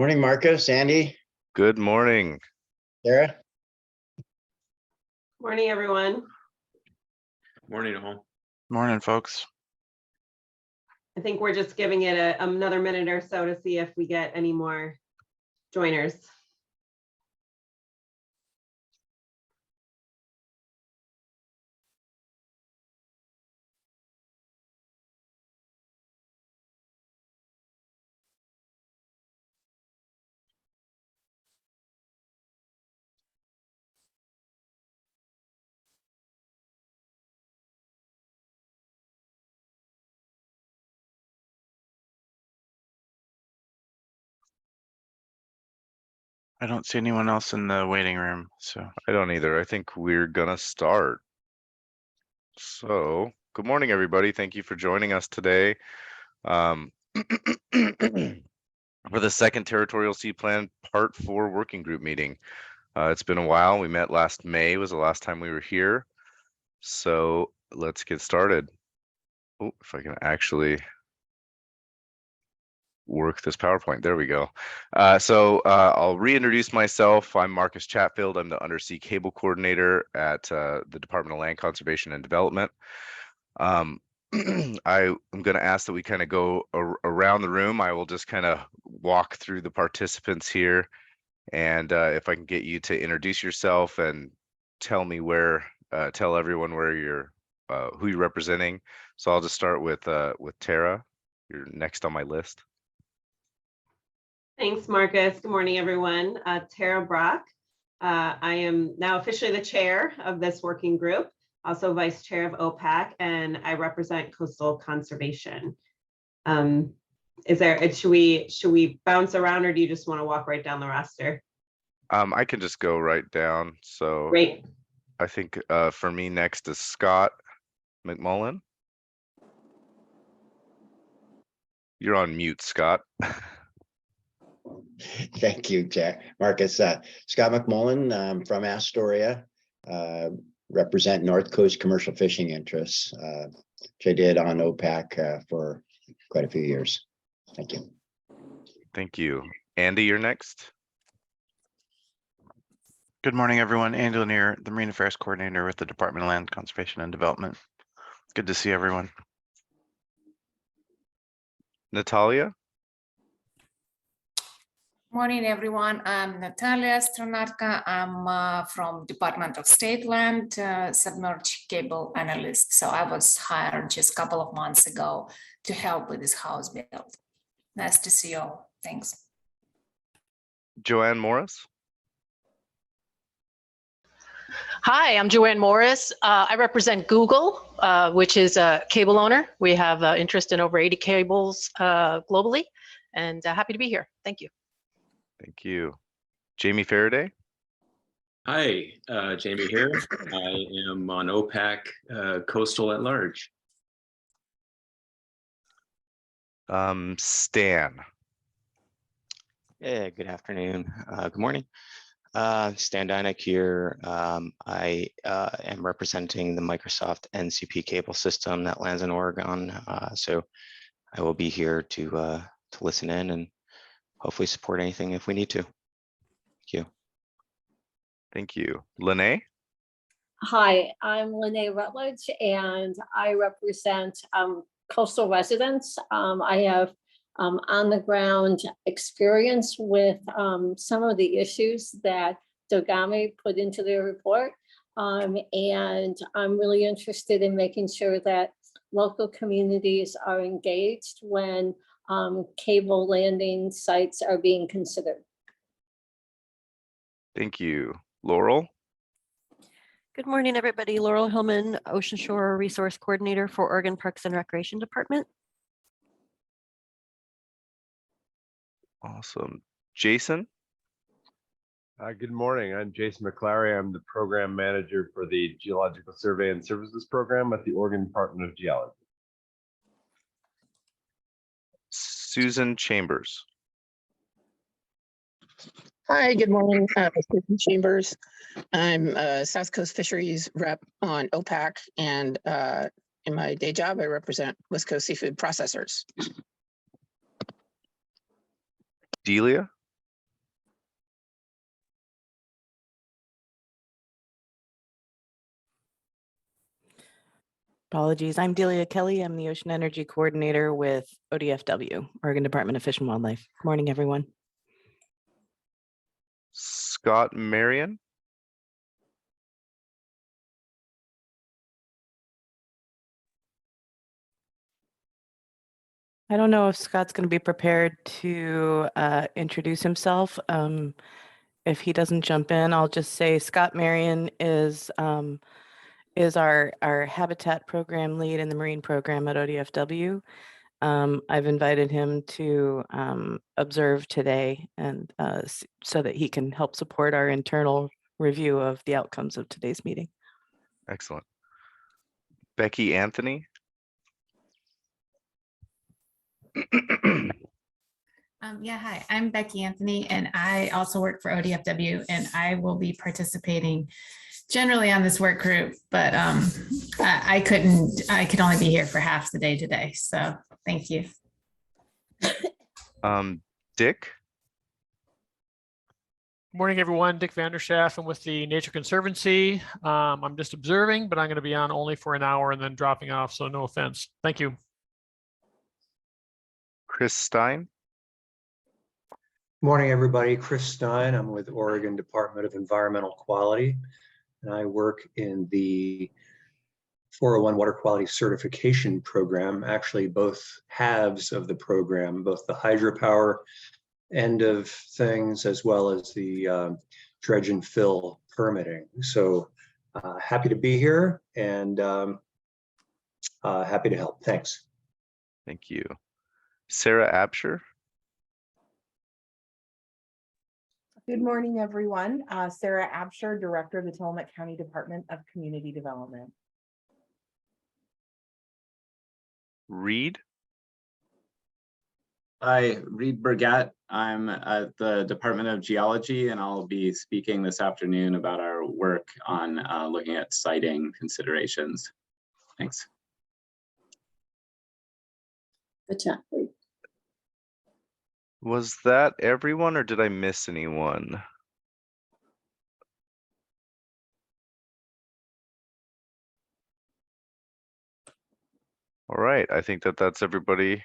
Morning, Marcus, Andy, Good morning. Sarah. Morning, everyone. Morning, all. Morning, folks. I think we're just giving it another minute or so to see if we get any more joiners. I don't see anyone else in the waiting room, so I don't either. I think we're gonna start. So, good morning, everybody. Thank you for joining us today. For the second Territorial Sea Plan Part 4 Working Group meeting. It's been a while. We met last May, was the last time we were here. So let's get started. Oh, if I can actually work this PowerPoint. There we go. I'll reintroduce myself. I'm Marcus Chatfield. I'm the Undersea Cable Coordinator at the Department of Land Conservation and Development. I'm going to ask that we kind of go around the room. I will just kind of walk through the participants here. And if I can get you to introduce yourself and tell me tell everyone where you're, who you're representing. So I'll just start with Tara. You're next on my list. Thanks, Marcus. Good morning, everyone. Tara Brock. I am now officially the chair of this working group, also vice chair of OPAC, and I represent coastal conservation. Should we bounce around, or do you just want to walk right down the roster? I can just go right down. So Great. I think for me next is Scott McMullen. You're on mute, Scott. Thank you, Marcus. Scott McMullen from Astoria, represent North Coast commercial fishing interests, which I did on OPAC for quite a few years. Thank you. Thank you. Andy, you're next. good morning, everyone. Andy Lanier, the Marine Affairs Coordinator with the Department of Land Conservation and Development. Good to see everyone. Natalia. Morning, everyone. I'm Natalia Stranatka. I'm from Department of State Land, submerged cable analyst. So I was hired just a couple of months ago to help with this house build. Nice to see you all. Thanks. Joanne Morris. Hi, I'm Joanne Morris. I represent Google, which is a cable owner. We have interest in over 80 cables globally, and happy to be here. Thank you. Thank you. Jamie Faraday. Hi, Jamie here. I am on OPAC Coastal at Large. Stan. Yeah, good afternoon. Good morning. Stan Dynick here. I am representing the Microsoft NCP cable system that lands in Oregon. So I will be here to listen in and hopefully support anything if we need to. Thank you. Thank you. Lene. Hi, I'm Lene Rutledge, and I represent coastal residents. I have on the ground experience with some of the issues that Dogami put into their report. And I'm really interested in making sure that local communities are engaged when cable landing sites are being considered. Thank you. Laurel. Good morning, everybody. Laurel Hillman, Ocean Shore Resource Coordinator for Oregon Parks and Recreation Department. Awesome. Jason. Good morning. I'm Jason McClary. I'm the Program Manager for the Geological Survey and Services Program at the Oregon Department of Geology. Susan Chambers. Hi, good morning. Susan Chambers. I'm South Coast Fisheries rep on OPAC, and in my day job, I represent West Coast Seafood Processors. Delia. Apologies. I'm Delia Kelly. I'm the Ocean Energy Coordinator with ODFW, Oregon Department of Fish and Wildlife. Good morning, everyone. Scott Marion. I don't know if Scott's going to be prepared to introduce himself. If he doesn't jump in, I'll just say Scott Marion is our habitat program lead in the marine program at ODFW. I've invited him to observe today and so that he can help support our internal review of the outcomes of today's meeting. Excellent. Becky Anthony. Yeah, hi, I'm Becky Anthony, and I also work for ODFW, and I will be participating generally on this work group, but I could only be here for half the day today, so thank you. Dick. Good morning, everyone. Dick Vanderschaff. I'm with the Nature Conservancy. I'm just observing, but I'm going to be on only for an hour and then dropping off, so no offense. Thank you. Chris Stein. Morning, everybody. Chris Stein. I'm with Oregon Department of Environmental Quality, and I work in the 401 Water Quality Certification Program, actually both halves of the program, both the hydropower end of things as well as the dredge and fill permitting. So happy to be here and happy to help. Thanks. Thank you. Sarah Absher. Good morning, everyone. Sarah Absher, Director of the Tillamook County Department of Community Development. Reed. Hi, Reed Burgett. I'm at the Department of Geology, and I'll be speaking this afternoon about our work on looking at siting considerations. Thanks. Good job, Reed. Was that everyone or did I miss anyone? All right, I think that's everybody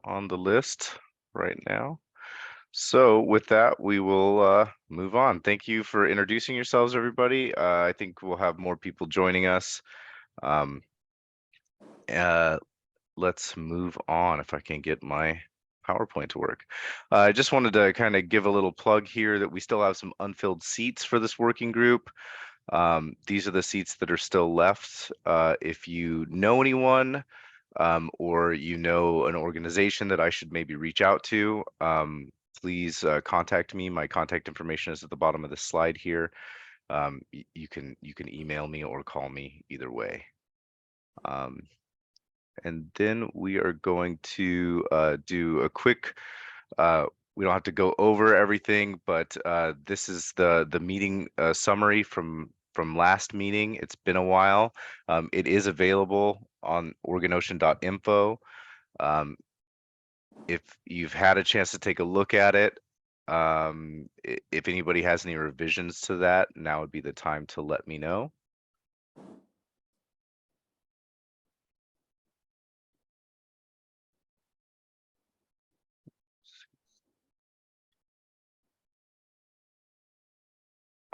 on the list right now. So with that, we will move on. Thank you for introducing yourselves, everybody. I think we'll have more people joining us. Let's move on if I can get my PowerPoint to work. I just wanted to kind of give a little plug here that we still have some unfilled seats for this working group. These are the seats that are still left. If you know anyone or you know an organization that I should maybe reach out to, please contact me. My contact information is at the bottom of the slide here. You can email me or call me either way. And then we are going to do a quick, we don't have to go over everything, but this is the meeting summary from last meeting. It's been a while. It is available on OregonOcean.info. If you've had a chance to take a look at it, if anybody has any revisions to that, now would be the time to let me know.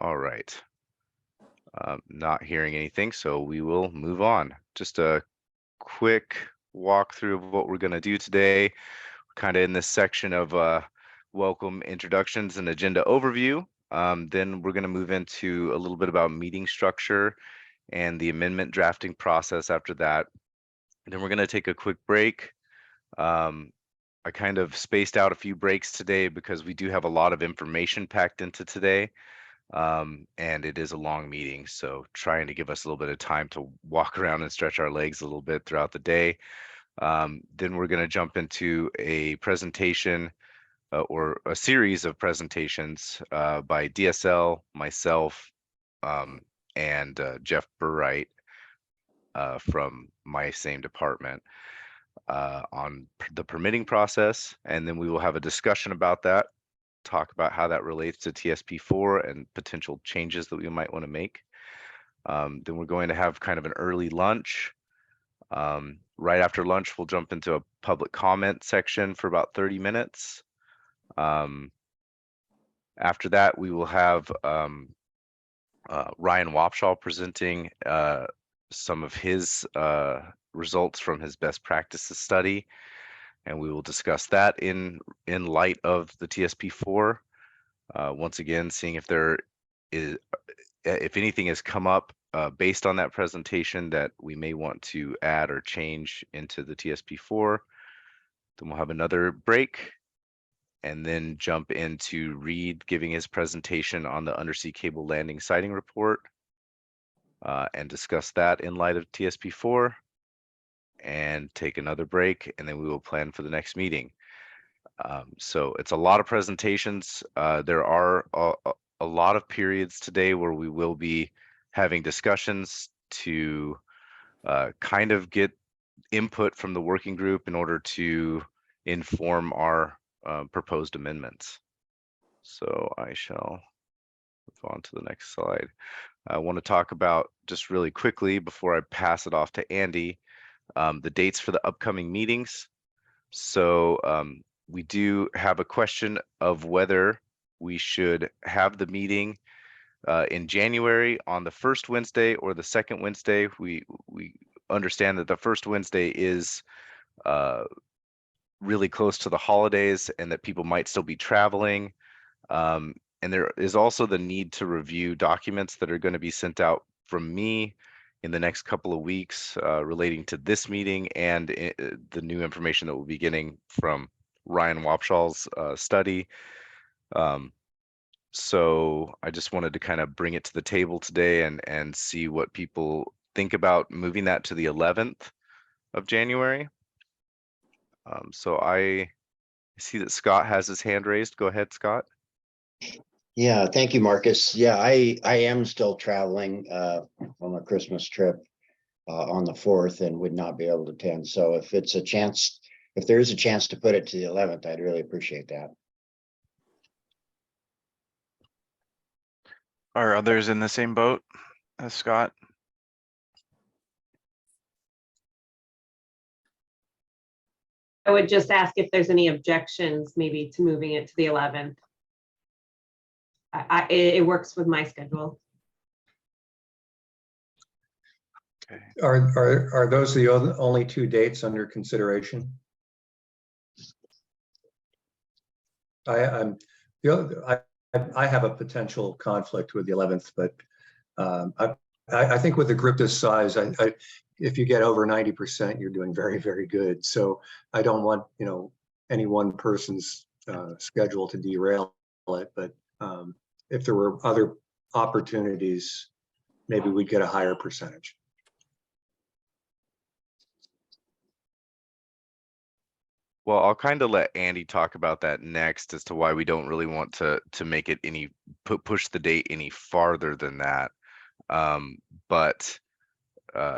All right. Not hearing anything, so we will move on. Just a quick walkthrough of what we're going to do today. We're kind of in this section of welcome introductions and agenda overview. Then we're going to move into a little bit about meeting structure and the amendment drafting process after that. And then we're going to take a quick break. I kind of spaced out a few breaks today because we do have a lot of information packed into today. And it is a long meeting, so trying to give us a little bit of time to walk around and stretch our legs a little bit throughout the day. Then we're going to jump into a presentation or a series of presentations by DSL, myself, and Jeff Burright from my same department on the permitting process. And then we will have a discussion about that, talk about how that relates to TSP4 and potential changes that we might want to make. Then we're going to have kind of an early lunch Right after lunch, we'll jump into a public comment section for about 30 minutes. After that, we will have Ryan Wapshall presenting some of his results from his best practices study, and we will discuss that in light of the TSP4. Once again, seeing if there is, if anything has come up based on that presentation that we may want to add or change into the TSP4. Then we'll have another break and then jump into Reed giving his presentation on the undersea cable landing sighting report and discuss that in light of TSP4 and take another break, and then we will plan for the next meeting. So it's a lot of presentations. There are a lot of periods today where we will be having discussions to kind of get input from the working group in order to inform our proposed amendments. So I shall move on to the next slide. I want to talk about, just really quickly before I pass it off to Andy, the dates for the upcoming meetings. So we do have a question of whether we should have the meeting in January on the first Wednesday or the second Wednesday. We understand that the first Wednesday is really close to the holidays and that people might still be traveling. And there is also the need to review documents that are going to be sent out from me in the next couple of weeks relating to this meeting and the new information that we'll be getting from Ryan Wapshall's study. So I just wanted to kind of bring it to the table today and see what people think about moving that to the 11th of January. So I see that Scott has his hand raised. Go ahead, Scott. Yeah, thank you, Marcus. Yeah, I am still traveling on a Christmas trip on the 4th and would not be able to attend. So if it's a chance, if there is a chance to put it to the 11th, I'd really appreciate that. Are others in the same boat as Scott? I would just ask if there's any objections maybe to moving it to the 11th. It works with my schedule. Okay. Are those the only two dates under consideration? I have a potential conflict with the 11th, but I think with a group this size, if you get over 90%, you're doing very, very good. So I don't want, any one person's schedule to derail it. But if there were other opportunities, maybe we'd get a higher percentage. Well, I'll kind of let Andy talk about that next as to why we don't really want to make it push the date any farther than that. But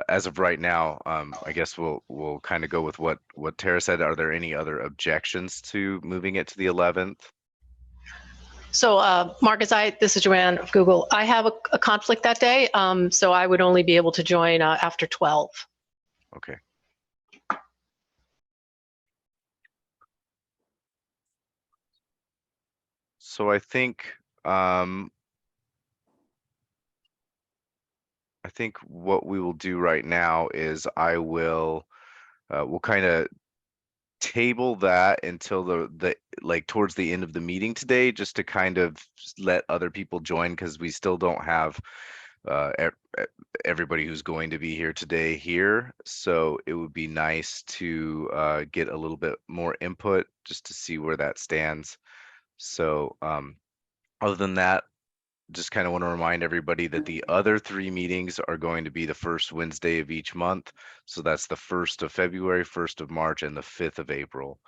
as of right now, I guess we'll kind of go with what Tara said. Are there any other objections to moving it to the 11th? So Marcus, this is Joanne of Google. I have a conflict that day, so I would only be able to join after 12. Okay. So I think what we will do right now is we'll kind of table that until the like towards the end of the meeting today, just to kind of let other people join, because we still don't have everybody who's going to be here today here. So it would be nice to get a little bit more input just to see where that stands. So other than that, just kind of want to remind everybody that the other 3 meetings are going to be the first Wednesday of each month. So that's the 1st of February, 1st of March, and the 5th of April.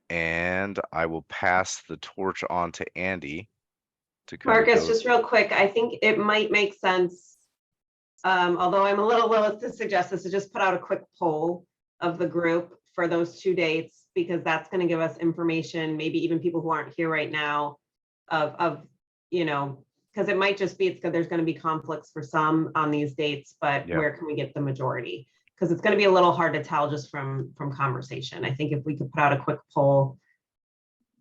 And I will pass the torch on to Andy to kind Marcus, just real quick, I think it might make sense, although I'm a little willing to suggest this, to just put out a quick poll of the group for those 2 dates, because that's going to give us information, maybe even people who aren't here right now, of because it might just be, it's, there's going to be conflicts for some on these dates, but Yeah. where can we get the majority? Because it's going to be a little hard to tell just from conversation. I think if we could put out a quick poll,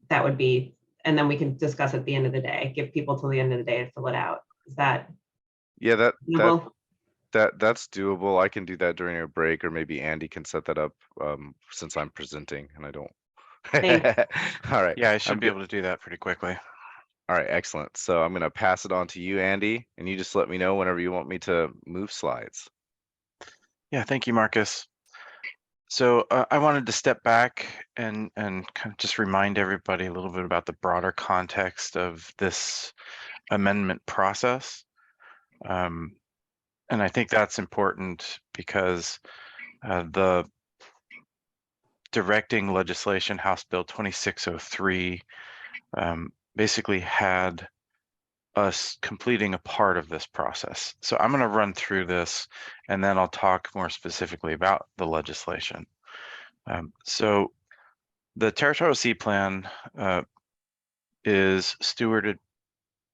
that would be, and then we can discuss at the end of the day, give people till the end of the day to fill it out. Is that Yeah, doable? that's doable. I can do that during a break, or maybe Andy can set that up since I'm presenting and I don't. Thanks. All right. Yeah, I should I'm be good. able to do that pretty quickly. All right, excellent. So I'm going to pass it on to you, Andy, and you just let me know whenever you want me to move slides. Yeah, thank you, Marcus. So I wanted to step back and kind of just remind everybody a little bit about the broader context of this amendment process. And I think that's important because the directing legislation, House Bill 2603, basically had us completing a part of this process. So I'm going to run through this and then I'll talk more specifically about the legislation. So the Territorial Sea Plan is stewarded,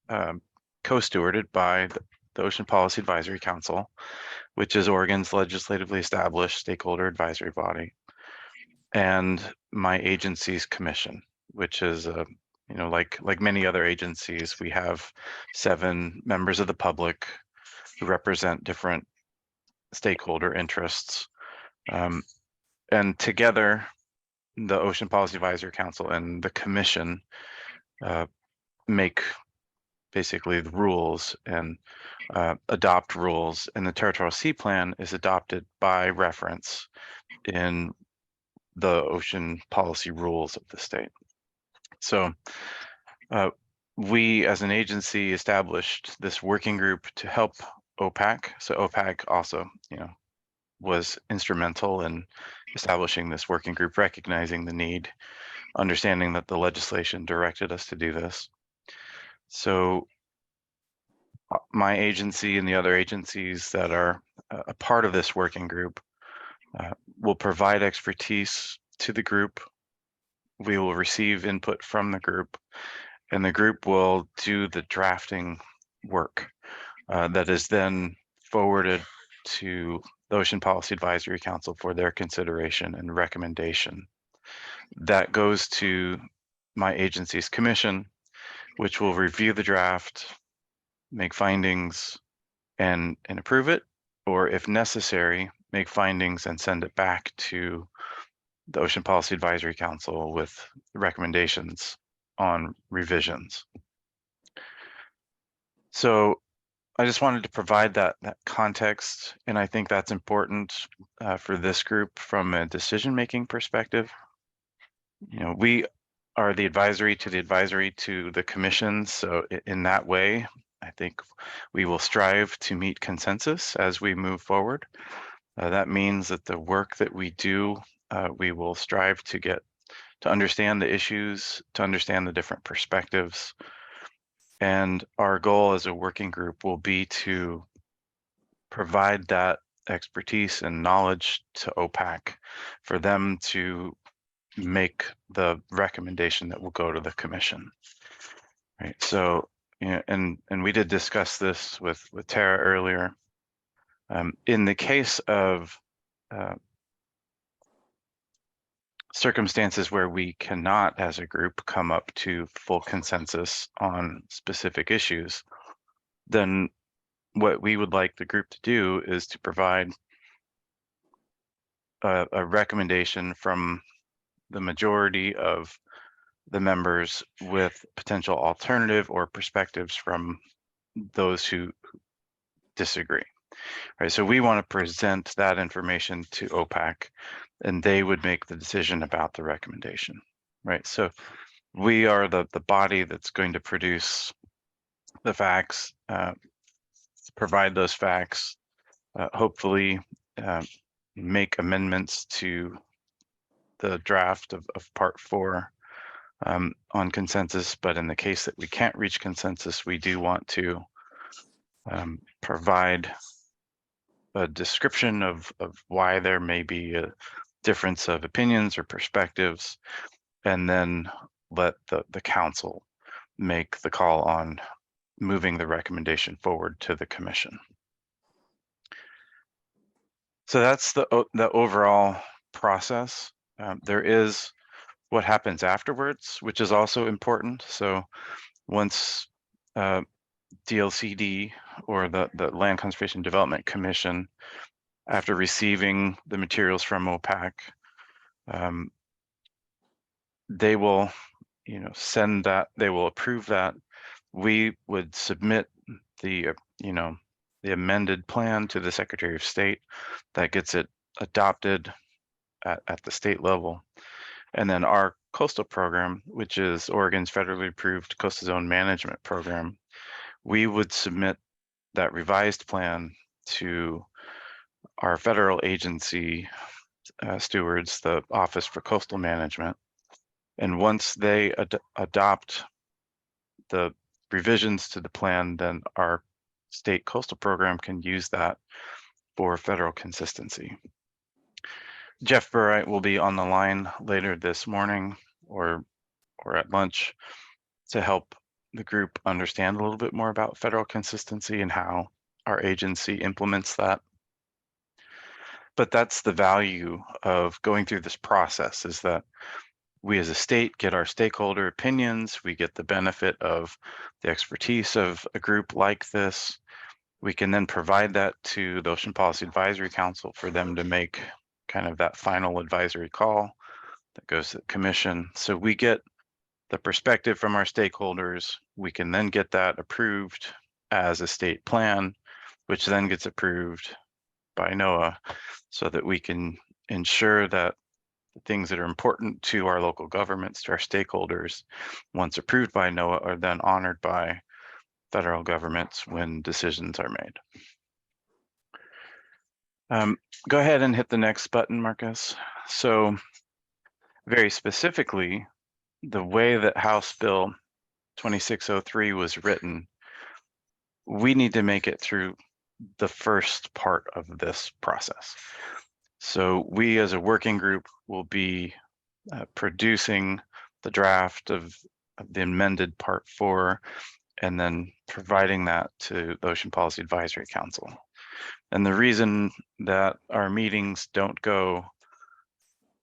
co-stewarded by the Ocean Policy Advisory Council, which is Oregon's legislatively established stakeholder advisory body, and my agency's commission, which is like many other agencies, we have 7 members of the public who represent different stakeholder interests. And together, the Ocean Policy Advisory Council and the commission make basically the rules and adopt rules. And the Territorial Sea Plan is adopted by reference in the ocean policy rules of the state. So we as an agency established this working group to help OPAC. So OPAC also, was instrumental in establishing this working group, recognizing the need, understanding that the legislation directed us to do this. So my agency and the other agencies that are a part of this working group will provide expertise to the group. We will receive input from the group, and the group will do the drafting work that is then forwarded to the Ocean Policy Advisory Council for their consideration and recommendation. That goes to my agency's commission, which will review the draft, make findings, and approve it, or if necessary, make findings and send it back to the Ocean Policy Advisory Council with recommendations on revisions. So I just wanted to provide that context, and I think that's important for this group from a decision-making perspective. We are the advisory to the commission, so in that way, I think we will strive to meet consensus as we move forward. That means that the work that we do, we will strive to understand the issues, to understand the different perspectives. And our goal as a working group will be to provide that expertise and knowledge to OPAC for them to make the recommendation that will go to the commission. Right. So, and we did discuss this with Tara earlier. In the case of circumstances where we cannot, as a group, come up to full consensus on specific issues, then what we would like the group to do is to provide a recommendation from the majority of the members with potential alternative or perspectives from those who disagree. Right, so we want to present that information to OPAC, and they would make the decision about the recommendation. Right, so we are the body that's going to produce the facts, provide those facts, hopefully make amendments to the draft of Part 4 on consensus. But in the case that we can't reach consensus, we do want to provide a description of why there may be a difference of opinions or perspectives, and then let the council make the call on moving the recommendation forward to the commission. So that's the overall process. There is what happens afterwards, which is also important. So once DLCD or the Land Conservation Development Commission, after receiving the materials from OPAC, they will, send that, they will approve that. We would submit the, the amended plan to the Secretary of State that gets it adopted at the state level. And then our coastal program, which is Oregon's federally approved coastal zone management program, we would submit that revised plan to our federal agency stewards, the Office for Coastal Management. And once they adopt the revisions to the plan, then our state coastal program can use that for federal consistency. Jeff Burright will be on the line later this morning or at lunch to help the group understand a little bit more about federal consistency and how our agency implements that. But that's the value of going through this process, is that we as a state get our stakeholder opinions, we get the benefit of the expertise of a group like this. We can then provide that to the Ocean Policy Advisory Council for them to make kind of that final advisory call that goes to the commission. So we get the perspective from our stakeholders. We can then get that approved as a state plan, which then gets approved by NOAA so that we can ensure that the things that are important to our local governments, to our stakeholders, once approved by NOAA, are then honored by federal governments when decisions are made. Go ahead and hit the next button, Marcus. So very specifically, the way that House Bill 2603 was written, we need to make it through the first part of this process. So we as a working group will be producing the draft of the amended Part 4 and then providing that to the Ocean Policy Advisory Council. And the reason that our meetings don't go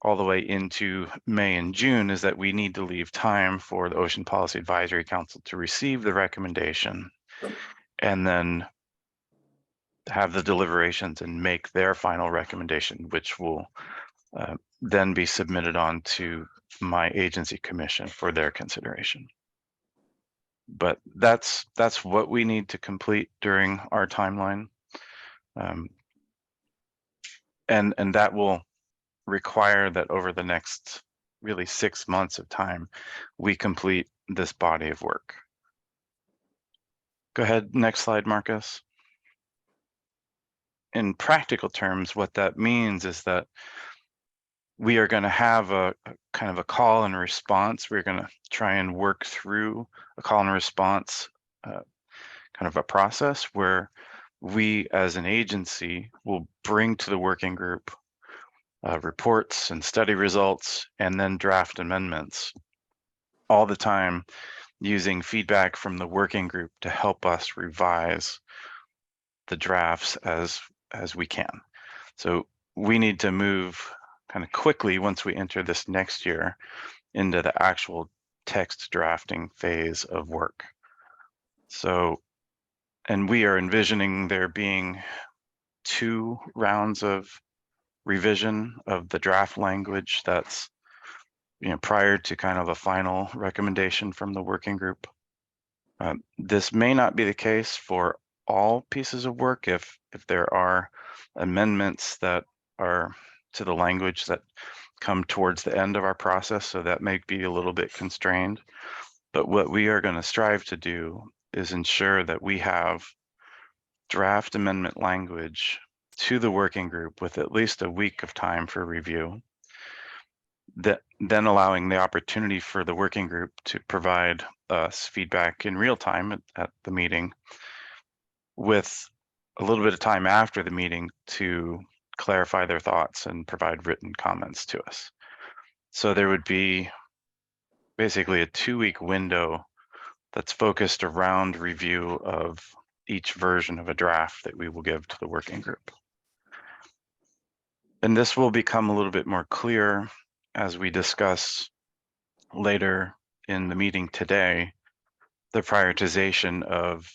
all the way into May and June is that we need to leave time for the Ocean Policy Advisory Council to receive the recommendation and then have the deliberations and make their final recommendation, which will then be submitted on to my agency commission for their consideration. But that's what we need to complete during our timeline. And that will require that over the next really 6 months of time, we complete this body of work. Go ahead, next slide, Marcus. In practical terms, what that means is that we are going to have a kind of a call and response. We're going to try and work through a call and response kind of a process where we as an agency will bring to the working group reports and study results and then draft amendments, all the time using feedback from the working group to help us revise the drafts as we can. So we need to move kind of quickly once we enter this next year into the actual text drafting phase of work. So, and we are envisioning there being 2 rounds of revision of the draft language that's, prior to kind of a final recommendation from the working group. This may not be the case for all pieces of work if there are amendments that are to the language that come towards the end of our process, so that may be a little bit constrained. But what we are going to strive to do is ensure that we have draft amendment language to the working group with at least a week of time for review, that then allowing the opportunity for the working group to provide us feedback in real time at the meeting, with a little bit of time after the meeting to clarify their thoughts and provide written comments to us. So there would be basically a 2-week window that's focused around review of each version of a draft that we will give to the working group. And this will become a little bit more clear as we discuss later in the meeting today, the prioritization of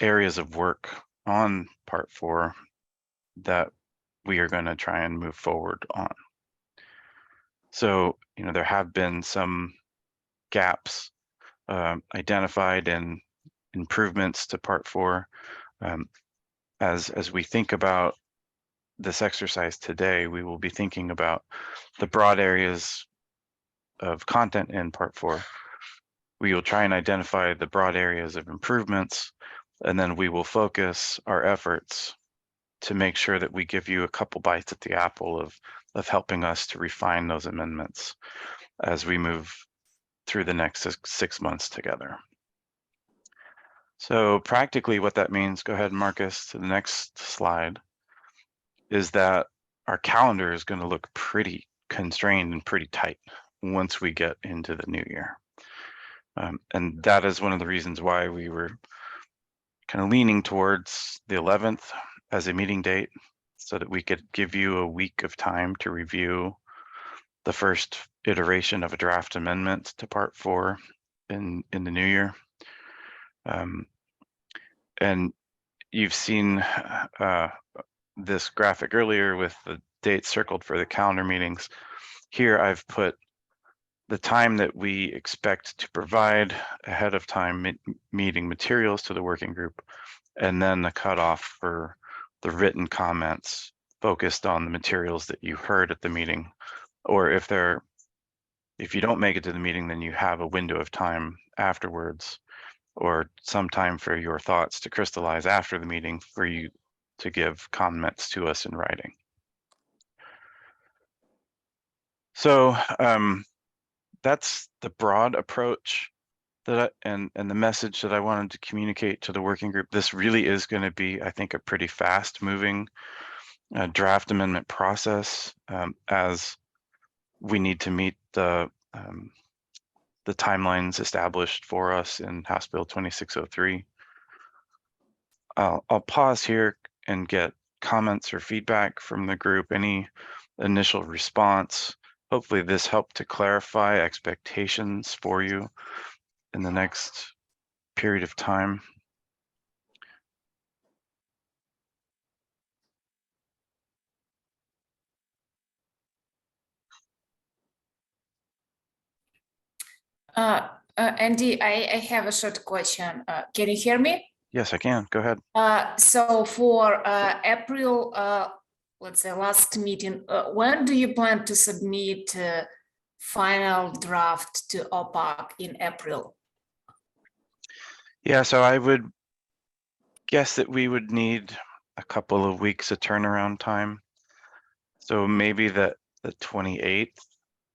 areas of work on part 4 that we are going to try and move forward on. So, there have been some gaps identified in improvements to part 4. As we think about this exercise today, we will be thinking about the broad areas of content in part 4. We will try and identify the broad areas of improvements, and then we will focus our efforts to make sure that we give you a couple bites at the apple of helping us to refine those amendments as we move through the next 6 months together. So practically what that means, go ahead, Marcus, to the next slide, is that our calendar is going to look pretty constrained and pretty tight once we get into the new year. And that is one of the reasons why we were kind of leaning towards the 11th as a meeting date, so that we could give you a week of time to review the first iteration of a draft amendment to part 4 in the new year. And you've seen this graphic earlier with the dates circled for the calendar meetings. Here I've put the time that we expect to provide ahead of time meeting materials to the working group, and then the cutoff for the written comments focused on the materials that you heard at the meeting. Or if you don't make it to the meeting, then you have a window of time afterwards, or some time for your thoughts to crystallize after the meeting for you to give comments to us in writing. So that's the broad approach and the message that I wanted to communicate to the working group. This really is going to be, I think, a pretty fast moving draft amendment process, as we need to meet the timelines established for us in House Bill 2603. I'll pause here and get comments or feedback from the group, any initial response. Hopefully this helped to clarify expectations for you in the next period of time. Andy, I have a short question. Can you hear me? Yes, I can. Go ahead. So for April, let's say last meeting, when do you plan to submit final draft to OPAC in April? Yeah, so I would guess that we would need a couple of weeks of turnaround time. So maybe the 28th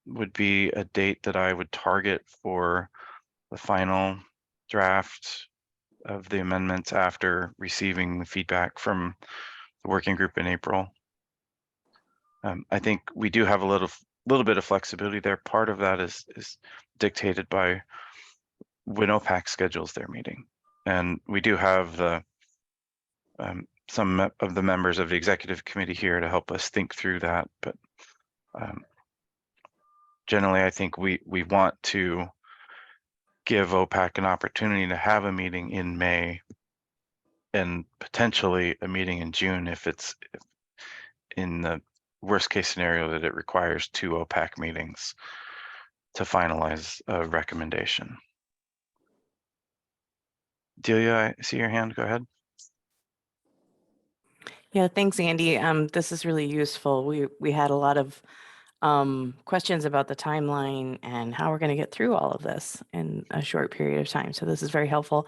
would be a date that I would target for the final draft of the amendments after receiving the feedback from the working group in April. I think we do have a little bit of flexibility there. Part of that is dictated by when OPAC schedules their meeting, and we do have some of the members of the executive committee here to help us think through that. But generally, I think we want to give OPAC an opportunity to have a meeting in May and potentially a meeting in June if it's in the worst case scenario that it requires 2 OPAC meetings to finalize a recommendation. Delia, I see your hand. Go ahead. Yeah, thanks, Andy. This is really useful. We had a lot of questions about the timeline and how we're going to get through all of this in a short period of time. So this is very helpful.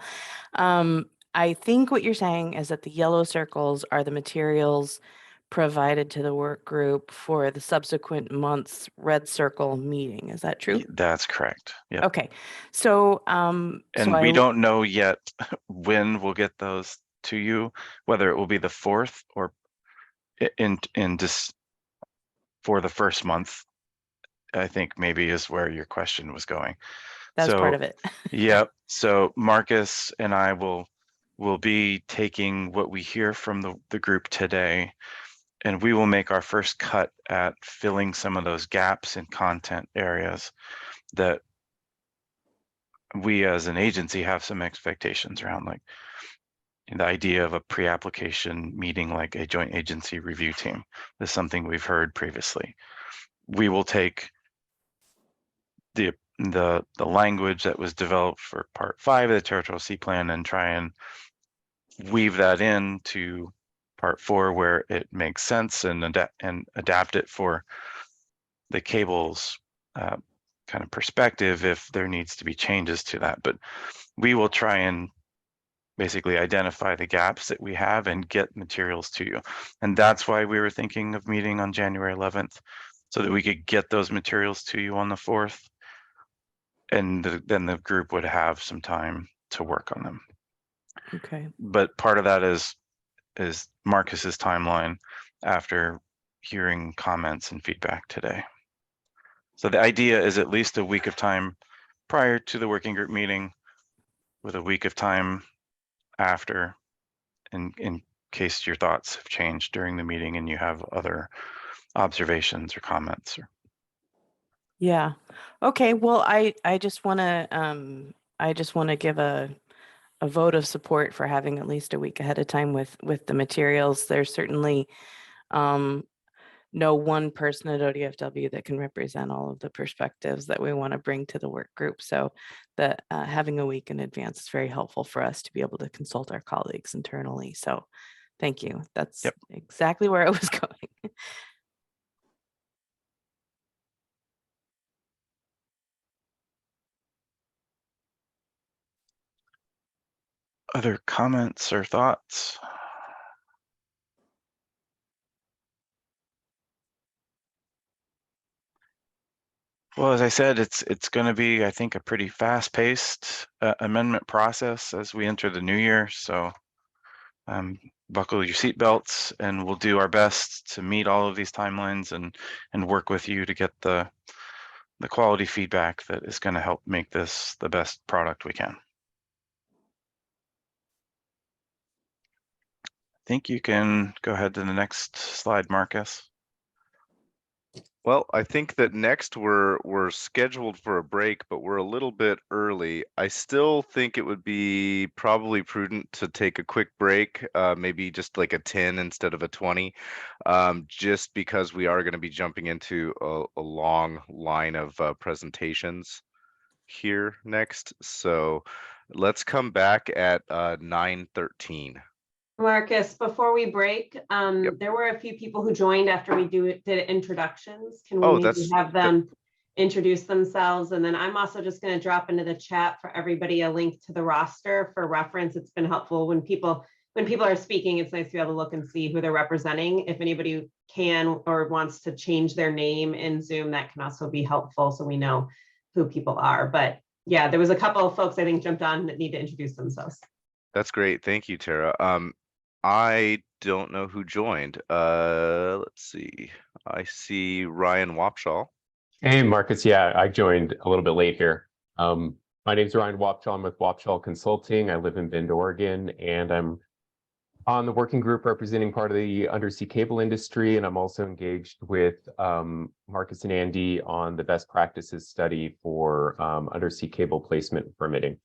I think what you're saying is that the yellow circles are the materials provided to the work group for the subsequent month's red circle meeting. Is that true? That's correct. Yeah. Okay. So and we don't know yet when we'll get those to you, whether it will be the 4th or in just for the first month, I think maybe is where your question was going. That's part So, of it. yep. So Marcus and I will be taking what we hear from the group today, and we will make our first cut at filling some of those gaps in content areas that we as an agency have some expectations around, like the idea of a pre-application meeting, like a joint agency review team. This is something we've heard previously. We will take the language that was developed for part 5 of the territorial sea plan and try and weave that into part 4 where it makes sense, and adapt it for the cable's kind of perspective if there needs to be changes to that. But we will try and basically identify the gaps that we have and get materials to you. And that's why we were thinking of meeting on January 11th, so that we could get those materials to you on the 4th. And then the group would have some time to work on them. Okay. But part of that is Marcus's timeline after hearing comments and feedback today. So the idea is at least a week of time prior to the working group meeting, with a week of time after, in case your thoughts have changed during the meeting and you have other observations or comments. Yeah. Okay. Well, I just want to give a vote of support for having at least a week ahead of time with the materials. There's certainly no one person at ODFW that can represent all of the perspectives that we want to bring to the work group. So that having a week in advance is very helpful for us to be able to consult our colleagues internally. So thank you. That's exactly where I was going. Other comments or thoughts? Well, as I said, it's going to be, I think, a pretty fast-paced amendment process as we enter the new year. So buckle your seatbelts, and we'll do our best to meet all of these timelines and work with you to get the quality feedback that is going to help make this the best product we can. I think you can go ahead to the next slide, Marcus. Well, I think that next we're scheduled for a break, but we're a little bit early. I still think it would be probably prudent to take a quick break, maybe just like a 10 instead of a 20, just because we are going to be jumping into a long line of presentations here next. So let's come back at 9:13. Marcus, before we break, there were a few people who joined after we did introductions. Can we maybe have them introduce themselves? And then I'm also just going to drop into the chat for everybody a link to the roster for reference. It's been helpful when people are speaking. It's nice to be able to look and see who they're representing. If anybody can or wants to change their name in Zoom, that can also be helpful so we know who people are. But yeah, there was a couple of folks I think jumped on that need to introduce themselves. That's great. Thank you, Tara. I don't know who joined. Let's see. I see Ryan Wapshall. Hey, Marcus. Yeah, I joined a little bit late here. My name is Ryan Wapshall. I'm with Wapshall Consulting. I live in Bend, Oregon, and I'm on the working group representing part of the undersea cable industry. And I'm also engaged with Marcus and Andy on the best practices study for undersea cable placement and permitting.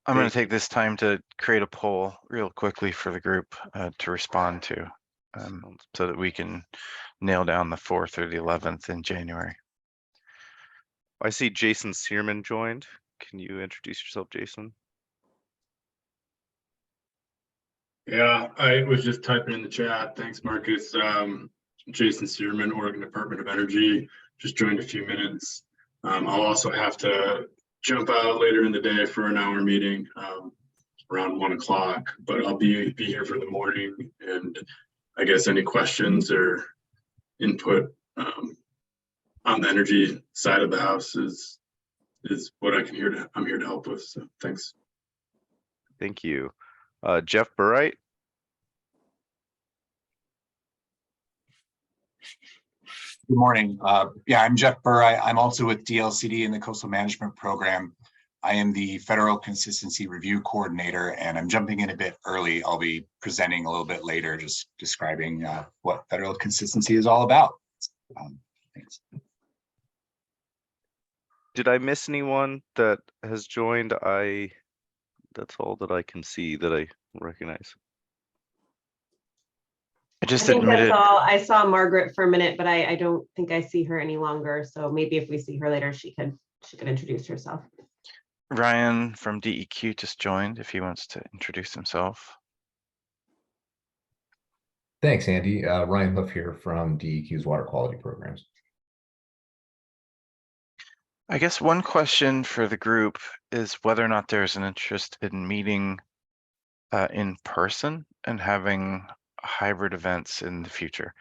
I'm going to take this time to create a poll real quickly for the group to respond to, so that we can nail down the 4th or the 11th in January. I see Jason Searman joined. Can you introduce yourself, Jason? Yeah, I was just typing in the chat. Thanks, Marcus. Jason Searman, Oregon Department of Energy. Just joined a few minutes. I'll also have to jump out later in the day for an hour meeting around 1 o'clock, but I'll be here for the morning. And I guess any questions or input on the energy side of the house is what I'm here to help with. So thanks. Thank you. Jeff Burright. Good morning. Yeah, I'm Jeff Burr. I'm also with DLCD in the Coastal Management Program. I am the Federal Consistency Review Coordinator, and I'm jumping in a bit early. I'll be presenting a little bit later, just describing what federal consistency is all about. Thanks. Did I miss anyone that has joined? That's all that I can see that I recognize. I just think admitted. that's all. I saw Margaret for a minute, but I don't think I see her any longer. So maybe if we see her later, she could introduce herself. Ryan from DEQ just joined if he wants to introduce himself. Thanks, Andy. Ryan Huff here from DEQ's Water Quality Programs. I guess one question for the group is whether or not there's an interest in meeting in person and having hybrid events in the future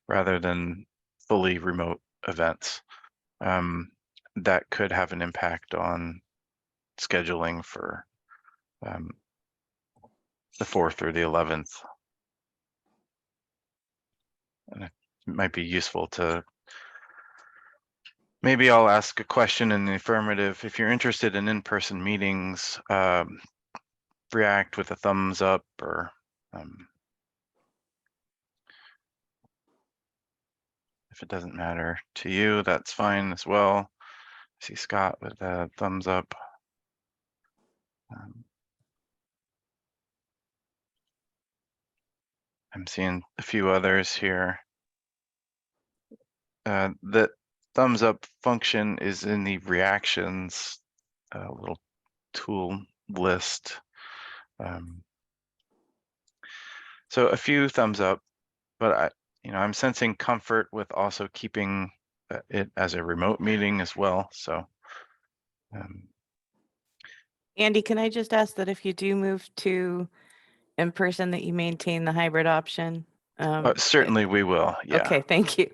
rather than fully remote events. That could have an impact on scheduling for the 4th or the 11th. And it might be useful to, maybe I'll ask a question in the affirmative. If you're interested in in-person meetings, react with a thumbs up, or if it doesn't matter to you, that's fine as well. I see Scott with a thumbs up. I'm seeing a few others here. The thumbs up function is in the reactions little tool list. So a few thumbs up, but I'm sensing comfort with also keeping it as a remote meeting as well. So Andy, can I just ask that if you do move to in person that you maintain the hybrid option? Certainly we will. Yeah. Okay, thank you.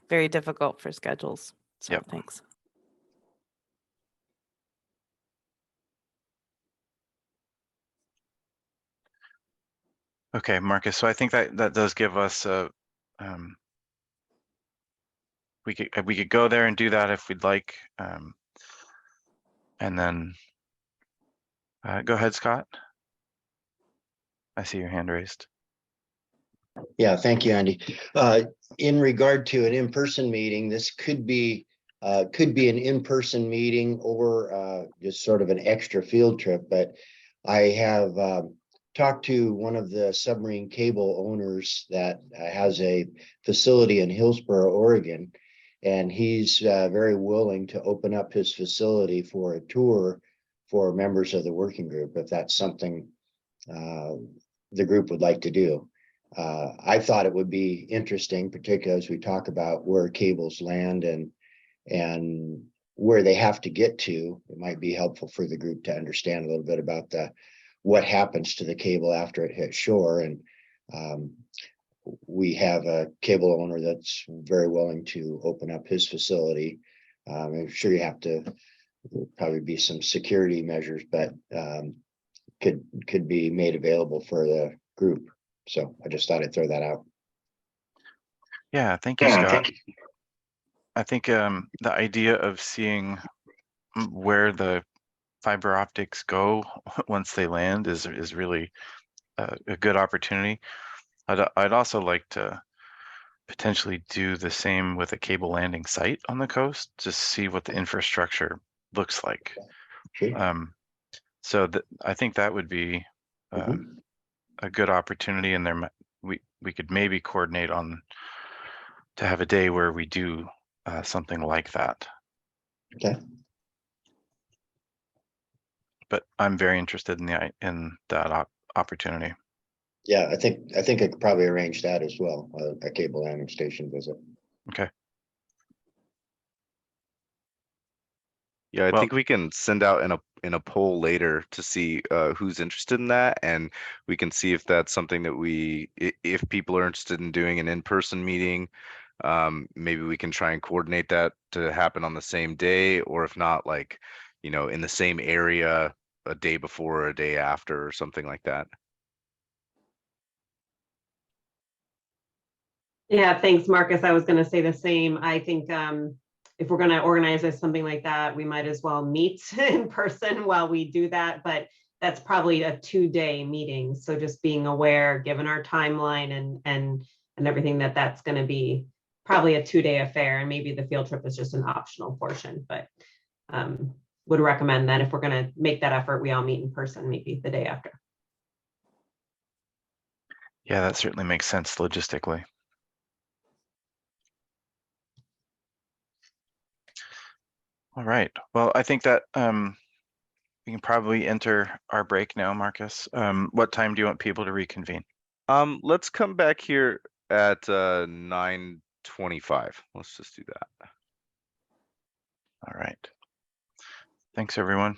Very difficult for schedules. So Yep. Thanks. Okay, Marcus. So I think that does give us a we could go there and do that if we'd like, and then go ahead, Scott. I see your hand raised. Yeah, thank you, Andy. In regard to an in-person meeting, this could be an in-person meeting or just sort of an extra field trip. But I have talked to one of the submarine cable owners that has a facility in Hillsboro, Oregon, and he's very willing to open up his facility for a tour for members of the working group, if that's something the group would like to do. I thought it would be interesting, particularly as we talk about where cables land and where they have to get to. It might be helpful for the group to understand a little bit about what happens to the cable after it hits shore. And we have a cable owner that's very willing to open up his facility. I'm sure you have to probably be some security measures, but could be made available for the group. So I just thought I'd throw that out. Yeah, thank you, Scott. I think the idea of seeing where the fiber optics go once they land is really a good opportunity. I'd also like to potentially do the same with a cable landing site on the coast, just see what the infrastructure looks like. So I think that would be a good opportunity, and we could maybe coordinate on to have a day where we do something like that. Okay. But I'm very interested in that opportunity. Yeah, I think I could probably arrange that as well, a cable landing station visit. Okay. Yeah, I think we can send out in a poll later to see who's interested in that, and we can see if that's something that if people are interested in doing an in-person meeting, maybe we can try and coordinate that to happen on the same day, or if not, like, in the same area a day before or a day after or something like that. Yeah, thanks, Marcus. I was going to say the same. I think if we're going to organize something like that, we might as well meet in person while we do that. But that's probably a 2-day meeting. So just being aware, given our timeline and everything, that that's going to be probably a 2-day affair. And maybe the field trip is just an optional portion. But would recommend that if we're going to make that effort, we all meet in person, maybe the day after. Yeah, that certainly makes sense logistically. All right. Well, I think that we can probably enter our break now, Marcus. What time do you want people to reconvene? Let's come back here at 9:25. Let's just do that. All right. Thanks, everyone.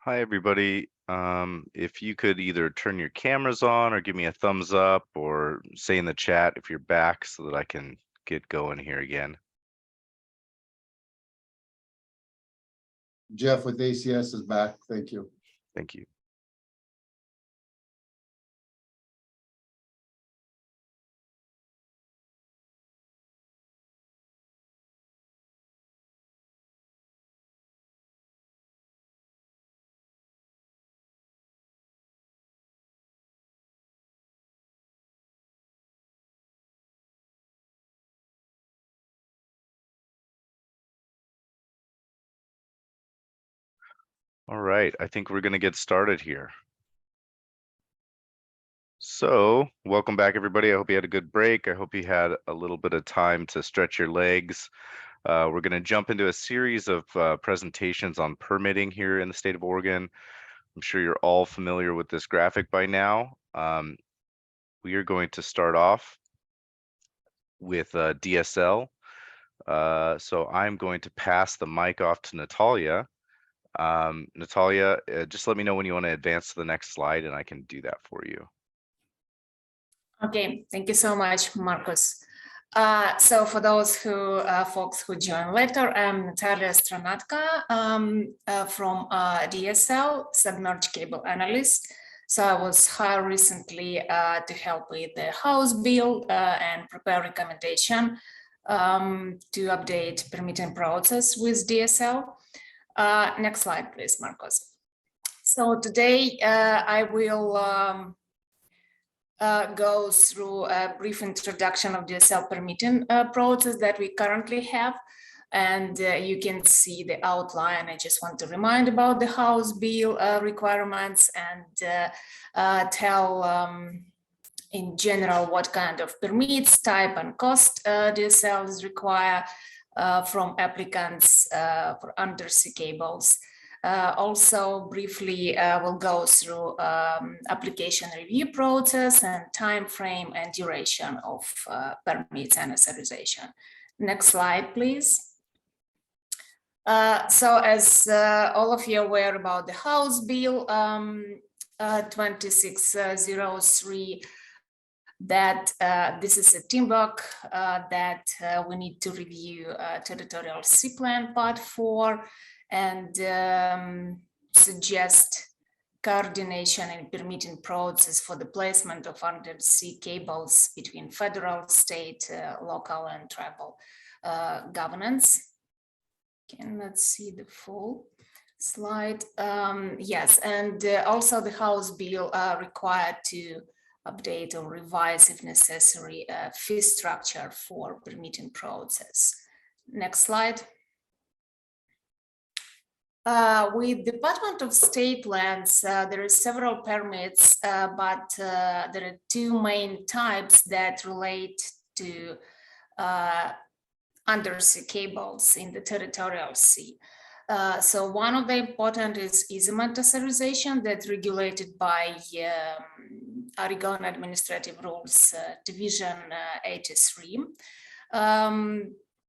Hi, everybody. If you could either turn your cameras on or give me a thumbs up or say in the chat if you're back so that I can get going here again. Jeff with ACS is back. Thank you. Thank you. All right, I think we're going to get started here. So, welcome back, everybody. I hope you had a good break. I hope you had a little bit of time to stretch your legs. We're going to jump into a series of presentations on permitting here in the state of Oregon. I'm sure you're all familiar with this graphic by now. We are going to start off with DSL. So I'm going to pass the mic off to Natalia. Natalia, just let me know when you want to advance to the next slide and I can do that for you. Okay, thank you so much, Marcus. So for those folks who join later, I'm Natalia Stranatka from DSL, Submerged Cable Analyst. So I was hired recently to help with the House bill and prepare recommendation to update permitting process with DSL. Next slide, please, Marcos. So today I will go through a brief introduction of DSL permitting process that we currently have. And you can see the outline. I just want to remind about the House bill requirements and tell in general what kind of permits, type and cost DSLs require from applicants for undersea cables. Also briefly, we'll go through application review process and time frame and duration of permits and authorization. Next slide, please. So as all of you are aware about the House bill 2603, that this is a team work that we need to review territorial sea plan part 4 and suggest coordination and permitting process for the placement of undersea cables between federal, state, local, and tribal governance. Cannot see the full slide. Yes, and also the House bill required to update or revise, if necessary, fee structure for permitting process. Next slide. With Department of State Lands, there are several permits, but there are two main types that relate to undersea cables in the territorial sea. So one of the important is easement authorization that's regulated by Oregon Administrative Rules Division 83.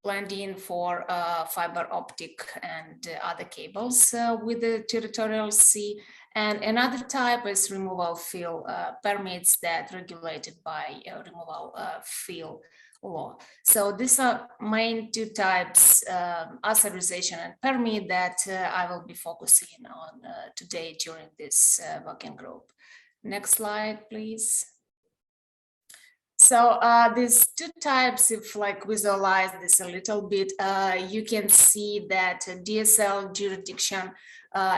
Landing for fiber optic and other cables with the territorial sea. And another type is removal fill permits that regulated by removal fill law. So these are main two types, authorization and permit, that I will be focusing on today during this working group. Next slide, please. So these two types, if like visualize this a little bit, you can see that DSL jurisdiction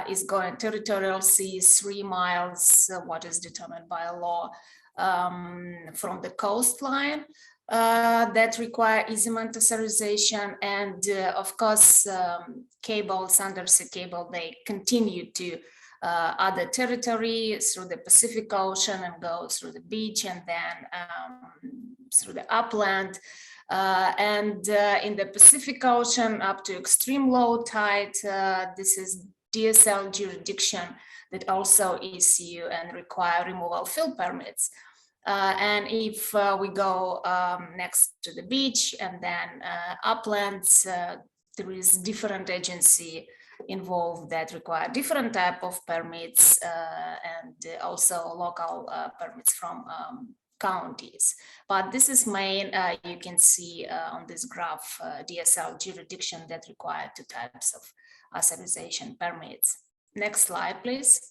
is going territorial sea 3 miles, what is determined by law from the coastline. That require easement authorization, and of course cables, undersea cable, they continue to other territory through the Pacific Ocean and go through the beach and then through the upland. And in the Pacific Ocean up to extreme low tide, this is DSL jurisdiction that also issue and require removal fill permits. And if we go next to the beach and then uplands, there is different agency involved that require different type of permits and also local permits from counties. But this is main, you can see on this graph, DSL jurisdiction that require two types of authorization permits. Next slide, please.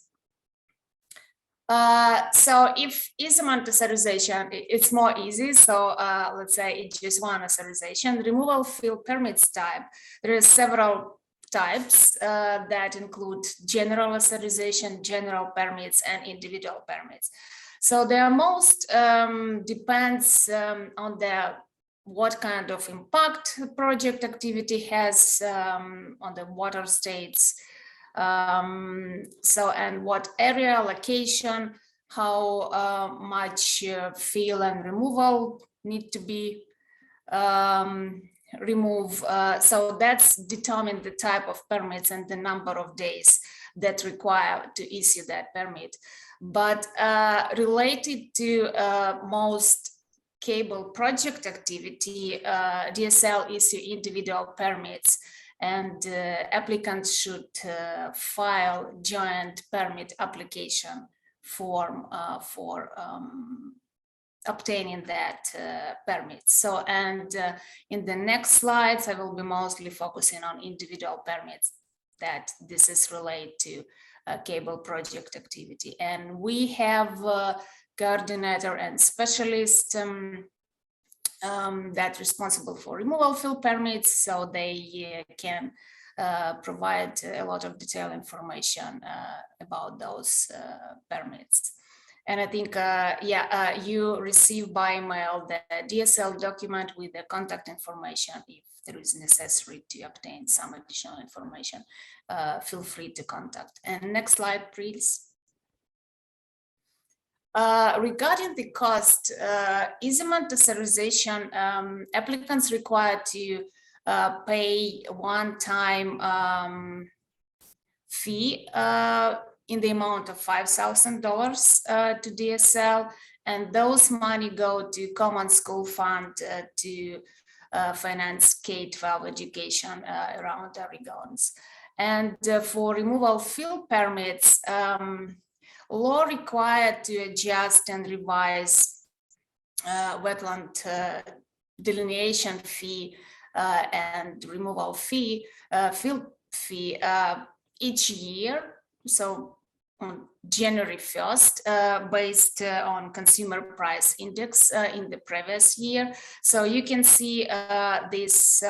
So if easement authorization, it's more easy. So let's say it's just one authorization. Removal field permits type, there are several types that include general authorization, general permits, and individual permits. So their most depends on what kind of impact project activity has on the water states. And what area, location, how much fill and removal need to be removed. So that's determine the type of permits and the number of days that require to issue that permit. But related to most cable project activity, DSL issue individual permits, and applicants should file joint permit application form for obtaining that permit. So, and in the next slides, I will be mostly focusing on individual permits that this is related to cable project activity. And we have coordinator and specialist that's responsible for removal field permits, so they can provide a lot of detailed information about those permits. And I think, you receive by email the DSL document with the contact information. If there is necessary to obtain some additional information, feel free to contact. And next slide, please. Regarding the cost, easement authorization, applicants required to pay one-time fee in the amount of $5,000 to DSL, and those money go to Common School Fund to finance K-12 education around Oregons. And for removal field permits, law required to adjust and revise wetland delineation fee and removal fee, field fee each year. So on January 1st, based on consumer price index in the previous year. So you can see this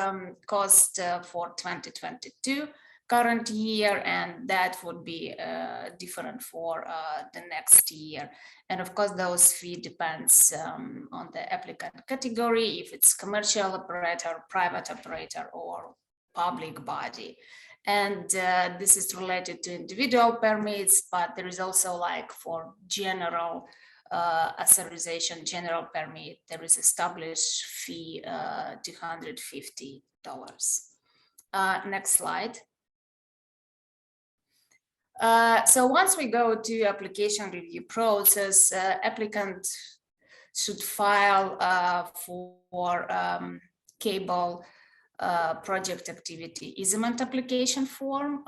cost for 2022 current year, and that would be different for the next year. And of course, those fee depends on the applicant category, if it's commercial operator, private operator, or public body. And this is related to individual permits, but there is also like for general authorization, general permit, there is established fee $250. Next slide. So once we go to application review process, applicant should file for cable project activity easement application form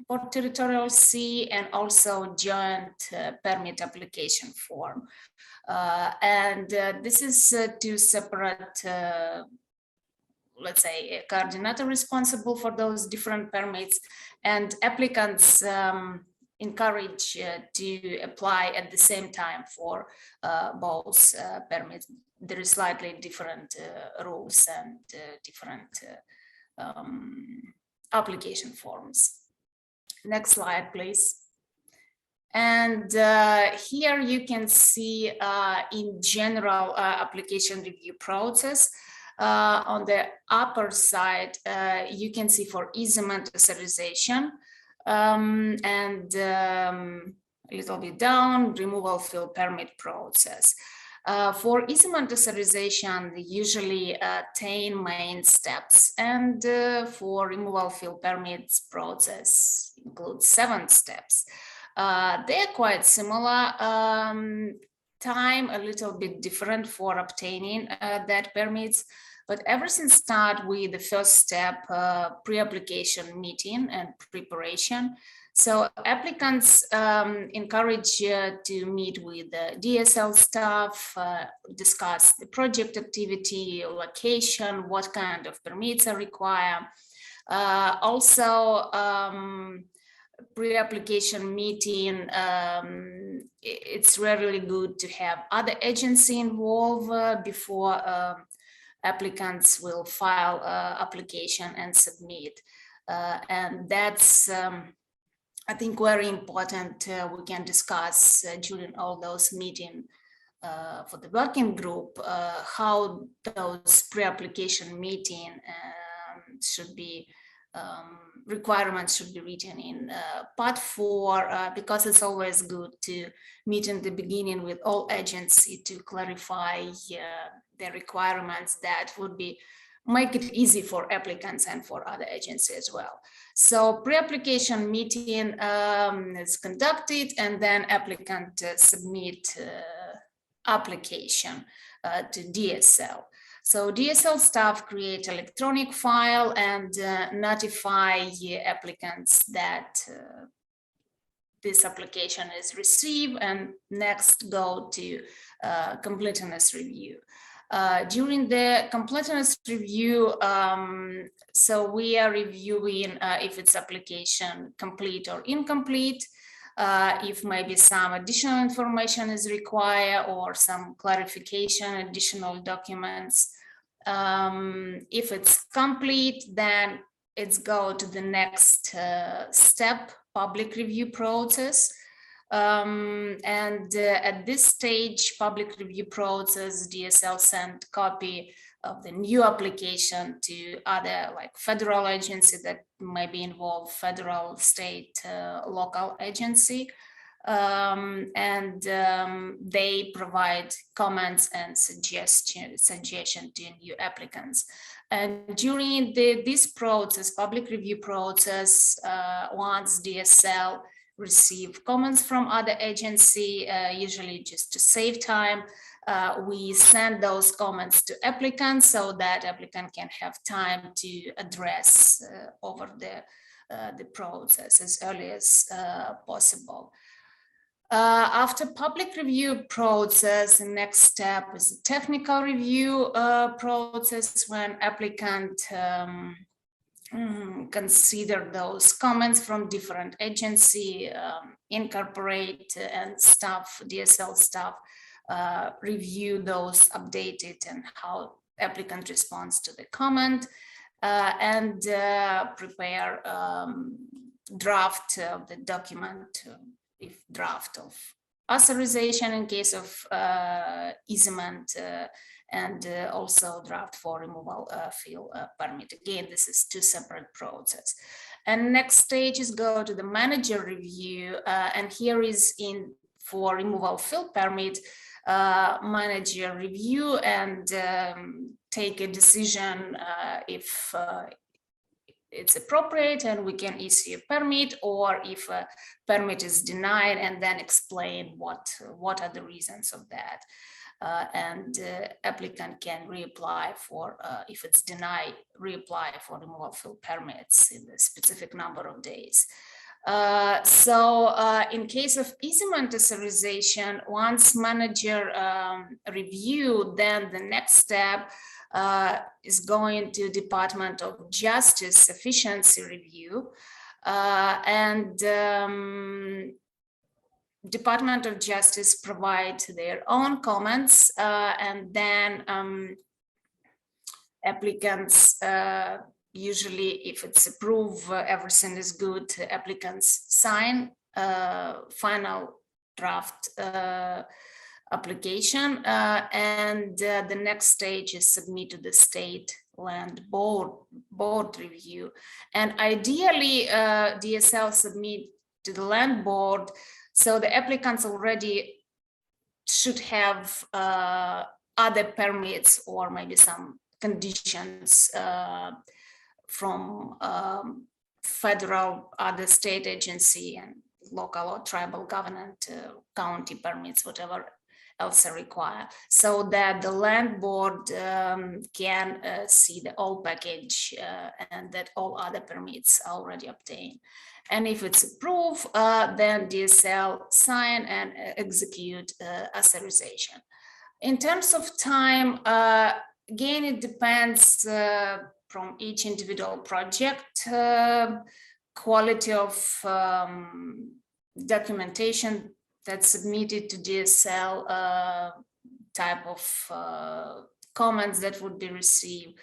for territorial sea, and also joint permit application form. And this is two separate let's say a coordinator responsible for those different permits, and applicants encouraged to apply at the same time for both permits. There is slightly different rules and different application forms. Next slide, please. And here you can see in general application review process. On the upper side, you can see for easement authorization, and a little bit down, removal field permit process. For easement authorization, they usually 10 main steps, and for removal field permits process includes 7 steps. They're quite similar. Time a little bit different for obtaining that permits, But everything starts with the first step, pre-application meeting and preparation. So applicants encouraged to meet with the DSL staff, discuss the project activity, location, what kind of permits are required. Also, pre-application meeting, it's really good to have other agency involved before applicants will file application and submit. And that's, I think, very important. We can discuss during all those meetings for the working group, how those pre-application meeting should be, requirements should be written in part 4, because it's always good to meet in the beginning with all agency to clarify the requirements that would be make it easy for applicants and for other agencies as well. So pre-application meeting is conducted, and then applicant submit application to DSL. So DSL staff create electronic file and notify applicants that this application is received, and next go to completeness review. During the completeness review, so we are reviewing if its application complete or incomplete, if maybe some additional information is required or some clarification, additional documents. If it's complete, then it's go to the next step, public review process. At this stage, public review process, DSL sent copy of the new application to other like federal agency that may be involved, federal, state, local agency. They provide comments and suggestion to new applicants. And during this process, public review process, once DSL receive comments from other agency, usually just to save time, we send those comments to applicants so that applicant can have time to address over the process as early as possible. After public review process, the next step is the technical review process, when applicant consider those comments from different agency, incorporate and staff, DSL staff, review those updated and how applicant responds to the comment, and prepare draft of the document, if draft of authorization in case of easement, and also draft for removal field permit. Again, this is 2 separate processes. And next stage is go to the manager review, and here is in for removal field permit, manager review and take a decision if it's appropriate and we can issue a permit, or if a permit is denied, and then explain what are the reasons of that. Applicant can reapply for, if it's denied, reapply for removal field permits in the specific number of days. In case of easement authorization, once manager review, then the next step is going to Department of Justice sufficiency review, Department of Justice provide their own comments, and then applicants, usually if it's approved, everything is good, applicants sign final draft application, and the next stage is submit to the state land board review. And ideally, DSL submit to the land board, so the applicants already should have other permits or maybe some conditions from federal, other state agency and local or tribal government, county permits, whatever ELSA require, so that the land board can see the whole package and that all other permits are already obtained. And if it's approved, then DSL sign and execute authorization. In terms of time, again, it depends from each individual project, quality of documentation that's submitted to DSL, type of comments that would be received.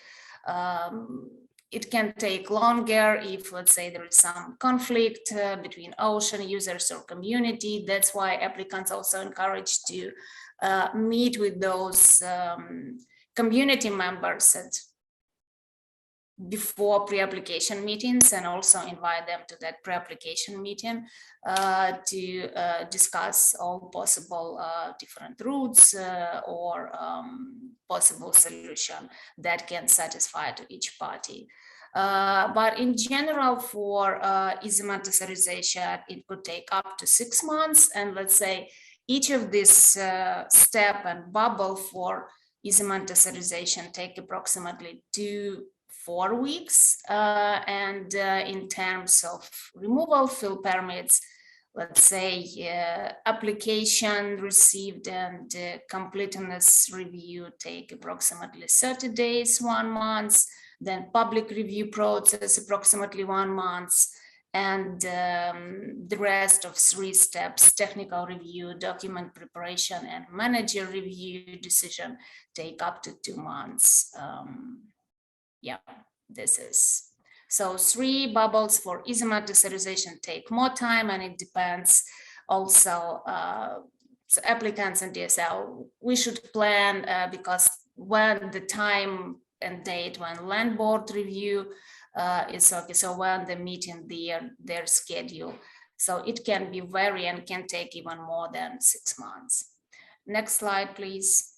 It can take longer if, let's say, there is some conflict between ocean users or community. That's why applicants also encouraged to meet with those community members before pre-application meetings, and also invite them to that pre-application meeting to discuss all possible different routes or possible solution that can satisfy to each party. But in general, for easement authorization, it could take up to 6 months. And let's say each of this step and bubble for easement authorization take approximately 2 to 4 weeks. And in terms of removal fill permits, let's say application received and completeness review take approximately 30 days, 1 month, then public review process approximately 1 month, and the rest of 3 steps, technical review, document preparation, and manager review decision take up to 2 months. Yeah, this is. So 3 bubbles for easement authorization take more time, and it depends also, so applicants and DSL, we should plan because when the time and date when land board review is okay, so when the meeting their schedule, so it can be vary and can take even more than 6 months. Next slide, please.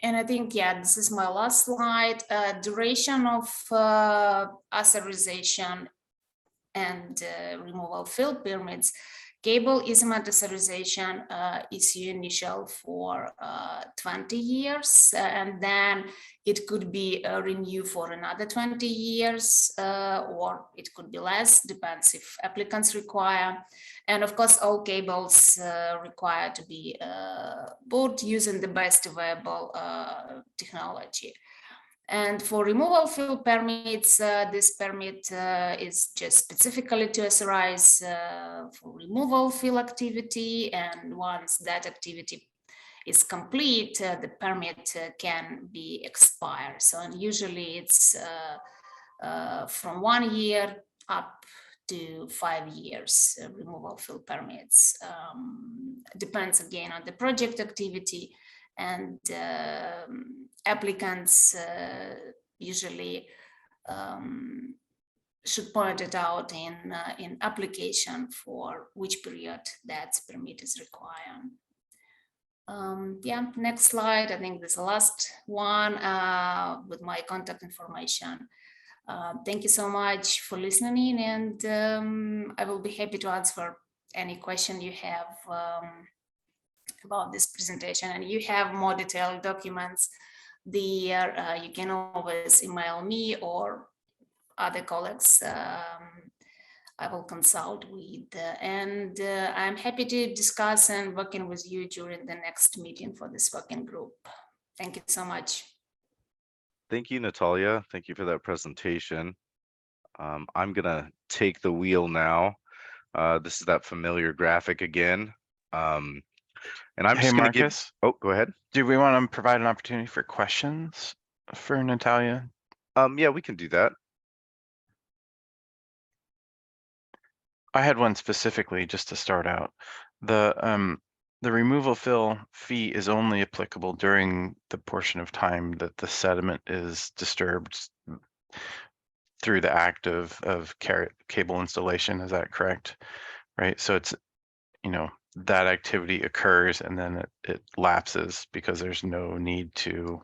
And I think, yeah, this is my last slide. Duration of authorization and removal fill permits. Cable easement authorization is initial for 20 years, and then it could be renewed for another 20 years, or it could be less, depends if applicants require. And of course, all cables require to be bought using the best available technology. And for removal fill permits, this permit is just specifically to authorize for removal fill activity. And once that activity is complete, the permit can be expired. So usually it's from 1 year up to 5 years removal fill permits. Depends again on the project activity, and applicants usually should point it out in application for which period that permit is required. Yeah, next slide. I think this is the last one with my contact information. Thank you so much for listening, and I will be happy to answer any question you have about this presentation. And you have more detailed documents there. You can always email me or other colleagues I will consult with, and I'm happy to discuss and working with you during the next meeting for this working group. Thank you so much. Thank you, Natalia. Thank you for that presentation. I'm gonna take the wheel now. This is that familiar graphic again. And I'm just gonna Marcus, give, oh, go ahead. Do we want to provide an opportunity for questions for Natalia? Yeah, we can do that. I had one specifically just to start out. The removal fill fee is only applicable during the portion of time that the sediment is disturbed through the act of cable installation. Is that correct? Right. So it's, you know, that activity occurs and then it lapses because there's no need to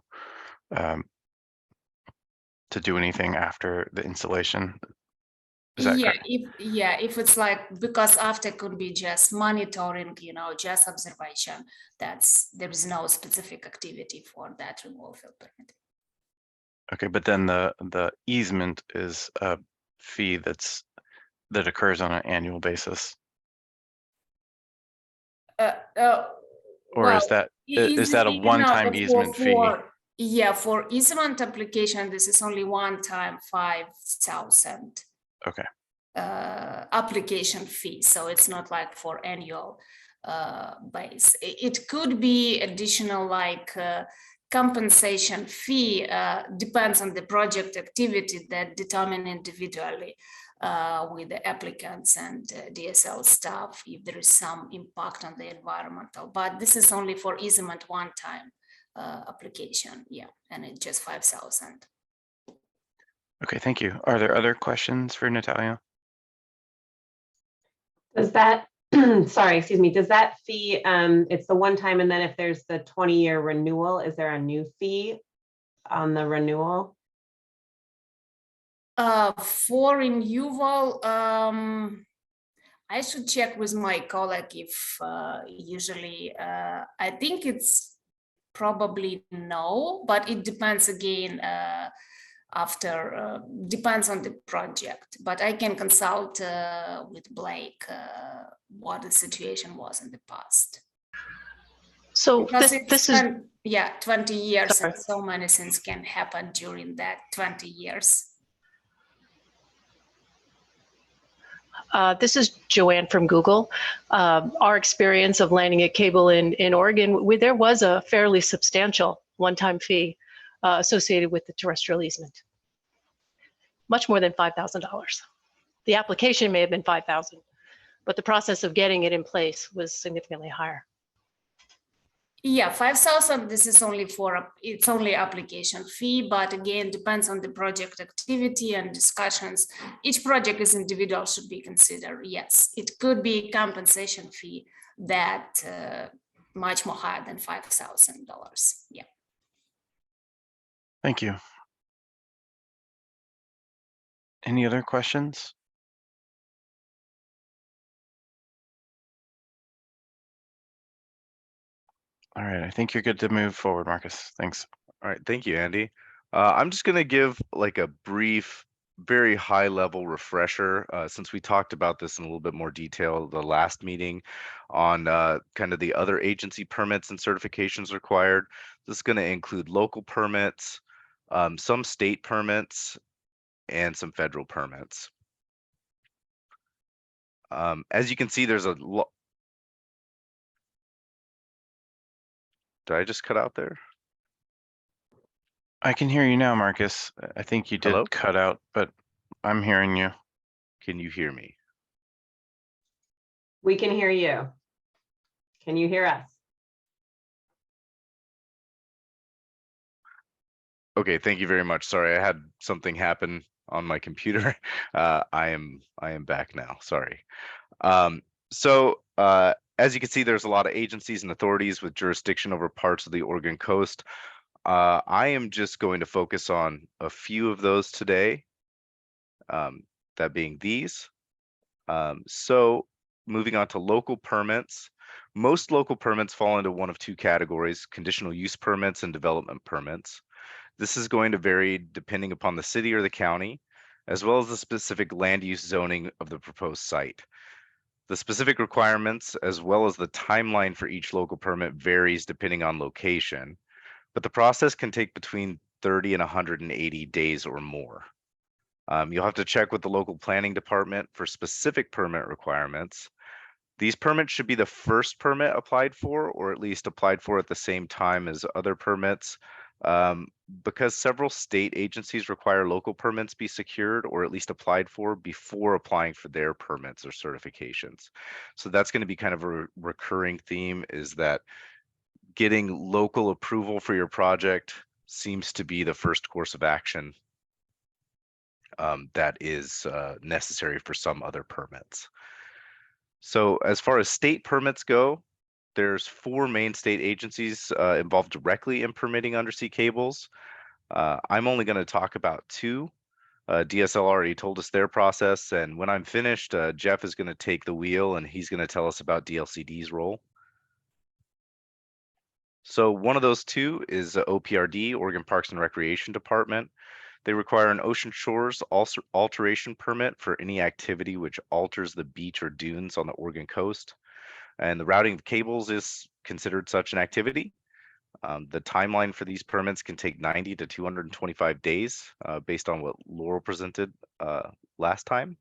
do anything after the installation. Is that Yeah, correct? if it's like, because after could be just monitoring, just observation, there is no specific activity for that removal field permit. Okay, but then the easement is a fee that occurs on an annual basis, or is Well, that a one-time easement fee? Yeah, for easement application, this is only one time 5,000 Okay. application fee. So it's not like for annual base. It could be additional like compensation fee, depends on the project activity that determine individually with the applicants and DSL staff if there is some impact on the environmental. But this is only for easement one time application, yeah, and it's just 5,000. Okay, thank you. Are there other questions for Natalia? Does that, sorry, excuse me, does that fee, it's the one time, and then if there's the 20-year renewal, is there a new fee on the renewal? For renewal, I should check with my colleague if usually, I think it's probably no, but it depends again depends on the project, but I can consult with Blake what the situation was in the past. So Because this is, yeah, 20 years, sorry. and so many things can happen during that 20 years. This is Joanne from Google. Our experience of landing a cable in Oregon, there was a fairly substantial one-time fee associated with the terrestrial easement. Much more than $5,000. The application may have been $5,000, but the process of getting it in place was significantly higher. Yeah, 5,000, this is only it's only application fee, but again, depends on the project activity and discussions. Each project is individual, should be considered. Yes, it could be compensation fee that much more higher than $5,000. Yeah. Thank you. Any other questions? All right, I think you're good to move forward, Marcus. Thanks. All right, thank you, Andy. I'm just going to give like a brief, very high level refresher since we talked about this in a little bit more detail the last meeting on kind of the other agency permits and certifications required. This is going to include local permits, some state permits, and some federal permits. As you can see, there's a lot. Did I just cut out there? I can hear you now, Marcus. I think you did Hello? cut out, but I'm hearing you. Can you hear me? We can hear you. Can you hear us? Okay, thank you very much. Sorry, I had something happen on my computer. I am back now. Sorry. As you can see, there's a lot of agencies and authorities with jurisdiction over parts of the Oregon coast. I am just going to focus on a few of those today, that being these. So moving on to local permits. Most local permits fall into one of two categories: conditional use permits and development permits. This is going to vary depending upon the city or the county, as well as the specific land use zoning of the proposed site. The specific requirements, as well as the timeline for each local permit, varies depending on location, but the process can take between 30 and 180 days or more. You'll have to check with the local planning department for specific permit requirements. These permits should be the first permit applied for, or at least applied for at the same time as other permits, because several state agencies require local permits be secured or at least applied for before applying for their permits or certifications. So that's going to be kind of a recurring theme, is that getting local approval for your project seems to be the first course of action that is necessary for some other permits. So as far as state permits go, there's 4 main state agencies involved directly in permitting undersea cables. I'm only going to talk about 2. DSL already told us their process, and when I'm finished, Jeff is going to take the wheel and he's going to tell us about DLCD's role. So one of those two is OPRD, Oregon Parks and Recreation Department. They require an ocean shores alteration permit for any activity which alters the beach or dunes on the Oregon coast. And the routing of cables is considered such an activity. The timeline for these permits can take 90 to 225 days based on what Laurel presented last time,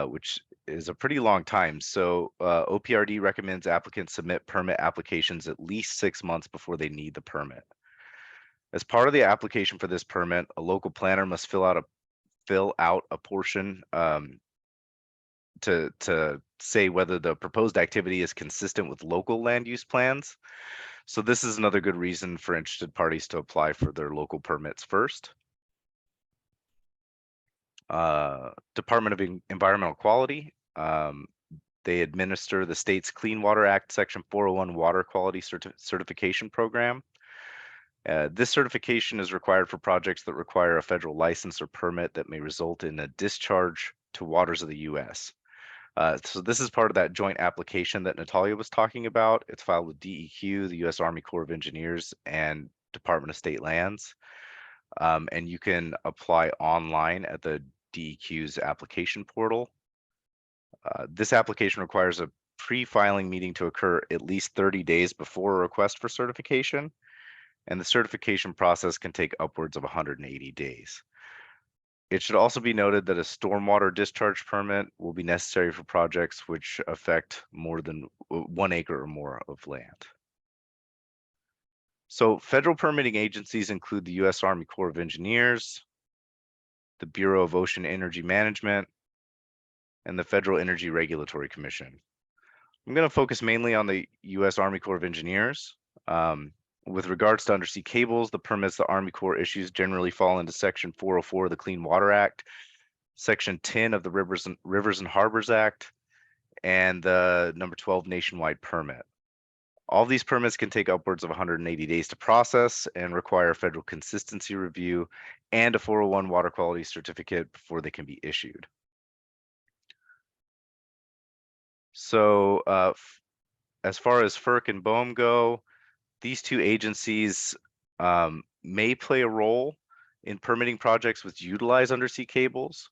which is a pretty long time. So OPRD recommends applicants submit permit applications at least 6 months before they need the permit. As part of the application for this permit, a local planner must fill out a portion to say whether the proposed activity is consistent with local land use plans. So this is another good reason for interested parties to apply for their local permits first. Department of Environmental Quality, they administer the state's Clean Water Act Section 401 Water Quality Certification Program. This certification is required for projects that require a federal license or permit that may result in a discharge to waters of the U.S. So this is part of that joint application that Natalia was talking about. It's filed with DEQ, the U.S. Army Corps of Engineers, and Department of State Lands. And you can apply online at the DEQ's application portal. This application requires a pre-filing meeting to occur at least 30 days before a request for certification. And the certification process can take upwards of 180 days. It should also be noted that a stormwater discharge permit will be necessary for projects which affect more than 1 acre or more of land. So federal permitting agencies include the U.S. Army Corps of Engineers, the Bureau of Ocean Energy Management, and the Federal Energy Regulatory Commission. I'm going to focus mainly on the U.S. Army Corps of Engineers. With regards to undersea cables, the permits the Army Corps issues generally fall into Section 404 of the Clean Water Act, Section 10 of the Rivers and Harbors Act, and the number 12 nationwide permit. All these permits can take upwards of 180 days to process and require federal consistency review and a 401 water quality certificate before they can be issued. So as far as FERC and BOEM go, these two agencies may play a role in permitting projects which utilize undersea cables.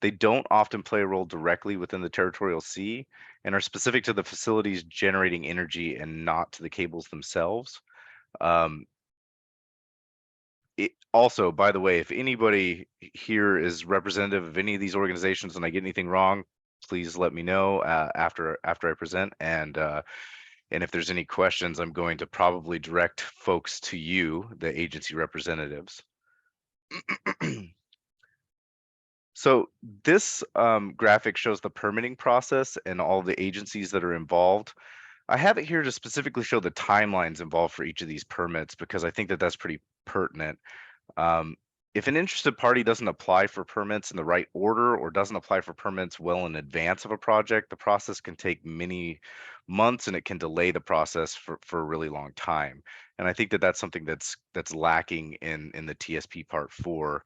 They don't often play a role directly within the territorial sea and are specific to the facilities generating energy and not to the cables themselves. Also, by the way, if anybody here is representative of any of these organizations and I get anything wrong, please let me know after I present. And if there's any questions, I'm going to probably direct folks to you, the agency representatives. So this graphic shows the permitting process and all the agencies that are involved. I have it here to specifically show the timelines involved for each of these permits because I think that that's pretty pertinent. If an interested party doesn't apply for permits in the right order or doesn't apply for permits well in advance of a project, the process can take many months and it can delay the process for a really long time. And I think that that's something that's lacking in the TSP Part 4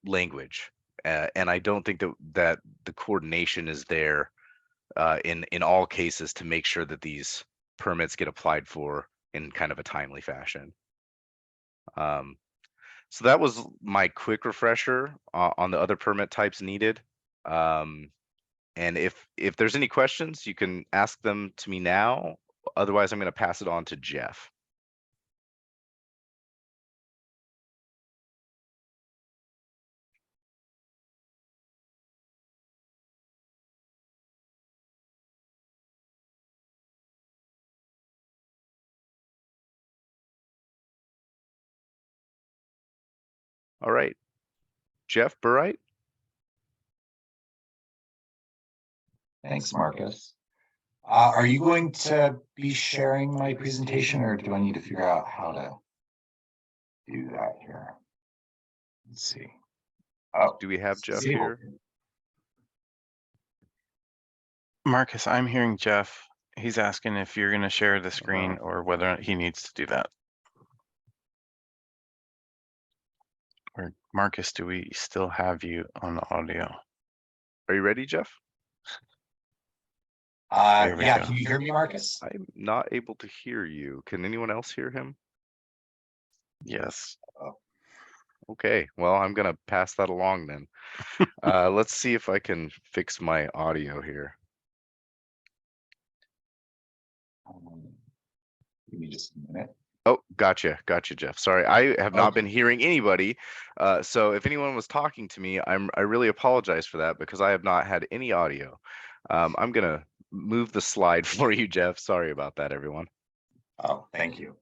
language. And I don't think that the coordination is there in all cases to make sure that these permits get applied for in kind of a timely fashion. So that was my quick refresher on the other permit types needed. And if there's any questions, you can ask them to me now. Otherwise, I'm going to pass it on to Jeff. All right, Jeff Burright. Thanks, Marcus. Are you going to be sharing my presentation or do I need to figure out how to do that here? Let's see. Oh, do we have Jeff here? Marcus, I'm hearing Jeff. He's asking if you're going to share the screen or whether he needs to do that. Marcus, do we still have you on the audio? Are you ready, Jeff? There we Yeah, go. can you hear me, Marcus? I'm not able to hear you. Can anyone else hear him? Yes. Okay, well, I'm gonna pass that along then. Let's see if I can fix my audio here. Give me just a minute. Oh, gotcha, Jeff. Sorry, I have not been hearing anybody. So if anyone was talking to me, I really apologize for that because I have not had any audio. I'm gonna move the slide for you, Jeff. Sorry about that, everyone. Oh, thank you.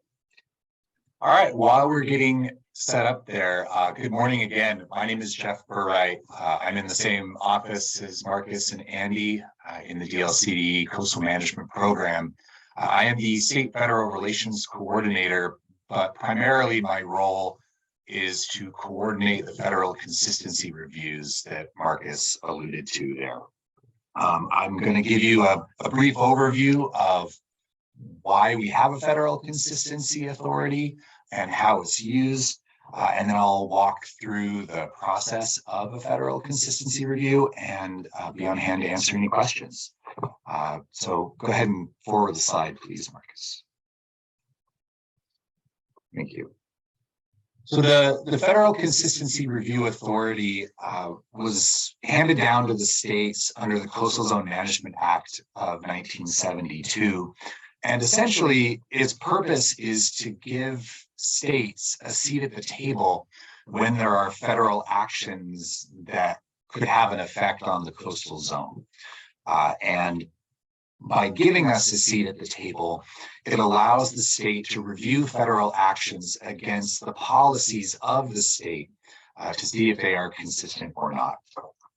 All right, while we're getting set up there, good morning again. My name is Jeff Burright. I'm in the same office as Marcus and Andy in the DLCD Coastal Management Program. I am the State Federal Relations Coordinator, but primarily my role is to coordinate the federal consistency reviews that Marcus alluded to there. I'm going to give you a brief overview of why we have a federal consistency authority and how it's used. And then I'll walk through the process of a federal consistency review and be on hand to answer any questions. So go ahead and forward the slide, please, Marcus. Thank you. So the Federal Consistency Review Authority was handed down to the states under the Coastal Zone Management Act of 1972. And essentially, its purpose is to give states a seat at the table when there are federal actions that could have an effect on the coastal zone. And by giving us a seat at the table, it allows the state to review federal actions against the policies of the state to see if they are consistent or not.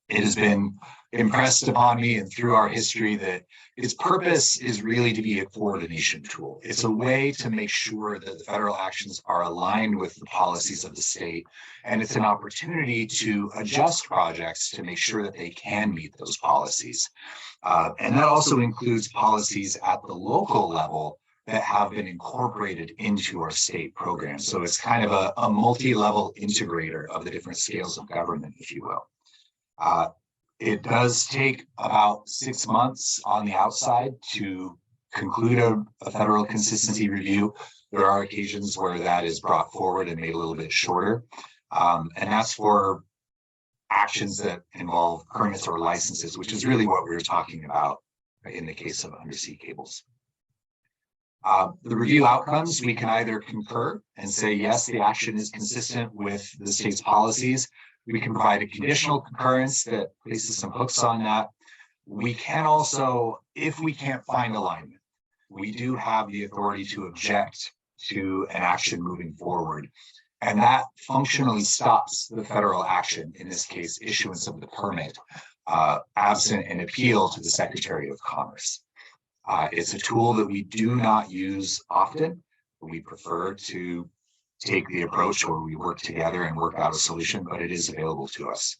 It has been impressed upon me and through our history that its purpose is really to be a coordination tool. It's a way to make sure that the federal actions are aligned with the policies of the state, and it's an opportunity to adjust projects to make sure that they can meet those policies. And that also includes policies at the local level that have been incorporated into our state program. So it's kind of a multi-level integrator of the different scales of government, if you will. It does take about 6 months on the outside to conclude a federal consistency review. There are occasions where that is brought forward and made a little bit shorter. And that's for actions that involve permits or licenses, which is really what we were talking about in the case of undersea cables. The review outcomes, we can either concur and say, yes, the action is consistent with the state's policies. We can provide a conditional concurrence that places some hooks on that. We can also, if we can't find alignment, we do have the authority to object to an action moving forward. And that functionally stops the federal action, in this case, issuance of the permit, absent an appeal to the Secretary of Commerce. It's a tool that we do not use often. We prefer to take the approach where we work together and work out a solution, but it is available to us.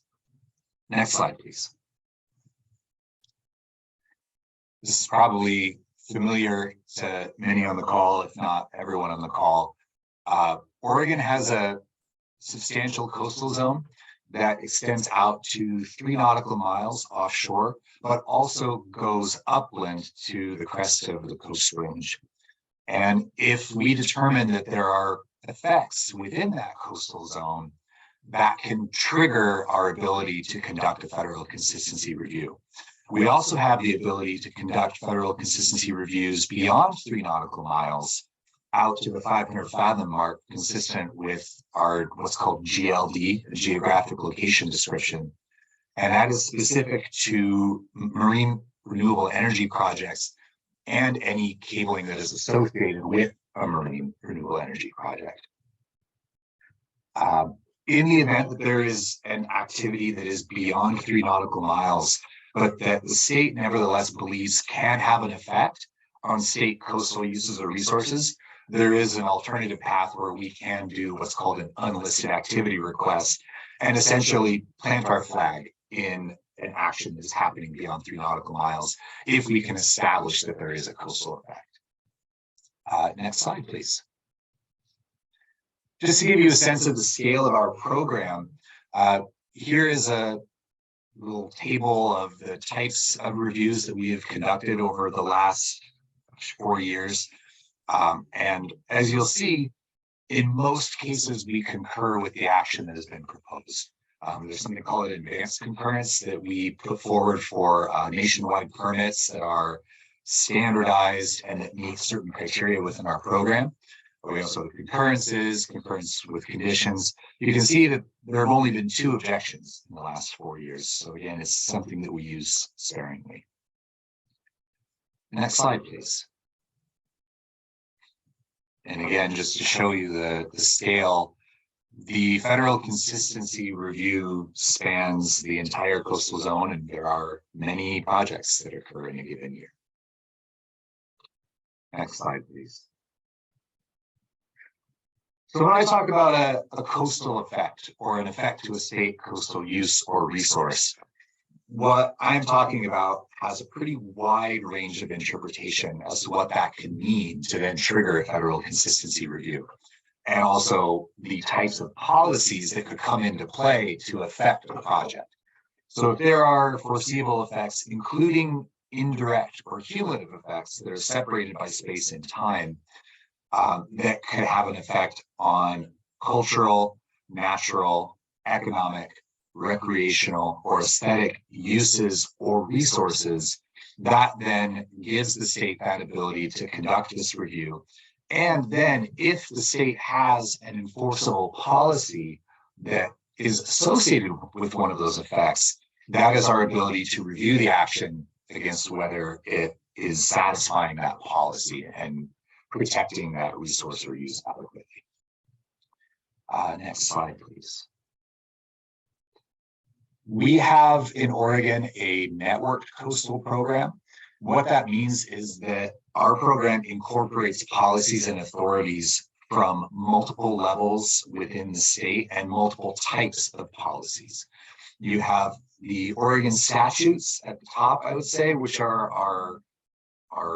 Next slide, please. This is probably familiar to many on the call, if not everyone on the call. Oregon has a substantial coastal zone that extends out to 3 nautical miles offshore, but also goes upland to the crest of the Coast Range. And if we determine that there are effects within that coastal zone, that can trigger our ability to conduct a federal consistency review. We also have the ability to conduct federal consistency reviews beyond 3 nautical miles out to the 500 fathom mark, consistent with our what's called GLD, Geographic Location Description. And that is specific to marine renewable energy projects and any cabling that is associated with a marine renewable energy project. In the event that there is an activity that is beyond 3 nautical miles, but that the state nevertheless believes can have an effect on state coastal uses or resources, there is an alternative path where we can do what's called an unlisted activity request and essentially plant our flag in an action that is happening beyond 3 nautical miles if we can establish that there is a coastal effect. Next slide, please. Just to give you a sense of the scale of our program, Here is a little table of the types of reviews that we have conducted over the last 4 years. And as you'll see, in most cases, we concur with the action that has been proposed. There's something called advanced concurrence that we put forward for nationwide permits that are standardized and that meet certain criteria within our program. We also have concurrences, concurrence with conditions. You can see that there have only been 2 objections in the last 4 years. So again, it's something that we use sparingly. Next slide, please. And again, just to show you the scale, the federal consistency review spans the entire coastal zone, and there are many projects that occur in a given year. Next slide, please. So when I talk about a coastal effect or an effect to a state coastal use or resource, what I'm talking about has a pretty wide range of interpretation as to what that can mean to then trigger a federal consistency review, and also the types of policies that could come into play to affect a project. So if there are foreseeable effects, including indirect or cumulative effects that are separated by space and time, that could have an effect on cultural, natural, economic, recreational, or aesthetic uses or resources, that then gives the state that ability to conduct this review. And then if the state has an enforceable policy that is associated with one of those effects, that is our ability to review the action against whether it is satisfying that policy and protecting that resource or use adequately. Next slide, please. We have in Oregon a networked coastal program. What that means is that our program incorporates policies and authorities from multiple levels within the state and multiple types of policies. You have the Oregon statutes at the top, I would say, which are our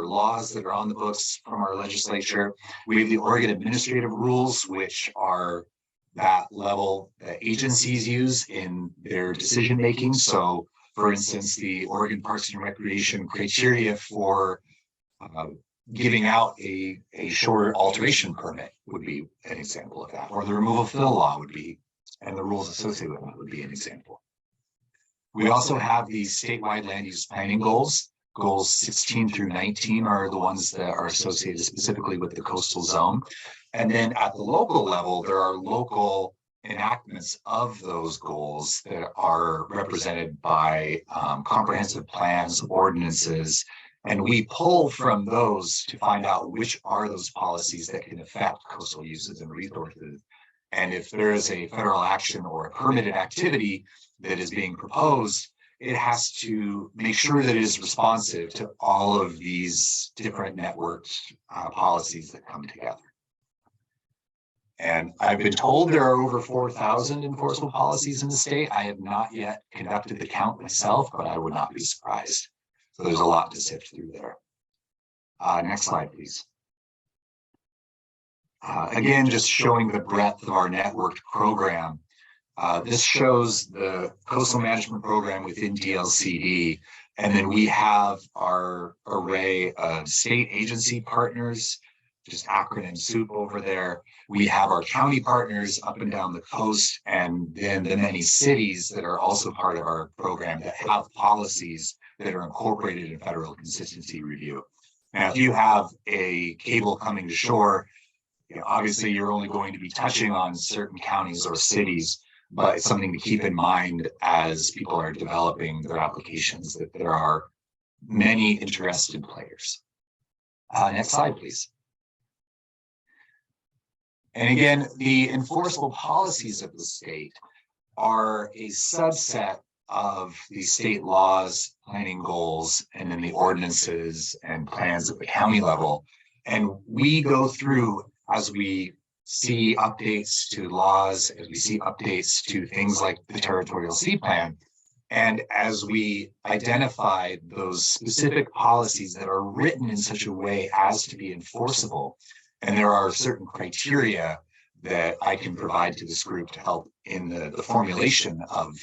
laws that are on the books from our legislature. We have the Oregon administrative rules, which are that level that agencies use in their decision making. So for instance, the Oregon Parks and Recreation criteria for giving out a shore alteration permit would be an example of that, or the removal fill law would be, and the rules associated with that would be an example. We also have the statewide land use planning goals. Goals 16 through 19 are the ones that are associated specifically with the coastal zone. And then at the local level, there are local enactments of those goals that are represented by comprehensive plans, ordinances, and we pull from those to find out which are those policies that can affect coastal uses and resources. And if there is a federal action or a permitted activity that is being proposed, it has to make sure that it is responsive to all of these different networked policies that come together. And I've been told there are over 4,000 enforceable policies in the state. I have not yet conducted the count myself, but I would not be surprised. So there's a lot to sift through there. Next slide, please. Again, just showing the breadth of our networked program. This shows the coastal management program within DLCD, and then we have our array of state agency partners, just acronym soup over there. We have our county partners up and down the coast, and then the many cities that are also part of our program that have policies that are incorporated in federal consistency review. Now, if you have a cable coming to shore, obviously you're only going to be touching on certain counties or cities, but it's something to keep in mind as people are developing their applications, that there are many interested players. Next slide, please. And again, the enforceable policies of the state are a subset of the state laws, planning goals, and then the ordinances and plans at the county level. And we go through as we see updates to laws, as we see updates to things like the territorial sea plan, and as we identify those specific policies that are written in such a way as to be enforceable, and there are certain criteria that I can provide to this group to help in the formulation of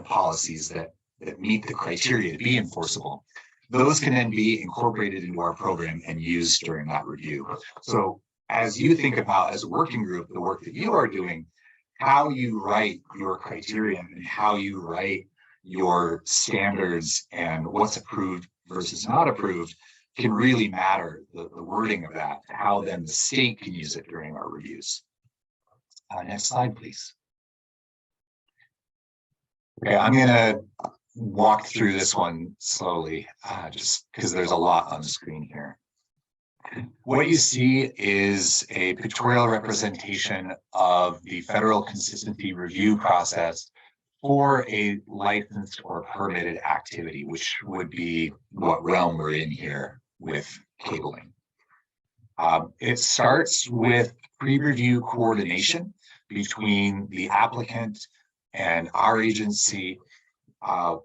policies that meet the criteria to be enforceable. Those can then be incorporated into our program and used during that review. So as you think about, as a working group, the work that you are doing, how you write your criteria and how you write your standards and what's approved versus not approved can really matter, the wording of that, how then the state can use it during our reviews. Next slide, please. Okay, I'm gonna walk through this one slowly, just because there's a lot on the screen here. What you see is a pictorial representation of the federal consistency review process for a licensed or permitted activity, which would be what realm we're in here with cabling. It starts with pre-review coordination between the applicant and our agency,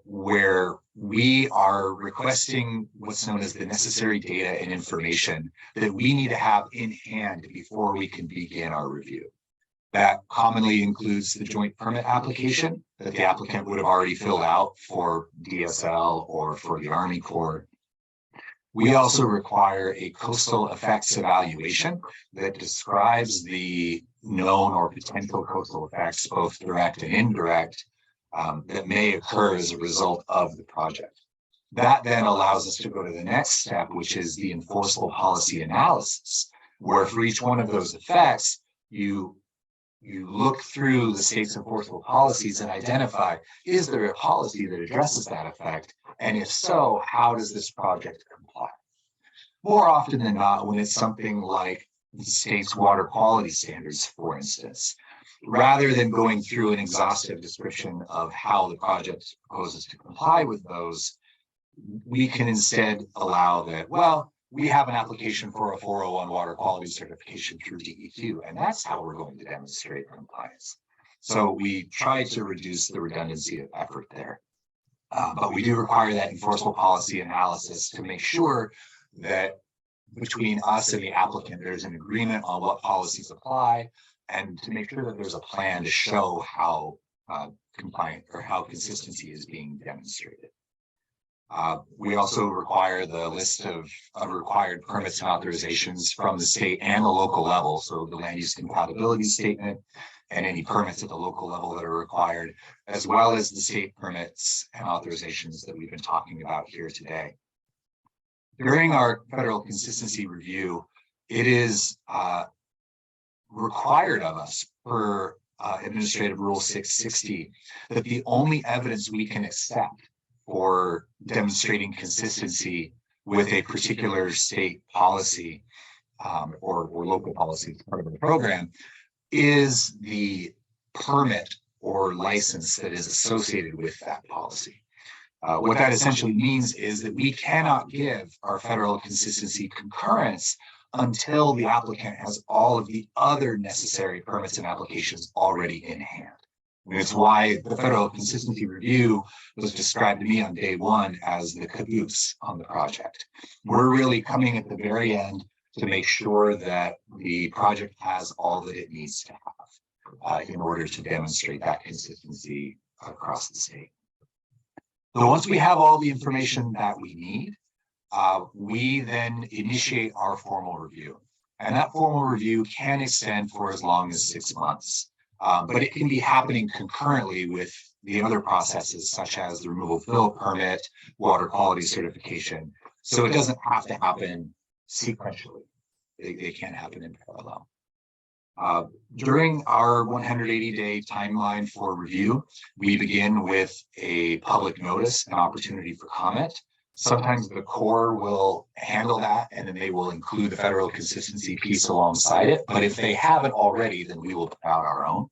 where we are requesting what's known as the necessary data and information that we need to have in hand before we can begin our review. That commonly includes the joint permit application that the applicant would have already filled out for DSL or for the Army Corps. We also require a coastal effects evaluation that describes the known or potential coastal effects, both direct and indirect, that may occur as a result of the project. That then allows us to go to the next step, which is the enforceable policy analysis, where for each one of those effects, you look through the state's enforceable policies and identify, is there a policy that addresses that effect? And if so, how does this project comply? More often than not, when it's something like the state's water quality standards, for instance, rather than going through an exhaustive description of how the project proposes to comply with those, we can instead allow that, well, we have an application for a 401 water quality certification through DEQ, and that's how we're going to demonstrate compliance. So we try to reduce the redundancy of effort there. But we do require that enforceable policy analysis to make sure that between us and the applicant, there's an agreement on what policies apply, and to make sure that there's a plan to show how compliant or how consistency is being demonstrated. We also require the list of required permits and authorizations from the state and the local level. So the land use compatibility statement and any permits at the local level that are required, as well as the state permits and authorizations that we've been talking about here today. During our federal consistency review, it is required of us per Administrative Rule 660 that the only evidence we can accept for demonstrating consistency with a particular state policy or local policy as part of the program is the permit or license that is associated with that policy. What that essentially means is that we cannot give our federal consistency concurrence until the applicant has all of the other necessary permits and applications already in hand. And it's why the federal consistency review was described to me on day one as the caboose on the project. We're really coming at the very end to make sure that the project has all that it needs to have in order to demonstrate that consistency across the state. So once we have all the information that we need, we then initiate our formal review. And that formal review can extend for as long as 6 months. But it can be happening concurrently with the other processes, such as the removal fill permit, water quality certification. So it doesn't have to happen sequentially. They can happen in parallel. During our 180-day timeline for review, we begin with a public notice and opportunity for comment. Sometimes the Corps will handle that, and then they will include the federal consistency piece alongside it. But if they haven't already, then we will put out our own.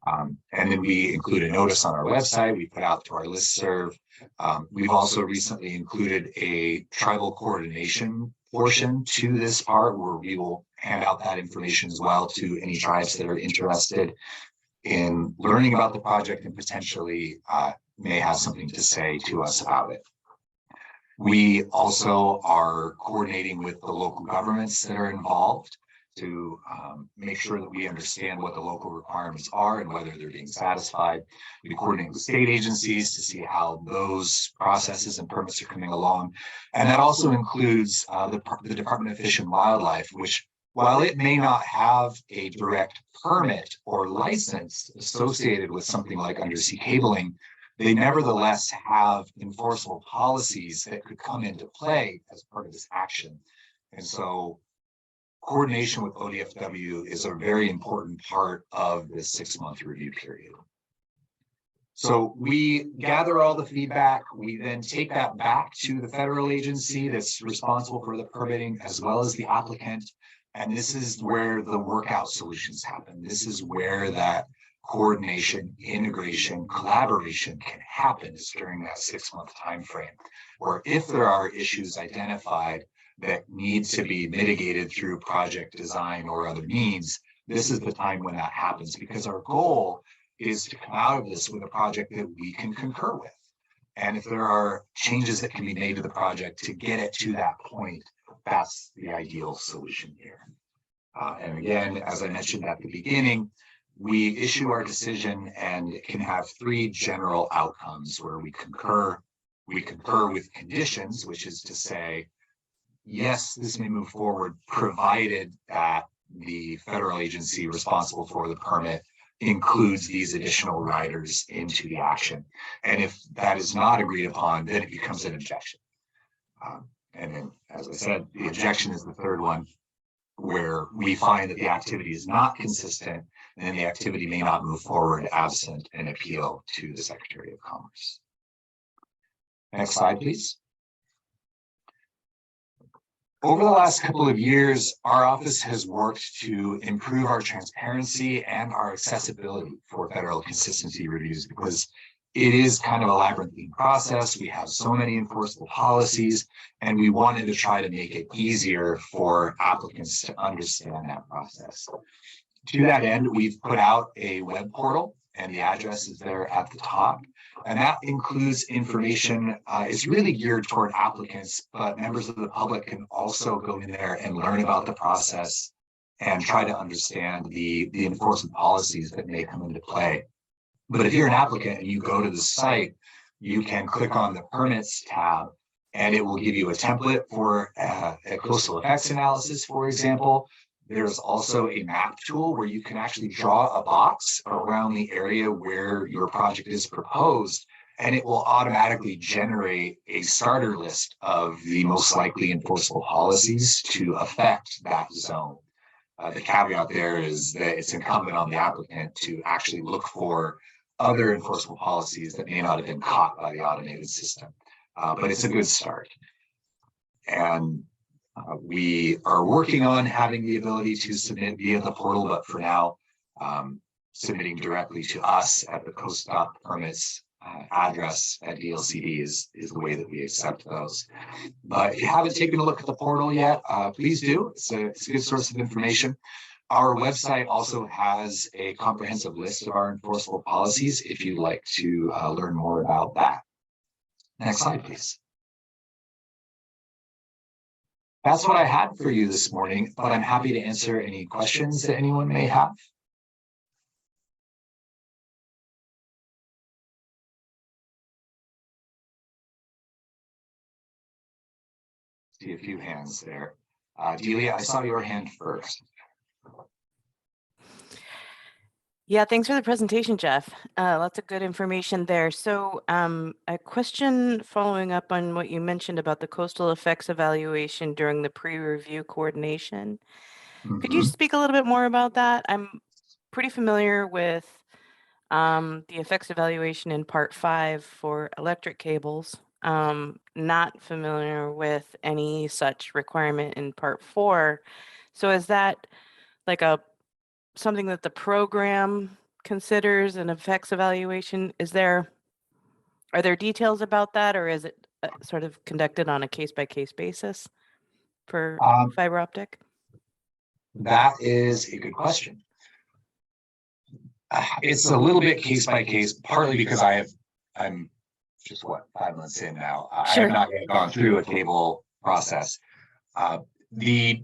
And then we include a notice on our website. We put out to our listserv. We've also recently included a tribal coordination portion to this part where we will hand out that information as well to any tribes that are interested in learning about the project and potentially may have something to say to us about it. We also are coordinating with the local governments that are involved. to make sure that we understand what the local requirements are and whether they're being satisfied. We coordinate with state agencies to see how those processes and permits are coming along. And that also includes the Department of Fish and Wildlife, which, while it may not have a direct permit or license associated with something like undersea cabling, they nevertheless have enforceable policies that could come into play as part of this action. And so coordination with ODFW is a very important part of this 6-month review period. So we gather all the feedback, we then take that back to the federal agency that's responsible for the permitting as well as the applicant. And this is where the workout solutions happen. This is where that coordination, integration, collaboration can happen, is during that 6-month time frame, where if there are issues identified that need to be mitigated through project design or other means, this is the time when that happens, because our goal is to come out of this with a project that we can concur with. And if there are changes that can be made to the project to get it to that point, that's the ideal solution here. And again, as I mentioned at the beginning, we issue our decision and it can have 3 general outcomes where we concur with conditions, which is to say, yes, this may move forward, provided that the federal agency responsible for the permit includes these additional riders into the action. And if that is not agreed upon, then it becomes an objection. And then, as I said, the objection is the third one, where we find that the activity is not consistent, and the activity may not move forward absent an appeal to the Secretary of Commerce. Next slide, please. Over the last couple of years, our office has worked to improve our transparency and our accessibility for federal consistency reviews, because it is kind of a labyrinthine process. We have so many enforceable policies, and we wanted to try to make it easier for applicants to understand that process. To that end, we've put out a web portal, and the address is there at the top. And that includes information. It's really geared toward applicants, but members of the public can also go in there and learn about the process and try to understand the enforcement policies that may come into play. But if you're an applicant and you go to the site, you can click on the permits tab, and it will give you a template for a coastal effects analysis, for example. There's also a map tool where you can actually draw a box around the area where your project is proposed, and it will automatically generate a starter list of the most likely enforceable policies to affect that zone. The caveat there is that it's incumbent on the applicant to actually look for other enforceable policies that may not have been caught by the automated system, but it's a good start. And we are working on having the ability to submit via the portal, but for now, submitting directly to us at the CoastDOT permits address at DLCD is the way that we accept those. But if you haven't taken a look at the portal yet, please do. It's a good source of information. Our website also has a comprehensive list of our enforceable policies if you'd like to learn more about that. Next slide, please. That's what I had for you this morning, but I'm happy to answer any questions that anyone may have. See a few hands there. Delia, I saw your hand first. Yeah, thanks for the presentation, Jeff. Lots of good information there. So a question following up on what you mentioned about the coastal effects evaluation during the pre-review coordination. Could you speak a little bit more about that? I'm pretty familiar with the effects evaluation in Part 5 for electric cables. Not familiar with any such requirement in Part 4. So is that like something that the program considers an effects evaluation? Are there details about that, or is it sort of conducted on a case-by-case basis for fiber optic? That is a good question. It's a little bit case by case, partly because I'm just 5 months in now. I have not yet gone through a cable process. The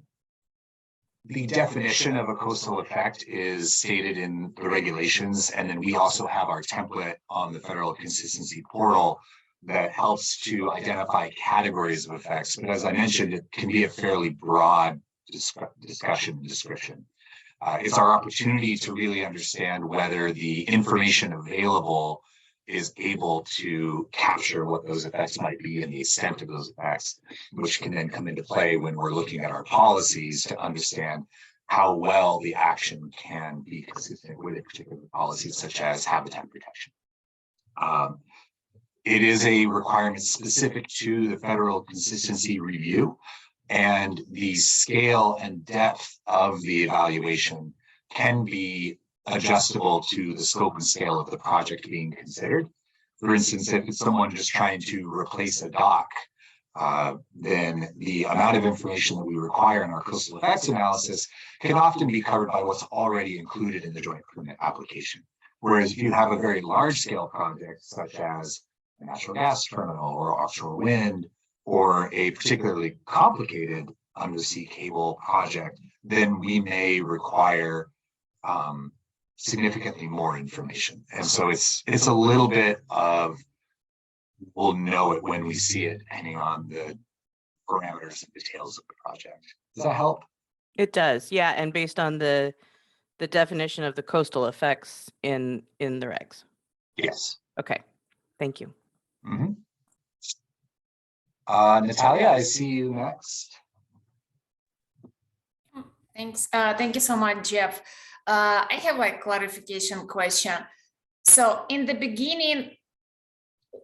The definition of a coastal effect is stated in the regulations, and then we also have our template on the Federal Consistency Portal that helps to identify categories of effects. But as I mentioned, it can be a fairly broad discussion and description. It's our opportunity to really understand whether the information available is able to capture what those effects might be and the extent of those effects, which can then come into play when we're looking at our policies to understand how well the action can be consistent with a particular policy, such as habitat protection. It is a requirement specific to the Federal Consistency Review, and the scale and depth of the evaluation can be adjustable to the scope and scale of the project being considered. For instance, if it's someone just trying to replace a dock, then the amount of information that we require in our coastal effects analysis can often be covered by what's already included in the joint permit application. Whereas if you have a very large scale project, such as a natural gas terminal or offshore wind, or a particularly complicated undersea cable project, then we may require significantly more information. And so it's a little bit of, we'll know it when we see it, depending on the parameters and details of the project. Does that help? It does, yeah, and based on the definition of the coastal effects in the regs. Yes. Okay, thank you. Mm-hmm. Natalia, I see you next. Thanks. Thank you so much, Jeff. I have a clarification question. So in the beginning,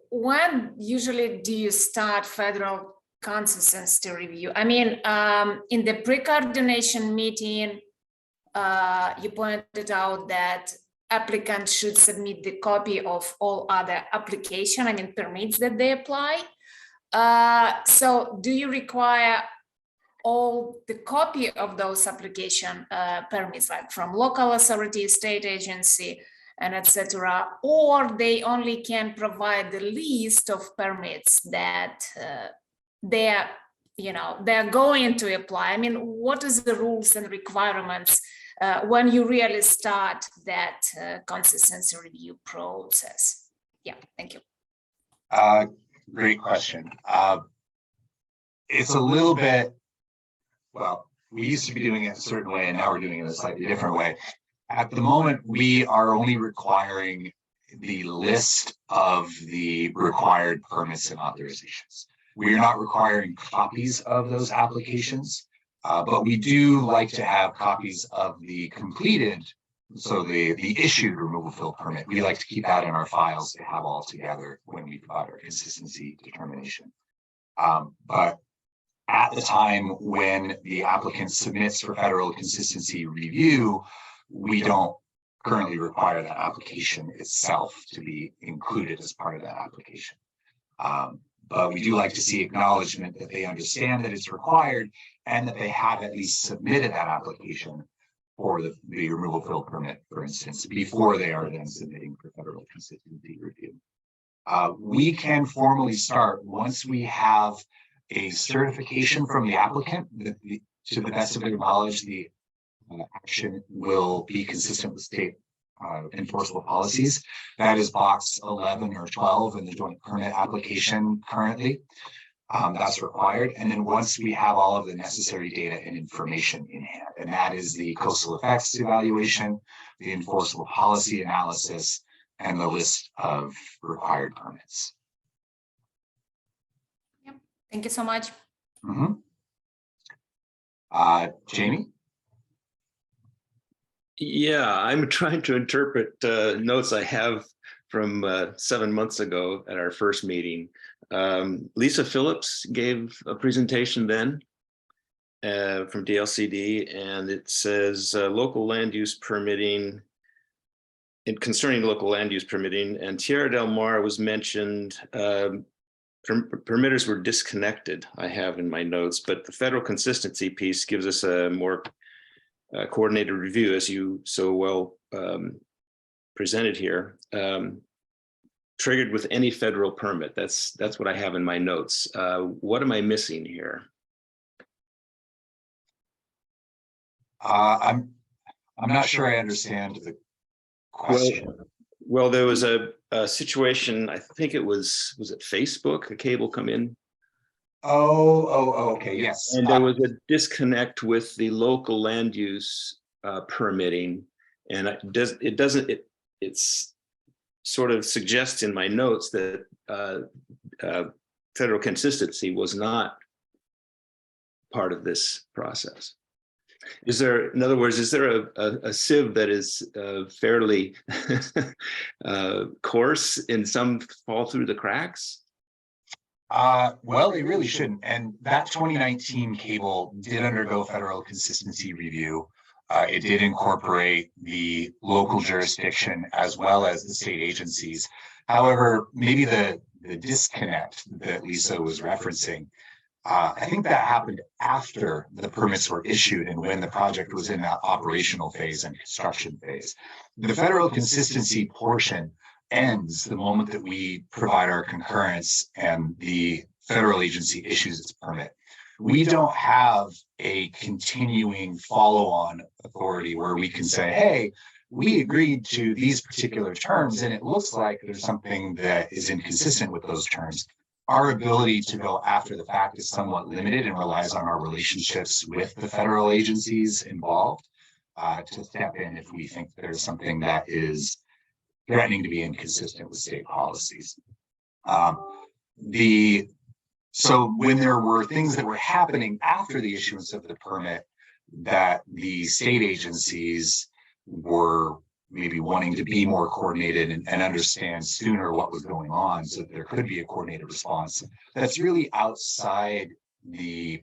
when usually do you start federal consistency review? I mean, in the pre-coordination meeting, you pointed out that applicants should submit the copy of all other application, I mean, permits that they apply. So do you require all the copy of those application permits, like from local authority, state agency, and etc., or they only can provide the list of permits that they're going to apply? I mean, what is the rules and requirements when you really start that consistency review process? Yeah, thank you. Great question. It's a little bit, well, we used to be doing it a certain way and now we're doing it a slightly different way. At the moment, we are only requiring the list of the required permits and authorizations. We are not requiring copies of those applications, but we do like to have copies of the completed, so the issued removal fill permit. We like to keep that in our files to have all together when we provide our consistency determination. But at the time when the applicant submits for federal consistency review, we don't currently require that application itself to be included as part of that application. But we do like to see acknowledgement that they understand that it's required and that they have at least submitted that application for the removal fill permit, for instance, before they are then submitting for federal consistency review. We can formally start once we have a certification from the applicant that to the best of their knowledge, the action will be consistent with state enforceable policies. That is box 11 or 12 in the joint permit application currently. That's required. And then once we have all of the necessary data and information in hand, and that is the coastal effects evaluation, the enforceable policy analysis, and the list of required permits. Yep. Thank you so much. Mm-hmm. Jamie? Yeah, I'm trying to interpret notes I have from 7 months ago at our first meeting. Lisa Phillips gave a presentation then from DLCD, and it says local land use permitting, concerning local land use permitting, and Tierra del Mar was mentioned. Permitters were disconnected, I have in my notes, but the federal consistency piece gives us a more coordinated review, as you so well presented here. Triggered with any federal permit. That's what I have in my notes. What am I missing here? I'm not sure I understand the question. Well, there was a situation, I think it was it Facebook, a cable come in? Okay, yes. And there was a disconnect with the local land use permitting. And it's sort of suggests in my notes that federal consistency was not part of this process. Is there, in other words, is there a sieve that is fairly coarse and some fall through the cracks? Well, they really shouldn't. And that 2019 cable did undergo federal consistency review. It did incorporate the local jurisdiction as well as the state agencies. However, maybe the disconnect that Lisa was referencing, I think that happened after the permits were issued and when the project was in that operational phase and construction phase. The federal consistency portion ends the moment that we provide our concurrence and the federal agency issues its permit. We don't have a continuing follow-on authority where we can say, hey, we agreed to these particular terms and it looks like there's something that is inconsistent with those terms. Our ability to go after the fact is somewhat limited and relies on our relationships with the federal agencies involved to step in if we think there's something that is threatening to be inconsistent with state policies. So when there were things that were happening after the issuance of the permit that the state agencies were maybe wanting to be more coordinated and understand sooner what was going on so that there could be a coordinated response, that's really outside the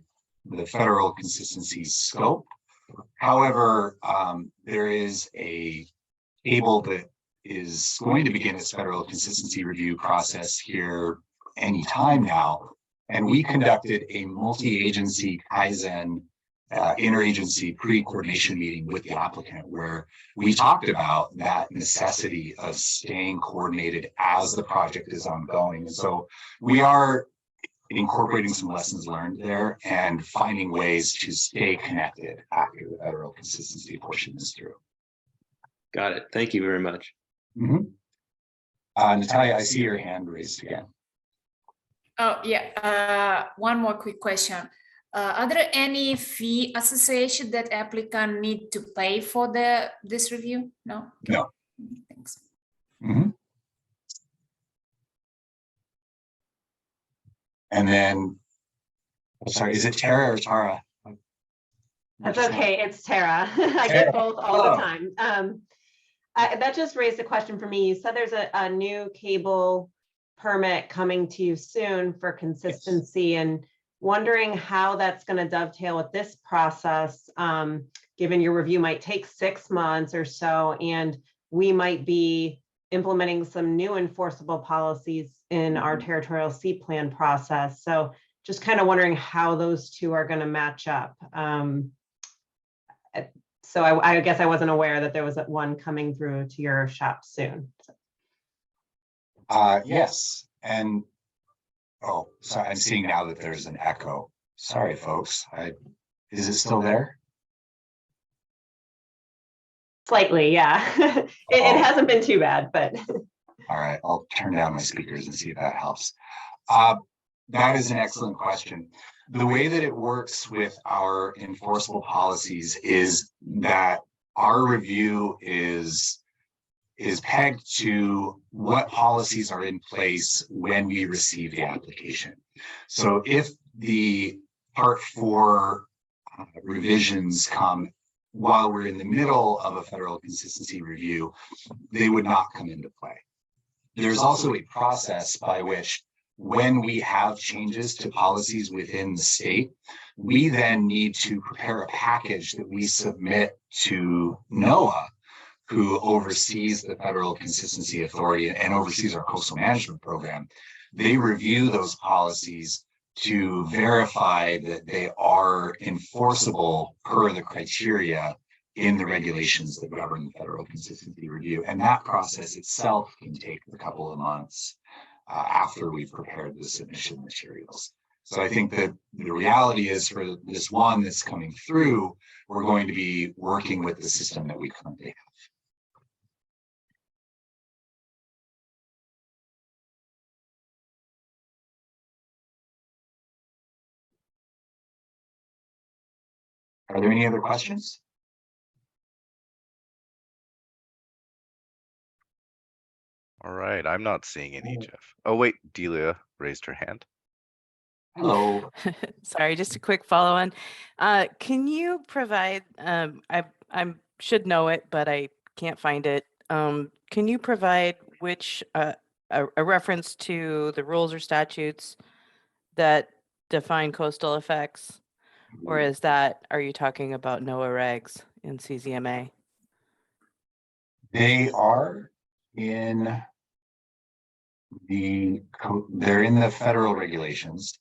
federal consistency scope. However, there is a cable that is going to begin its federal consistency review process here anytime now. And we conducted a multi-agency Kaizen interagency pre-coordination meeting with the applicant where we talked about that necessity of staying coordinated as the project is ongoing. And so we are incorporating some lessons learned there and finding ways to stay connected after the federal consistency portion is through. Got it. Thank you very much. Natalia, I see your hand raised again. Oh, yeah. One more quick question. Are there any fee associated that applicant need to pay for this review? No? No. Thanks. And then, sorry, is it Tara or Tara? That's okay. It's Tara. I get both all the time. That just raised a question for me. You said there's a new cable permit coming to you soon for consistency, and wondering how that's going to dovetail with this process, given your review might take 6 months or so, and we might be implementing some new enforceable policies in our territorial sea plan process. So just kind of wondering how those two are going to match up. So I guess I wasn't aware that there was one coming through to your shop soon. Yes, and oh, sorry, I'm seeing now that there's an echo. Sorry, folks. Is it still there? Slightly, yeah. It hasn't been too bad, but. All right, I'll turn down my speakers and see if that helps. That is an excellent question. The way that it works with our enforceable policies is that our review is pegged to what policies are in place when we receive the application. So if the Part 4 revisions come while we're in the middle of a federal consistency review, they would not come into play. There's also a process by which when we have changes to policies within the state, we then need to prepare a package that we submit to NOAA, who oversees the Federal Consistency Authority and oversees our coastal management program. They review those policies to verify that they are enforceable per the criteria in the regulations that govern the Federal Consistency Review. And that process itself can take a couple of months after we've prepared the submission materials. So I think that the reality is for this one that's coming through, we're going to be working with the system that we currently have. Are there any other questions? All right, I'm not seeing any, Jeff. Oh, wait, Delia raised her hand. Hello. Sorry, just a quick follow on. Can you provide, I should know it, but I can't find it. Can you provide which, a reference to the rules or statutes that define coastal effects? Or is that, are you talking about NOAA regs in CZMA? They are in they're in the federal regulations.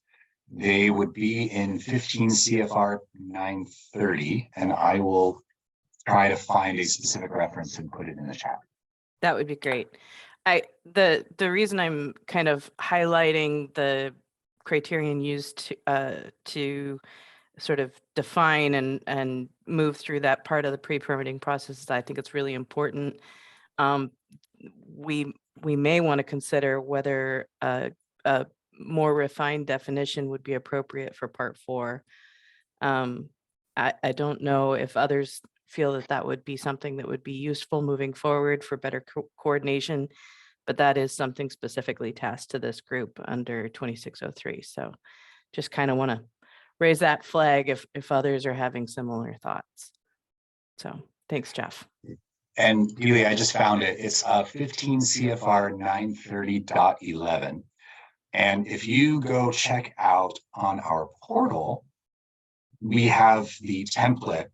They would be in 15 CFR 930, and I will try to find a specific reference and put it in the chat. That would be great. The reason I'm kind of highlighting the criterion used to sort of define and move through that part of the pre-permitting process is I think it's really important. We may want to consider whether a more refined definition would be appropriate for part 4. I don't know if others feel that that would be something that would be useful moving forward for better coordination, but that is something specifically tasked to this group under 2603. So just kind of want to raise that flag if others are having similar thoughts. So thanks, Jeff. And Delia, I just found it. It's 15 CFR 930.11. And if you go check out on our portal, we have the template,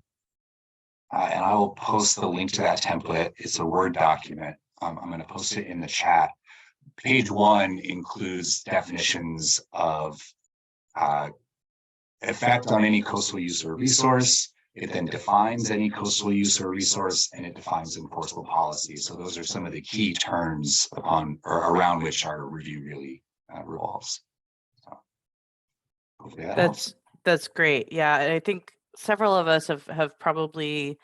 and I will post the link to that template. It's a Word document. I'm going to post it in the chat. Page 1 includes definitions of effect on any coastal use or resource. It then defines any coastal use or resource, and it defines enforceable policy. So those are some of the key terms upon or around which our review really revolves. So hopefully that helps. That's great. Yeah, I think several of us have probably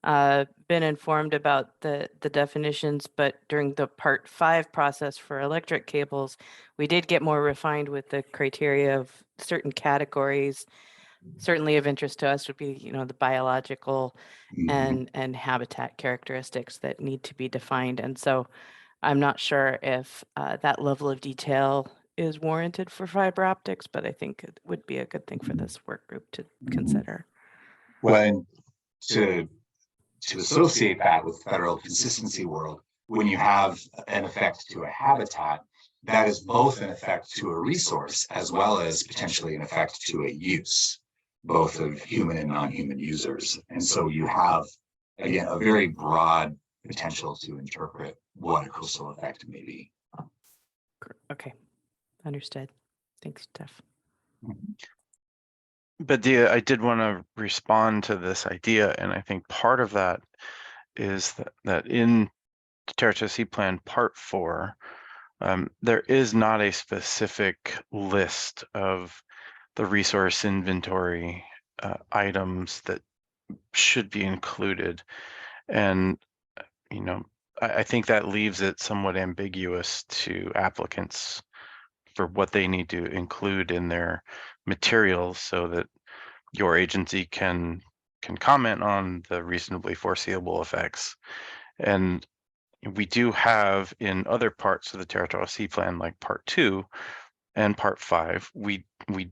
been informed about the definitions, but during the part 5 process for electric cables, we did get more refined with the criteria of certain categories. Certainly of interest to us would be, you know, the biological and habitat characteristics that need to be defined. And so I'm not sure if that level of detail is warranted for fiber optics, but I think it would be a good thing for this work group to consider. Well, to associate that with federal consistency world, when you have an effect to a habitat, that is both an effect to a resource as well as potentially an effect to a use, both of human and non-human users. And so you have, again, a very broad potential to interpret what a coastal effect may be. Okay, understood. Thanks, Jeff. But Dia, I did want to respond to this idea, and I think part of that is that in the TerraTSP plan part 4, there is not a specific list of the resource inventory items that should be included. And, you know, I think that leaves it somewhat ambiguous to applicants for what they need to include in their materials so that your agency can comment on the reasonably foreseeable effects. And we do have in other parts of the TerraTSP plan, like part 2 and part 5, we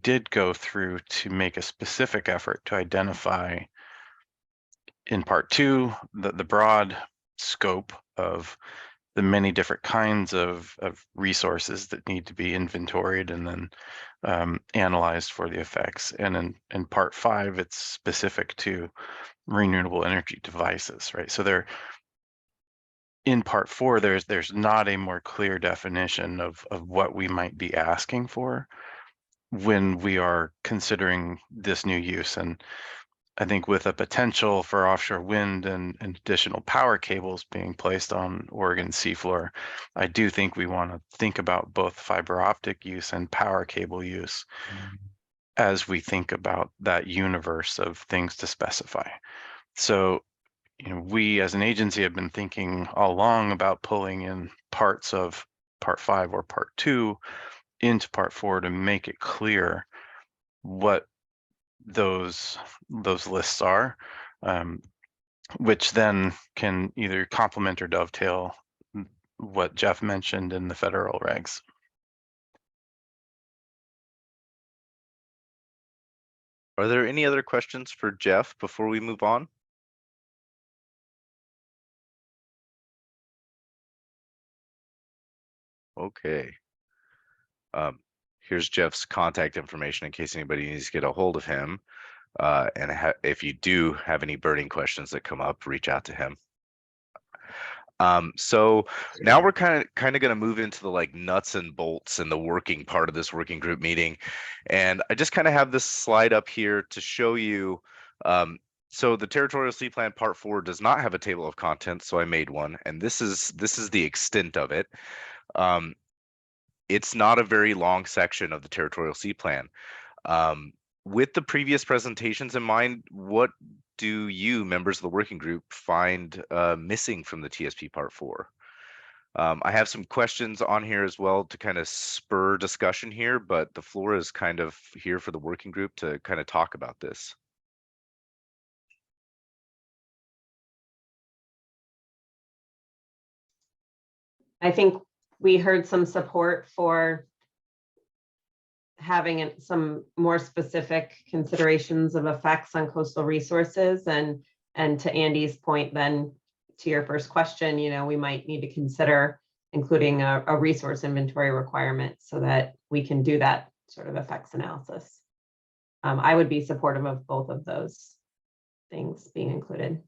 did go through to make a specific effort to identify in part 2 the broad scope of the many different kinds of resources that need to be inventoried and then analyzed for the effects. And in part 5, it's specific to renewable energy devices, right? So there, in part 4, there's not a more clear definition of what we might be asking for when we are considering this new use. And I think with a potential for offshore wind and additional power cables being placed on Oregon seafloor, I do think we want to think about both fiber optic use and power cable use as we think about that universe of things to specify. So, we as an agency have been thinking all along about pulling in parts of part 5 or part 2 into part 4 to make it clear what those lists are, which then can either complement or dovetail what Jeff mentioned in the federal regs. Are there any other questions for Jeff before we move on? Okay. Here's Jeff's contact information in case anybody needs to get a hold of him. And if you do have any burning questions that come up, reach out to him. So now we're kind of going to move into the like nuts and bolts and the working part of this working group meeting. And I just kind of have this slide up here to show you. So the Territorial Sea Plan Part 4 does not have a table of contents, so I made one, and this is the extent of it. It's not a very long section of the Territorial Sea Plan. With the previous presentations in mind, what do you, members of the working group, find missing from the TSP Part 4? I have some questions on here as well to kind of spur discussion here, but the floor is kind of here for the working group to kind of talk about this. I think we heard some support for having some more specific considerations of effects on coastal resources, and to Andy's point, then to your first question, we might need to consider including a resource inventory requirement so that we can do that sort of effects analysis. I would be supportive of both of those things being included.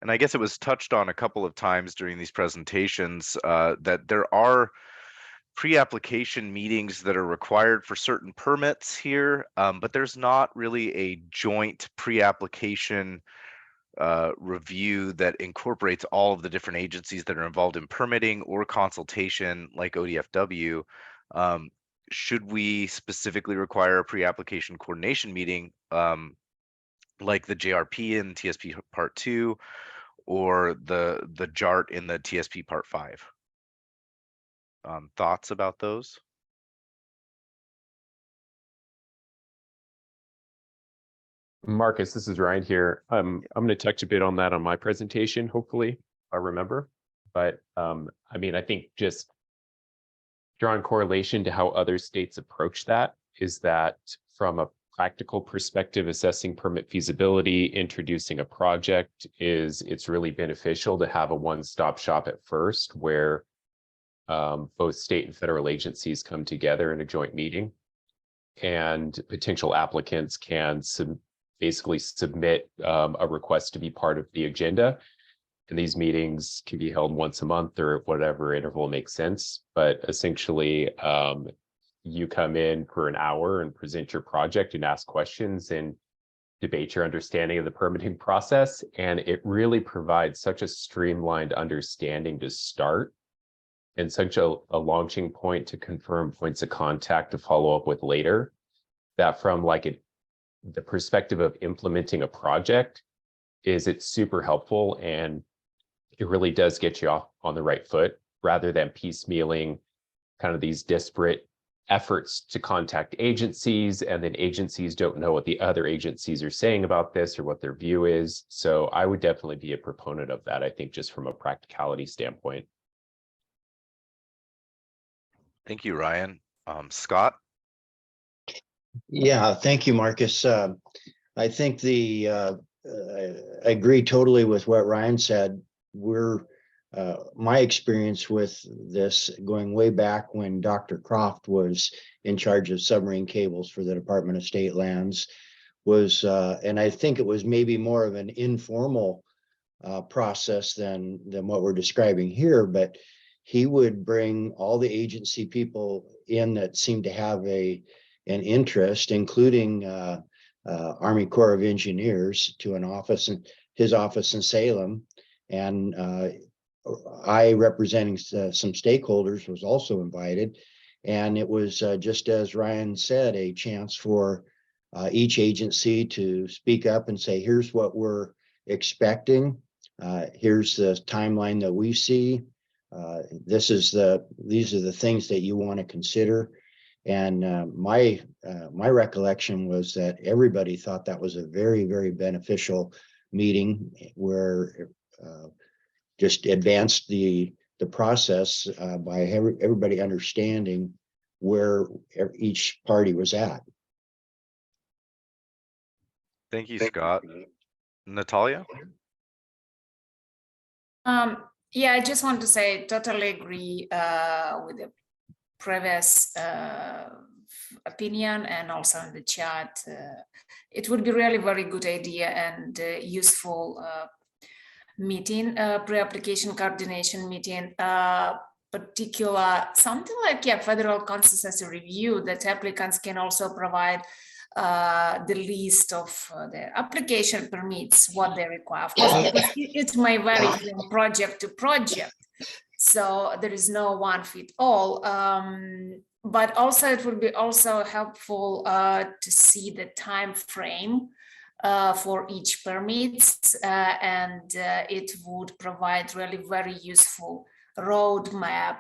And I guess it was touched on a couple of times during these presentations that there are pre-application meetings that are required for certain permits here, but there's not really a joint pre-application review that incorporates all of the different agencies that are involved in permitting or consultation like ODFW. Should we specifically require a pre-application coordination meeting like the JRP in TSP Part 2 or the JART in the TSP Part 5? Thoughts about those? Marcus, this is Ryan here. I'm going to touch a bit on that on my presentation, hopefully I remember. But I mean, I think just drawing correlation to how other states approach that is that from a practical perspective, assessing permit feasibility, introducing a project it's really beneficial to have a one-stop shop at first where both state and federal agencies come together in a joint meeting, and potential applicants can basically submit a request to be part of the agenda. And these meetings can be held once a month or whatever interval makes sense. But essentially, you come in for an hour and present your project and ask questions and debate your understanding of the permitting process. And it really provides such a streamlined understanding to start, and such a launching point to confirm points of contact to follow up with later, that from the perspective of implementing a project, it's super helpful, and it really does get you off on the right foot rather than piecemealing kind of these disparate efforts to contact agencies, and then agencies don't know what the other agencies are saying about this or what their view is. So I would definitely be a proponent of that, I think, just from a practicality standpoint. Thank you, Ryan. Scott? Yeah, thank you, Marcus. I think I agree totally with what Ryan said. My experience with this going way back when Dr. Croft was in charge of submarine cables for the Department of State Lands was, and I think it was maybe more of an informal process than what we're describing here, but he would bring all the agency people in that seemed to have a and interest, including Army Corps of Engineers, to an office in his office in Salem. And I, representing some stakeholders, was also invited. And it was, just as Ryan said, a chance for each agency to speak up and say, here's what we're expecting. Here's the timeline that we see. These are the things that you want to consider. And my recollection was that everybody thought that was a very, very beneficial meeting, where just advanced the process by everybody understanding where each party was at. Thank you, Scott. Natalia? Yeah, I just want to say, totally agree with the previous opinion, and also in the chat. It would be really very good idea and useful meeting, pre-application coordination meeting, particular something like federal consistency review, that applicants can also provide the list of their application permits, what they require. Of course, because it may vary from project to project, so there is no one fit all. But also it would be also helpful to see the time frame for each permits, and it would provide really very useful roadmap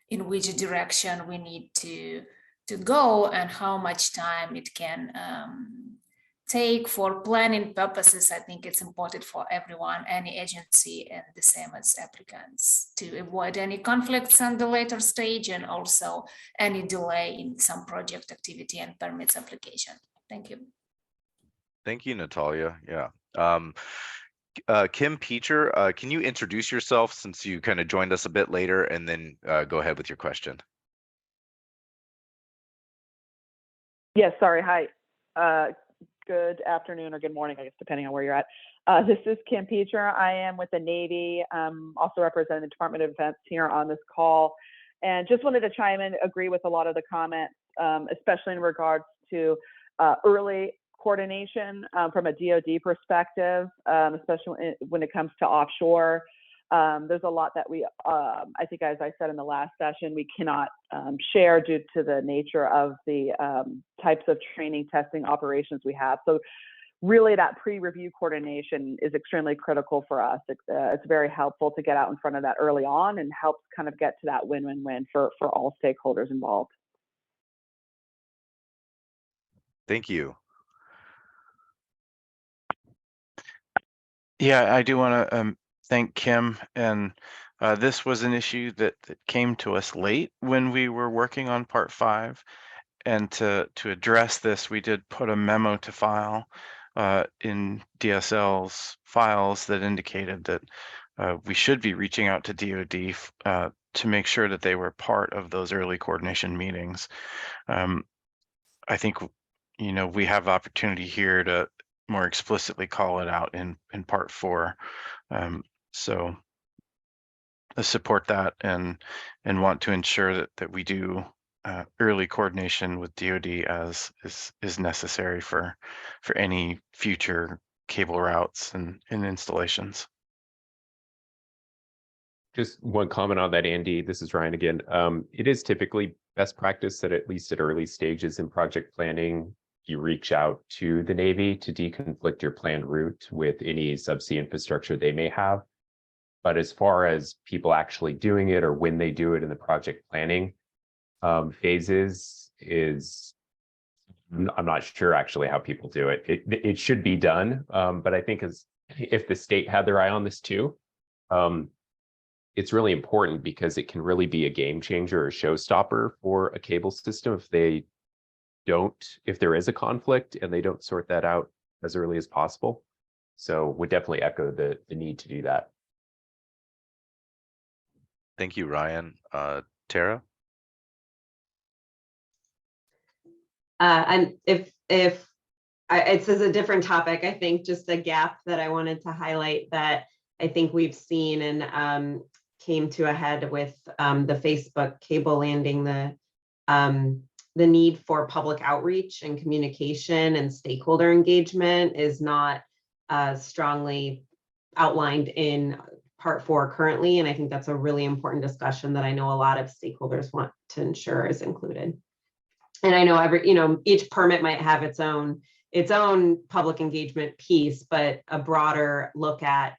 in which direction we need to go, and how much time it can take for planning purposes. I think it's important for everyone, any agency, and the same as applicants, to avoid any conflicts on the later stage, and also any delay in some project activity and permits application. Thank you. Thank you, Natalia. Yeah. Kim Peacher, can you introduce yourself, since you kind of joined us a bit later, and then go ahead with your question? Yes, sorry. Hi. Good afternoon or good morning, I guess, depending on where you're at. This is Kim Peacher. I am with the Navy, also representing the Department of Defense here on this call. And just wanted to chime in, agree with a lot of the comments, especially in regards to early coordination from a DoD perspective, especially when it comes to offshore. There's a lot that we, I think, as I said in the last session, we cannot share due to the nature of the types of training, testing, operations we have. So really that pre-review coordination is extremely critical for us. It's very helpful to get out in front of that early on, and helps kind of get to that win-win-win for all stakeholders involved. Thank you. Yeah, I do want to thank Kim. And this was an issue that came to us late when we were working on Part 5. And to address this, we did put a memo to file in DSL's files that indicated that we should be reaching out to DoD to make sure that they were part of those early coordination meetings. I think, we have opportunity here to more explicitly call it out in Part 4. So I support that, and want to ensure that we do early coordination with DoD as is necessary for any future cable routes and installations. Just one comment on that, Andy. This is Ryan again. It is typically best practice that at least at early stages in project planning, you reach out to the Navy to deconflict your planned route with any subsea infrastructure they may have. But as far as people actually doing it, or when they do it in the project planning phases, I'm not sure actually how people do it. It should be done, but I think if the state had their eye on this too, it's really important, because it can really be a game changer or showstopper for a cable system if there is a conflict and they don't sort that out as early as possible. So would definitely echo the need to do that. Thank you, Ryan. Tara? And this is a different topic, I think, just a gap that I wanted to highlight that I think we've seen and came to a head with the Facebook cable landing, the the need for public outreach and communication and stakeholder engagement is not strongly outlined in Part 4 currently. And I think that's a really important discussion that I know a lot of stakeholders want to ensure is included. And I know each permit might have its own public engagement piece, but a broader look at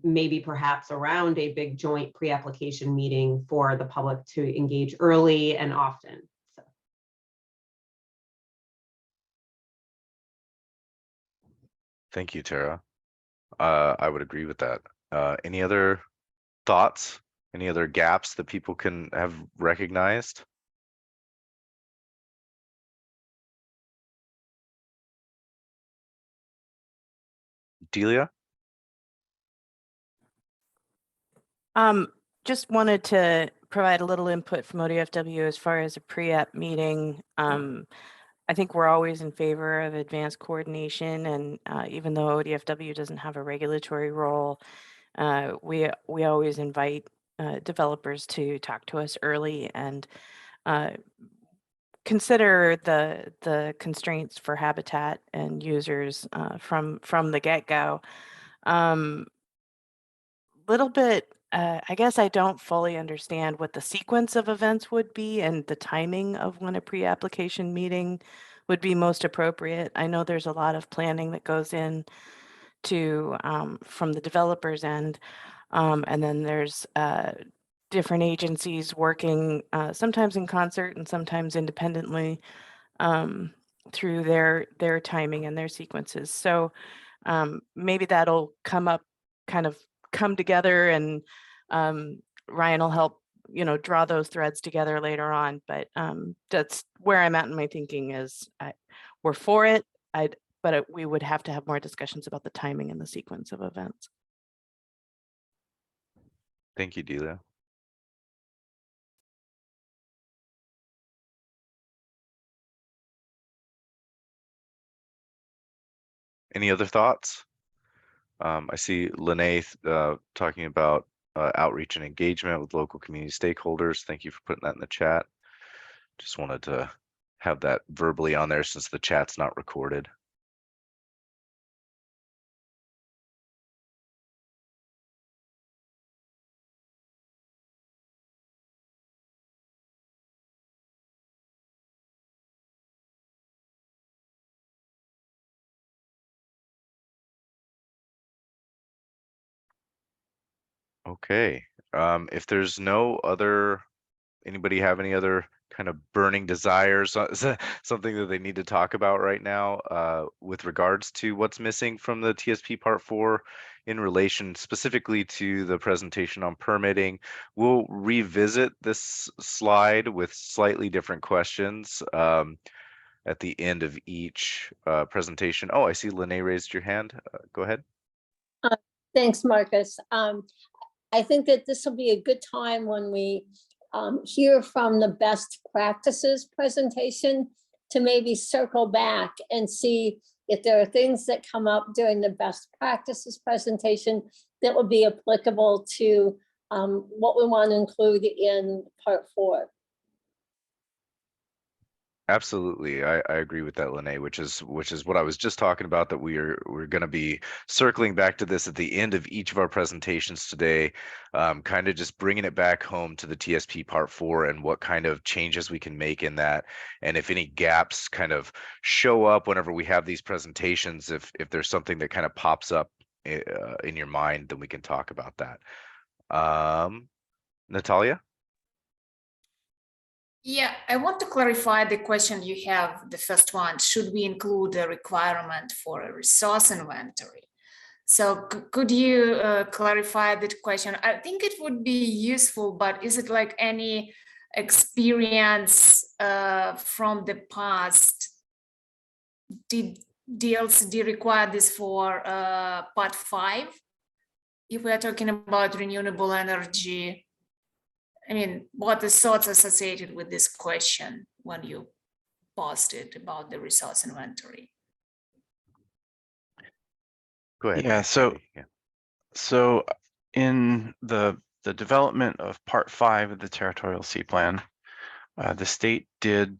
maybe perhaps around a big joint pre-application meeting for the public to engage early and often. So. Thank you, Tara. I would agree with that. Any other thoughts? Any other gaps that people can have recognized? Delia? Just wanted to provide a little input from ODFW as far as a pre-app meeting. I think we're always in favor of advanced coordination, and even though ODFW doesn't have a regulatory role, we always invite developers to talk to us early and consider the constraints for habitat and users from the get-go. Little bit, I guess I don't fully understand what the sequence of events would be and the timing of when a pre-application meeting would be most appropriate. I know there's a lot of planning that goes in to from the developer's end, and then there's different agencies working sometimes in concert and sometimes independently through their timing and their sequences. So maybe that'll come together, and Ryan will help draw those threads together later on. But that's where I'm at in my thinking is we're for it, but we would have to have more discussions about the timing and the sequence of events. Thank you, Delia. Any other thoughts? I see Lene talking about outreach and engagement with local community stakeholders. Thank you for putting that in the chat. Just wanted to have that verbally on there since the chat's not recorded. Okay, if there's no other, anybody have any other kind of burning desires, something that they need to talk about right now with regards to what's missing from the TSP Part 4 in relation specifically to the presentation on permitting? We'll revisit this slide with slightly different questions at the end of each presentation. Oh, I see Lene raised your hand. Go ahead. Thanks, Marcus. I think that this will be a good time when we hear from the best practices presentation to maybe circle back and see if there are things that come up during the best practices presentation that would be applicable to what we want to include in Part 4. Absolutely, I agree with that, Lene, which is what I was just talking about, that we're going to be circling back to this at the end of each of our presentations today, kind of just bringing it back home to the TSP Part 4 and what kind of changes we can make in that, and if any gaps kind of show up whenever we have these presentations, if there's something that kind of pops up in your mind, then we can talk about that. Natalia? Yeah, I want to clarify the question you have, the first one. Should we include a requirement for a resource inventory? So could you clarify that question? I think it would be useful, but is it like any experience from the past? Did DLCD require this for Part 5? If we're talking about renewable energy, I mean, what the thoughts associated with this question when you posed it about the resource inventory? Go ahead. Yeah, so in the development of Part 5 of the Territorial Sea Plan, the state did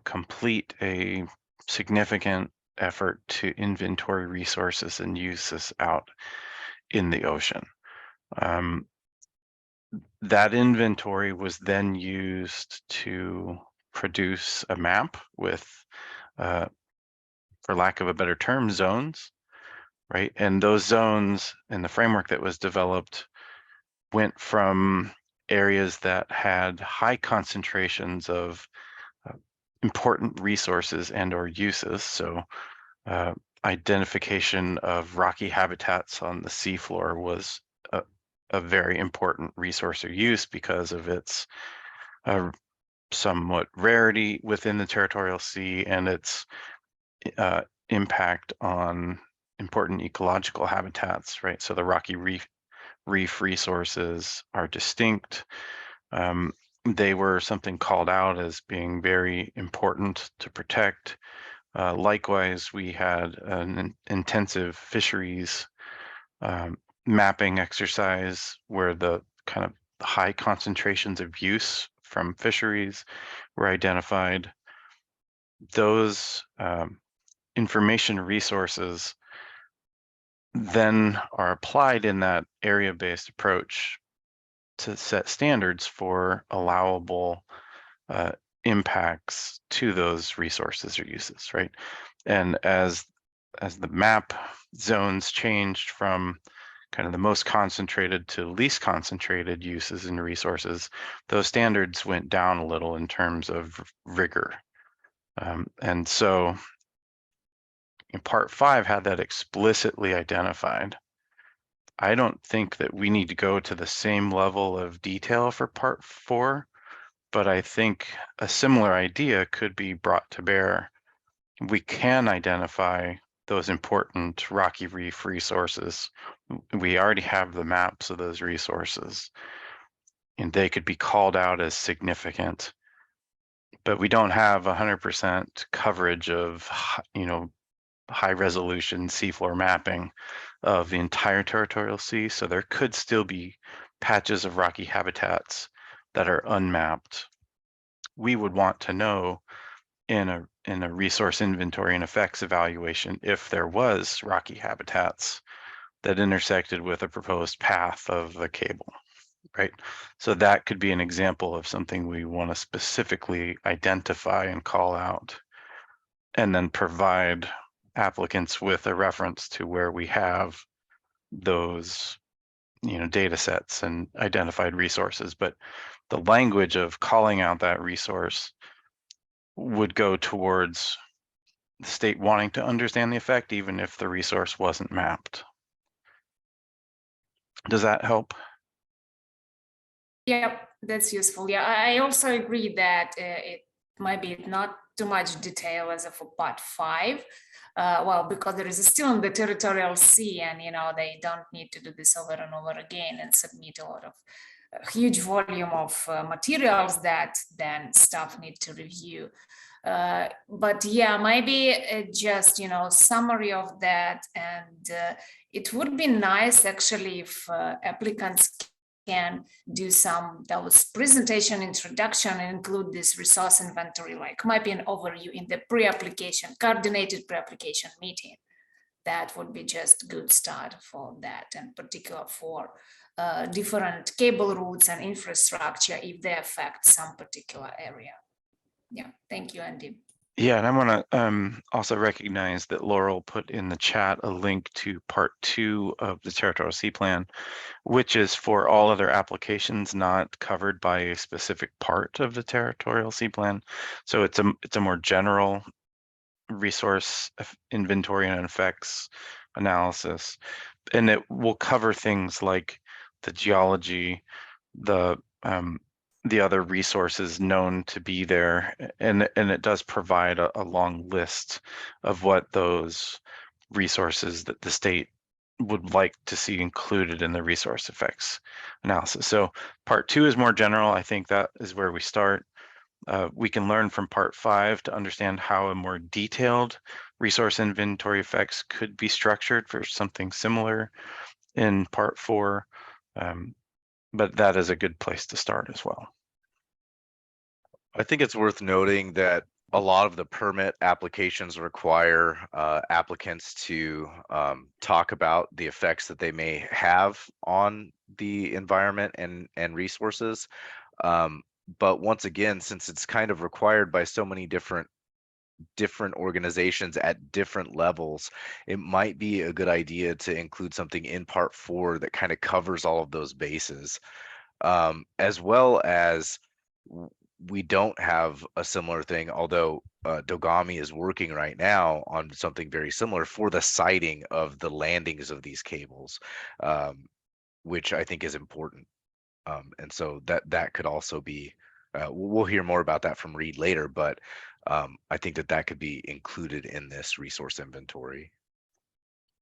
complete a significant effort to inventory resources and uses out in the ocean. That inventory was then used to produce a map with, for lack of a better term, zones, right? And those zones and the framework that was developed went from areas that had high concentrations of important resources and or uses. So identification of rocky habitats on the seafloor was a very important resource or use because of its somewhat rarity within the territorial sea and its impact on important ecological habitats, right? So the rocky reef resources are distinct. They were something called out as being very important to protect. Likewise, we had an intensive fisheries mapping exercise where the kind of high concentrations of use from fisheries were identified. Those information resources then are applied in that area-based approach to set standards for allowable impacts to those resources or uses, right? And as the map zones changed from kind of the most concentrated to least concentrated uses and resources, those standards went down a little in terms of rigor. And so in part 5 had that explicitly identified. I don't think that we need to go to the same level of detail for part 4, but I think a similar idea could be brought to bear. We can identify those important rocky reef resources. We already have the maps of those resources, and they could be called out as significant, but we don't have 100% coverage of, high resolution seafloor mapping of the entire territorial sea. So there could still be patches of rocky habitats that are unmapped. We would want to know in a resource inventory and effects evaluation if there was rocky habitats that intersected with a proposed path of the cable, right? So that could be an example of something we want to specifically identify and call out, and then provide applicants with a reference to where we have those data sets and identified resources. But the language of calling out that resource would go towards the state wanting to understand the effect, even if the resource wasn't mapped. Does that help? Yeah, that's useful. Yeah, I also agree that it might be not too much detail as of part 5. Well, because there is still in the territorial sea, and they don't need to do this over and over again and submit a lot of huge volume of materials that then staff need to review. But yeah, maybe just summary of that, and it would be nice actually if applicants can do those presentation introduction and include this resource inventory, like might be an overview in the pre-application, coordinated pre-application meeting. That would be just good start for that, and particular for different cable routes and infrastructure if they affect some particular area. Yeah, thank you, Andy. Yeah, and I want to also recognize that Laurel put in the chat a link to part 2 of the Territorial Sea Plan, which is for all other applications not covered by a specific part of the Territorial Sea Plan. So it's a more general resource inventory and effects analysis, and it will cover things like the geology, the other resources known to be there, and it does provide a long list of what those resources that the state would like to see included in the resource effects analysis. So part 2 is more general. I think that is where we start. We can learn from part 5 to understand how a more detailed resource inventory effects could be structured for something similar in part 4. But that is a good place to start as well. I think it's worth noting that a lot of the permit applications require applicants to talk about the effects that they may have on the environment and resources. But once again, since it's kind of required by so many different organizations at different levels, it might be a good idea to include something in part 4 that kind of covers all of those bases, as well as we don't have a similar thing, although Dogami is working right now on something very similar for the siting of the landings of these cables, which I think is important. And so that could also be, we'll hear more about that from Reed later, but I think that could be included in this resource inventory.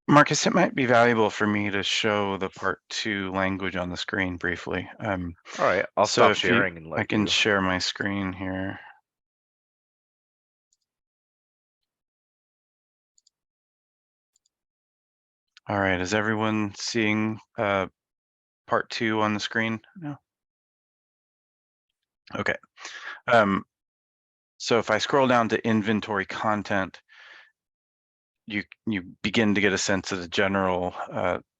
Marcus, it might be valuable for me to show the part 2 language on the screen briefly. All right, I'll so stop if sharing and let I can you. share my screen here. All right, is everyone seeing part 2 on the screen now? Okay. So if I scroll down to inventory content, you begin to get a sense of the general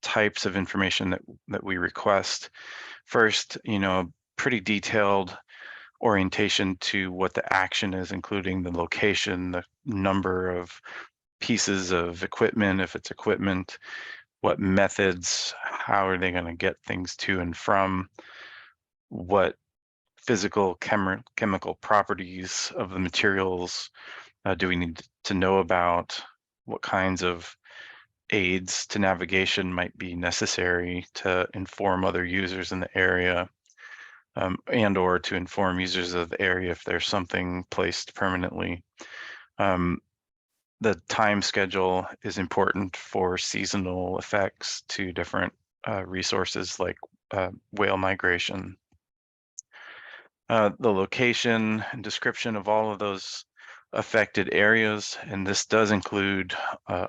types of information that we request. First, pretty detailed orientation to what the action is, including the location, the number of pieces of equipment, if it's equipment, what methods, how are they going to get things to and from, what physical chemical properties of the materials do we need to know about, what kinds of aids to navigation might be necessary to inform other users in the area, and or to inform users of the area if there's something placed permanently. The time schedule is important for seasonal effects to different resources like whale migration. The location and description of all of those affected areas, and this does include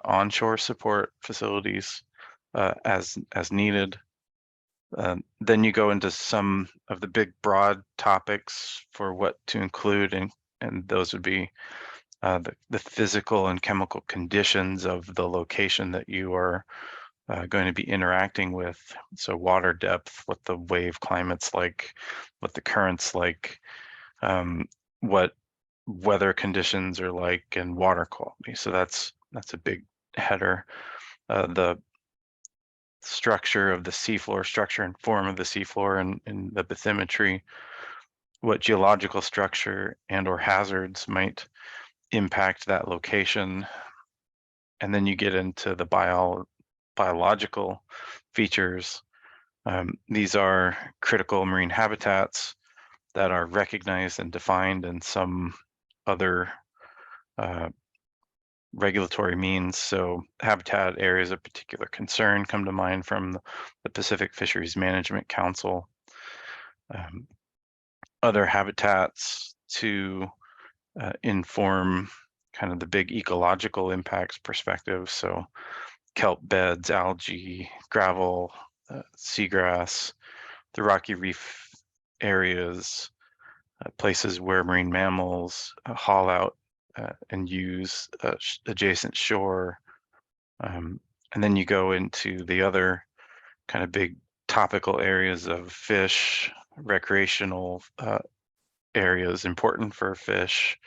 onshore support facilities as needed. Then you go into some of the big broad topics for what to include, and those would be the physical and chemical conditions of the location that you are going to be interacting with. So water depth, what the wave climate's like, what the current's like, what weather conditions are like, and water quality. So that's a big header. The structure of the seafloor, structure and form of the seafloor, and the bathymetry, what geological structure and or hazards might impact that location. And then you get into the biological features. These are critical marine habitats that are recognized and defined in some other regulatory means. So habitat areas of particular concern come to mind from the Pacific Fisheries Management Council. Other habitats to inform kind of the big ecological impacts perspective. So kelp beds, algae, gravel, seagrass, the rocky reef areas, places where marine mammals haul out and use adjacent shore. And then you go into the other kind of big topical areas of fish, recreational areas important for fish.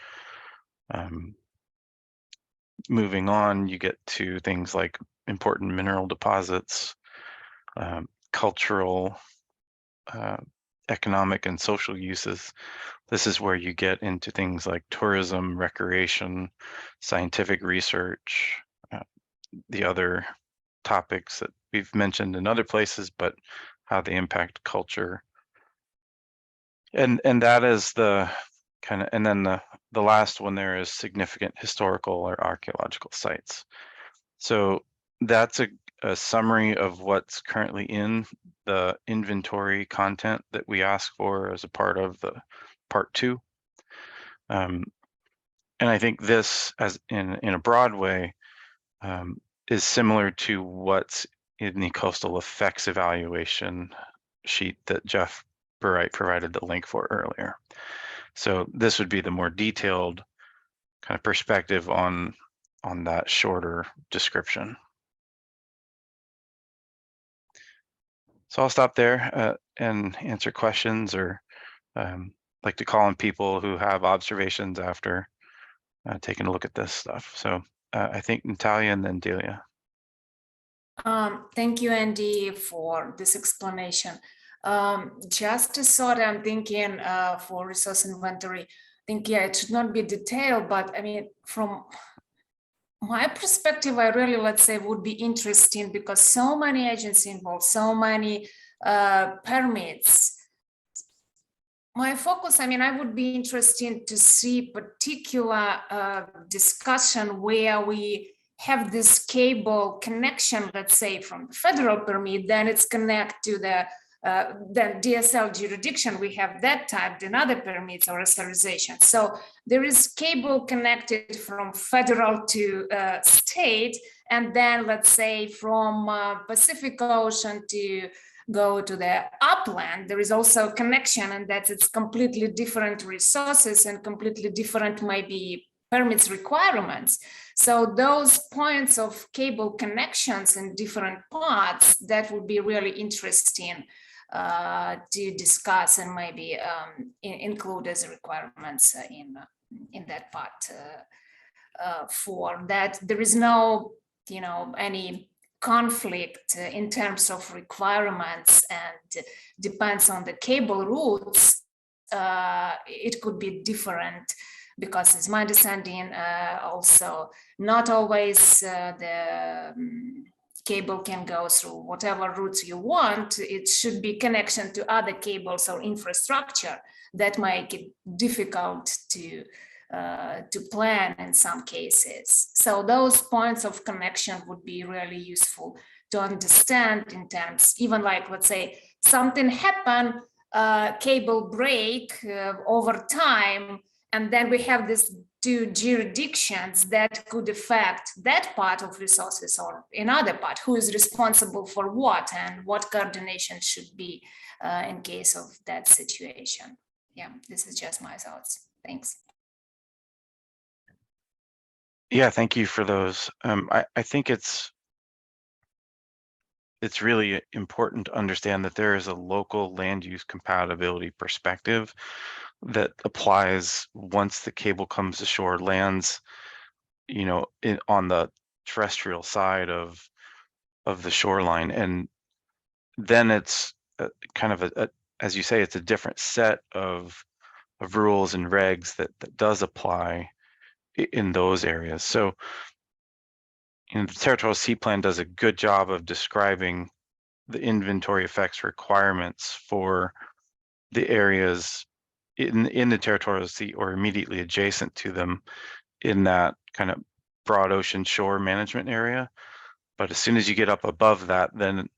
Moving on, you get to things like important mineral deposits, cultural, economic and social uses. This is where you get into things like tourism, recreation, scientific research, the other topics that we've mentioned in other places, but how they impact culture. And that is the kind of, and then the last one there is significant historical or archaeological sites. So that's a summary of what's currently in the inventory content that we ask for as a part of the part 2. And I think this, as in a broad way, is similar to what's in the coastal effects evaluation sheet that Jeff Burright provided the link for earlier. So this would be the more detailed kind of perspective on that shorter description. So I'll stop there and answer questions, or like to call on people who have observations after taking a look at this stuff. So I think Natalia and then Delia. Thank you, Andy, for this explanation. Just a thought, I'm thinking for resource inventory, I think, yeah, it should not be detailed, but I mean, from my perspective, I really, let's say, would be interesting because so many agencies involved, so many permits. My focus, I mean, I would be interested to see particular discussion where we have this cable connection, let's say from the federal permit, then it's connect to the then DSL jurisdiction, we have that type, then other permits or authorization. So there is cable connected from federal to state, and then let's say from Pacific Ocean to go to the upland, there is also a connection, and that it's completely different resources and completely different maybe permits requirements. So those points of cable connections in different parts, that would be really interesting to discuss and maybe include as requirements in that part. For that, there is no, you know, any conflict in terms of requirements, and depends on the cable routes. It could be different, because it's my understanding also not always the cable can go through whatever routes you want. It should be connection to other cables or infrastructure that make it difficult to plan in some cases. So those points of connection would be really useful to understand in terms, even like, let's say something happen, cable break over time, and then we have these two jurisdictions that could affect that part of resources or another part, who is responsible for what and what coordination should be in case of that situation. Yeah, this is just my thoughts. Thanks. Yeah, thank you for those. I think it's really important to understand that there is a local land use compatibility perspective that applies once the cable comes ashore, lands, you know, on the terrestrial side of the shoreline, and then it's kind of as you say, it's a different set of rules and regs that does apply in those areas. So, you know, the Territorial Sea Plan does a good job of describing the inventory effects requirements for the areas in the Territorial Sea or immediately adjacent to them in that kind of broad ocean shore management area. But as soon as you get up above that, then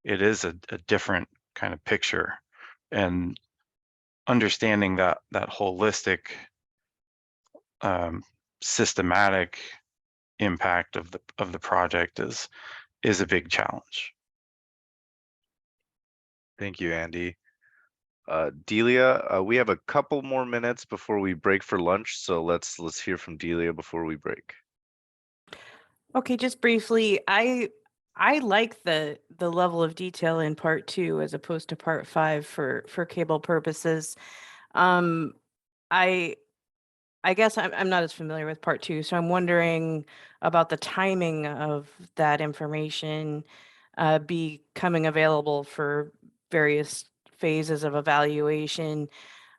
it is a different kind of picture. And understanding that holistic, systematic impact of the project is a big challenge. Thank you, Andy. Delia, we have a couple more minutes before we break for lunch, so let's hear from Delia before we break. Okay, just briefly, I like the level of detail in part 2 as opposed to part 5 for cable purposes. I guess I'm not as familiar with part 2, so I'm wondering about the timing of that information becoming available for various phases of evaluation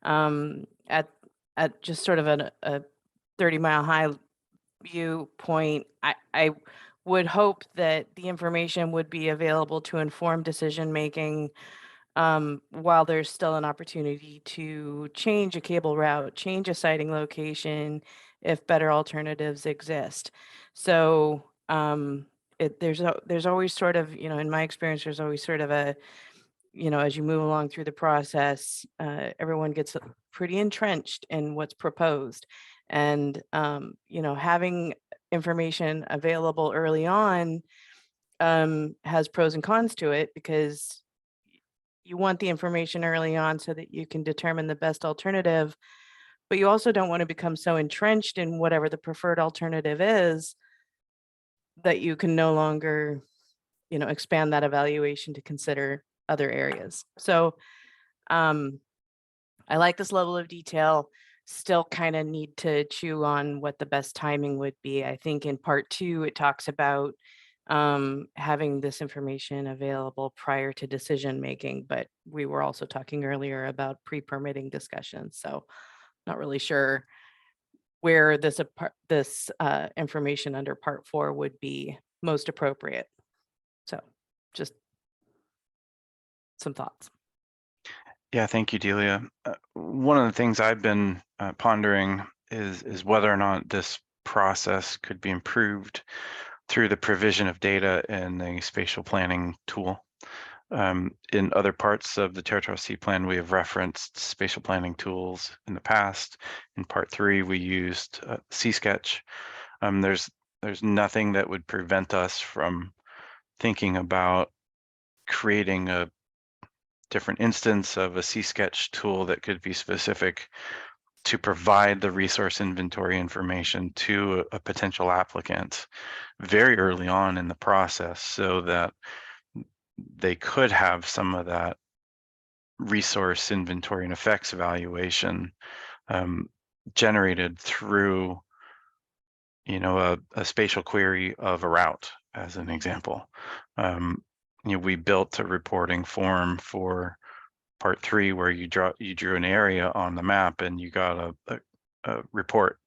at just sort of a 30-mile high viewpoint. I would hope that the information would be available to inform decision making while there's still an opportunity to change a cable route, change a siting location if better alternatives exist. So there's always sort of, you know, in my experience, there's always sort of a, you know, as you move along through the process, everyone gets pretty entrenched in what's proposed. And, you know, having information available early on has pros and cons to it, because you want the information early on so that you can determine the best alternative, but you also don't want to become so entrenched in whatever the preferred alternative is that you can no longer, expand that evaluation to consider other areas. So I like this level of detail. Still kind of need to chew on what the best timing would be. I think in part 2, it talks about having this information available prior to decision making, but we were also talking earlier about pre-permitting discussions. So not really sure where this information under part 4 would be most appropriate. So just some thoughts. Yeah, thank you, Delia. One of the things I've been pondering is whether or not this process could be improved through the provision of data in a spatial planning tool. In other parts of the Territorial Sea Plan, we have referenced spatial planning tools in the past. In part 3, we used C-Sketch. There's nothing that would prevent us from thinking about creating a different instance of a C-Sketch tool that could be specific to provide the resource inventory information to a potential applicant very early on in the process, so that they could have some of that resource inventory and effects evaluation generated through, a spatial query of a route, as an example. We built a reporting form for part 3 where you drew an area on the map and you got a report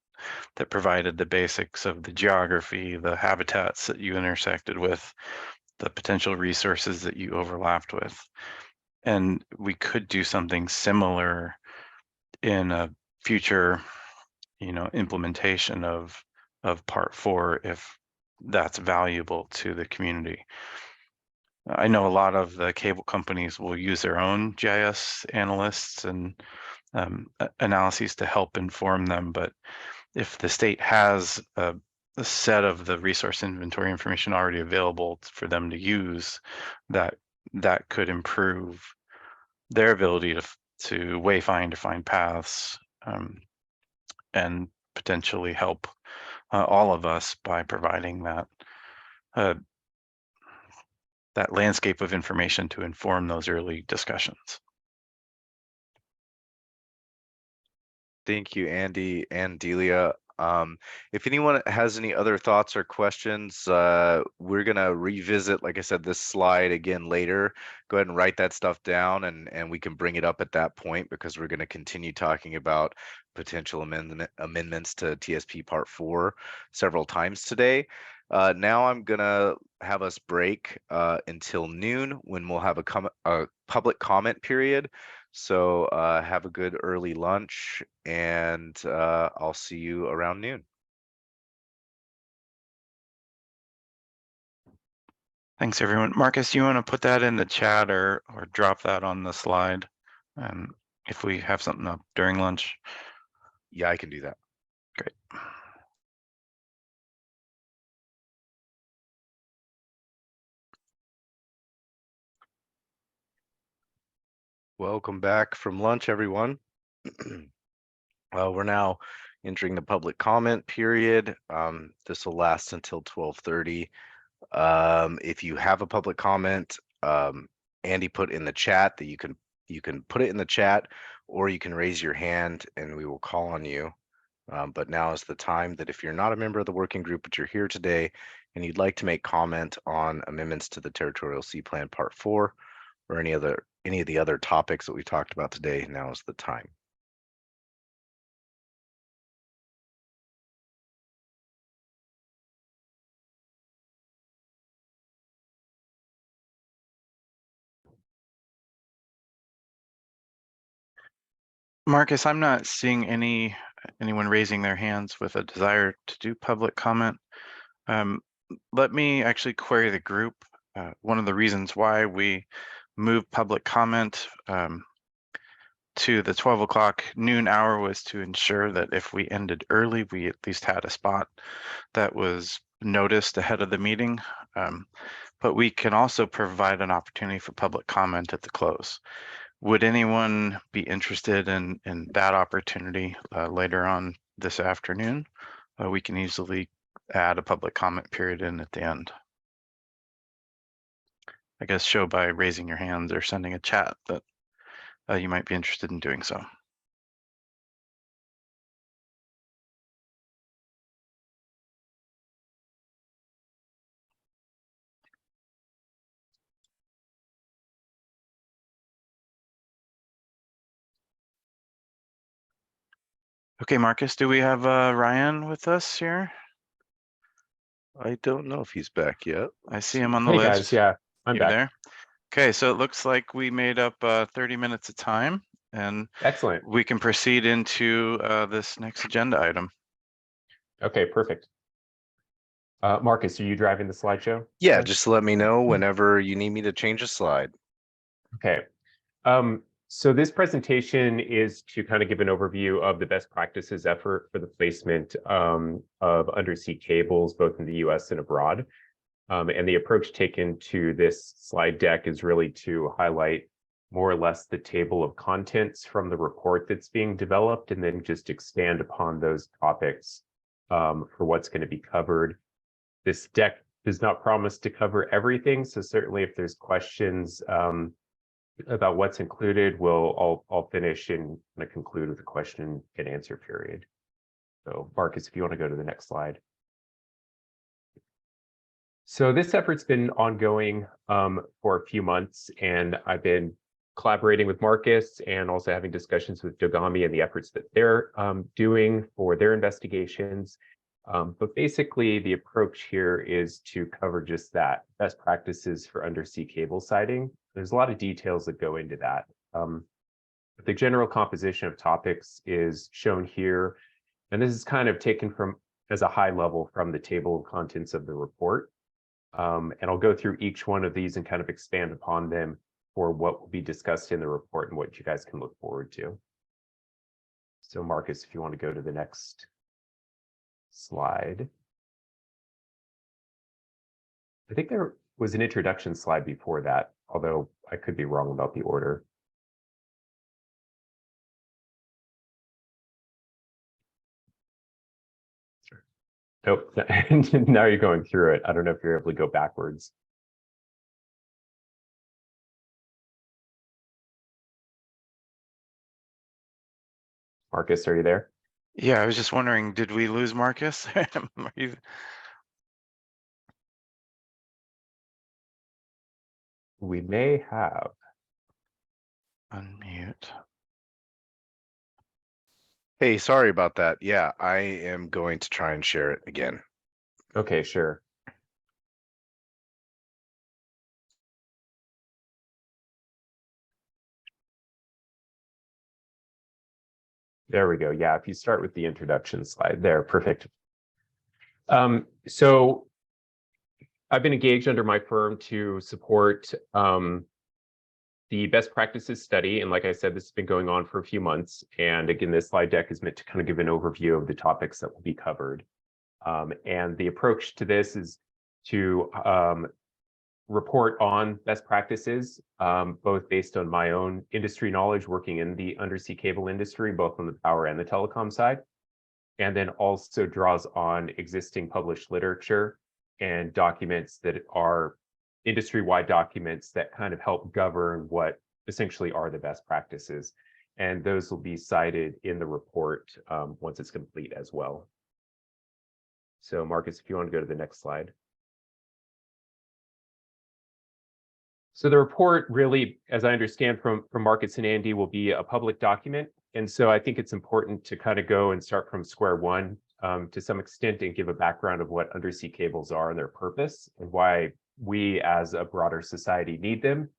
that provided the basics of the geography, the habitats that you intersected with, the potential resources that you overlapped with. And we could do something similar in a future, implementation of part 4 if that's valuable to the community. I know a lot of the cable companies will use their own GIS analysts and analyses to help inform them, but if the state has a set of the resource inventory information already available for them to use, that could improve their ability to wayfind, to find paths, and potentially help all of us by providing that landscape of information to inform those early discussions. Thank you, Andy and Delia. If anyone has any other thoughts or questions, we're gonna revisit, like I said, this slide again later. Go ahead and write that stuff down, and we can bring it up at that point, because we're gonna continue talking about potential amendments to TSP Part 4 several times today. Now I'm gonna have us break until noon, when we'll have a public comment period. So have a good early lunch, and I'll see you around noon. Thanks, everyone. Marcus, you want to put that in the chat or drop that on the slide if we have something up during lunch? Yeah, I can do that. Great. Welcome back from lunch, everyone. We're now entering the public comment period. This will last until 12:30. If you have a public comment, Andy put in the chat that you can put it in the chat, or you can raise your hand and we will call on you. But now is the time that if you're not a member of the working group, but you're here today and you'd like to make comment on amendments to the Territorial Sea Plan Part 4 or any of the other topics that we talked about today, now is the time. Marcus, I'm not seeing anyone raising their hands with a desire to do public comment. Let me actually query the group. One of the reasons why we moved public comment to the 12 o'clock noon hour was to ensure that if we ended early, we at least had a spot that was noticed ahead of the meeting. But we can also provide an opportunity for public comment at the close. Would anyone be interested in that opportunity later on this afternoon? We can easily add a public comment period in at the end. I guess show by raising your hands or sending a chat that you might be interested in doing so. Okay, Marcus, do we have Ryan with us here? I don't know if he's back yet. I see him on the Hey list. guys, yeah, I'm You back. there? Okay, so it looks like we made up 30 minutes of time, and Excellent. we can proceed into this next agenda item. Okay, perfect. Marcus, are you driving the slideshow? Yeah, just let me know whenever you need me to change a slide. Okay. So this presentation is to kind of give an overview of the best practices effort for the placement of undersea cables, both in the US and abroad. And the approach taken to this slide deck is really to highlight more or less the table of contents from the report that's being developed, and then just expand upon those topics for what's going to be covered. This deck does not promise to cover everything, so certainly if there's questions about what's included, I'll finish and conclude with a question and answer period. So Marcus, if you want to go to the next slide. So this effort's been ongoing for a few months, and I've been collaborating with Marcus and also having discussions with Dogami and the efforts that they're doing for their investigations. But basically, the approach here is to cover just that, best practices for undersea cable siting. There's a lot of details that go into that. The general composition of topics is shown here, and this is kind of taken from as a high level from the table of contents of the report. And I'll go through each one of these and kind of expand upon them for what will be discussed in the report and what you guys can look forward to. So Marcus, if you want to go to the next slide. I think there was an introduction slide before that, although I could be wrong about the order. Nope, now you're going through it. I don't know if you're able to go backwards. Marcus, are you there? Yeah, I was just wondering, did we lose Marcus? We may have. Unmute. Hey, sorry about that. Yeah, I am going to try and share it again. Okay, sure. There we go. Yeah, if you start with the introduction slide there, perfect. So I've been engaged under my firm to support the best practices study. And like I said, this has been going on for a few months. And again, this slide deck is meant to kind of give an overview of the topics that will be covered. And the approach to this is to report on best practices, both based on my own industry knowledge working in the undersea cable industry, both on the power and the telecom side, and then also draws on existing published literature and documents that are industry-wide documents that kind of help govern what essentially are the best practices. And those will be cited in the report once it's complete as well. So Marcus, if you want to go to the next slide. So the report really, as I understand from Marcus and Andy, will be a public document. And so I think it's important to kind of go and start from square one to some extent and give a background of what undersea cables are and their purpose and why we as a broader society need them.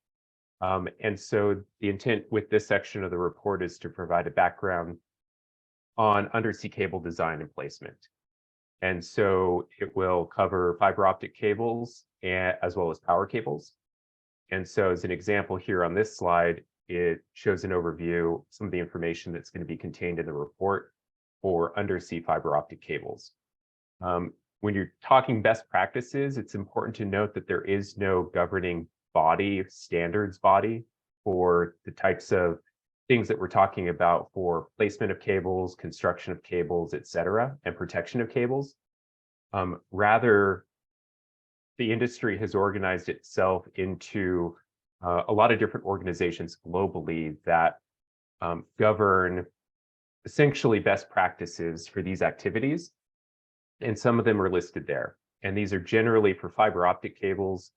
And so the intent with this section of the report is to provide a background on undersea cable design and placement. And so it will cover fiber optic cables as well as power cables. And so as an example here on this slide, it shows an overview, some of the information that's going to be contained in the report for undersea fiber optic cables. When you're talking best practices, it's important to note that there is no governing body, standards body for the types of things that we're talking about for placement of cables, construction of cables, et cetera, and protection of cables. Rather, the industry has organized itself into a lot of different organizations globally that govern essentially best practices for these activities. And some of them are listed there. And these are generally for fiber optic cables,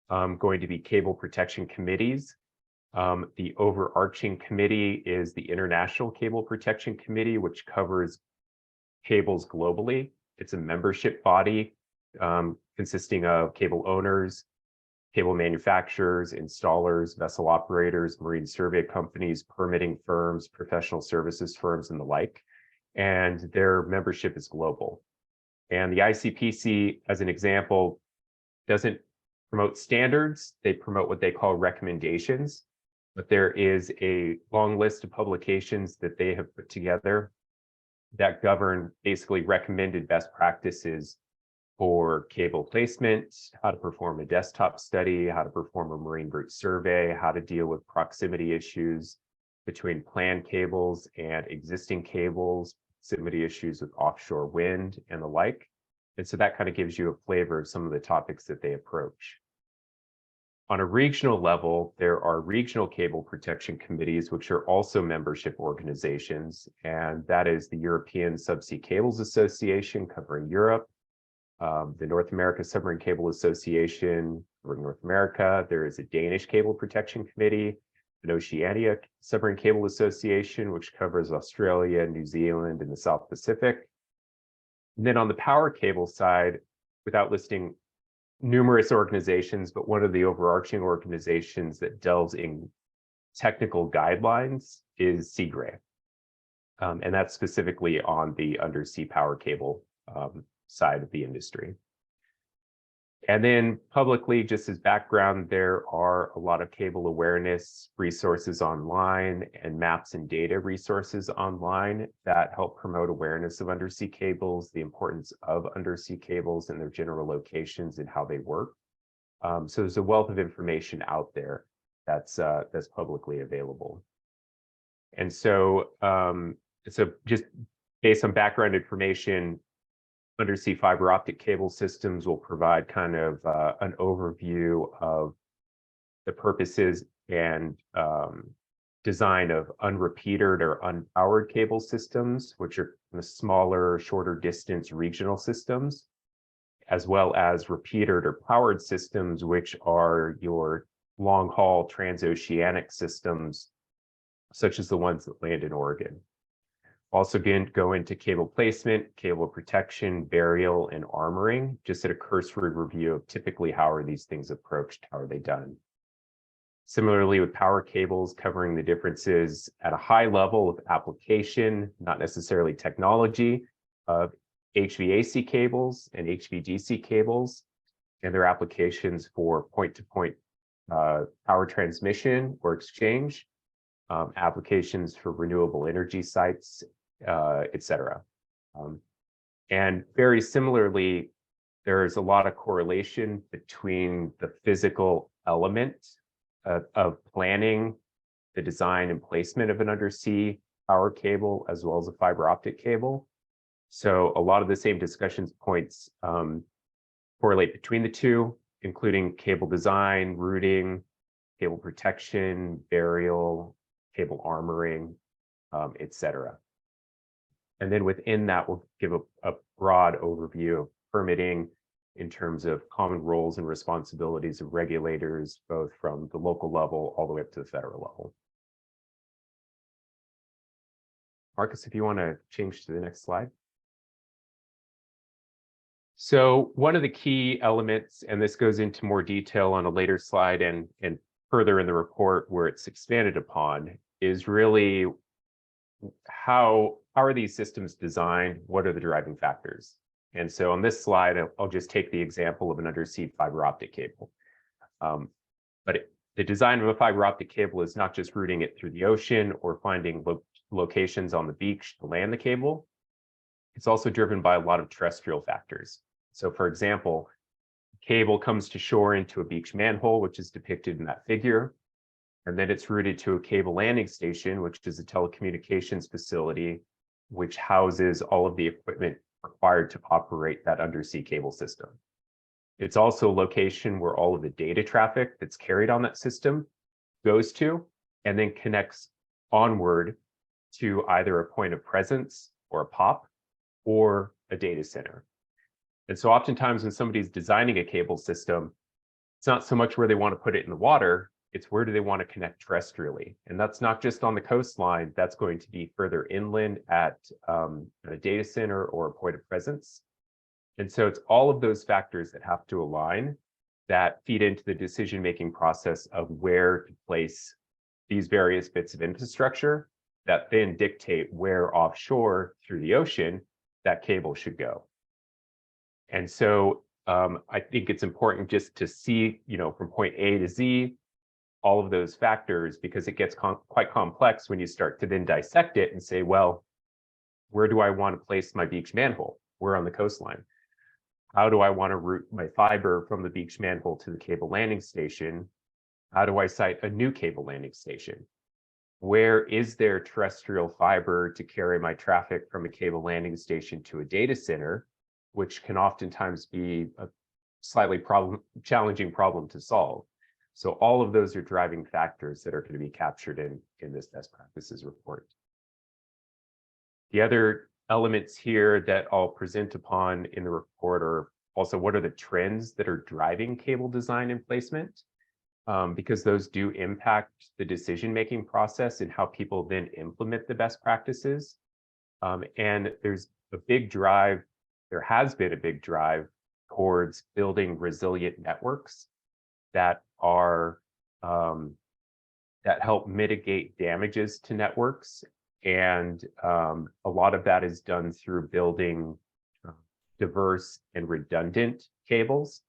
going to be cable protection committees. The overarching committee is the International Cable Protection Committee, which covers cables globally. It's a membership body consisting of cable owners, cable manufacturers, installers, vessel operators, marine survey companies, permitting firms, professional services firms, and the like. And their membership is global. And the ICPC, as an example, doesn't promote standards. They promote what they call recommendations. But there is a long list of publications that they have put together that govern basically recommended best practices for cable placement, how to perform a desktop study, how to perform a marine route survey, how to deal with proximity issues between planned cables and existing cables, proximity issues with offshore wind and the like. And so that kind of gives you a flavor of some of the topics that they approach. On a regional level, there are regional cable protection committees, which are also membership organizations, and that is the European Subsea Cables Association covering Europe, the North America Submarine Cable Association covering North America. There is a Danish Cable Protection Committee, an Oceania Submarine Cable Association, which covers Australia, New Zealand, and the South Pacific. And then on the power cable side, without listing numerous organizations, but one of the overarching organizations that delves in technical guidelines is Seagray. And that's specifically on the undersea power cable side of the industry. And then publicly, just as background, there are a lot of cable awareness resources online and maps and data resources online that help promote awareness of undersea cables, the importance of undersea cables and their general locations and how they work. So there's a wealth of information out there that's publicly available. And so, so just based on background information, undersea fiber optic cable systems will provide kind of an overview of the purposes and design of unrepeated or unpowered cable systems, which are the smaller, shorter distance regional systems, as well as repeated or powered systems, which are your long haul transoceanic systems, such as the ones that land in Oregon. Also go into cable placement, cable protection, burial, and armoring, just at a cursory review of typically how are these things approached, how are they done. Similarly with power cables, covering the differences at a high level of application, not necessarily technology, of HVAC cables and HVDC cables, and their applications for point-to-point power transmission or exchange, applications for renewable energy sites, et cetera. And very similarly, there's a lot of correlation between the physical element of planning, the design and placement of an undersea power cable, as well as a fiber optic cable. So a lot of the same discussion points correlate between the two, including cable design, routing, cable protection, burial, cable armoring, et cetera. And then within that, we'll give a broad overview of permitting in terms of common roles and responsibilities of regulators, both from the local level all the way up to the federal level. Marcus, if you want to change to the next slide. So one of the key elements, and this goes into more detail on a later slide and further in the report where it's expanded upon, is really how are these systems designed? What are the driving factors? And so on this slide, I'll just take the example of an undersea fiber optic cable. The design of a fiber optic cable is not just routing it through the ocean or finding locations on the beach to land the cable. It's also driven by a lot of terrestrial factors. So for example, cable comes to shore into a beach manhole, which is depicted in that figure. And then it's routed to a cable landing station, which is a telecommunications facility, which houses all of the equipment required to operate that undersea cable system. It's also a location where all of the data traffic that's carried on that system goes to, and then connects onward to either a point of presence or a POP or a data center. And so oftentimes when somebody's designing a cable system, it's not so much where they want to put it in the water, it's where do they want to connect terrestrially. And that's not just on the coastline, that's going to be further inland at a data center or a point of presence. And so it's all of those factors that have to align that feed into the decision-making process of where to place these various bits of infrastructure that then dictate where offshore through the ocean that cable should go. And so I think it's important just to see, from point A to Z, all of those factors, because it gets quite complex when you start to then dissect it and say, well, where do I want to place my beach manhole? Where on the coastline? How do I want to route my fiber from the beach manhole to the cable landing station? How do I site a new cable landing station? Where is there terrestrial fiber to carry my traffic from a cable landing station to a data center, which can oftentimes be a slightly challenging problem to solve? So all of those are driving factors that are going to be captured in this best practices report. The other elements here that I'll present upon in the report are also what are the trends that are driving cable design and placement, because those do impact the decision-making process and how people then implement the best practices. And there's a big drive, there has been a big drive towards building resilient networks that are that help mitigate damages to networks. And a lot of that is done through building diverse and redundant cables.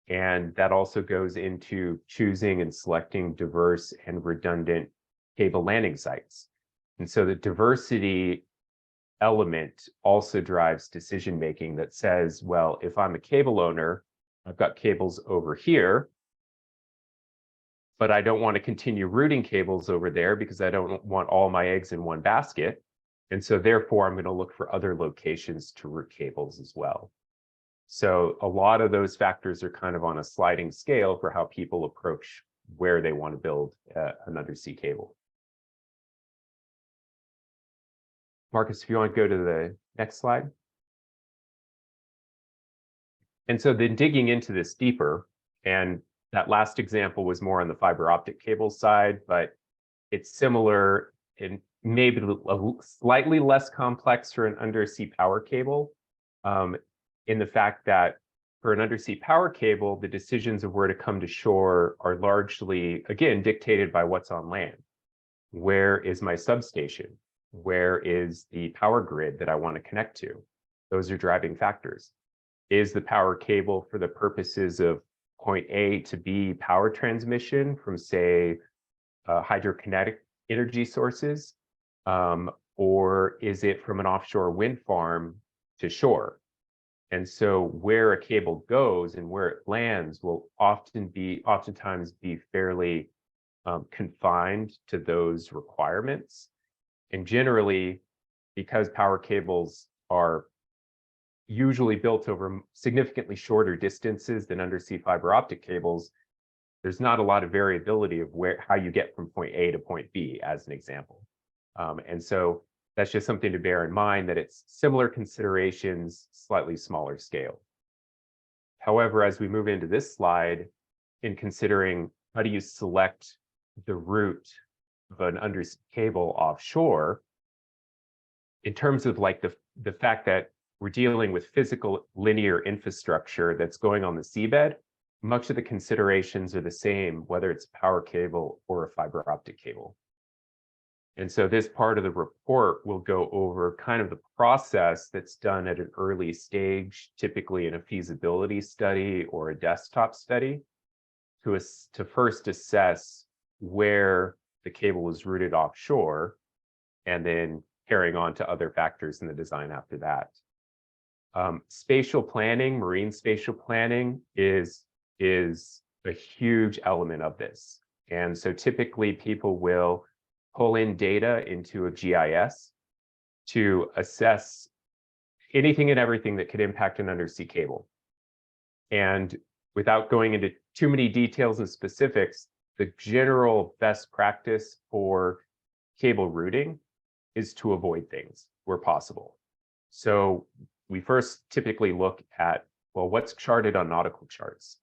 And that also goes into choosing and selecting diverse and redundant cable landing sites. And so the diversity element also drives decision-making that says, well, if I'm a cable owner, I've got cables over here, but I don't want to continue routing cables over there because I don't want all my eggs in one basket. And so therefore, I'm going to look for other locations to route cables as well. So a lot of those factors are kind of on a sliding scale for how people approach where they want to build an undersea cable. Marcus, if you want to go to the next slide. And so then digging into this deeper, and that last example was more on the fiber optic cable side, but it's similar and maybe slightly less complex for an undersea power cable, in the fact that for an undersea power cable, the decisions of where to come to shore are largely, again, dictated by what's on land. Where is my substation? Where is the power grid that I want to connect to? Those are driving factors. Is the power cable for the purposes of point A to B power transmission from, say, hydrokinetic energy sources, or is it from an offshore wind farm to shore? And so where a cable goes and where it lands will oftentimes be fairly confined to those requirements. And generally, because power cables are usually built over significantly shorter distances than undersea fiber optic cables, there's not a lot of variability of how you get from point A to point B, as an example. And so that's just something to bear in mind, that it's similar considerations, slightly smaller scale. However, as we move into this slide, in considering how do you select the route of an undersea cable offshore, in terms of like the fact that we're dealing with physical linear infrastructure that's going on the seabed, much of the considerations are the same, whether it's a power cable or a fiber optic cable. And so this part of the report will go over kind of the process that's done at an early stage, typically in a feasibility study or a desktop study, to first assess where the cable is routed offshore, and then carrying on to other factors in the design after that. Spatial planning, marine spatial planning is a huge element of this. And so typically people will pull in data into a GIS to assess anything and everything that could impact an undersea cable. And without going into too many details and specifics, the general best practice for cable routing is to avoid things where possible. So we first typically look at, well, what's charted on nautical charts?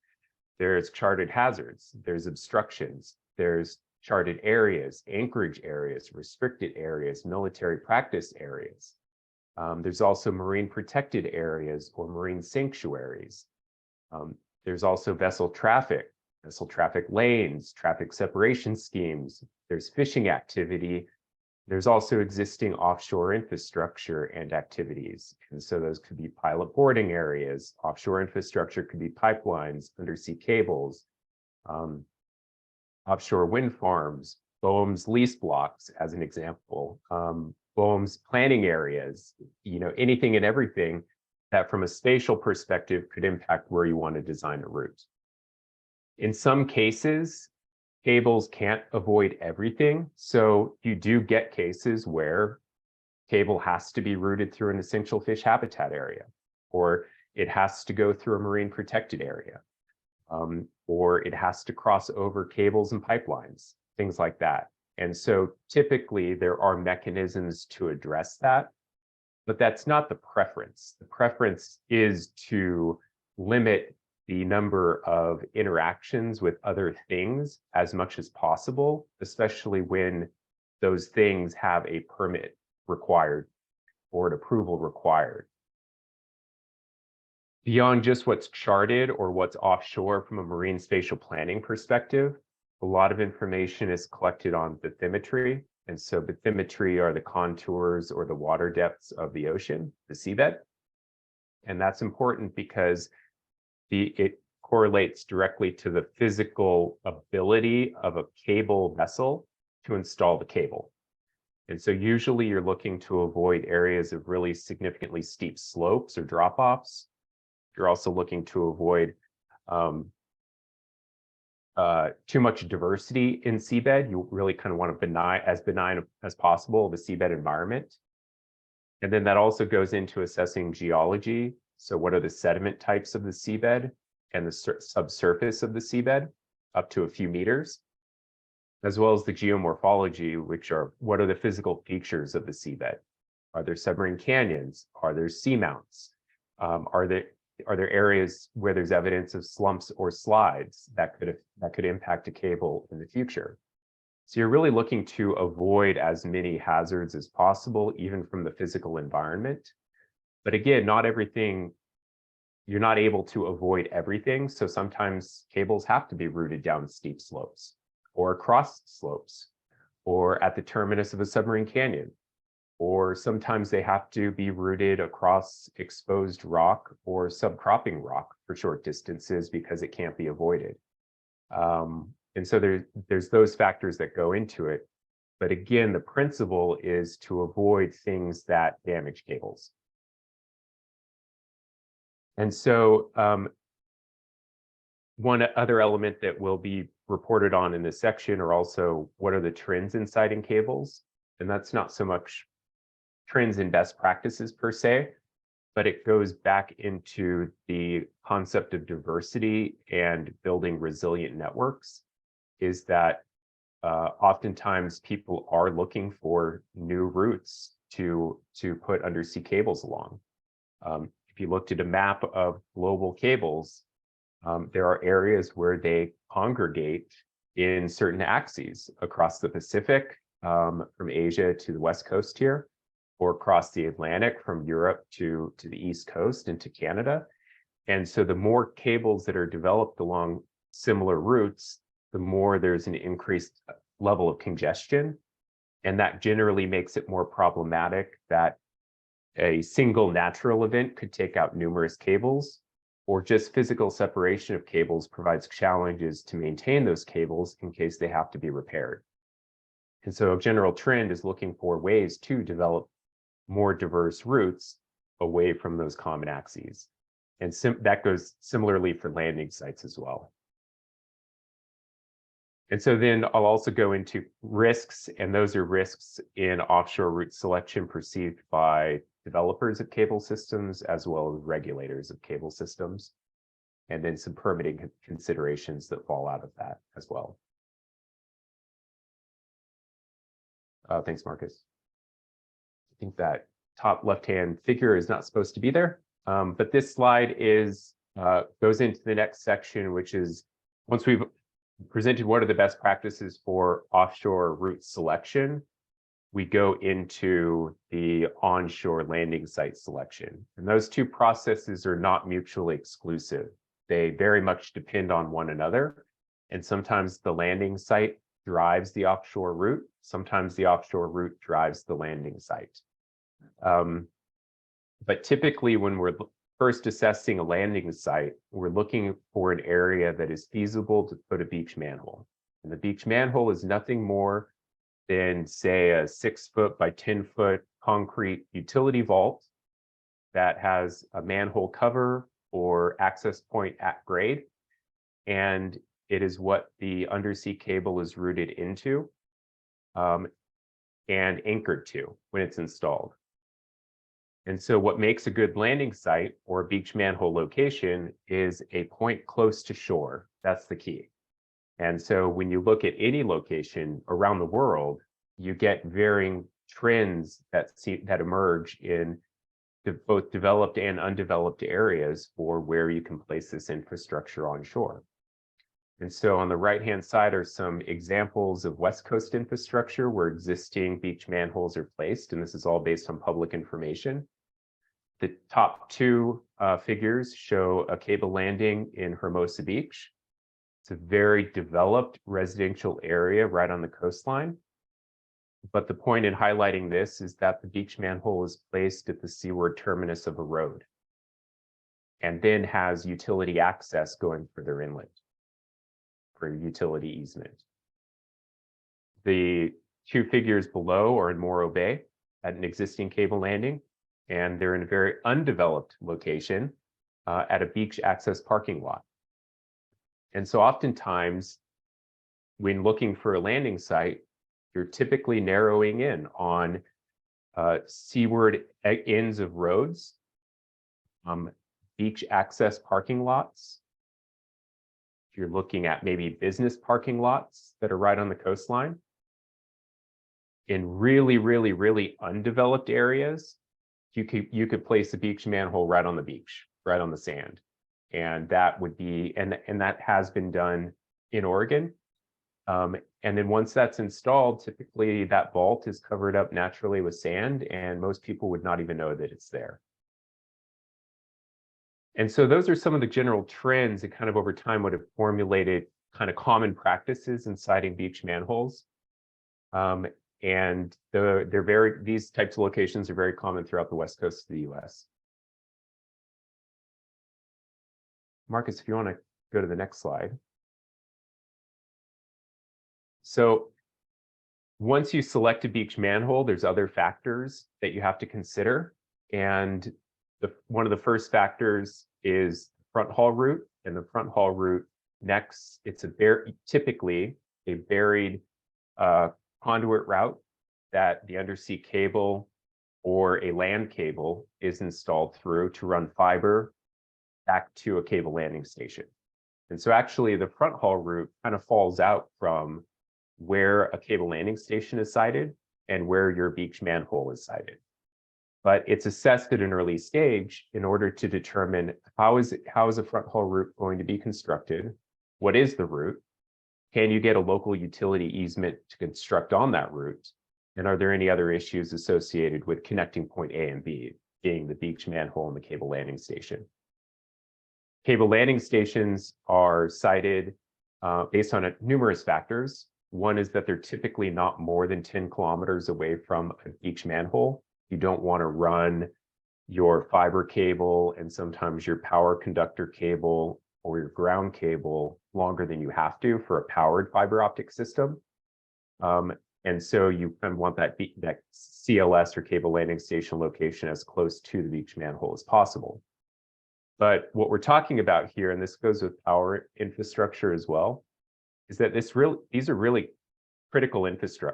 There's charted hazards, there's obstructions, there's charted areas, anchorage areas, restricted areas, military practice areas. There's also marine protected areas or marine sanctuaries. There's also vessel traffic lanes, traffic separation schemes. There's fishing activity. There's also existing offshore infrastructure and activities. And so those could be pilot boarding areas. Offshore infrastructure could be pipelines, undersea cables, offshore wind farms, BOEM's lease blocks, as an example, BOEM's planning areas, anything and everything that from a spatial perspective could impact where you want to design a route. In some cases, cables can't avoid everything. So you do get cases where cable has to be routed through an essential fish habitat area, or it has to go through a marine protected area, or it has to cross over cables and pipelines, things like that. And so typically there are mechanisms to address that, but that's not the preference. The preference is to limit the number of interactions with other things as much as possible, especially when those things have a permit required or an approval required. Beyond just what's charted or what's offshore from a marine spatial planning perspective, a lot of information is collected on bathymetry. And so bathymetry are the contours or the water depths of the ocean, the seabed. And that's important because it correlates directly to the physical ability of a cable vessel to install the cable. And so usually you're looking to avoid areas of really significantly steep slopes or drop-offs. You're also looking to avoid too much diversity in seabed. You really kind of want as benign as possible the seabed environment. And then that also goes into assessing geology. So what are the sediment types of the seabed and the subsurface of the seabed up to a few meters, as well as the geomorphology, which are what are the physical features of the seabed? Are there submarine canyons? Are there seamounts? Are there areas where there's evidence of slumps or slides that could impact a cable in the future? So you're really looking to avoid as many hazards as possible, even from the physical environment. But again, not everything, you're not able to avoid everything. So sometimes cables have to be routed down steep slopes or across slopes or at the terminus of a submarine canyon. Or sometimes they have to be routed across exposed rock or subcropping rock for short distances because it can't be avoided. And so there's those factors that go into it. But again, the principle is to avoid things that damage cables. And so one other element that will be reported on in this section are also what are the trends in siting cables. And that's not so much trends in best practices per se, but it goes back into the concept of diversity and building resilient networks, is that oftentimes people are looking for new routes to put undersea cables along. If you looked at a map of global cables, there are areas where they congregate in certain axes across the Pacific, from Asia to the West Coast here, or across the Atlantic from Europe to the East Coast and to Canada. And so the more cables that are developed along similar routes, the more there's an increased level of congestion. And that generally makes it more problematic that a single natural event could take out numerous cables, or just physical separation of cables provides challenges to maintain those cables in case they have to be repaired. And so a general trend is looking for ways to develop more diverse routes away from those common axes. And that goes similarly for landing sites as well. And so then I'll also go into risks, and those are risks in offshore route selection perceived by developers of cable systems as well as regulators of cable systems, and then some permitting considerations that fall out of that as well. Thanks, Marcus. I think that top left-hand figure is not supposed to be there, but this slide goes into the next section, which is once we've presented what are the best practices for offshore route selection, we go into the onshore landing site selection. And those two processes are not mutually exclusive. They very much depend on one another. And sometimes the landing site drives the offshore route. Sometimes the offshore route drives the landing site. But typically when we're first assessing a landing site, we're looking for an area that is feasible to put a beach manhole. And the beach manhole is nothing more than, say, a 6-foot by 10-foot concrete utility vault that has a manhole cover or access point at grade. And it is what the undersea cable is routed into and anchored to when it's installed. And so what makes a good landing site or a beach manhole location is a point close to shore. That's the key. And so when you look at any location around the world, you get varying trends that emerge in both developed and undeveloped areas for where you can place this infrastructure on shore. And so on the right-hand side are some examples of West Coast infrastructure where existing beach manholes are placed, and this is all based on public information. The top two figures show a cable landing in Hermosa Beach. It's a very developed residential area right on the coastline. But the point in highlighting this is that the beach manhole is placed at the seaward terminus of a road and then has utility access going further inland for utility easement. The two figures below are in Morro Bay at an existing cable landing, and they're in a very undeveloped location at a beach access parking lot. And so oftentimes, when looking for a landing site, you're typically narrowing in on seaward ends of roads, beach access parking lots. If you're looking at maybe business parking lots that are right on the coastline. In really, really, really undeveloped areas, you could place a beach manhole right on the beach, right on the sand. And that would be, and that has been done in Oregon. And then once that's installed, typically that vault is covered up naturally with sand, and most people would not even know that it's there. And so those are some of the general trends that kind of over time would have formulated kind of common practices in siting beach manholes. And these types of locations are very common throughout the west coast of the US. Marcus, if you want to go to the next slide. So once you select a beach manhole, there's other factors that you have to consider. And one of the first factors is front haul route. And the front haul route next, it's typically a buried conduit route that the undersea cable or a land cable is installed through to run fiber back to a cable landing station. And so actually the front haul route kind of falls out from where a cable landing station is sited and where your beach manhole is sited. But it's assessed at an early stage in order to determine how is a front haul route going to be constructed? What is the route? Can you get a local utility easement to construct on that route? And are there any other issues associated with connecting point A and B, being the beach manhole and the cable landing station? Cable landing stations are sited based on numerous factors. One is that they're typically not more than 10 kilometers away from a beach manhole. You don't want to run your fiber cable and sometimes your power conductor cable or your ground cable longer than you have to for a powered fiber optic system. And so you kind of want that CLS or cable landing station location as close to the beach manhole as possible. But what we're talking about here, and this goes with power infrastructure as well, is that these are really critical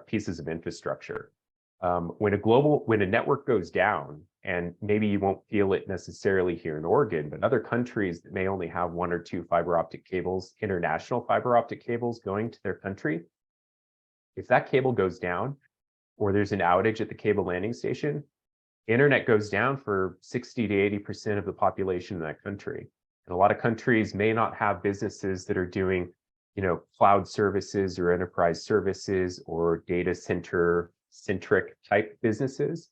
pieces of infrastructure. When a network goes down, and maybe you won't feel it necessarily here in Oregon, but other countries that may only have 1 or 2 fiber optic cables, international fiber optic cables going to their country, if that cable goes down, or there's an outage at the cable landing station, internet goes down for 60 to 80% of the population in that country. And a lot of countries may not have businesses that are doing, cloud services or enterprise services or data center-centric type businesses.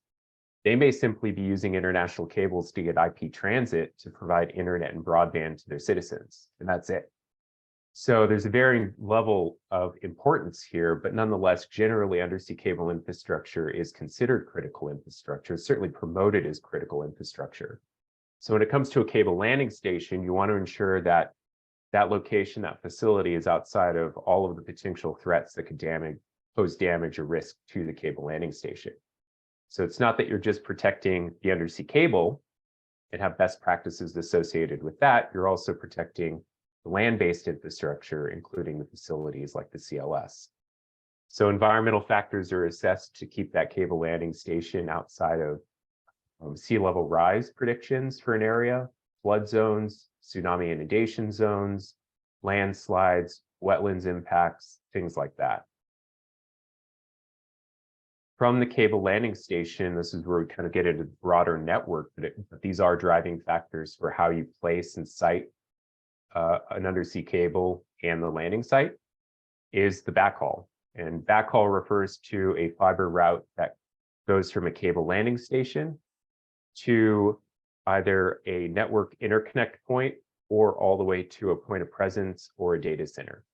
They may simply be using international cables to get IP transit to provide internet and broadband to their citizens, and that's it. So there's a varying level of importance here, but nonetheless, generally undersea cable infrastructure is considered critical infrastructure, certainly promoted as critical infrastructure. So when it comes to a cable landing station, you want to ensure that that location, that facility is outside of all of the potential threats that could pose damage or risk to the cable landing station. So it's not that you're just protecting the undersea cable and have best practices associated with that. You're also protecting the land-based infrastructure, including the facilities like the CLS. So environmental factors are assessed to keep that cable landing station outside of sea level rise predictions for an area, flood zones, tsunami inundation zones, landslides, wetlands impacts, things like that. From the cable landing station, this is where we kind of get into the broader network, but these are driving factors for how you place and site an undersea cable and the landing site, is the backhaul. And backhaul refers to a fiber route that goes from a cable landing station to either a network interconnect point or all the way to a point of presence or a data center.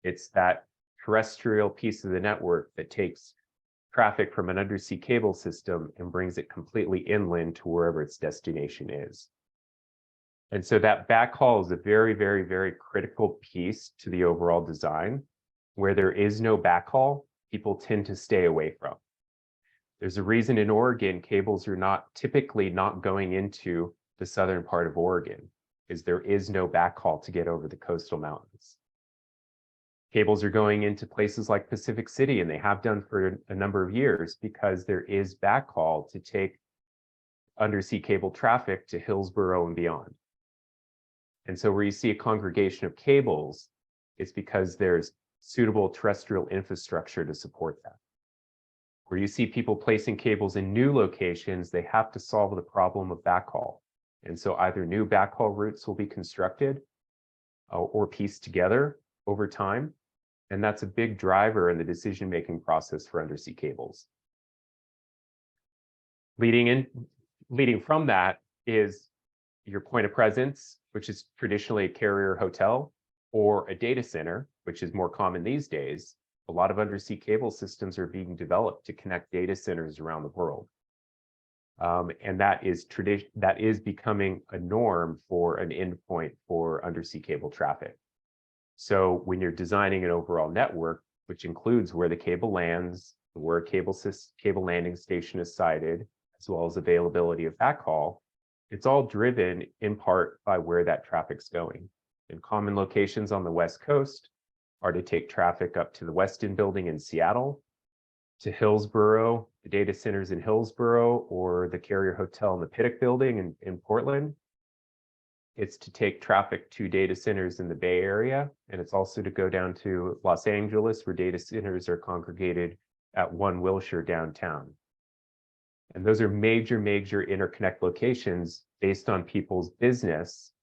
It's that terrestrial piece of the network that takes traffic from an undersea cable system and brings it completely inland to wherever its destination is. And so that backhaul is a very, very, very critical piece to the overall design. Where there is no backhaul, people tend to stay away from. There's a reason in Oregon, cables are typically not going into the southern part of Oregon, is there is no backhaul to get over the coastal mountains. Cables are going into places like Pacific City, and they have done for a number of years because there is backhaul to take undersea cable traffic to Hillsborough and beyond. And so where you see a congregation of cables, it's because there's suitable terrestrial infrastructure to support that. Where you see people placing cables in new locations, they have to solve the problem of backhaul. And so either new backhaul routes will be constructed or pieced together over time. And that's a big driver in the decision-making process for undersea cables. Leading from that is your point of presence, which is traditionally a carrier hotel, or a data center, which is more common these days. A lot of undersea cable systems are being developed to connect data centers around the world. And that is becoming a norm for an endpoint for undersea cable traffic. So when you're designing an overall network, which includes where the cable lands, where a cable landing station is sited, as well as availability of backhaul, it's all driven in part by where that traffic's going. And common locations on the West Coast are to take traffic up to the Westin building in Seattle, to Hillsborough, the data centers in Hillsborough, or the carrier hotel in the Pittock building in Portland. It's to take traffic to data centers in the Bay Area, and it's also to go down to Los Angeles, where data centers are congregated at One Wilshire downtown. And those are major, major interconnect locations based on people's business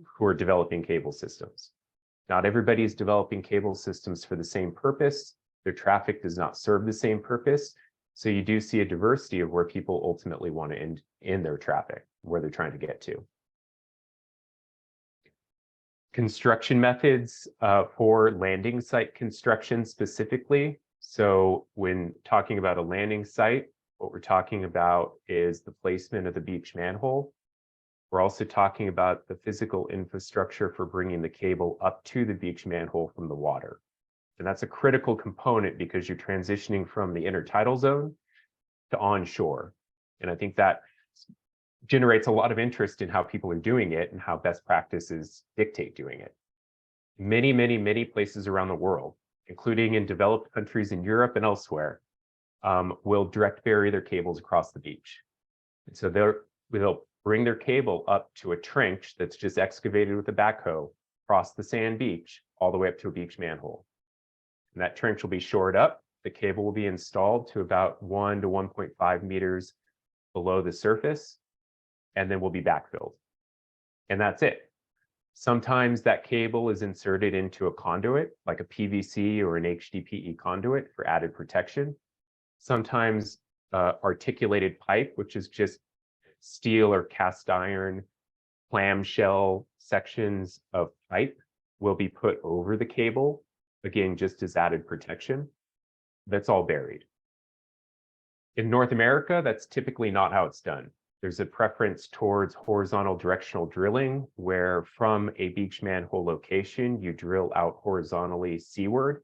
who are developing cable systems. Not everybody is developing cable systems for the same purpose. Their traffic does not serve the same purpose. So you do see a diversity of where people ultimately want to end their traffic, where they're trying to get to. Construction methods for landing site construction specifically. So when talking about a landing site, what we're talking about is the placement of the beach manhole. We're also talking about the physical infrastructure for bringing the cable up to the beach manhole from the water. And that's a critical component because you're transitioning from the intertidal zone to onshore. And I think that generates a lot of interest in how people are doing it and how best practices dictate doing it. many, many, many places around the world, including in developed countries in Europe and elsewhere, will direct bury their cables across the beach. And so they'll bring their cable up to a trench that's just excavated with a backhoe across the sand beach, all the way up to a beach manhole. And that trench will be shored up. The cable will be installed to about 1 to 1.5 meters below the surface, and then will be backfilled. And that's it. Sometimes that cable is inserted into a conduit, like a PVC or an HDPE conduit for added protection. Sometimes articulated pipe, which is just steel or cast iron clamshell sections of pipe, will be put over the cable, again, just as added protection. That's all buried. In North America, that's typically not how it's done. There's a preference towards horizontal directional drilling, where from a beach manhole location, you drill out horizontally seaward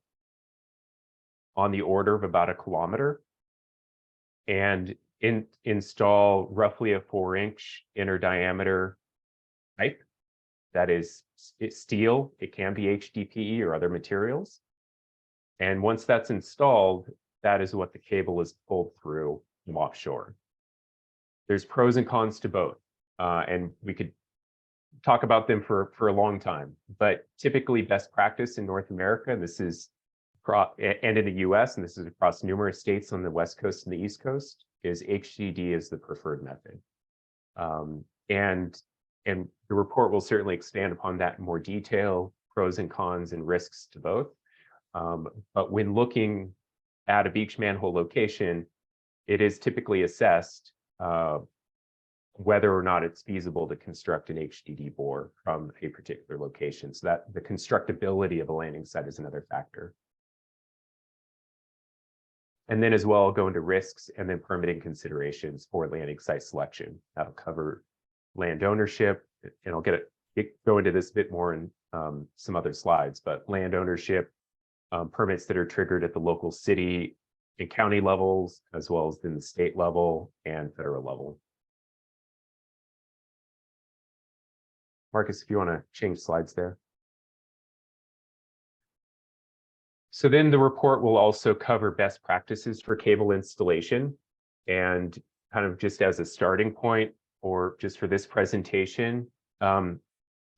on the order of about 1 kilometer, and install roughly a 4-inch inner diameter pipe that is steel. It can be HDPE or other materials. And once that's installed, that is what the cable is pulled through from offshore. There's pros and cons to both, and we could talk about them for a long time. But typically, best practice in North America, and this is and in the US, and this is across numerous states on the West Coast and the East Coast, is HDD is the preferred method. And the report will certainly expand upon that in more detail, pros and cons and risks to both. But when looking at a beach manhole location, it is typically assessed whether or not it's feasible to construct an HDD bore from a particular location. So that the constructability of a landing site is another factor. And then as well, I'll go into risks and then permitting considerations for landing site selection. That'll cover land ownership, and I'll go into this a bit more in some other slides, but land ownership, permits that are triggered at the local city and county levels, as well as in the state level and federal level. Marcus, if you want to change slides there. So then the report will also cover best practices for cable installation. And kind of just as a starting point, or just for this presentation,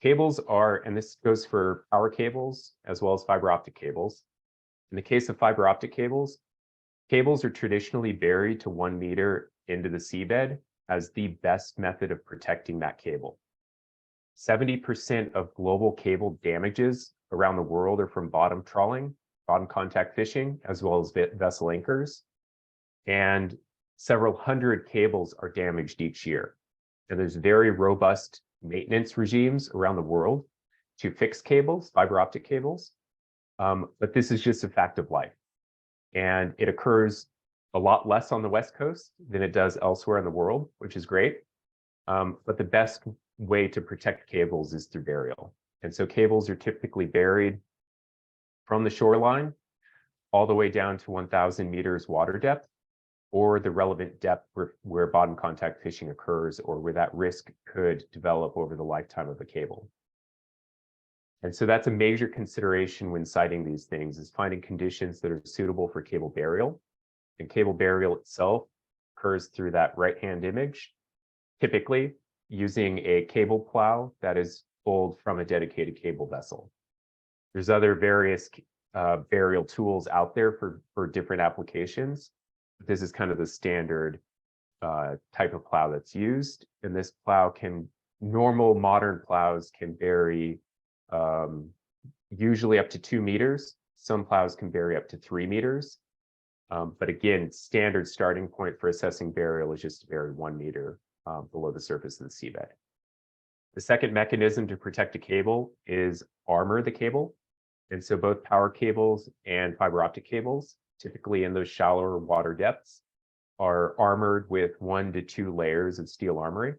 cables are, and this goes for power cables as well as fiber optic cables. In the case of fiber optic cables, cables are traditionally buried to 1 meter into the seabed as the best method of protecting that cable. 70% of global cable damages around the world are from bottom trawling, bottom contact fishing, as well as vessel anchors. And several hundred cables are damaged each year. And there's very robust maintenance regimes around the world to fix cables, fiber optic cables. But this is just a fact of life. And it occurs a lot less on the West Coast than it does elsewhere in the world, which is great. But the best way to protect cables is through burial. And so cables are typically buried from the shoreline all the way down to 1,000 meters water depth, or the relevant depth where bottom contact fishing occurs, or where that risk could develop over the lifetime of the cable. And so that's a major consideration when siting these things, is finding conditions that are suitable for cable burial. And cable burial itself occurs through that right-hand image, typically using a cable plow that is pulled from a dedicated cable vessel. There's other various burial tools out there for different applications. This is kind of the standard type of plow that's used. And this plow normal modern plows can bury usually up to 2 meters. Some plows can bury up to 3 meters. But again, standard starting point for assessing burial is just to bury 1 meter below the surface of the seabed. The second mechanism to protect a cable is armor the cable. And so both power cables and fiber optic cables, typically in those shallower water depths, are armored with 1 to 2 layers of steel armoring.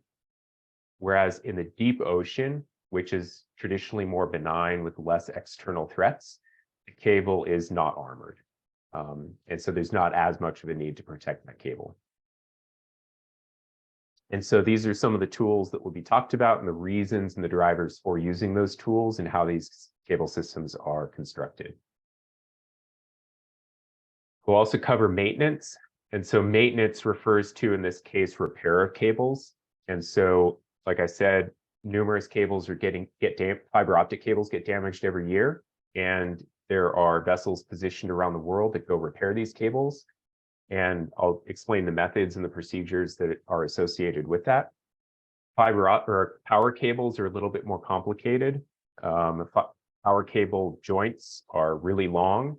Whereas in the deep ocean, which is traditionally more benign with less external threats, the cable is not armored. And so there's not as much of a need to protect that cable. And so these are some of the tools that will be talked about and the reasons and the drivers for using those tools and how these cable systems are constructed. We'll also cover maintenance. And so maintenance refers to, in this case, repair of cables. And so, like I said, numerous cables are fiber optic cables get damaged every year. And there are vessels positioned around the world that go repair these cables. And I'll explain the methods and the procedures that are associated with that. Power cables are a little bit more complicated. Power cable joints are really long,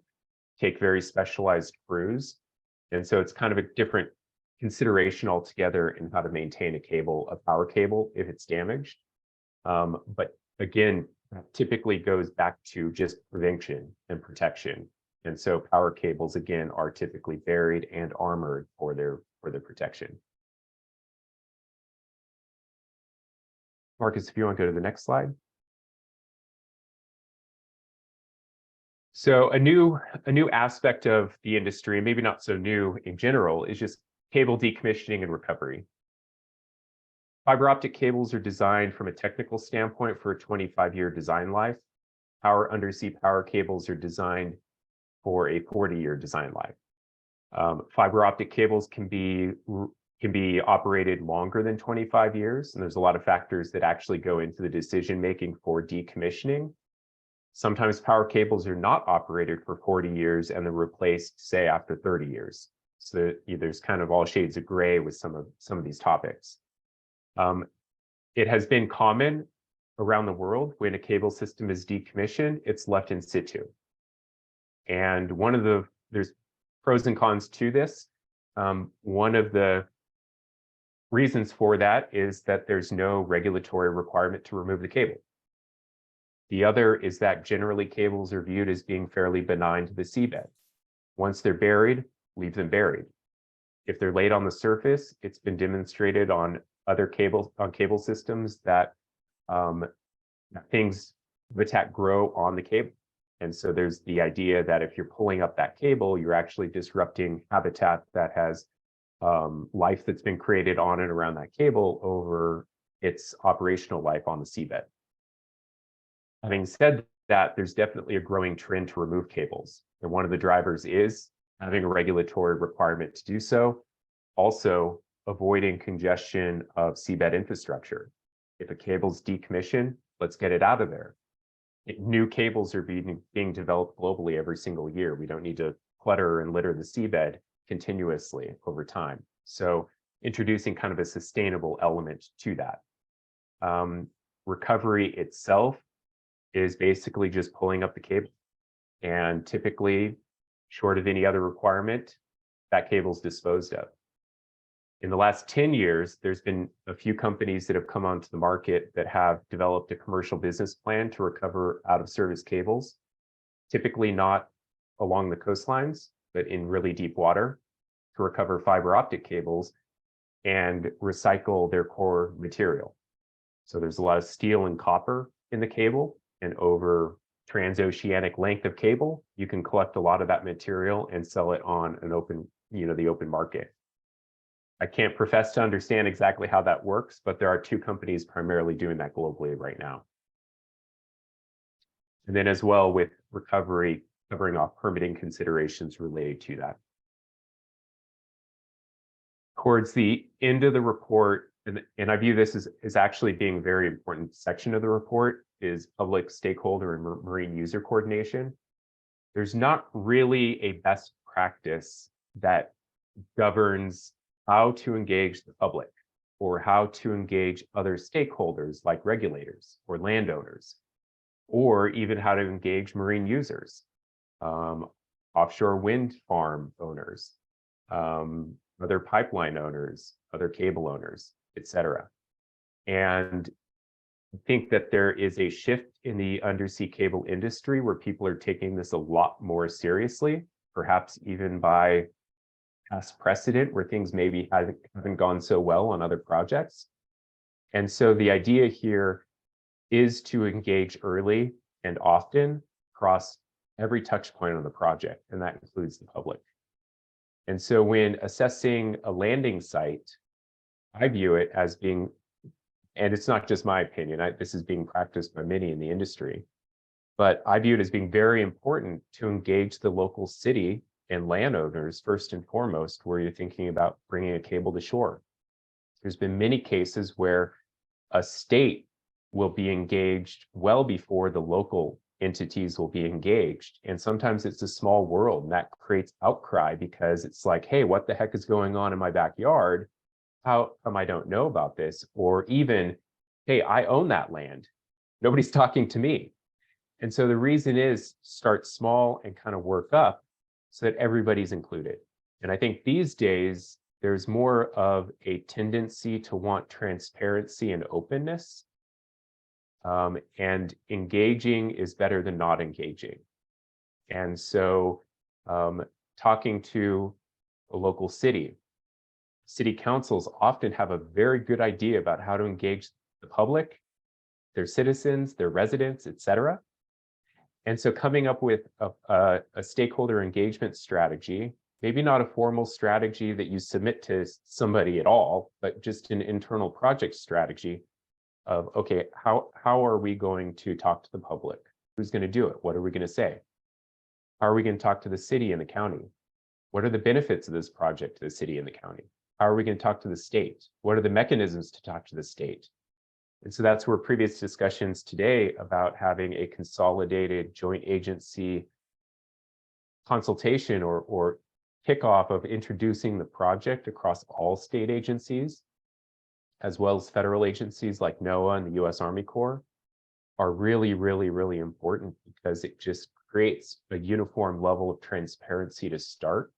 take very specialized crews. And so it's kind of a different consideration altogether in how to maintain a power cable if it's damaged. But again, typically goes back to just prevention and protection. And so power cables, again, are typically buried and armored for their protection. Marcus, if you want to go to the next slide. So a new aspect of the industry, maybe not so new in general, is just cable decommissioning and recovery. Fiber optic cables are designed from a technical standpoint for a 25-year design life. Undersea power cables are designed for a 40-year design life. Fiber optic cables can be operated longer than 25 years, and there's a lot of factors that actually go into the decision-making for decommissioning. Sometimes power cables are not operated for 40 years and they're replaced, say, after 30 years. So there's kind of all shades of gray with some of these topics. It has been common around the world when a cable system is decommissioned, it's left in situ. And there's pros and cons to this. One of the reasons for that is that there's no regulatory requirement to remove the cable. The other is that generally cables are viewed as being fairly benign to the seabed. Once they're buried, leave them buried. If they're laid on the surface, it's been demonstrated on cable systems that things of attack grow on the cable. And so there's the idea that if you're pulling up that cable, you're actually disrupting habitat that has life that's been created on and around that cable over its operational life on the seabed. Having said that, there's definitely a growing trend to remove cables. And one of the drivers is having a regulatory requirement to do so. Also, avoiding congestion of seabed infrastructure. If a cable's decommissioned, let's get it out of there. New cables are being developed globally every single year. We don't need to clutter and litter the seabed continuously over time. So introducing kind of a sustainable element to that. Recovery itself is basically just pulling up the cable. And typically, short of any other requirement, that cable's disposed of. In the last 10 years, there's been a few companies that have come onto the market that have developed a commercial business plan to recover out of service cables, typically not along the coastlines, but in really deep water, to recover fiber optic cables and recycle their core material. So there's a lot of steel and copper in the cable, and over transoceanic length of cable, you can collect a lot of that material and sell it on an open, the open market. I can't profess to understand exactly how that works, but there are two companies primarily doing that globally right now. And then as well with recovery, covering off permitting considerations related to that. Towards the end of the report, and I view this as actually being a very important section of the report, is public stakeholder and marine user coordination. There's not really a best practice that governs how to engage the public or how to engage other stakeholders like regulators or landowners, or even how to engage marine users, offshore wind farm owners, other pipeline owners, other cable owners, etc. And I think that there is a shift in the undersea cable industry where people are taking this a lot more seriously, perhaps even by past precedent where things maybe haven't gone so well on other projects. And so the idea here is to engage early and often across every touch point on the project, and that includes the public. And so when assessing a landing site, I view it as being, and it's not just my opinion, this is being practiced by many in the industry, But I view it as being very important to engage the local city and landowners first and foremost, where you're thinking about bringing a cable to shore. There's been many cases where a state will be engaged well before the local entities will be engaged. And sometimes it's a small world, and that creates outcry because it's like, hey, what the heck is going on in my backyard? How come I don't know about this? Or even, hey, I own that land. Nobody's talking to me. And so the reason is start small and kind of work up so that everybody's included. And I think these days, there's more of a tendency to want transparency and openness. And engaging is better than not engaging. And so talking to a local city councils often have a very good idea about how to engage the public, their citizens, their residents, et cetera. And so coming up with a stakeholder engagement strategy, maybe not a formal strategy that you submit to somebody at all, but just an internal project strategy of, okay, how are we going to talk to the public? Who's going to do it? What are we going to say? How are we going to talk to the city and the county? What are the benefits of this project to the city and the county? How are we going to talk to the state? What are the mechanisms to talk to the state? And so that's where previous discussions today about having a consolidated joint agency consultation or kickoff of introducing the project across all state agencies, as well as federal agencies like NOAA and the US Army Corps, are really, really, really important because it just creates a uniform level of transparency to start,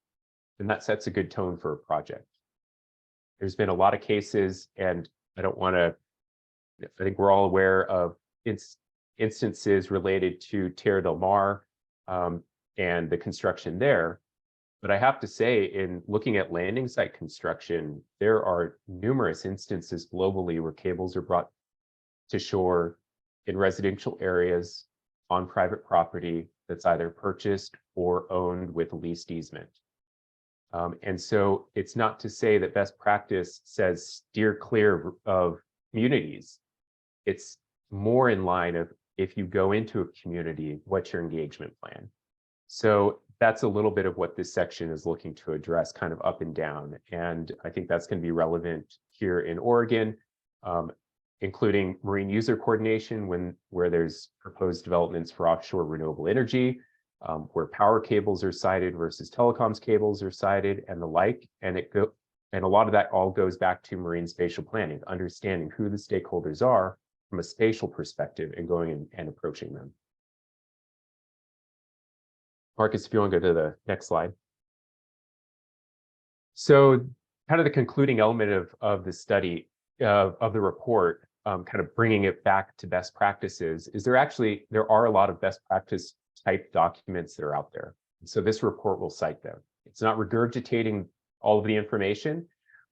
and that sets a good tone for a project. There's been a lot of cases, and I think we're all aware of instances related to Tierra del Mar and the construction there. But I have to say, in looking at landing site construction, there are numerous instances globally where cables are brought to shore in residential areas on private property that's either purchased or owned with a leased easement. And so it's not to say that best practice says steer clear of communities. It's more in line of, if you go into a community, what's your engagement plan? So that's a little bit of what this section is looking to address, kind of up and down. And I think that's going to be relevant here in Oregon, including marine user coordination where there's proposed developments for offshore renewable energy, where power cables are sited versus telecoms cables are sited, and the like. And a lot of that all goes back to marine spatial planning, understanding who the stakeholders are from a spatial perspective and going and approaching them. Marcus, if you want to go to the next slide. So kind of the concluding element of the study, of the report, kind of bringing it back to best practices, is there are a lot of best practice type documents that are out there. So this report will cite them. It's not regurgitating all of the information,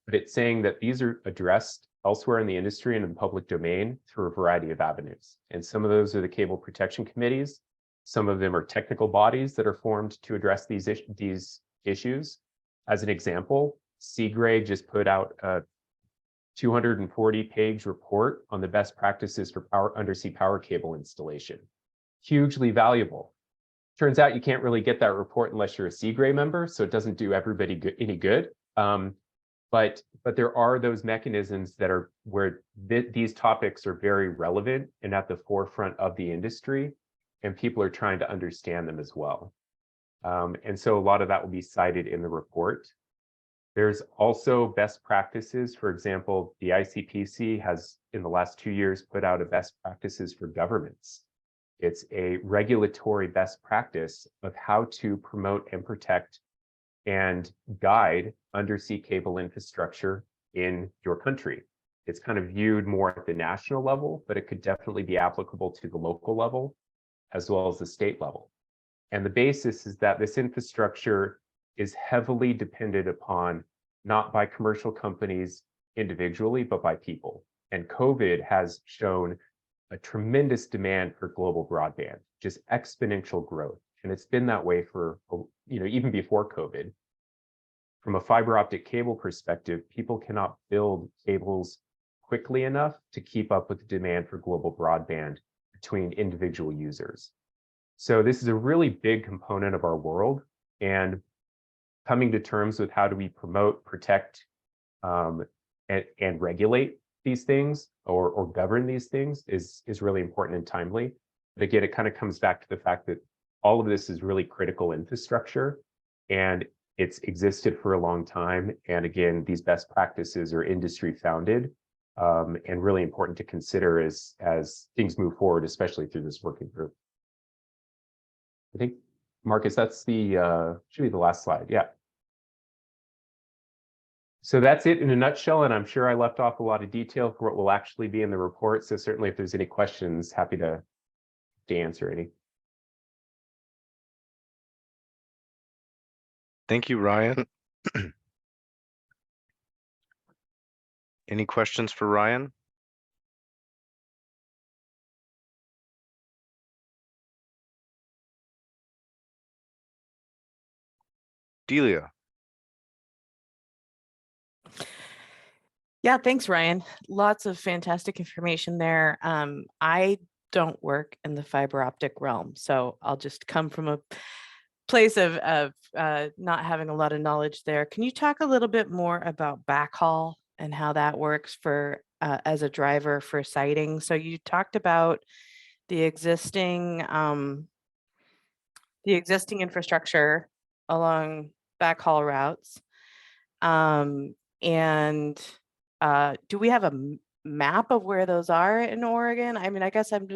but it's saying that these are addressed elsewhere in the industry and in the public domain through a variety of avenues. And some of those are the cable protection committees. Some of them are technical bodies that are formed to address these issues. As an example, Seagrade just put out a 240-page report on the best practices for undersea power cable installation. Hugely valuable. Turns out you can't really get that report unless you're a Seagrade member, so it doesn't do everybody any good. But there are those mechanisms that are where these topics are very relevant and at the forefront of the industry, and people are trying to understand them as well. And so a lot of that will be cited in the report. There's also best practices. For example, the ICPC has, in the last 2 years, put out a best practices for governments. It's a regulatory best practice of how to promote and protect and guide undersea cable infrastructure in your country. It's kind of viewed more at the national level, but it could definitely be applicable to the local level as well as the state level. And the basis is that this infrastructure is heavily dependent upon, not by commercial companies individually, but by people. And COVID has shown a tremendous demand for global broadband, just exponential growth. And it's been that way for, even before COVID. From a fiber optic cable perspective, people cannot build cables quickly enough to keep up with the demand for global broadband between individual users. So this is a really big component of our world, and coming to terms with how do we promote, protect, and regulate these things or govern these things is really important and timely. But again, it kind of comes back to the fact that all of this is really critical infrastructure, and it's existed for a long time. And again, these best practices are industry founded, and really important to consider as things move forward, especially through this working group. I think, Marcus, that's the should be the last slide. Yeah. So that's it in a nutshell, and I'm sure I left off a lot of detail for what will actually be in the report. So certainly if there's any questions, happy to answer any. Thank you, Ryan. Any questions for Ryan? Delia. Yeah, thanks, Ryan. Lots of fantastic information there. I don't work in the fiber optic realm, so I'll just come from a place of not having a lot of knowledge there. Can you talk a little bit more about backhaul and how that works for as a driver for siting? So you talked about the existing infrastructure along backhaul routes, and do we have a map of where those are in Oregon? I mean, I guess I'm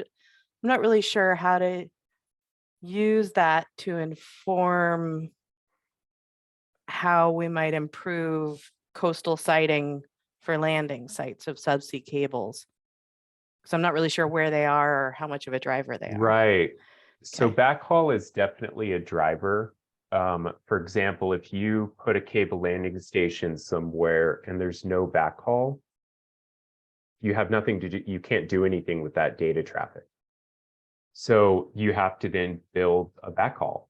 not really sure how to use that to inform how we might improve coastal siting for landing sites of subsea cables. So I'm not really sure where they are or how much of a driver they are. Right. So backhaul is definitely a driver. For example, if you put a cable landing station somewhere and there's no backhaul, you have nothing to do, you can't do anything with that data traffic. So you have to then build a backhaul.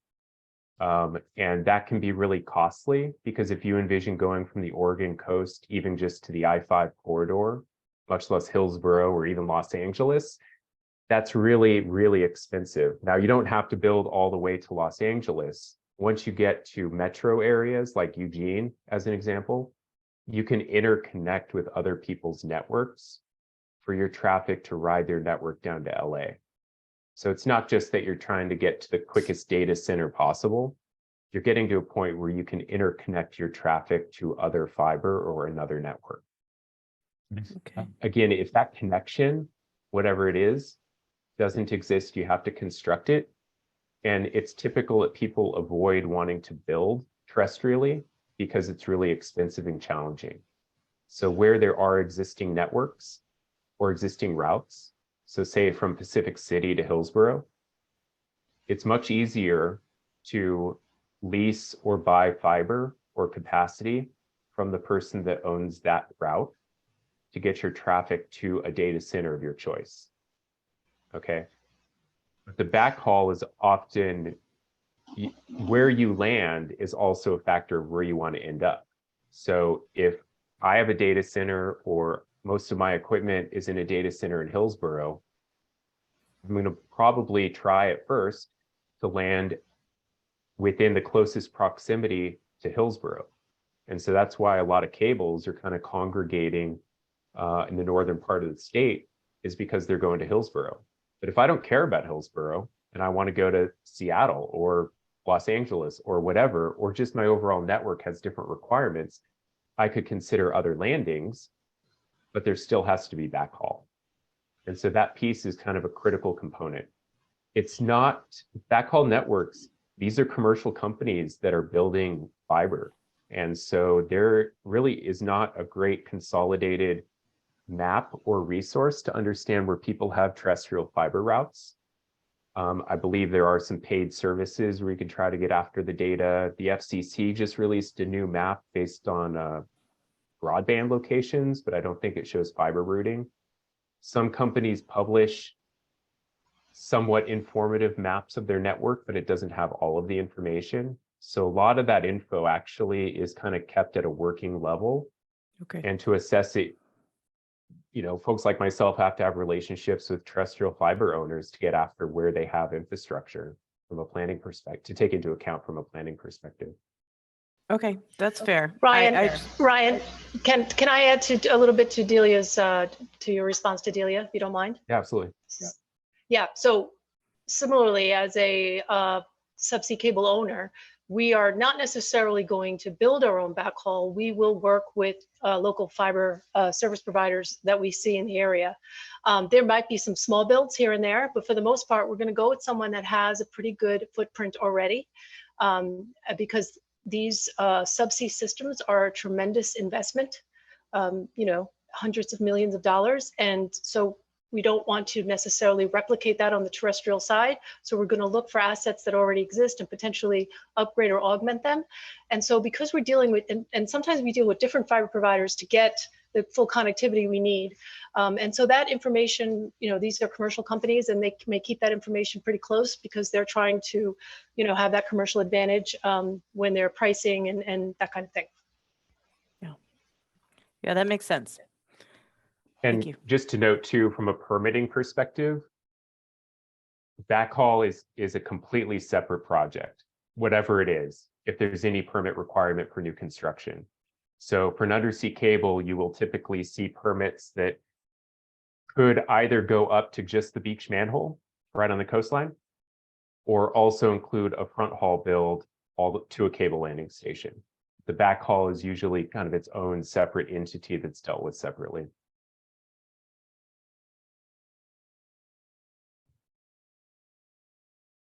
And that can be really costly, because if you envision going from the Oregon coast, even just to the I-5 corridor, much less Hillsborough or even Los Angeles, that's really, really expensive. Now, you don't have to build all the way to Los Angeles. Once you get to metro areas like Eugene, as an example, you can interconnect with other people's networks for your traffic to ride their network down to LA. So it's not just that you're trying to get to the quickest data center possible. You're getting to a point where you can interconnect your traffic to other fiber or another network. Okay. Again, if that connection, whatever it is, doesn't exist, you have to construct it. And it's typical that people avoid wanting to build terrestrially because it's really expensive and challenging. So where there are existing networks or existing routes, so say from Pacific City to Hillsborough, it's much easier to lease or buy fiber or capacity from the person that owns that route to get your traffic to a data center of your choice. Okay. But the backhaul is often where you land is also a factor of where you want to end up. So if I have a data center or most of my equipment is in a data center in Hillsborough, I'm going to probably try at first to land within the closest proximity to Hillsborough. And so that's why a lot of cables are kind of congregating in the northern part of the state, is because they're going to Hillsborough. But if I don't care about Hillsborough and I want to go to Seattle or Los Angeles or whatever, or just my overall network has different requirements, I could consider other landings, but there still has to be backhaul. And so that piece is kind of a critical component. It's not backhaul networks. These are commercial companies that are building fiber. And so there really is not a great consolidated map or resource to understand where people have terrestrial fiber routes. I believe there are some paid services where you can try to get after the data. The FCC just released a new map based on broadband locations, but I don't think it shows fiber routing. Some companies publish somewhat informative maps of their network, but it doesn't have all of the information. So a lot of that info actually is kind of kept at a working level. Okay. And to assess it, folks like myself have to have relationships with terrestrial fiber owners to get after where they have infrastructure from a planning perspective, to take into account from a planning perspective. Okay, that's fair. Ryan, can I add to a little bit to Delia's to your response to Delia, if you don't mind? Yeah, absolutely. Yeah. So similarly, as a subsea cable owner, we are not necessarily going to build our own backhaul. We will work with local fiber service providers that we see in the area. There might be some small builds here and there, but for the most part, we're going to go with someone that has a pretty good footprint already, because these subsea systems are a tremendous investment, hundreds of millions of dollars. And so we don't want to necessarily replicate that on the terrestrial side. So we're going to look for assets that already exist and potentially upgrade or augment them. And so because we're dealing with, and sometimes we deal with different fiber providers to get the full connectivity we need. And so that information, these are commercial companies and they may keep that information pretty close because they're trying to, have that commercial advantage when they're pricing and that kind of thing. Yeah, that makes sense. And just to note too, from a permitting perspective, backhaul is a completely separate project, whatever it is, if there's any permit requirement for new construction. So for an undersea cable, you will typically see permits that could either go up to just the beach manhole right on the coastline, or also include a front haul build all to a cable landing station. The backhaul is usually kind of its own separate entity that's dealt with separately.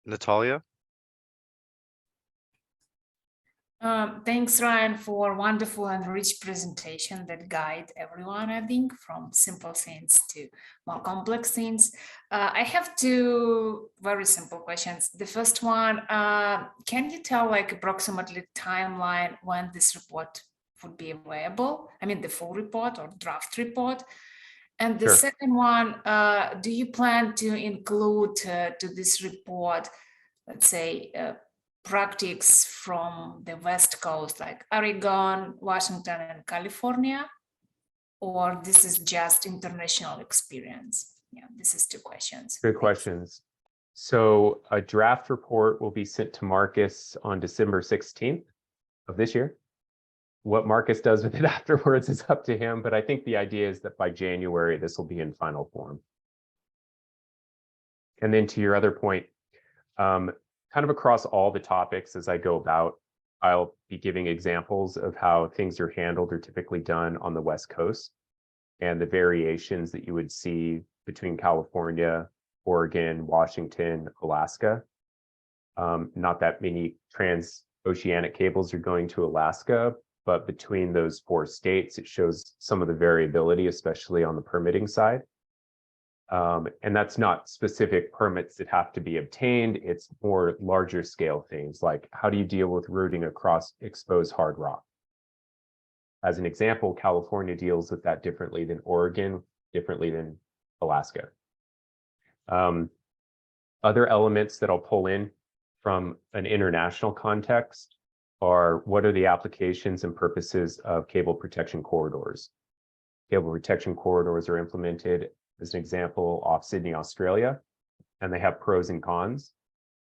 Natalia? Thanks, Ryan, for wonderful and rich presentation that guide everyone, I think, from simple things to more complex things. I have two very simple questions. The first one, can you tell approximately timeline when this report would be available? I mean, the full report or draft report. And the second one, do you plan to include to this report, let's say, practices from the West Coast, like Oregon, Washington, and California, or this is just international experience? Yeah, this is two questions. Good questions. So a draft report will be sent to Marcus on December 16th of this year. What Marcus does with it afterwards is up to him, but I think the idea is that by January, this will be in final form. And then to your other point, kind of across all the topics as I go about, I'll be giving examples of how things are handled or typically done on the West Coast and the variations that you would see between California, Oregon, Washington, Alaska. Not that many transoceanic cables are going to Alaska, but between those 4 states, it shows some of the variability, especially on the permitting side. And that's not specific permits that have to be obtained. It's more larger scale things like how do you deal with routing across exposed hard rock? As an example, California deals with that differently than Oregon, differently than Alaska. Other elements that I'll pull in from an international context are what are the applications and purposes of cable protection corridors? Cable protection corridors are implemented, as an example, off Sydney, Australia, and they have pros and cons,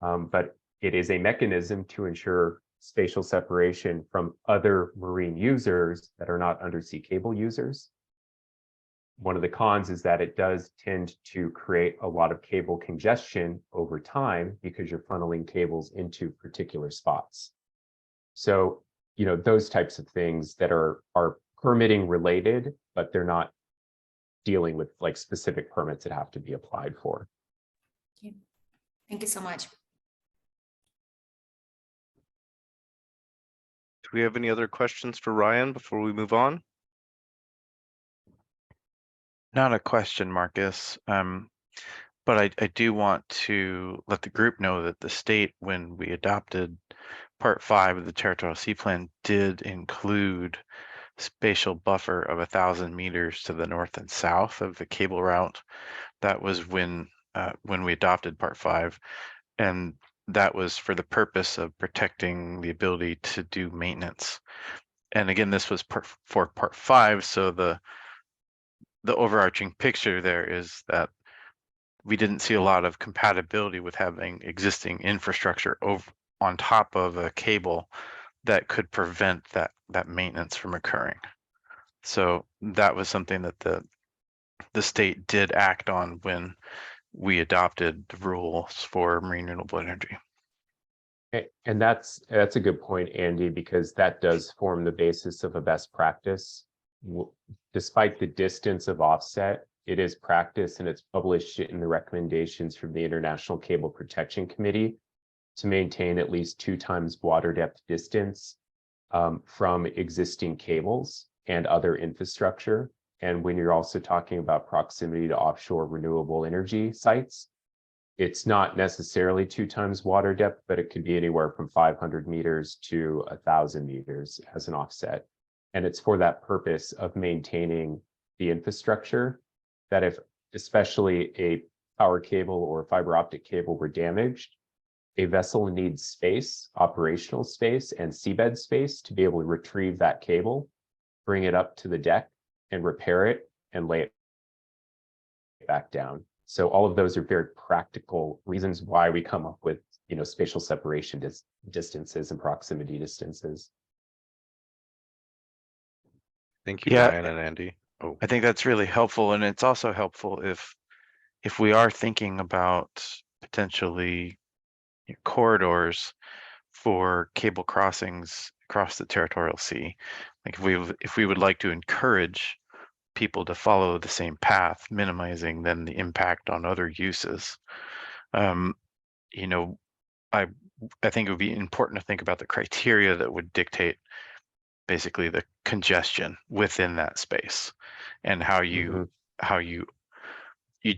but it is a mechanism to ensure spatial separation from other marine users that are not undersea cable users. One of the cons is that it does tend to create a lot of cable congestion over time because you're funneling cables into particular spots. So, those types of things that are permitting related, but they're not dealing with specific permits that have to be applied for. Thank you so much. Do we have any other questions for Ryan before we move on? Not a question, Marcus, but I do want to let the group know that the state, when we adopted Part 5 of the Territorial Sea Plan, did include spatial buffer of 1,000 meters to the north and south of the cable route. That was when we adopted Part 5, and that was for the purpose of protecting the ability to do maintenance. And again, this was for Part 5, so the the overarching picture there is that we didn't see a lot of compatibility with having existing infrastructure over on top of a cable that could prevent that maintenance from occurring. So that was something that the state did act on when we adopted the rules for marine renewable energy. And that's a good point, Andy, because that does form the basis of a best practice. Despite the distance of offset, it is practice and it's published in the recommendations from the International Cable Protection Committee to maintain at least 2 times water depth distance from existing cables and other infrastructure. And when you're also talking about proximity to offshore renewable energy sites, it's not necessarily 2 times water depth, but it could be anywhere from 500 meters to 1,000 meters as an offset. And it's for that purpose of maintaining the infrastructure that if especially a power cable or fiber optic cable were damaged, a vessel needs space, operational space and seabed space to be able to retrieve that cable, bring it up to the deck and repair it and lay it back down. So all of those are very practical reasons why we come up with, spatial separation distances and proximity distances. Thank you, Yeah, Ryan and Andy. Oh, I think that's really helpful, and it's also helpful if we are thinking about potentially corridors for cable crossings across the territorial sea. Like if we would like to encourage people to follow the same path, minimizing then the impact on other uses. I think it would be important to think about the criteria that would dictate basically the congestion within that space and how you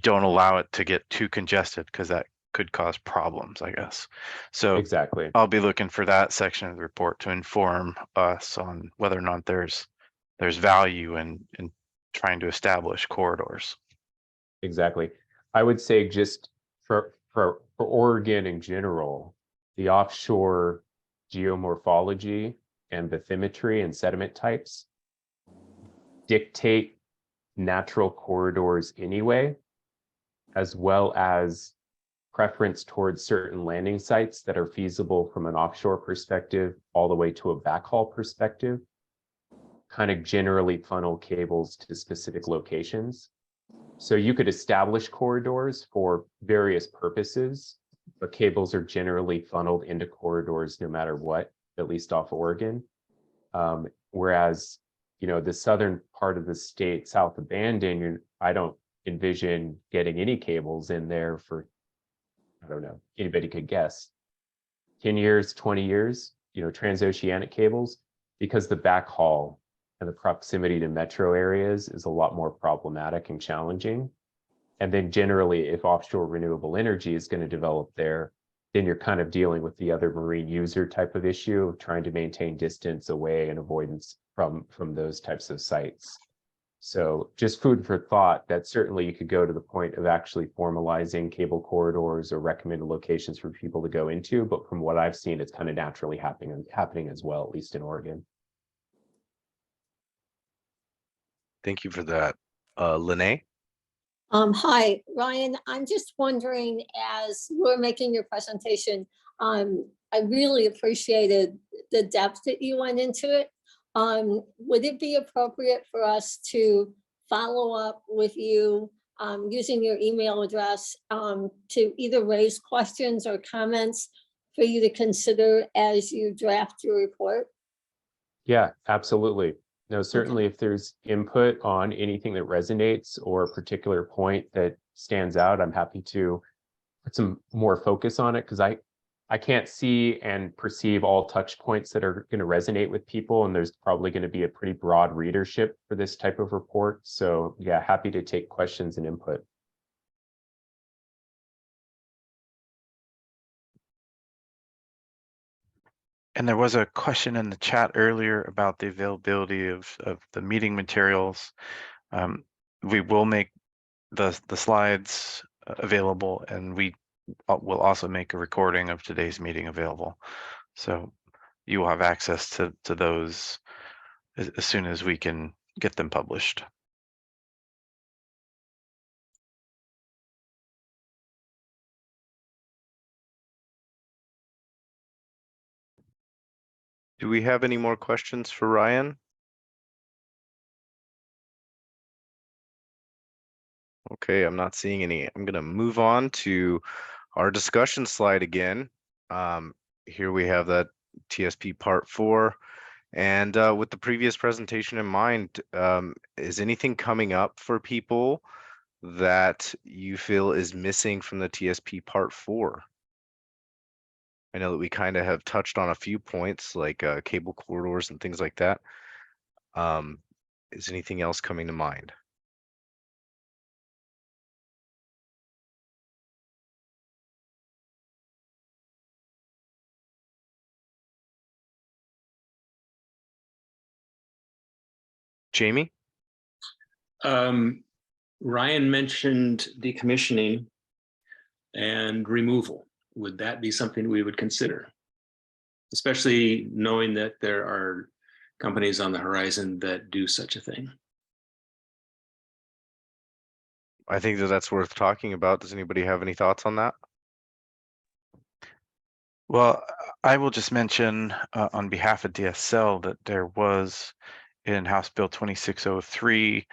don't allow it to get too congested, because that could cause problems, I guess. So exactly, I'll be looking for that section of the report to inform us on whether or not there's value in trying to establish corridors. Exactly. I would say just for Oregon in general, the offshore geomorphology and bathymetry and sediment types dictate natural corridors anyway, as well as preference towards certain landing sites that are feasible from an offshore perspective all the way to a backhaul perspective, kind of generally funnel cables to specific locations. So you could establish corridors for various purposes, but cables are generally funneled into corridors no matter what, at least off Oregon. Whereas, the southern part of the state, south of Bandon, I don't envision getting any cables in there for, I don't know, anybody could guess, 10 years, 20 years, transoceanic cables, because the backhaul and the proximity to metro areas is a lot more problematic and challenging. And then generally, if offshore renewable energy is going to develop there, then you're kind of dealing with the other marine user type of issue of trying to maintain distance away and avoidance from those types of sites. So just food for thought that certainly you could go to the point of actually formalizing cable corridors or recommended locations for people to go into. But from what I've seen, it's kind of naturally happening as well, at least in Oregon. thank you for that. Lene? Hi, Ryan. I'm just wondering, as you were making your presentation, I really appreciated the depth that you went into it. Would it be appropriate for us to follow up with you using your email address to either raise questions or comments for you to consider as you draft your report? Yeah, absolutely. No, certainly if there's input on anything that resonates or a particular point that stands out, I'm happy to put some more focus on it, because I can't see and perceive all touch points that are going to resonate with people, and there's probably going to be a pretty broad readership for this type of report. So yeah, happy to take questions and input. And there was a question in the chat earlier about the availability of the meeting materials. We will make the slides available, and we will also make a recording of today's meeting available. So you will have access to those as soon as we can get them published. Do we have any more questions for Ryan? Okay, I'm not seeing any. I'm going to move on to our discussion slide again. Here we have that TSP part 4. And with the previous presentation in mind, is anything coming up for people that you feel is missing from the TSP part 4? I know that we kind of have touched on a few points like cable corridors and things like that. Is anything else coming to mind? Jamie? Ryan mentioned decommissioning and removal. Would that be something we would consider? Especially knowing that there are companies on the horizon that do such a thing. I think that that's worth talking about. Does anybody have any thoughts on that? Well, I will just mention on behalf of DSL that there was in House Bill 2603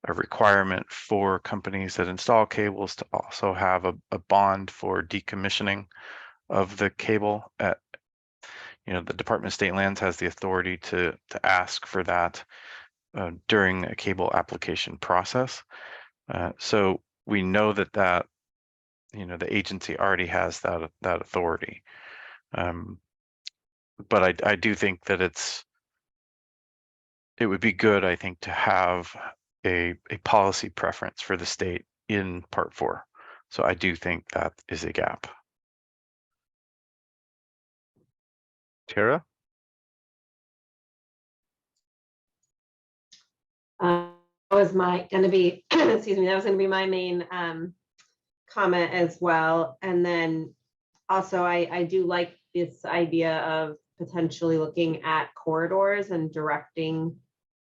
a requirement for companies that install cables to also have a bond for decommissioning of the cable. At the Department of State Lands has the authority to ask for that during a cable application process. So we know that the agency already has that authority. But I do think that it would be good, I think, to have a policy preference for the state in part 4. So I do think that is a gap. Tara? That was going to be, excuse me, that was going to be my main comment as well. And then also, I do like this idea of potentially looking at corridors and directing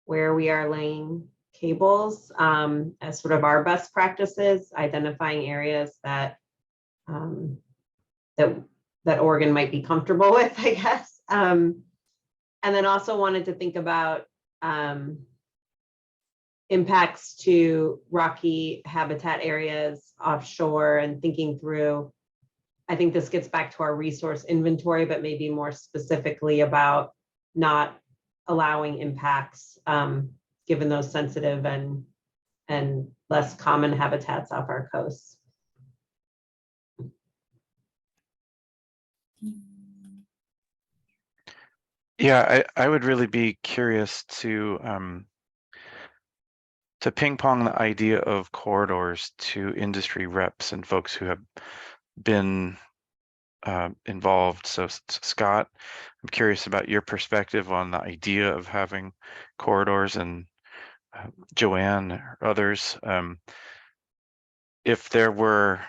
where we are laying cables as sort of our best practices, identifying areas that that Oregon might be comfortable with, I guess. And then also wanted to think about impacts to rocky habitat areas offshore and thinking through. I think this gets back to our resource inventory, but maybe more specifically about not allowing impacts given those sensitive and less common habitats off our coasts. Yeah, I would really be curious to ping pong the idea of corridors to industry reps and folks who have been involved. So Scott, I'm curious about your perspective on the idea of having corridors, and Joanne or others. If there were,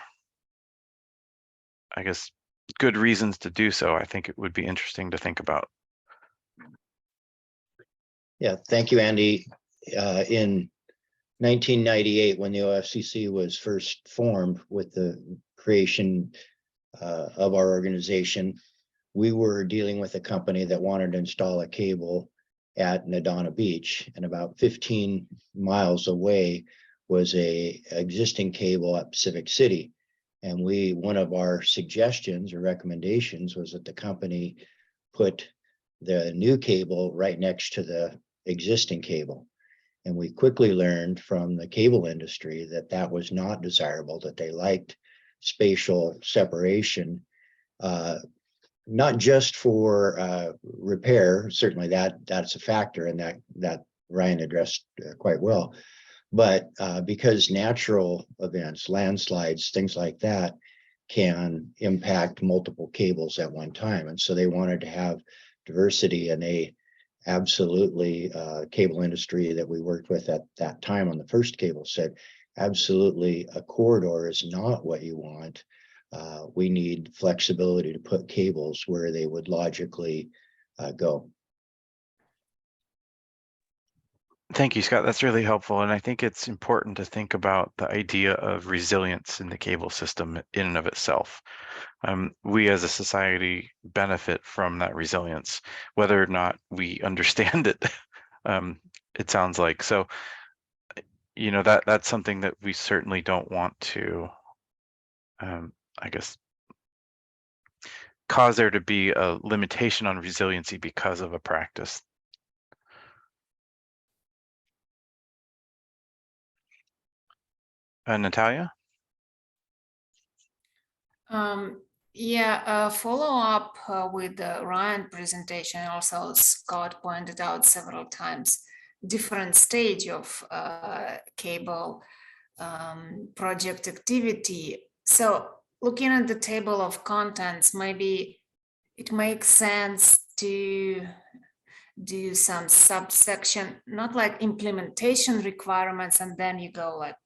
I guess, good reasons to do so, I think it would be interesting to think about. Yeah, thank you, Andy. In 1998, when the OFCC was first formed with the creation of our organization, we were dealing with a company that wanted to install a cable at Nadana Beach, and about 15 miles away was a existing cable at Pacific City. And one of our suggestions or recommendations was that the company put the new cable right next to the existing cable. And we quickly learned from the cable industry that that was not desirable, that they liked spatial separation, not just for repair. Certainly that's a factor, and that Ryan addressed quite well, but because natural events, landslides, things like that can impact multiple cables at one time. And so they wanted to have diversity, and they absolutely, cable industry that we worked with at that time on the first cable said, absolutely, a corridor is not what you want. We need flexibility to put cables where they would logically go. Thank you, Scott. That's really helpful. And I think it's important to think about the idea of resilience in the cable system in and of itself. we as a society benefit from that resilience, whether or not we understand it. It sounds like so. You know, that's something that we certainly don't want to, I guess, cause there to be a limitation on resiliency because of a practice. Natalia? Yeah, follow up with the Ryan presentation. Also, Scott pointed out several times different stage of cable project activity. So looking at the table of contents, maybe it makes sense to do some subsection, not like implementation requirements, and then you go like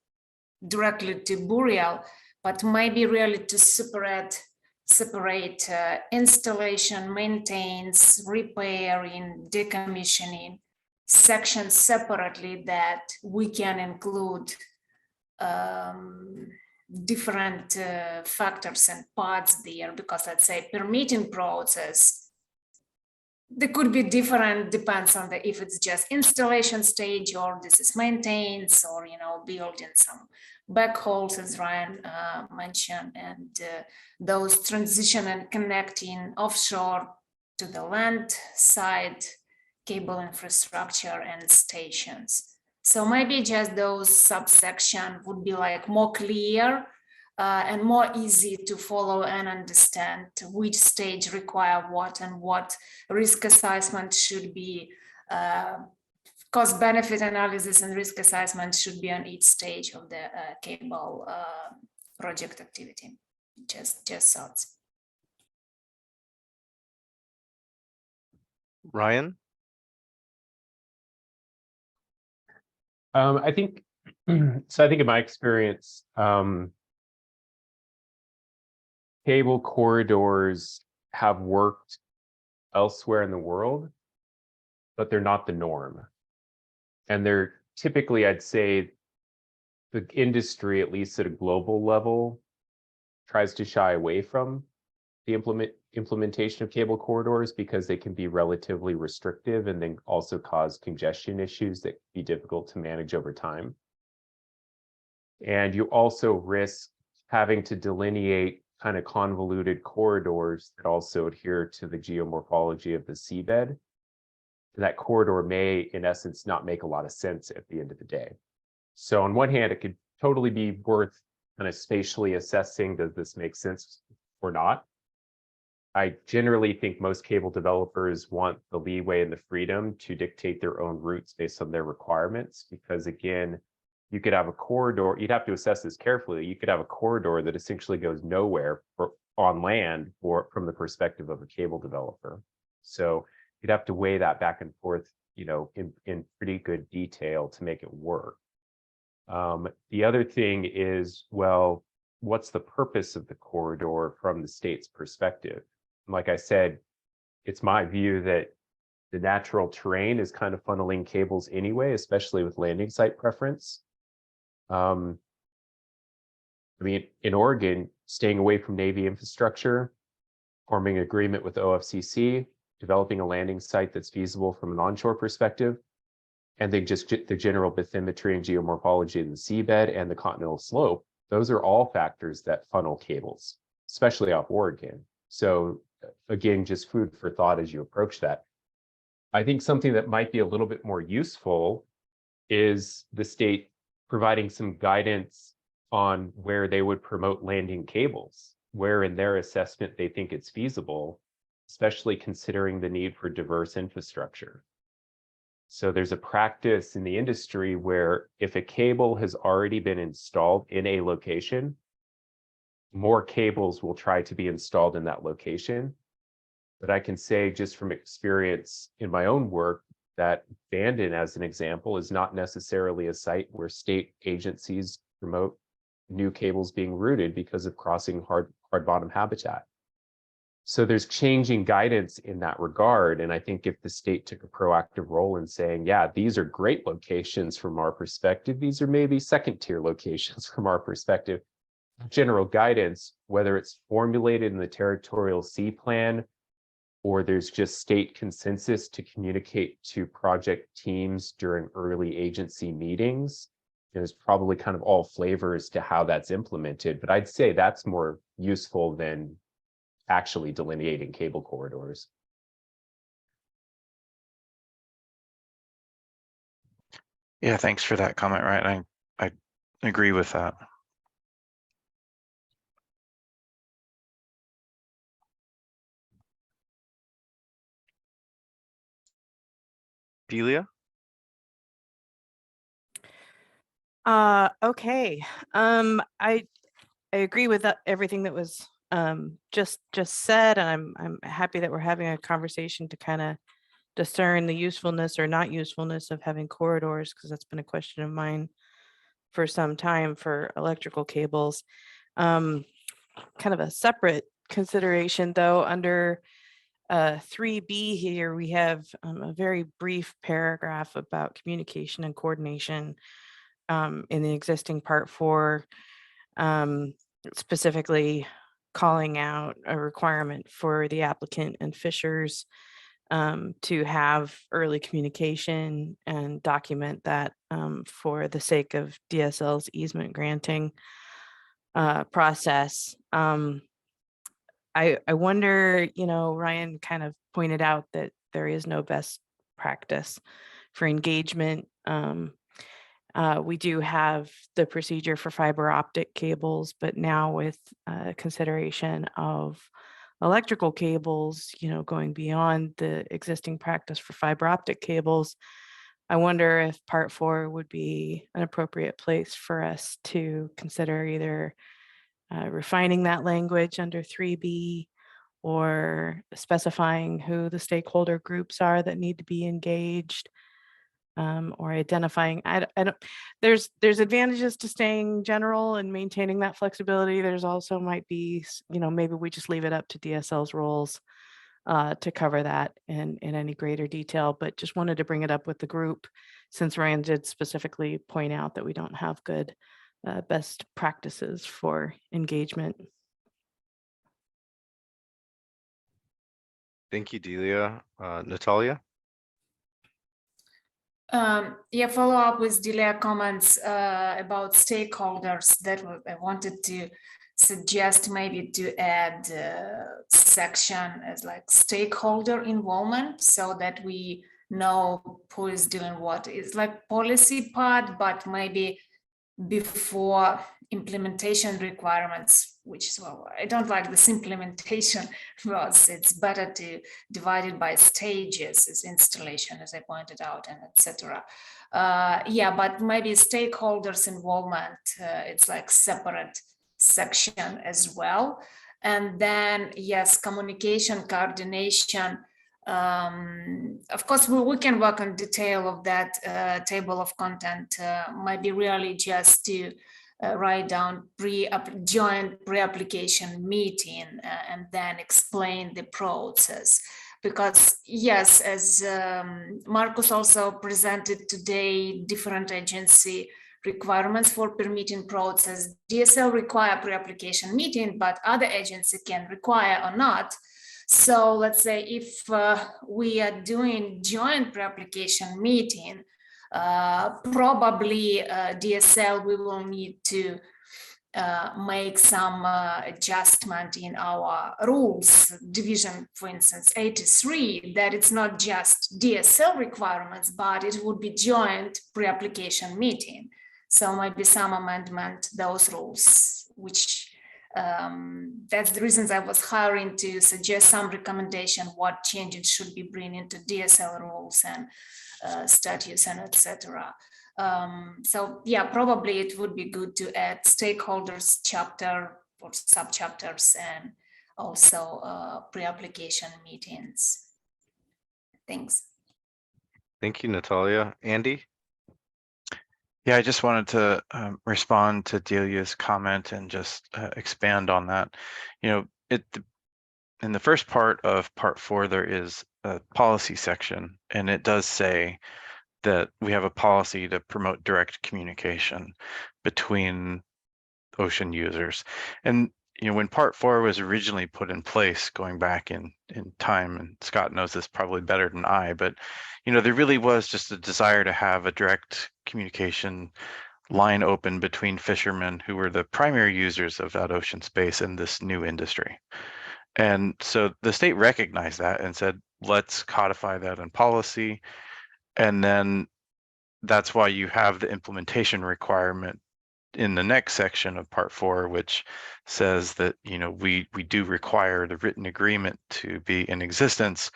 directly to burial, but maybe really to separate installation, maintenance, repairing, decommissioning sections separately that we can include different factors and parts there, because let's say permitting process, they could be different, depends on the if it's just installation stage or this is maintenance or building some backholes as Ryan mentioned, and those transition and connecting offshore to the land side cable infrastructure and stations. So maybe just those subsection would be like more clear and more easy to follow and understand which stage require what and what risk assessment should be, cost benefit analysis and risk assessment should be on each stage of the cable project activity. Just thoughts. Ryan? I think so. I think in my experience, cable corridors have worked elsewhere in the world, but they're not the norm. And they're typically, I'd say, the industry, at least at a global level, tries to shy away from the implementation of cable corridors because they can be relatively restrictive and then also cause congestion issues that can be difficult to manage over time. And you also risk having to delineate kind of convoluted corridors that also adhere to the geomorphology of the seabed. And that corridor may, in essence, not make a lot of sense at the end of the day. So on one hand, it could totally be worth kind of spatially assessing, does this make sense or not? I generally think most cable developers want the leeway and the freedom to dictate their own routes based on their requirements, because again, you could have a corridor, you'd have to assess this carefully. You could have a corridor that essentially goes nowhere on land from the perspective of a cable developer. So you'd have to weigh that back and forth, in pretty good detail to make it work. The other thing is, well, what's the purpose of the corridor from the state's perspective? Like I said, it's my view that the natural terrain is kind of funneling cables anyway, especially with landing site preference. I mean, in Oregon, staying away from Navy infrastructure, forming an agreement with OFCC, developing a landing site that's feasible from an onshore perspective, and then just the general bathymetry and geomorphology of the seabed and the continental slope, those are all factors that funnel cables, especially off Oregon. So again, just food for thought as you approach that. I think something that might be a little bit more useful is the state providing some guidance on where they would promote landing cables, where in their assessment they think it's feasible, especially considering the need for diverse infrastructure. So there's a practice in the industry where if a cable has already been installed in a location, more cables will try to be installed in that location. But I can say just from experience in my own work that Bandon, as an example, is not necessarily a site where state agencies promote new cables being routed because of crossing hard bottom habitat. So there's changing guidance in that regard. And I think if the state took a proactive role in saying, yeah, these are great locations from our perspective, these are maybe second tier locations from our perspective, general guidance, whether it's formulated in the territorial C plan or there's just state consensus to communicate to project teams during early agency meetings. There's probably kind of all flavors to how that's implemented, but I'd say that's more useful than actually delineating cable corridors. Yeah, thanks for that comment, Ryan. I agree with that. Delia? Okay. I agree with everything that was just said, and I'm happy that we're having a conversation to kind of discern the usefulness or not usefulness of having corridors, because that's been a question of mine for some time for electrical cables. Kind of a separate consideration though, under 3B here, we have a very brief paragraph about communication and coordination in the existing Part 4, specifically calling out a requirement for the applicant and fishers to have early communication and document that for the sake of DSL's easement granting process. I wonder, Ryan kind of pointed out that there is no best practice for engagement. We do have the procedure for fiber optic cables, but now with consideration of electrical cables, going beyond the existing practice for fiber optic cables, I wonder if Part 4 would be an appropriate place for us to consider either refining that language under 3B or specifying who the stakeholder groups are that need to be engaged, or identifying. I don't. There's advantages to staying general and maintaining that flexibility. There's also might be, maybe we just leave it up to DSL's roles to cover that in any greater detail. But just wanted to bring it up with the group, since Ryan did specifically point out that we don't have good best practices for engagement. Thank you, Delia. Natalia? Yeah, follow up with Delia comments about stakeholders. That I wanted to suggest maybe to add a section as like stakeholder involvement, so that we know who is doing what. It's like policy part, but maybe before implementation requirements, which is, well, I don't like this implementation was, it's better to divide it by stages as installation, as I pointed out, and etc. Yeah, but maybe stakeholders involvement, it's like separate section as well. And then yes, communication, coordination. Of course, we can work on detail of that table of content. Might be really just to write down joint pre-application meeting and then explain the process. Because yes, as Marcus also presented today, different agency requirements for permitting process. DSL require pre-application meeting, but other agency can require or not. So let's say if we are doing joint pre-application meeting, probably DSL, we will need to make some adjustment in our rules division, for instance, 83, that it's not just DSL requirements, but it would be joint pre-application meeting. So maybe some amendment, those rules, which that's the reasons I was hiring to suggest some recommendation what changes should be bring into DSL rules and statutes and etc. So yeah, probably it would be good to add stakeholders chapter or sub-chapters and also pre-application meetings. Thanks. Thank you, Natalia. Andy? Yeah, I just wanted to respond to Delia's comment and just expand on that. In the first part of Part 4, there is a policy section, and it does say that we have a policy to promote direct communication between ocean users. And when Part 4 was originally put in place, going back in time, and Scott knows this probably better than I, but there really was just a desire to have a direct communication line open between fishermen who were the primary users of that ocean space and this new industry. And so the state recognized that and said, let's codify that in policy. And then that's why you have the implementation requirement in the next section of Part 4, which says that we do require the written agreement to be in existence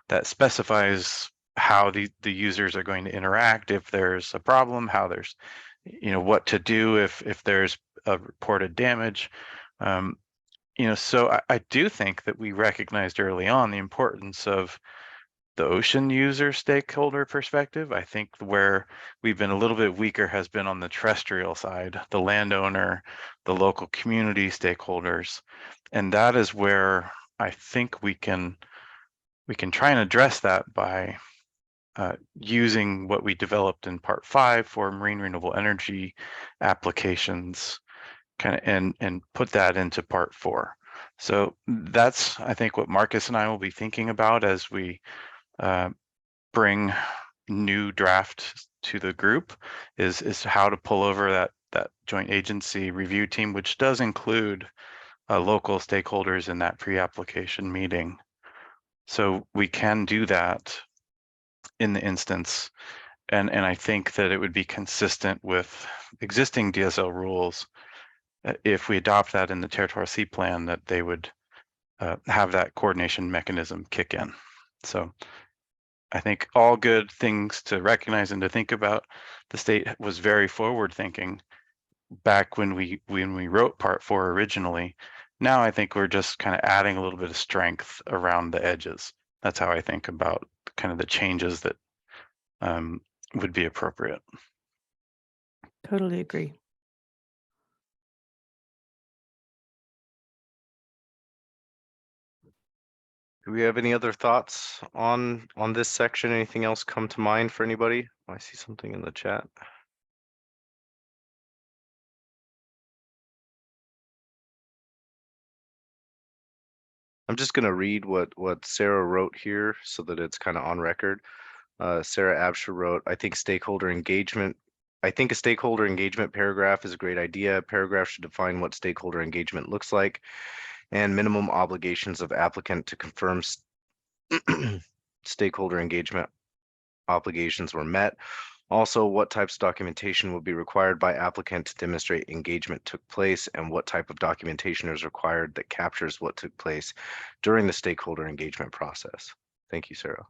that specifies how the users are going to interact if there's a problem, how there's what to do if there's a reported damage. So I do think that we recognized early on the importance of the ocean user stakeholder perspective. I think where we've been a little bit weaker has been on the terrestrial side, the landowner, the local community stakeholders. And that is where I think we can try and address that by using what we developed in Part 5 for marine renewable energy applications, and put that into Part 4. So that's, I think, what Marcus and I will be thinking about as we bring new draft to the group, is how to pull over that joint agency review team, which does include local stakeholders in that pre-application meeting. So we can do that in the instance, and I think that it would be consistent with existing DSL rules if we adopt that in the Territorial Sea Plan, that they would have that coordination mechanism kick in. So I think all good things to recognize and to think about. The state was very forward thinking back when we wrote Part 4 originally. Now I think we're just kind of adding a little bit of strength around the edges. That's how I think about kind of the changes that would be appropriate. Totally agree. Do we have any other thoughts on this section? Anything else come to mind for anybody? I see something in the chat. I'm just going to read what Sarah wrote here so that it's kind of on record. Sarah Absher wrote, I think a stakeholder engagement paragraph is a great idea. A paragraph should define what stakeholder engagement looks like and minimum obligations of applicant to confirm stakeholder engagement obligations were met. Also, what types of documentation will be required by applicant to demonstrate engagement took place, and what type of documentation is required that captures what took place during the stakeholder engagement process. Thank you, Sarah.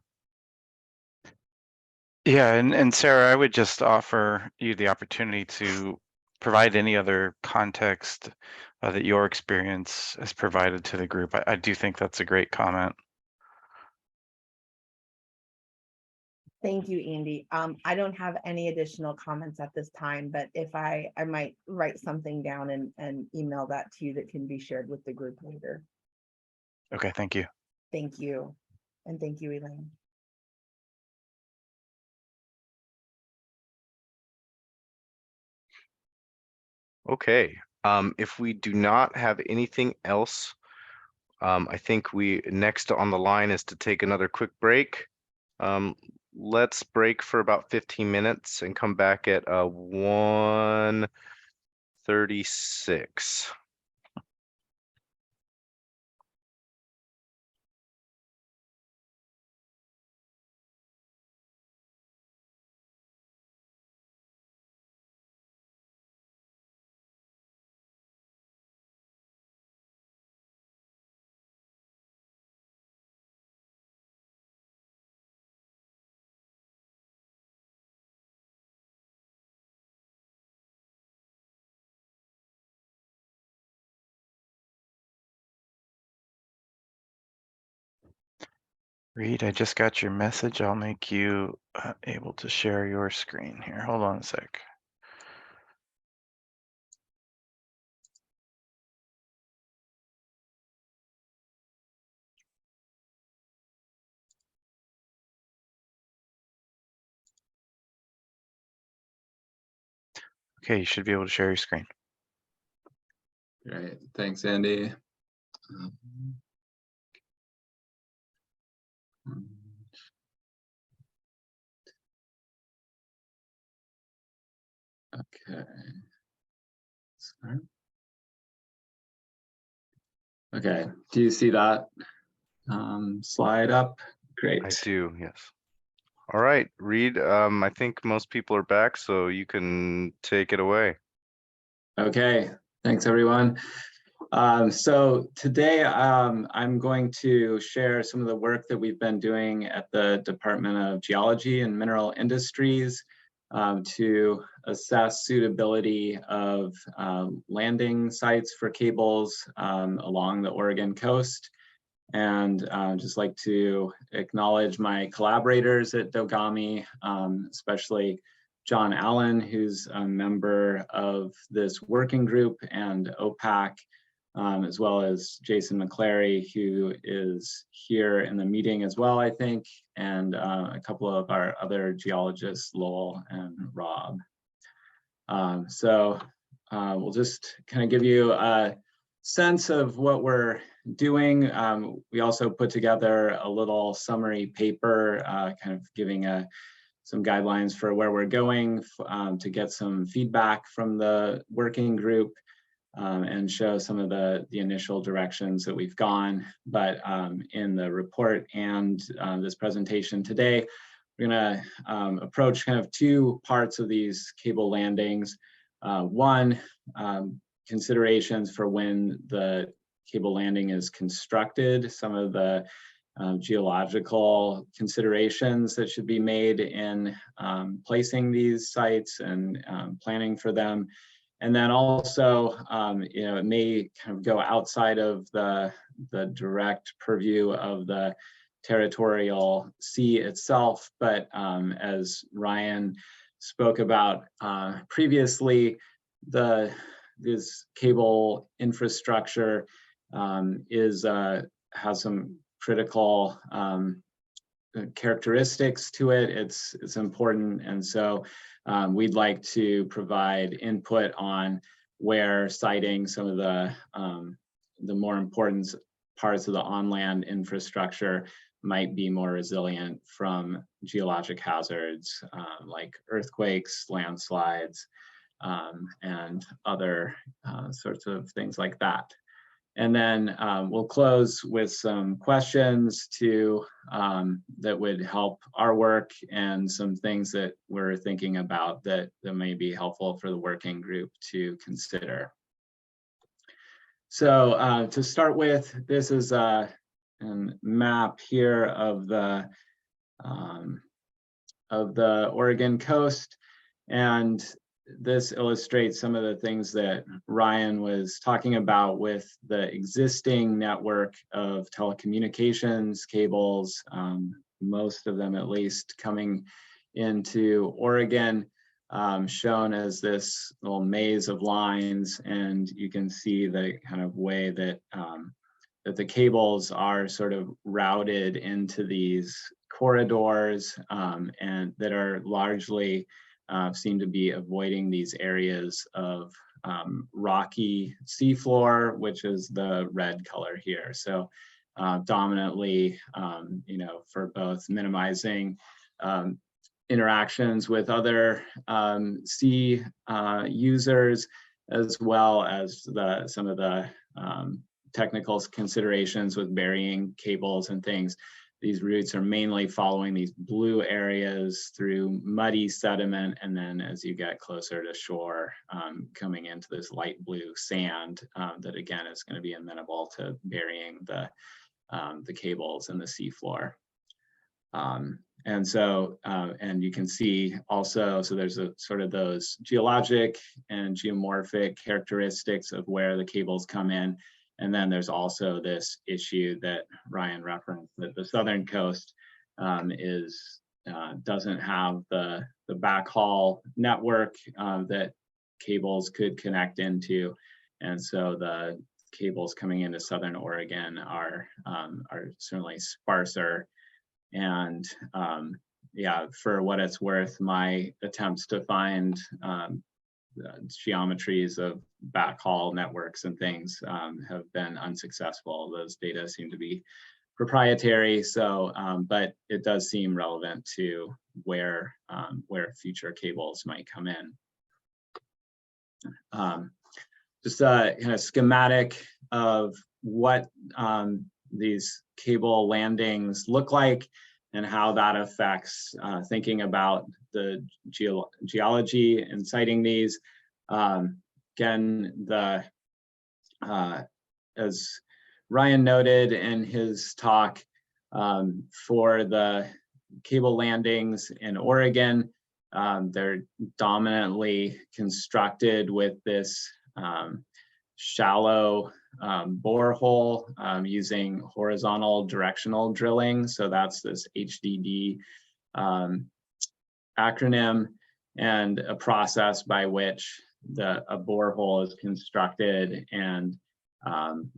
Yeah, and Sarah, I would just offer you the opportunity to provide any other context that your experience has provided to the group. I do think that's a great comment. Thank you, Andy. I don't have any additional comments at this time, but if I might write something down and email that to you that can be shared with the group later. Okay, thank you. Thank you. And thank you, Elaine. Okay, if we do not have anything else, I think next on the line is to take another quick break. Let's break for about 15 minutes and come back at 1:36. Reed, I just got your message. I'll make you able to share your screen here. Hold on a sec. Okay, you should be able to share your screen. Great, thanks, Andy. Okay. Sorry. Okay, do you see that slide up? Great. I do, yes. All right, Reed, I think most people are back, so you can take it away. Okay, thanks everyone. So today I'm going to share some of the work that we've been doing at the Department of Geology and Mineral Industries to assess suitability of landing sites for cables along the Oregon coast. And just like to acknowledge my collaborators at Dogami, especially John Allen, who's a member of this working group, and OPAC, as well as Jason McClary, who is here in the meeting as well, I think, and a couple of our other geologists, Lowell and Rob. So we'll just kind of give you a sense of what we're doing. We also put together a little summary paper, kind of giving some guidelines for where we're going to get some feedback from the working group and show some of the initial directions that we've gone. But in the report and this presentation today, we're gonna approach kind of two parts of these cable landings. One, considerations for when the cable landing is constructed, some of the geological considerations that should be made in placing these sites and planning for them. And then also, it may kind of go outside of the direct purview of the territorial sea itself, but as Ryan spoke about previously, this cable infrastructure has some critical characteristics to it. It's important, and so we'd like to provide input on where siting some of the more important parts of the on-land infrastructure might be more resilient from geologic hazards like earthquakes, landslides, and other sorts of things like that. And then we'll close with some questions that would help our work and some things that we're thinking about that may be helpful for the working group to consider. So to start with, this is a map here of the Oregon coast, and this illustrates some of the things that Ryan was talking about with the existing network of telecommunications cables, most of them at least coming into Oregon, shown as this little maze of lines. And you can see the kind of way that that the cables are sort of routed into these corridors and that are largely seem to be avoiding these areas of rocky seafloor, which is the red color here. So dominantly, for both minimizing interactions with other sea users, as well as some of the technical considerations with burying cables and things. These routes are mainly following these blue areas through muddy sediment, and then as you get closer to shore, coming into this light blue sand that again is going to be amenable to burying the cables in the seafloor. And so, and you can see also, so there's a sort of those geologic and geomorphic characteristics of where the cables come in. And then there's also this issue that Ryan referenced, that the southern coast doesn't have the backhaul network that cables could connect into. And so the cables coming into Southern Oregon are certainly sparser. And yeah, for what it's worth, my attempts to find geometries of backhaul networks and things have been unsuccessful. Those data seem to be proprietary, so but it does seem relevant to where future cables might come in. Just a kind of schematic of what these cable landings look like and how that affects thinking about the geology and siting these. Again, as Ryan noted in his talk, for the cable landings in Oregon, they're dominantly constructed with this shallow borehole using horizontal directional drilling. So that's this HDD acronym, and a process by which a borehole is constructed and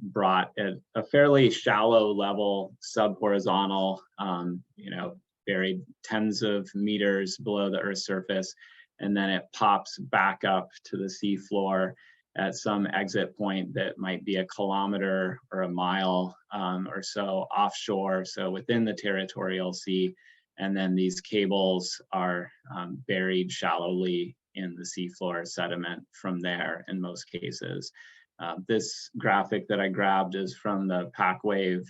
brought at a fairly shallow level, sub-horizontal, buried tens of meters below the Earth's surface, and then it pops back up to the seafloor at some exit point that might be a kilometer or a mile or so offshore, so within the territorial sea. And then these cables are buried shallowly in the seafloor sediment from there in most cases. This graphic that I grabbed is from the PacWave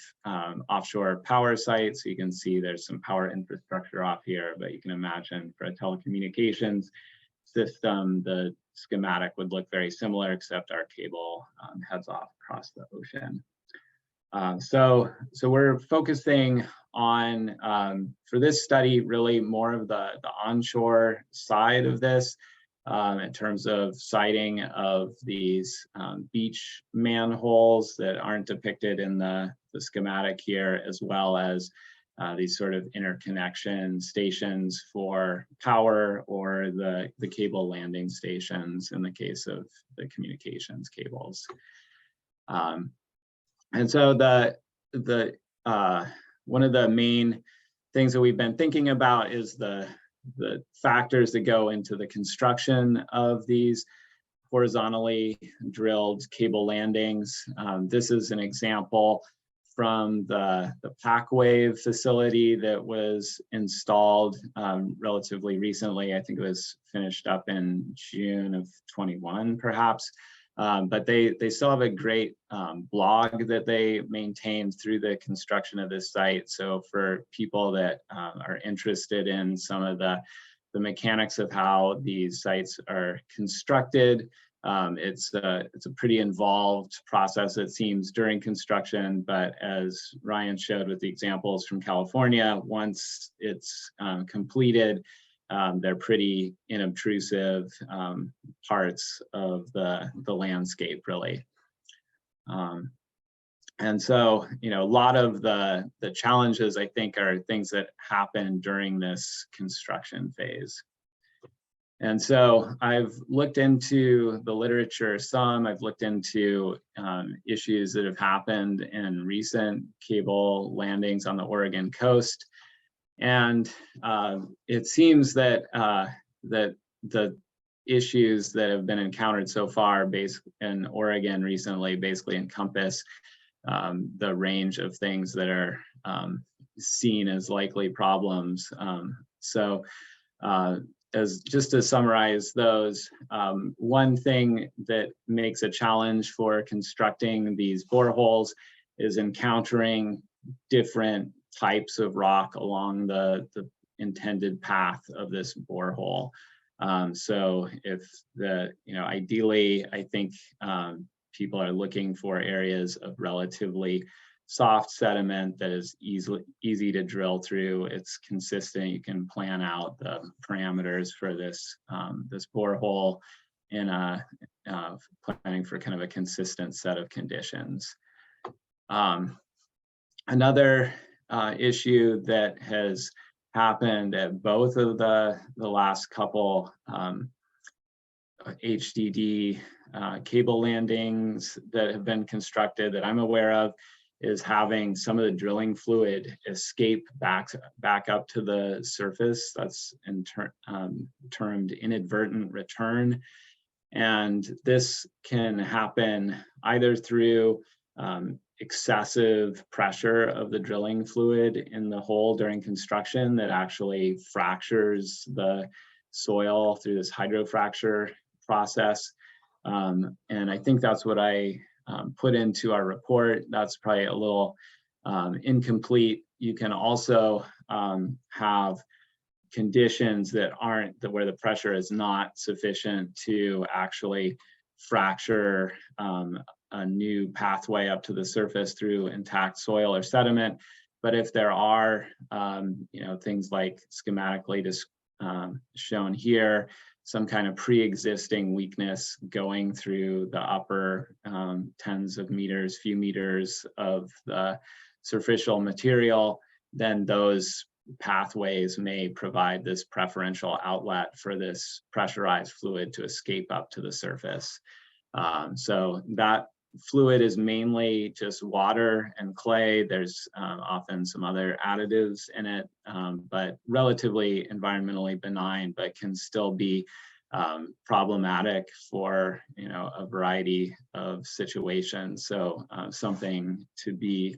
offshore power site. So you can see there's some power infrastructure off here, but you can imagine for a telecommunications system, the schematic would look very similar, except our cable heads off across the ocean. So we're focusing on, for this study, really more of the onshore side of this in terms of siting of these beach manholes that aren't depicted in the schematic here, as well as these sort of interconnection stations for power, or the cable landing stations in the case of the communications cables. And so one of the main things that we've been thinking about is the factors that go into the construction of these horizontally drilled cable landings. This is an example from the PacWave facility that was installed relatively recently. I think it was finished up in June of 21, perhaps. But they still have a great blog that they maintained through the construction of this site. So for people that are interested in some of the mechanics of how these sites are constructed, it's a pretty involved process, it seems, during construction. But as Ryan showed with the examples from California, once it's completed, they're pretty inobtrusive parts of the landscape, really. And so, a lot of the challenges, I think, are things that happen during this construction phase. And so I've looked into the literature some. I've looked into issues that have happened in recent cable landings on the Oregon coast. And it seems that that the issues that have been encountered so far in Oregon recently basically encompass the range of things that are seen as likely problems. Just to summarize those, one thing that makes a challenge for constructing these boreholes is encountering different types of rock along the intended path of this borehole. So if ideally, I think people are looking for areas of relatively soft sediment that is easy to drill through. It's consistent. You can plan out the parameters for this borehole in planning for kind of a consistent set of conditions. Another issue that has happened at both of the last couple HDD cable landings that have been constructed that I'm aware of is having some of the drilling fluid escape back up to the surface. That's termed inadvertent return. And this can happen either through excessive pressure of the drilling fluid in the hole during construction that actually fractures the soil through this hydrofracture process. And I think that's what I put into our report. That's probably a little incomplete. You can also have conditions that aren't where the pressure is not sufficient to actually fracture a new pathway up to the surface through intact soil or sediment. But if there are, things like schematically shown here, some kind of pre-existing weakness going through the upper tens of meters, few meters of the superficial material, then those pathways may provide this preferential outlet for this pressurized fluid to escape up to the surface. So that fluid is mainly just water and clay. There's often some other additives in it, but relatively environmentally benign, but can still be problematic for a variety of situations. So something to be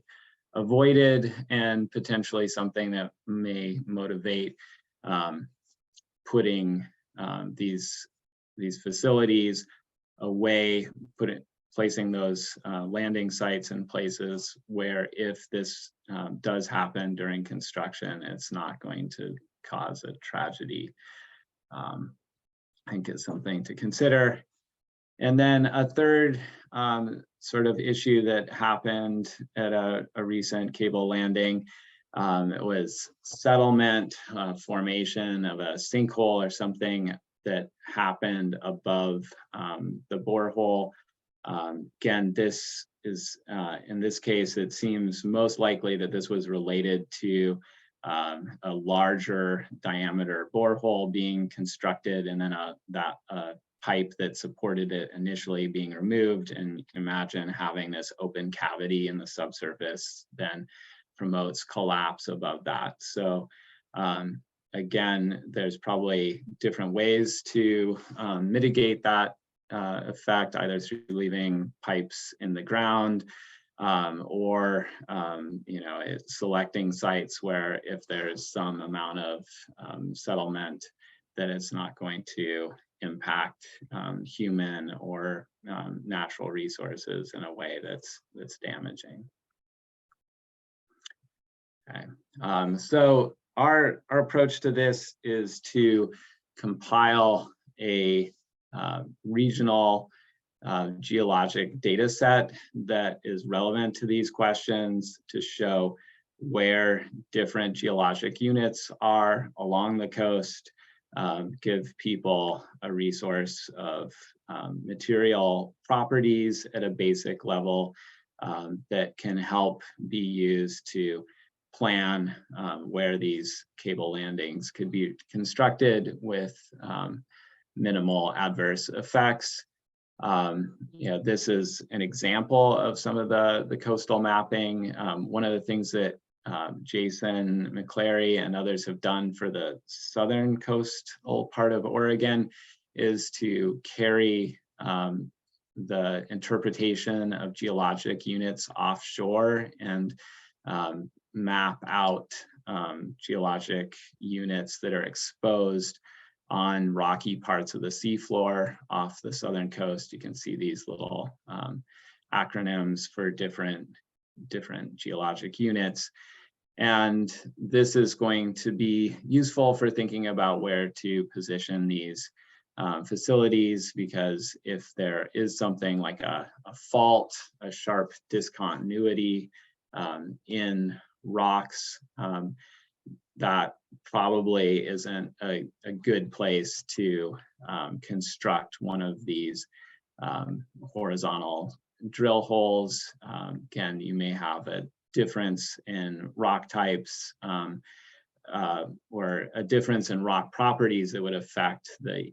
avoided, and potentially something that may motivate putting these facilities away, placing those landing sites in places where, if this does happen during construction, it's not going to cause a tragedy. I think it's something to consider. And then a third sort of issue that happened at a recent cable landing, it was settlement, formation of a sinkhole or something that happened above the borehole. Again, this is, in this case, it seems most likely that this was related to a larger diameter borehole being constructed, and then that pipe that supported it initially being removed. And you can imagine having this open cavity in the subsurface then promotes collapse above that. So again, there's probably different ways to mitigate that effect, either through leaving pipes in the ground, or selecting sites where, if there's some amount of settlement, that it's not going to impact human or natural resources in a way that's damaging. Okay, so our approach to this is to compile a regional geologic data set that is relevant to these questions, to show where different geologic units are along the coast, give people a resource of material properties at a basic level that can help be used to plan where these cable landings could be constructed with minimal adverse effects. This is an example of some of the coastal mapping. One of the things that Jason McClary and others have done for the southern coastal part of Oregon is to carry the interpretation of geologic units offshore and map out geologic units that are exposed on rocky parts of the seafloor off the southern coast. You can see these little acronyms for different geologic units. And this is going to be useful for thinking about where to position these facilities, because if there is something like a fault, a sharp discontinuity in rocks, that probably isn't a good place to construct one of these horizontal drill holes. Again, you may have a difference in rock types or a difference in rock properties that would affect the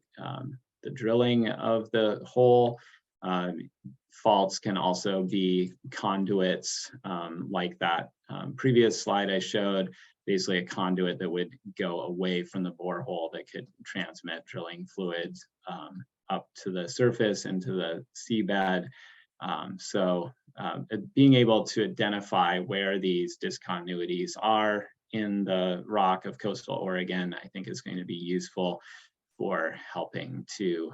drilling of the hole. Faults can also be conduits, like that previous slide I showed, basically a conduit that would go away from the borehole that could transmit drilling fluids up to the surface into the seabed. Being able to identify where these discontinuities are in the rock of coastal Oregon, I think is going to be useful for helping to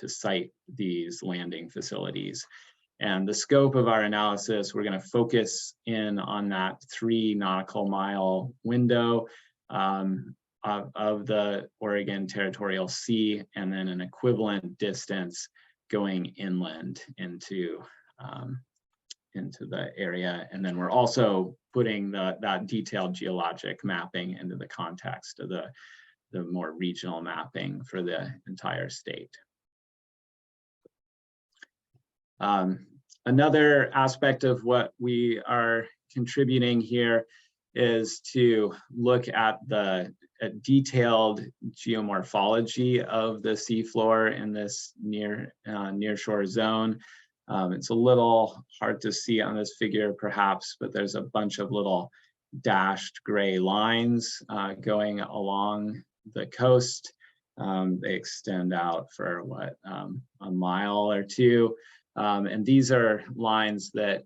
site these landing facilities. And the scope of our analysis, we're going to focus in on that 3 nautical mile window of the Oregon Territorial Sea, and then an equivalent distance going inland into the area. And then we're also putting that detailed geologic mapping into the context of the more regional mapping for the entire state. Another aspect of what we are contributing here is to look at the detailed geomorphology of the seafloor in this nearshore zone. It's a little hard to see on this figure perhaps, but there's a bunch of little dashed gray lines going along the coast. They extend out for what, a mile or two. And these are lines that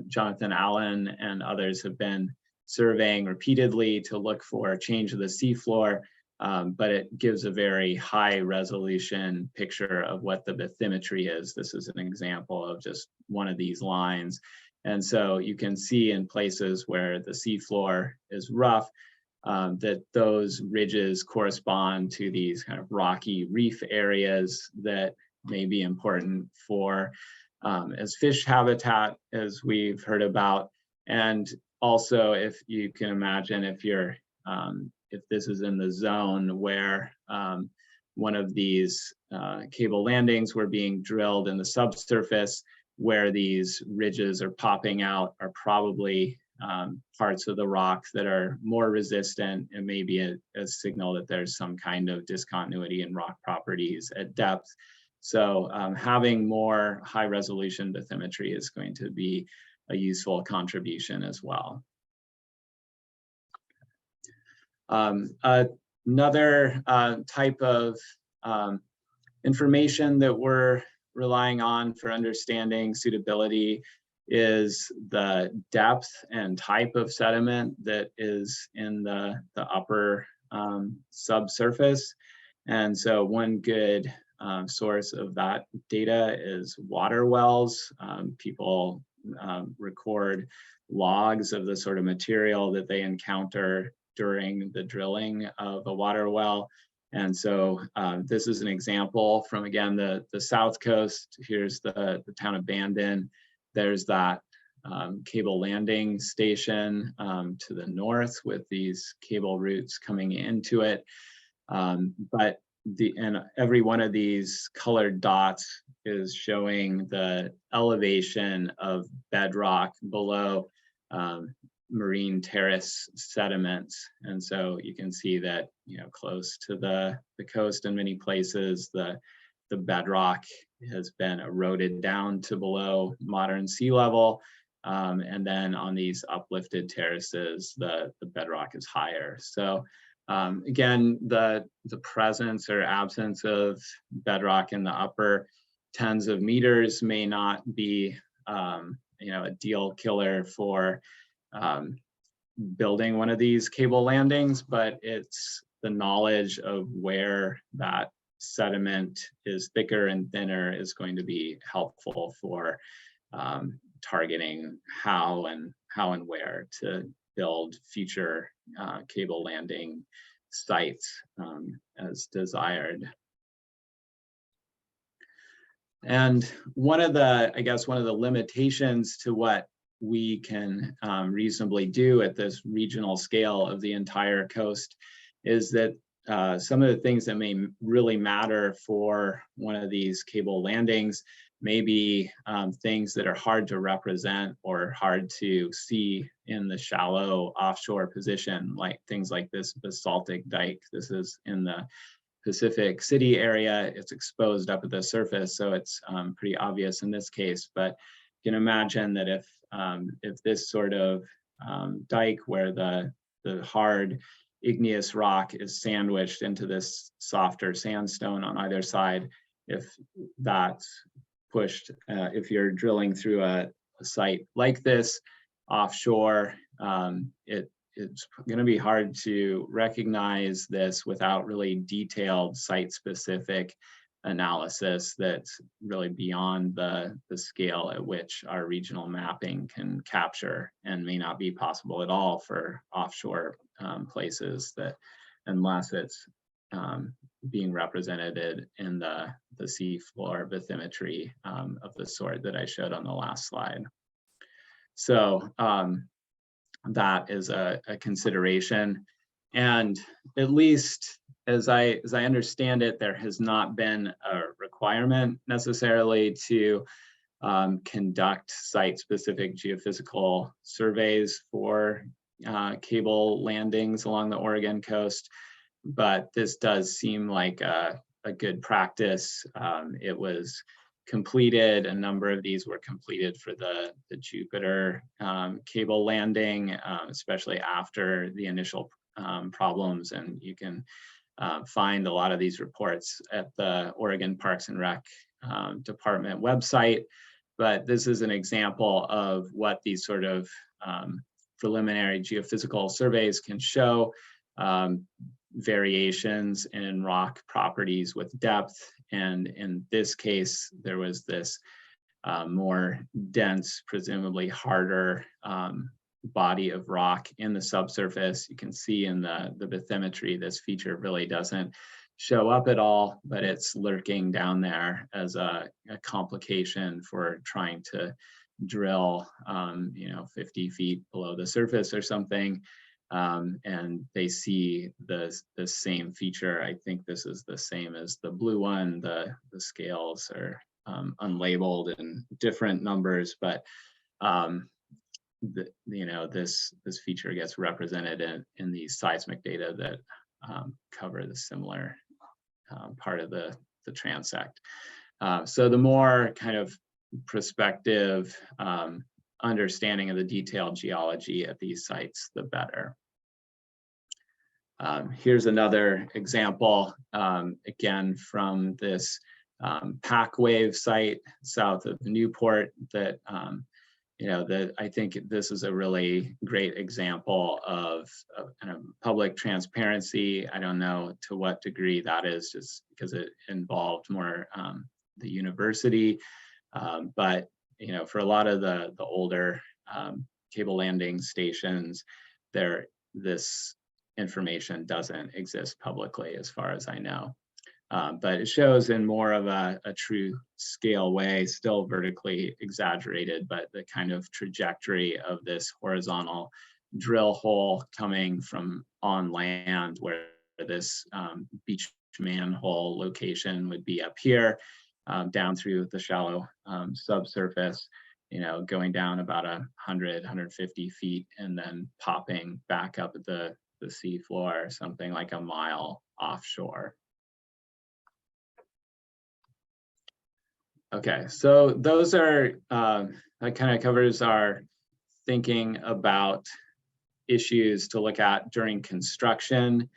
Jonathan Allen and others have been surveying repeatedly to look for a change of the seafloor, but it gives a very high resolution picture of what the bathymetry is. This is an example of just one of these lines. And so you can see in places where the seafloor is rough, that those ridges correspond to these kind of rocky reef areas that may be important for as fish habitat, as we've heard about. And also, if you can imagine, if this is in the zone where one of these cable landings were being drilled in the subsurface, where these ridges are popping out are probably parts of the rock that are more resistant, and maybe a signal that there's some kind of discontinuity in rock properties at depth. So having more high resolution bathymetry is going to be a useful contribution as well. Another type of information that we're relying on for understanding suitability is the depth and type of sediment that is in the upper subsurface. And so one good source of that data is water wells. People record logs of the sort of material that they encounter during the drilling of a water well. And so this is an example from, again, the South Coast. Here's the town of Bandon. There's that cable landing station to the north with these cable routes coming into it. But every one of these colored dots is showing the elevation of bedrock below marine terrace sediments. And so you can see that, close to the coast in many places, the bedrock has been eroded down to below modern sea level. And then on these uplifted terraces, the bedrock is higher. So again, the presence or absence of bedrock in the upper tens of meters may not be a deal killer for building one of these cable landings, but it's the knowledge of where that sediment is thicker and thinner is going to be helpful for targeting how and where to build future cable landing sites as desired. And one of the limitations to what we can reasonably do at this regional scale of the entire coast is that some of the things that may really matter for one of these cable landings may be things that are hard to represent or hard to see in the shallow offshore position, like things like this basaltic dike. This is in the Pacific City area. It's exposed up at the surface, so it's pretty obvious in this case. But you can imagine that if this sort of dike where the hard igneous rock is sandwiched into this softer sandstone on either side, if that's pushed, if you're drilling through a site like this offshore, it's going to be hard to recognize this without really detailed site-specific analysis that's really beyond the scale at which our regional mapping can capture, and may not be possible at all for offshore places, that unless it's being represented in the seafloor bathymetry of the sort that I showed on the last slide. So that is a consideration. And at least as I understand it, there has not been a requirement necessarily to conduct site-specific geophysical surveys for cable landings along the Oregon coast. But this does seem like a good practice. It was completed, a number of these were completed for the Jupiter cable landing, especially after the initial problems. And you can find a lot of these reports at the Oregon Parks and Rec Department website. But this is an example of what these sort of preliminary geophysical surveys can show. Variations in rock properties with depth. And in this case, there was this more dense, presumably harder body of rock in the subsurface. You can see in the bathymetry, this feature really doesn't show up at all, but it's lurking down there as a complication for trying to drill, 50 feet below the surface or something. And they see the same feature. I think this is the same as the blue one. The scales are unlabeled and different numbers, but this feature gets represented in these seismic data that cover the similar part of the transect. So the more kind of prospective understanding of the detailed geology at these sites, the better. Here's another example, again, from this pack wave site south of Newport that, that I think this is a really great example of kind of public transparency. I don't know to what degree that is, just because it involved more the university, but for a lot of the older cable landing stations, this information doesn't exist publicly as far as I know. But it shows in more of a true scale way, still vertically exaggerated, but the kind of trajectory of this horizontal drill hole coming from on land, where this beach manhole location would be up here, down through the shallow subsurface, going down about 150 feet and then popping back up at the sea floor, something like a mile offshore. Okay, so those are, that kind of covers our thinking about issues to look at during construction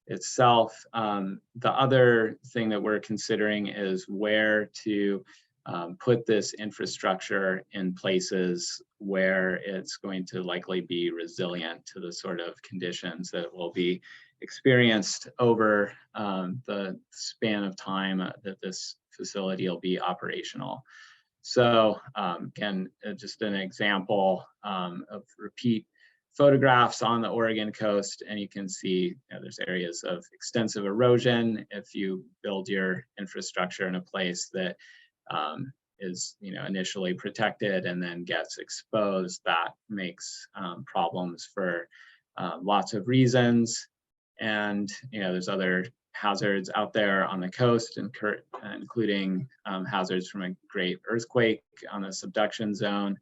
itself. The other thing that we're considering is where to put this infrastructure in places where it's going to likely be resilient to the sort of conditions that will be experienced over the span of time that this facility will be operational. So again, just an example of repeat photographs on the Oregon coast, and you can see there's areas of extensive erosion. If you build your infrastructure in a place that is initially protected and then gets exposed, that makes problems for lots of reasons. And there's other hazards out there on the coast, including hazards from a great earthquake on the subduction zone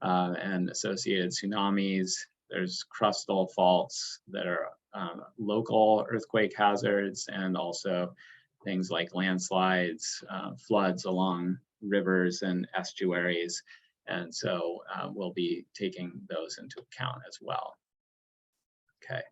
and associated tsunamis. There's crustal faults that are local earthquake hazards, and also things like landslides, floods along rivers and estuaries. And so we'll be taking those into account as well. Okay,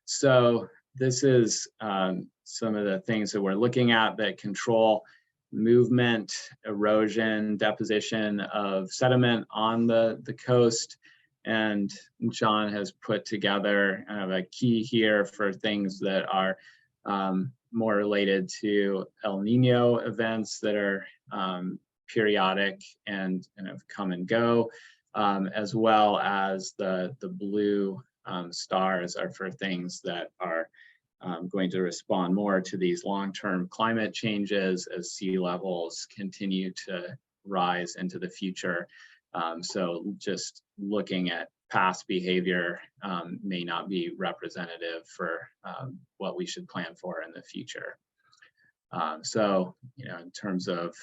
so this is some of the things that we're looking at that control movement, erosion, deposition of sediment on the coast. And John has put together a key here for things that are more related to El Nino events that are periodic and kind of come and go, as well as the blue stars are for things that are going to respond more to these long-term climate changes as sea levels continue to rise into the future. So just looking at past behavior may not be representative for what we should plan for in the future. So, you know, in terms of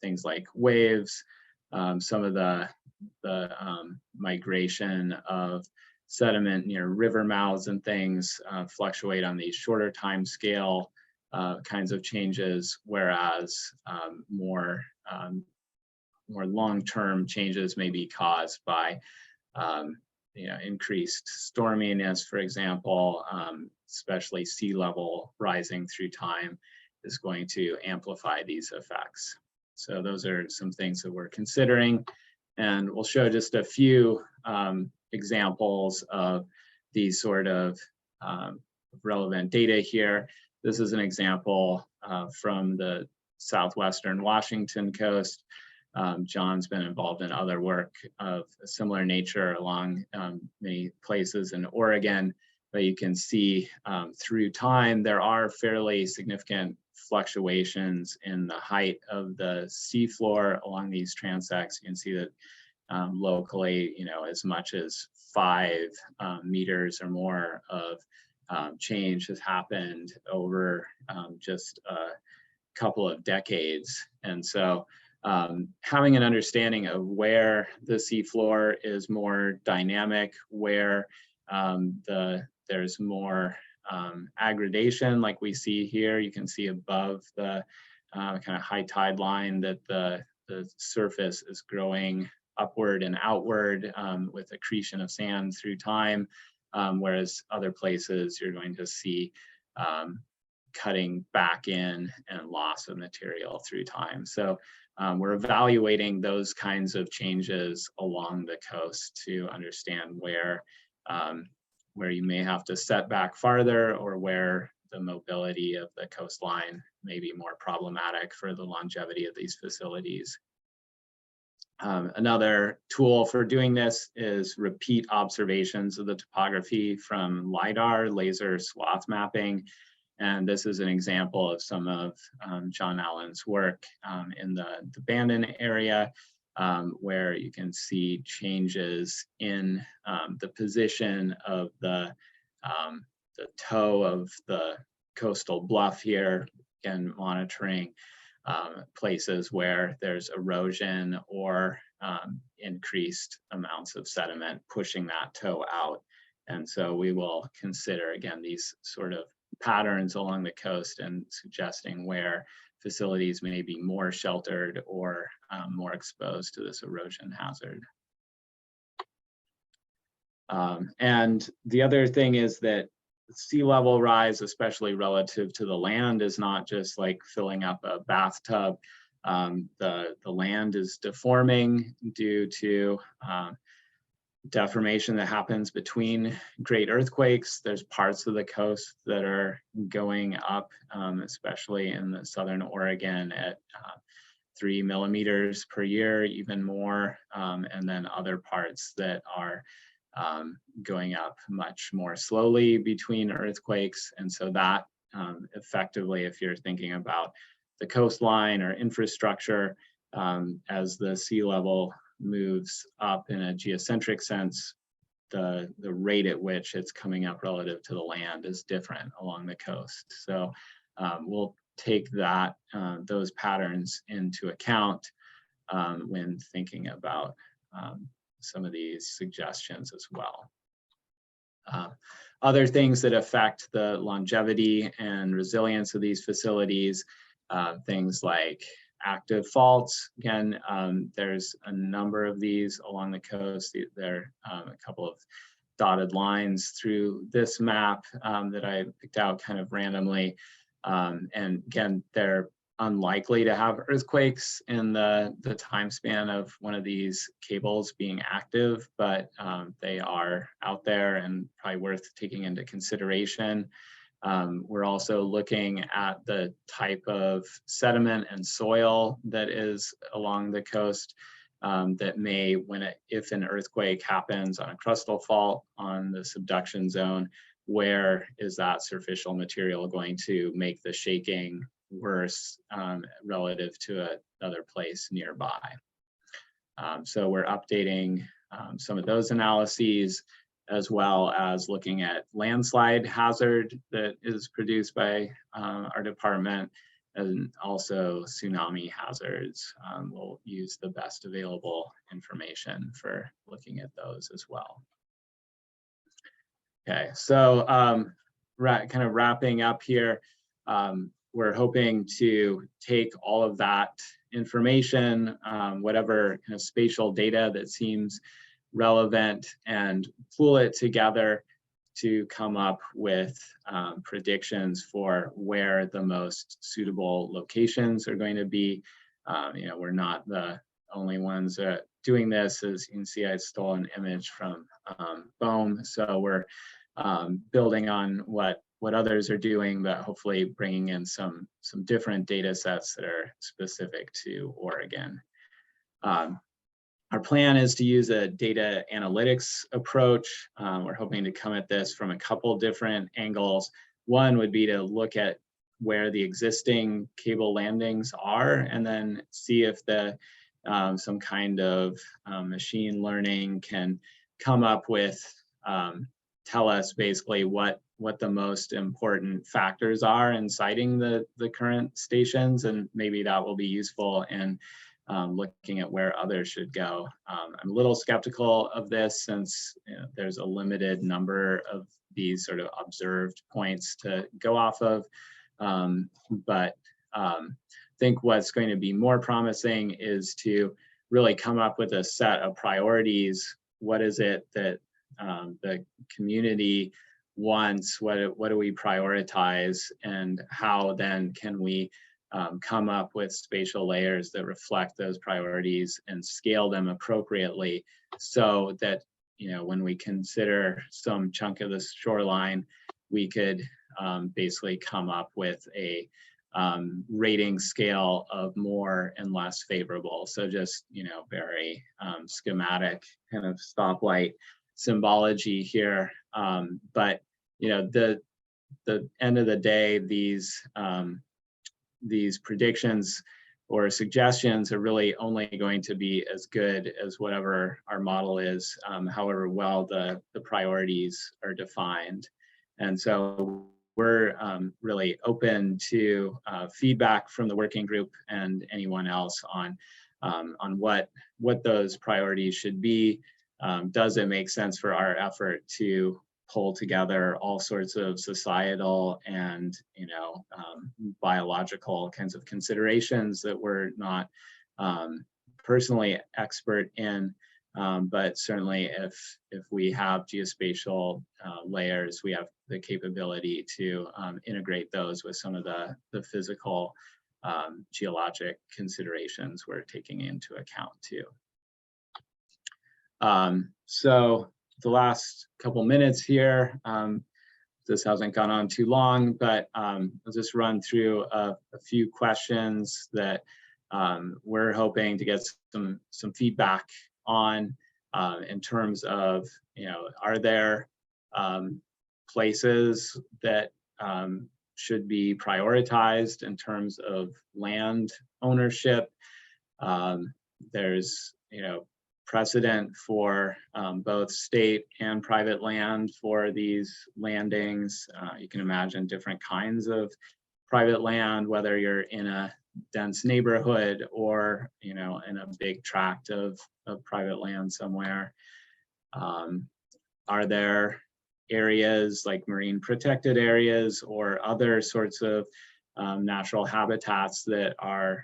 things like waves, some of the migration of sediment near river mouths and things fluctuate on these shorter time scale kinds of changes, whereas more long-term changes may be caused by you know, increased storminess, for example, especially sea level rising through time is going to amplify these effects. So those are some things that we're considering, and we'll show just a few examples of these sort of relevant data here. This is an example from the southwestern Washington coast. John's been involved in other work of a similar nature along many places in Oregon, but you can see through time there are fairly significant fluctuations in the height of the seafloor along these transects. You can see that locally, you know, as much as 5 meters or more of change has happened over just a couple of decades. And so having an understanding of where the seafloor is more dynamic, where there's more aggradation like we see here. You can see above the kind of high tide line that the surface is growing upward and outward with accretion of sand through time, whereas other places you're going to see cutting back in and loss of material through time. So we're evaluating those kinds of changes along the coast to understand where you may have to set back farther, or where the mobility of the coastline may be more problematic for the longevity of these facilities. Another tool for doing this is repeat observations of the topography from LiDAR, laser swath mapping. And this is an example of some of John Allen's work in the Bandon area, where you can see changes in the position of the toe of the coastal bluff here, again, monitoring places where there's erosion or increased amounts of sediment pushing that toe out. And so we will consider, again, these sort of patterns along the coast and suggesting where facilities may be more sheltered or more exposed to this erosion hazard. And the other thing is that sea level rise, especially relative to the land, is not just like filling up a bathtub. The land is deforming due to deformation that happens between great earthquakes. There's parts of the coast that are going up, especially in the southern Oregon at 3 millimeters per year, even more, and then other parts that are going up much more slowly between earthquakes. And so that effectively, if you're thinking about the coastline or infrastructure, as the sea level moves up in a geocentric sense, the rate at which it's coming up relative to the land is different along the coast. So we'll take that those patterns into account when thinking about some of these suggestions as well. Other things that affect the longevity and resilience of these facilities, things like active faults. Again, there's a number of these along the coast. There are a couple of dotted lines through this map that I picked out kind of randomly. And again, they're unlikely to have earthquakes in the time span of one of these cables being active, but they are out there and probably worth taking into consideration. We're also looking at the type of sediment and soil that is along the coast that may, if an earthquake happens on a crustal fault on the subduction zone, where is that surficial material going to make the shaking worse relative to another place nearby. So we're updating some of those analyses, as well as looking at landslide hazard that is produced by our department, and also tsunami hazards. We'll use the best available information for looking at those as well. Okay, so kind of wrapping up here, we're hoping to take all of that information, whatever kind of spatial data that seems relevant, and pool it together to come up with predictions for where the most suitable locations are going to be. We're not the only ones doing this. As you can see, I stole an image from BOEM, so we're building on what others are doing, but hopefully bringing in some different data sets that are specific to Oregon. Our plan is to use a data analytics approach. We're hoping to come at this from a couple different angles. One would be to look at where the existing cable landings are, and then see if some kind of machine learning can come up with, tell us basically what the most important factors are in siting the current stations, and maybe that will be useful in looking at where others should go. I'm a little skeptical of this, since there's a limited number of these sort of observed points to go off of. But I think what's going to be more promising is to really come up with a set of priorities. What is it that the community wants? What do we prioritize, and how then can we come up with spatial layers that reflect those priorities and scale them appropriately, so that when we consider some chunk of the shoreline, we could basically come up with a rating scale of more and less favorable. So just very schematic kind of stoplight symbology here, but the end of the day, these predictions or suggestions are really only going to be as good as whatever our model is, however well the priorities are defined. And so we're really open to feedback from the working group and anyone else on what those priorities should be. Does it make sense for our effort to pull together all sorts of societal and biological kinds of considerations that we're not personally expert in, but certainly if we have geospatial layers, we have the capability to integrate those with some of the physical geologic considerations we're taking into account too. So the last couple minutes here, this hasn't gone on too long, but I'll just run through a few questions that we're hoping to get some feedback on, in terms of, are there places that should be prioritized in terms of land ownership? There's precedent for both state and private land for these landings. You can imagine different kinds of private land, whether you're in a dense neighborhood or in a big tract of private land somewhere. Are there areas like marine protected areas or other sorts of natural habitats that are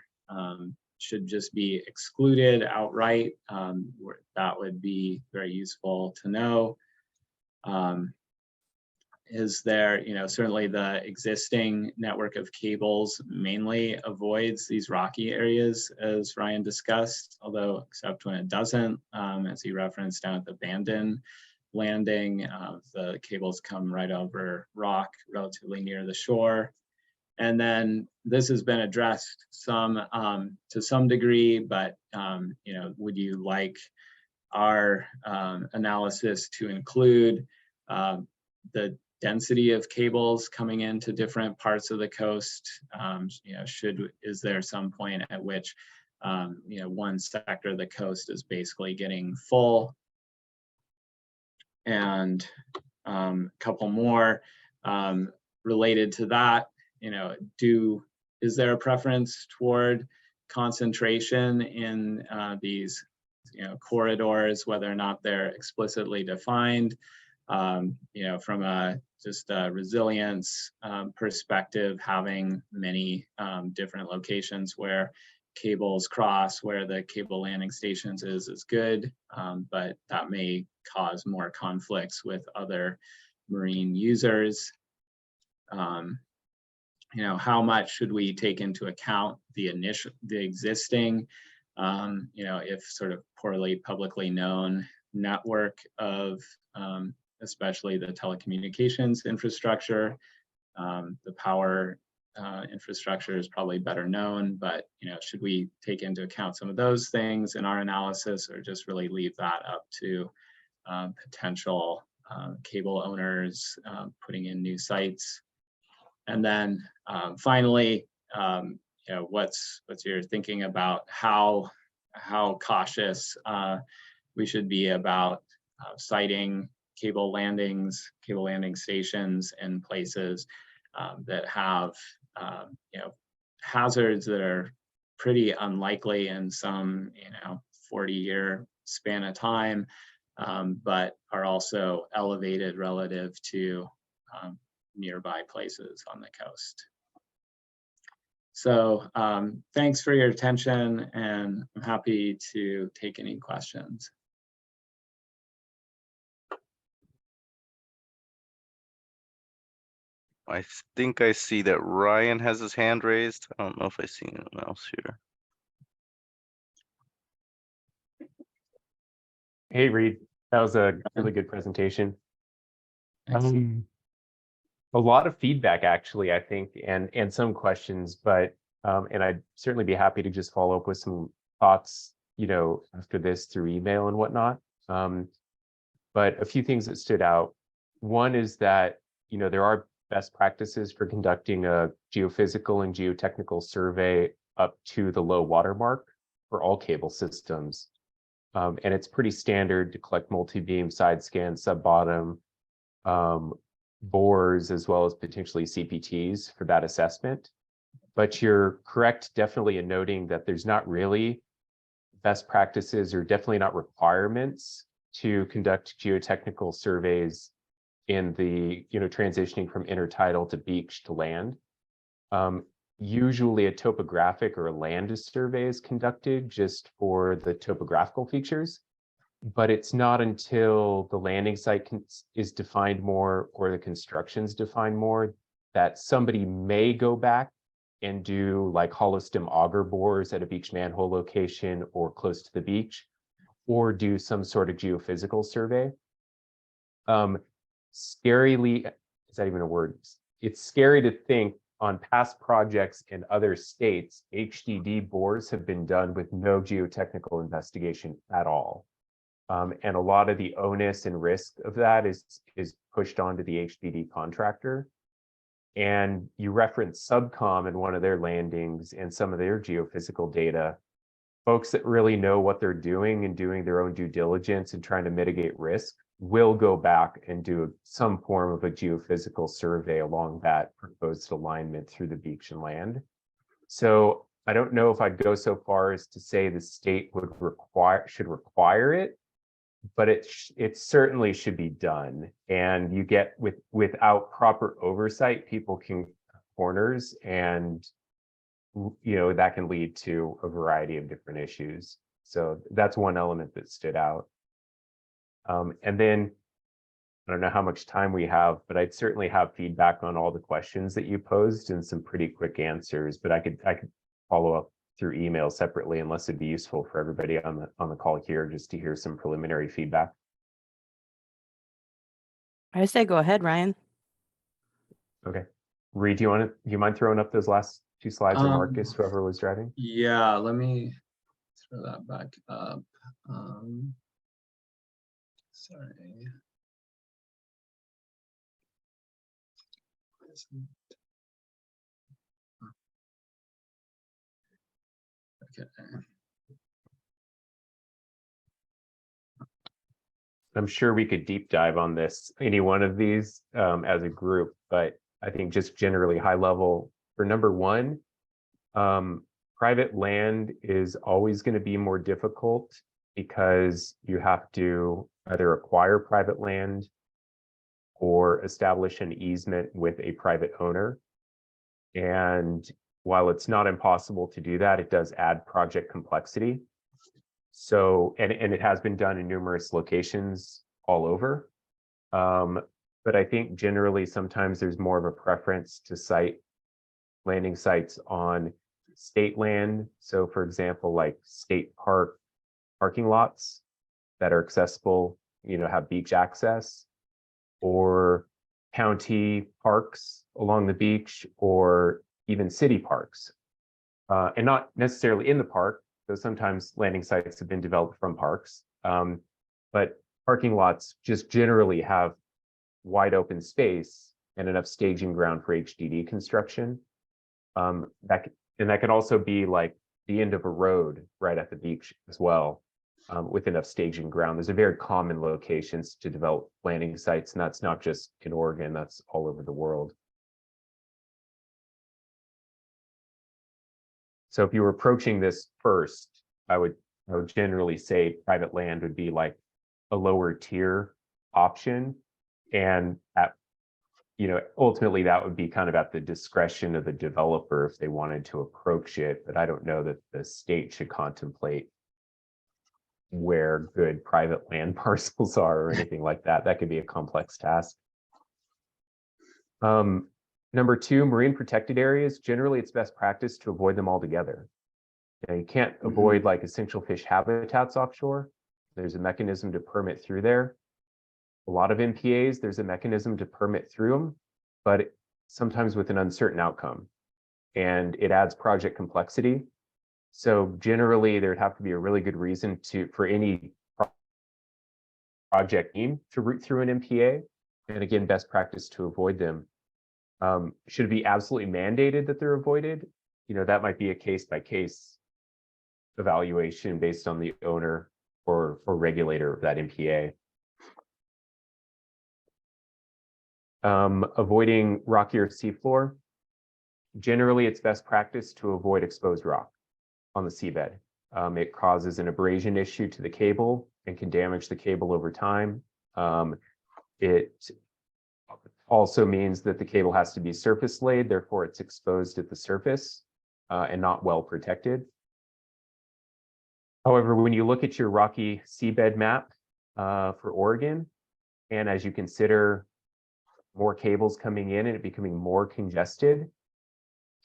should just be excluded outright? That would be very useful to know. Is there, certainly the existing network of cables mainly avoids these rocky areas, as Ryan discussed, although except when it doesn't, as he referenced down at the Bandon landing, the cables come right over rock relatively near the shore. And then this has been addressed to some degree, but would you like our analysis to include the density of cables coming into different parts of the coast? Is there some point at which one sector of the coast is basically getting full? And a couple more related to that, is there a preference toward concentration in these corridors, whether or not they're explicitly defined? From a resilience perspective, having many different locations where cables cross, where the cable landing stations is good, but that may cause more conflicts with other marine users. How much should we take into account the existing, if sort of poorly publicly known network of especially the telecommunications infrastructure? The power infrastructure is probably better known, but should we take into account some of those things in our analysis, or just really leave that up to potential cable owners putting in new sites? And then finally, what's your thinking about how cautious we should be about siting cable landing stations in places that have hazards that are pretty unlikely in some 40-year span of time, but are also elevated relative to nearby places on the coast. So thanks for your attention, and I'm happy to take any questions. I think I see that Ryan has his hand raised. I don't know if I see anyone else here. Hey, Reed, that was a really good presentation. A lot of feedback, actually, I think, and some questions, but and I'd certainly be happy to just follow up with some thoughts, after this through email and whatnot. But a few things that stood out. One is that, there are best practices for conducting a geophysical and geotechnical survey up to the low water mark for all cable systems. And it's pretty standard to collect multi-beam, side scan, sub-bottom, bores, as well as potentially CPTs for that assessment. But you're correct definitely in noting that there's not really best practices, or definitely not requirements, to conduct geotechnical surveys in the, transitioning from intertidal to beach to land. Usually a topographic or a land survey is conducted just for the topographical features, but it's not until the landing site is defined more, or the construction's defined more, that somebody may go back and do like hollow stem auger bores at a beach manhole location or close to the beach, or do some sort of geophysical survey. Scarily, is that even a word? It's scary to think on past projects in other states, HDD bores have been done with no geotechnical investigation at all. And a lot of the onus and risk of that is pushed onto the HDD contractor. And you reference Subcom in one of their landings and some of their geophysical data. Folks that really know what they're doing and doing their own due diligence and trying to mitigate risk will go back and do some form of a geophysical survey along that proposed alignment through the beach and land. So I don't know if I'd go so far as to say the state should require it, but it certainly should be done. And you get without proper oversight, people can cut corners, and that can lead to a variety of different issues. So that's one element that stood out. And then I don't know how much time we have, but I'd certainly have feedback on all the questions that you posed and some pretty quick answers, but I could follow up through email separately unless it'd be useful for everybody on the call here just to hear some preliminary feedback. I say go ahead, Ryan. Okay. Reed, do you mind throwing up those last two slides, or Marcus, whoever was driving? Yeah, let me throw that back up. Sorry. Okay. I'm sure we could deep dive on this, any one of these as a group, but I think just generally high level for number one, private land is always going to be more difficult because you have to either acquire private land or establish an easement with a private owner. And while it's not impossible to do that, it does add project complexity. So, and it has been done in numerous locations all over. But I think generally sometimes there's more of a preference to site landing sites on state land. So for example, like state parking lots that are accessible, have beach access, or county parks along the beach, or even city parks. And not necessarily in the park, though sometimes landing sites have been developed from parks. But parking lots just generally have wide open space and enough staging ground for HDD construction. That can also be like the end of a road right at the beach as well, with enough staging ground. There's a very common locations to develop landing sites, and that's not just in Oregon, that's all over the world. So if you were approaching this first, I would generally say private land would be like a lower tier option. And ultimately that would be kind of at the discretion of the developer if they wanted to approach it. But I don't know that the state should contemplate where good private land parcels are or anything like that. That could be a complex task. Number two, marine protected areas. Generally, it's best practice to avoid them altogether. You can't avoid like essential fish habitats offshore. There's a mechanism to permit through there. A lot of MPAs, there's a mechanism to permit through them, but sometimes with an uncertain outcome. And it adds project complexity. So generally, there'd have to be a really good reason for any project team to route through an MPA. And again, best practice to avoid them. Should it be absolutely mandated that they're avoided? That might be a case-by-case evaluation based on the owner or regulator of that MPA. Avoiding rockier seafloor. Generally, it's best practice to avoid exposed rock on the seabed. It causes an abrasion issue to the cable and can damage the cable over time. It also means that the cable has to be surface laid, therefore it's exposed at the surface and not well protected. However, when you look at your rocky seabed map for Oregon, and as you consider more cables coming in and it becoming more congested,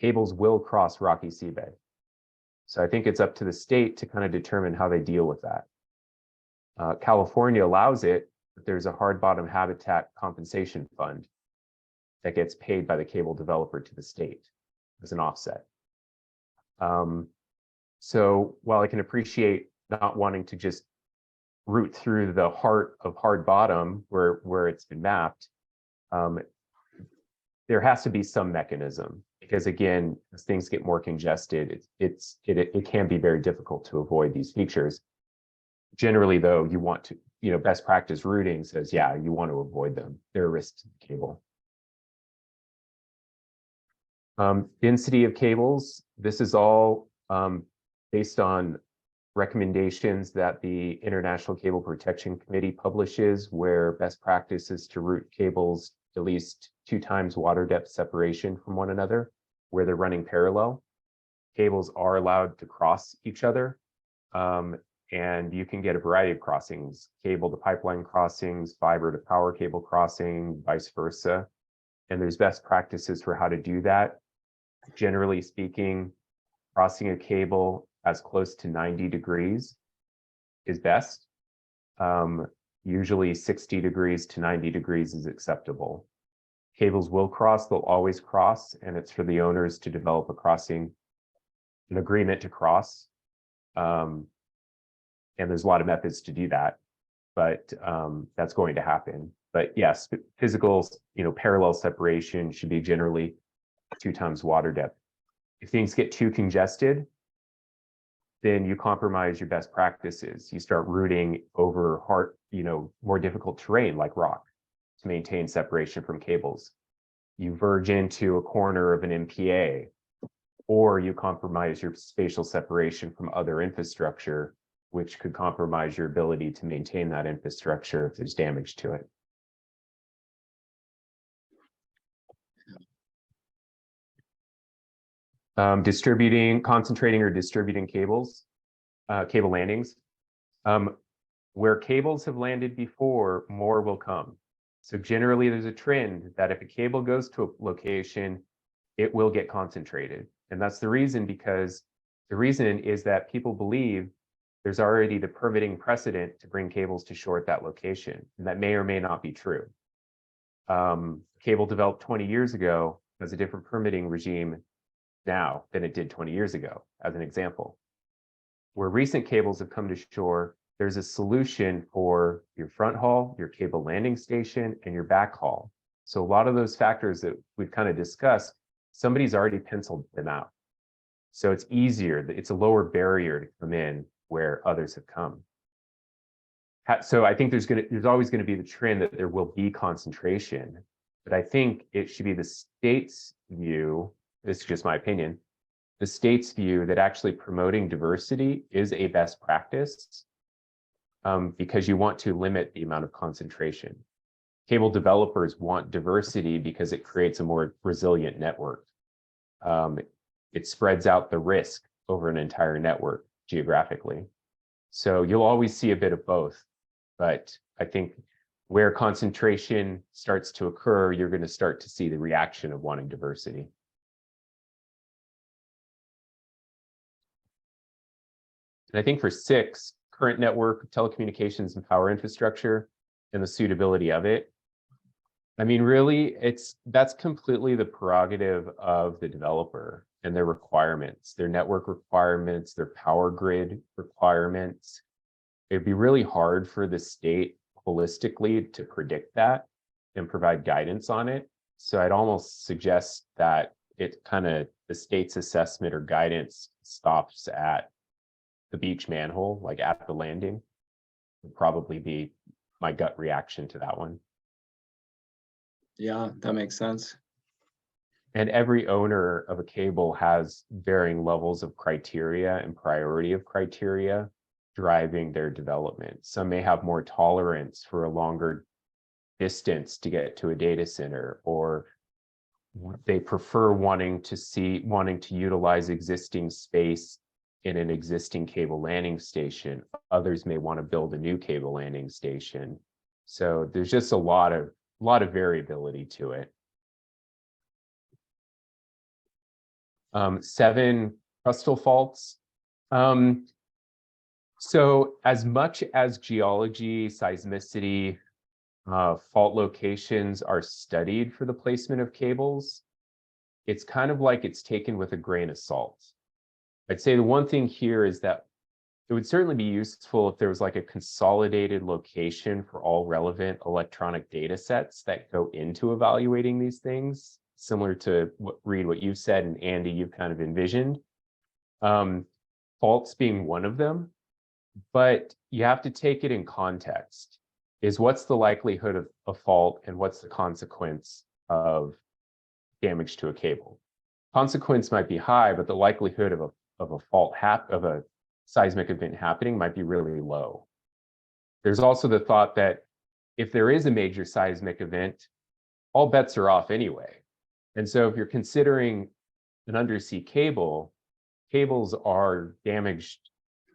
cables will cross rocky seabed. So I think it's up to the state to kind of determine how they deal with that. California allows it, but there's a hard bottom habitat compensation fund that gets paid by the cable developer to the state as an offset. So while I can appreciate not wanting to just route through the heart of hard bottom where it's been mapped, there has to be some mechanism, because again, as things get more congested, it can be very difficult to avoid these features. Generally, though, you want to, best practice routing says, yeah, you want to avoid them. They're a risk to the cable. Density of cables. This is all based on recommendations that the International Cable Protection Committee publishes, where best practice is to route cables at least 2 times water depth separation from one another, where they're running parallel. Cables are allowed to cross each other. and you can get a variety of crossings, cable to pipeline crossings, fiber to power cable crossing, vice versa. And there's best practices for how to do that. Generally speaking, crossing a cable as close to 90 degrees is best. Usually 60 degrees to 90 degrees is acceptable. Cables will cross, they'll always cross, and it's for the owners to develop a crossing, an agreement to cross. And there's a lot of methods to do that, but that's going to happen. But yes, physical, parallel separation should be generally 2 times water depth. If things get too congested, then you compromise your best practices. You start routing over hard, more difficult terrain like rock to maintain separation from cables. You verge into a corner of an MPA, or you compromise your spatial separation from other infrastructure, which could compromise your ability to maintain that infrastructure if there's damage to it. Concentrating or distributing cables, cable landings. Where cables have landed before, more will come. So generally there's a trend that if a cable goes to a location, it will get concentrated. And that's the reason, because the reason is that people believe there's already the permitting precedent to bring cables to shore at that location. And that may or may not be true. Cable developed 20 years ago has a different permitting regime now than it did 20 years ago, as an example. Where recent cables have come to shore, there's a solution for your front haul, your cable landing station, and your back haul. So a lot of those factors that we've kind of discussed, somebody's already penciled them out. So it's easier, it's a lower barrier to come in where others have come. So I think there's always going to be the trend that there will be concentration, but I think it should be the state's view, this is just my opinion, the state's view that actually promoting diversity is a best practice, because you want to limit the amount of concentration. Cable developers want diversity because it creates a more resilient network. It spreads out the risk over an entire network geographically. So you'll always see a bit of both, but I think where concentration starts to occur, you're going to start to see the reaction of wanting diversity. And I think for 6, current network, telecommunications and power infrastructure and the suitability of it. I mean, really, that's completely the prerogative of the developer and their requirements, their network requirements, their power grid requirements. It'd be really hard for the state holistically to predict that and provide guidance on it. So I'd almost suggest that the state's assessment or guidance stops at the beach manhole, like at the landing, would probably be my gut reaction to that one. Yeah, that makes sense. And every owner of a cable has varying levels of criteria and priority of criteria driving their development. Some may have more tolerance for a longer distance to get to a data center, or they prefer wanting to utilize existing space in an existing cable landing station. Others may want to build a new cable landing station. So there's just a lot of variability to it. 7, crustal faults. So as much as geology, seismicity, fault locations are studied for the placement of cables, it's kind of like it's taken with a grain of salt. I'd say the one thing here is that it would certainly be useful if there was like a consolidated location for all relevant electronic data sets that go into evaluating these things, similar to what you've said, and Andy, you've kind of envisioned. Faults being one of them, but you have to take it in context. Is what's the likelihood of a fault and what's the consequence of damage to a cable? Consequence might be high, but the likelihood of a fault of a seismic event happening might be really low. There's also the thought that if there is a major seismic event, all bets are off anyway. And so if you're considering an undersea cable, cables are damaged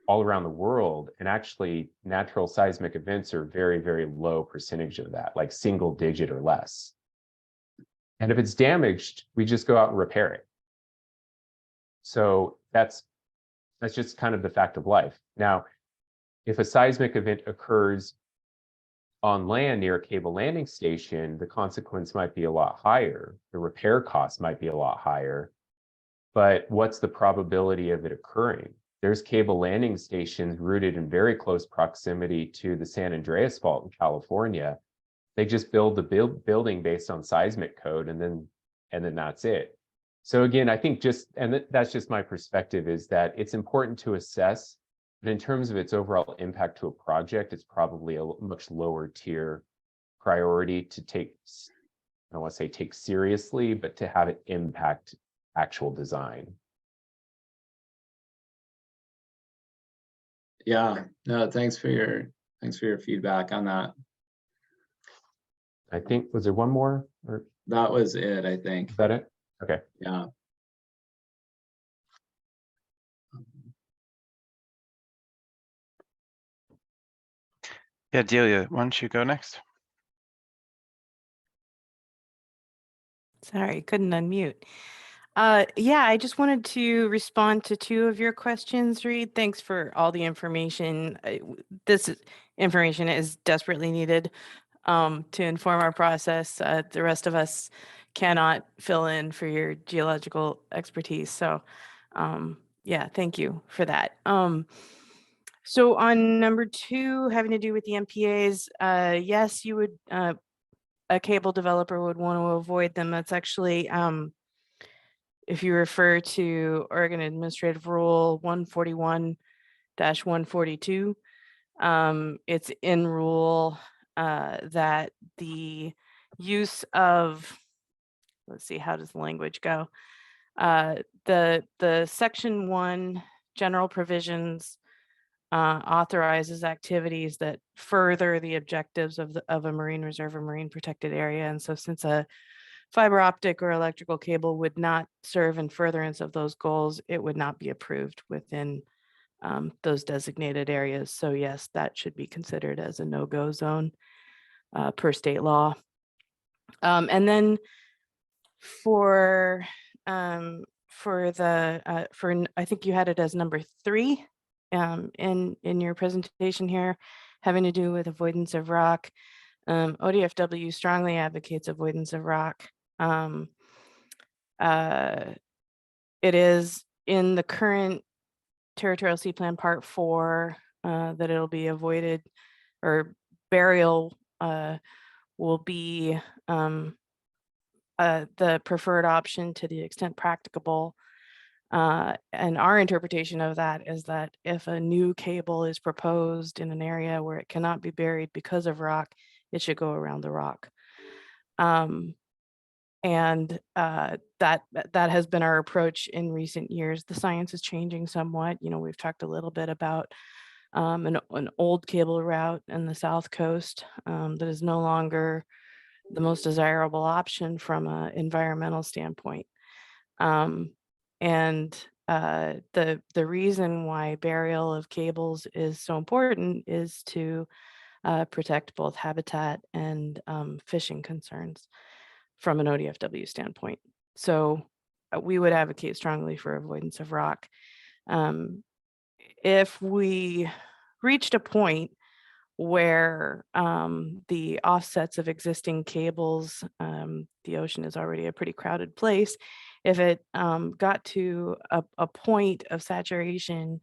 all around the world. And actually natural seismic events are very, very low percentage of that, like single digit or less. And if it's damaged, we just go out and repair it. So that's just kind of the fact of life. Now, if a seismic event occurs on land near a cable landing station, the consequence might be a lot higher. The repair cost might be a lot higher. But what's the probability of it occurring? There's cable landing stations rooted in very close proximity to the San Andreas Fault in California. They just build the building based on seismic code, and then that's it. So again, I think that's just my perspective, is that it's important to assess, but in terms of its overall impact to a project, it's probably a much lower tier priority to take, I don't want to say take seriously, but to have it impact actual design. Yeah, no, thanks for your feedback on that. I think, was there one more? Or that was it, I think. Is that it? Okay. Yeah. Yeah, Delia, why don't you go next? Sorry, couldn't unmute. Yeah, I just wanted to respond to two of your questions, Reed. Thanks for all the information. Information is desperately needed to inform our process. The rest of us cannot fill in for your geological expertise. So yeah, thank you for that. So on number two, having to do with the MPAs, yes, you would, a cable developer would want to avoid them. That's actually, if you refer to Oregon Administrative Rule 141-142, it's in rule that the use of, let's see, how does the language go? The section 1 general provisions authorizes activities that further the objectives of a marine reserve or marine protected area. And so since a fiber optic or electrical cable would not serve in furtherance of those goals, it would not be approved within those designated areas. So yes, that should be considered as a no-go zone per state law. And then for I think you had it as number 3 in your presentation here, having to do with avoidance of rock. ODFW strongly advocates avoidance of rock. It is in the current Territorial Sea Plan Part 4 that it'll be avoided, or burial will be the preferred option to the extent practicable. And our interpretation of that is that if a new cable is proposed in an area where it cannot be buried because of rock, it should go around the rock. And that has been our approach in recent years. The science is changing somewhat. You know, we've talked a little bit about an old cable route in the South Coast that is no longer the most desirable option from an environmental standpoint. And the reason why burial of cables is so important is to protect both habitat and fishing concerns from an ODFW standpoint. So we would advocate strongly for avoidance of rock. If we reached a point where the offsets of existing cables, the ocean is already a pretty crowded place. If it got to a point of saturation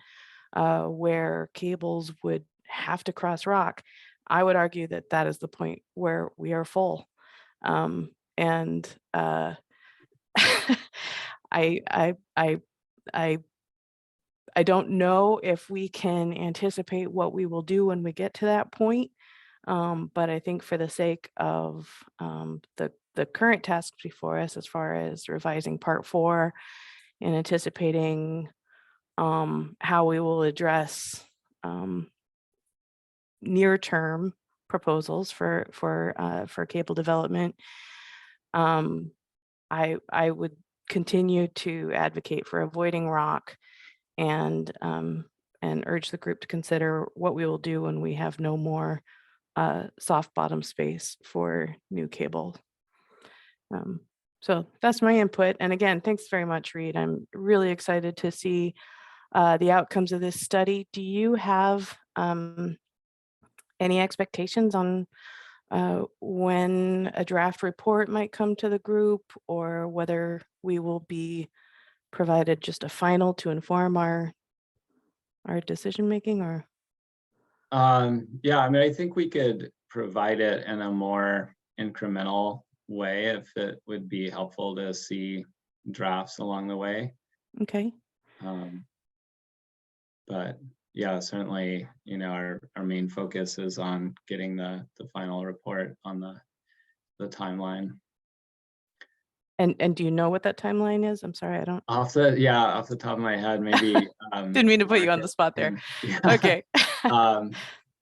where cables would have to cross rock, I would argue that that is the point where we are full. And I don't know if we can anticipate what we will do when we get to that point. But I think for the sake of the current tasks before us, as far as revising Part 4 and anticipating how we will address near-term proposals for cable development, I would continue to advocate for avoiding rock and urge the group to consider what we will do when we have no more soft bottom space for new cable. So that's my input. And again, thanks very much, Reed. I'm really excited to see the outcomes of this study. Do you have any expectations on when a draft report might come to the group, or whether we will be provided just a final to inform our decision making? Or yeah, I mean, I think we could provide it in a more incremental way if it would be helpful to see drafts along the way. Okay. But yeah, certainly, you know, our main focus is on getting the final report on the timeline. And do you know what that timeline is? I'm sorry, I don't. Off the top of my head, maybe. Didn't mean to put you on the spot there. Yeah. Okay.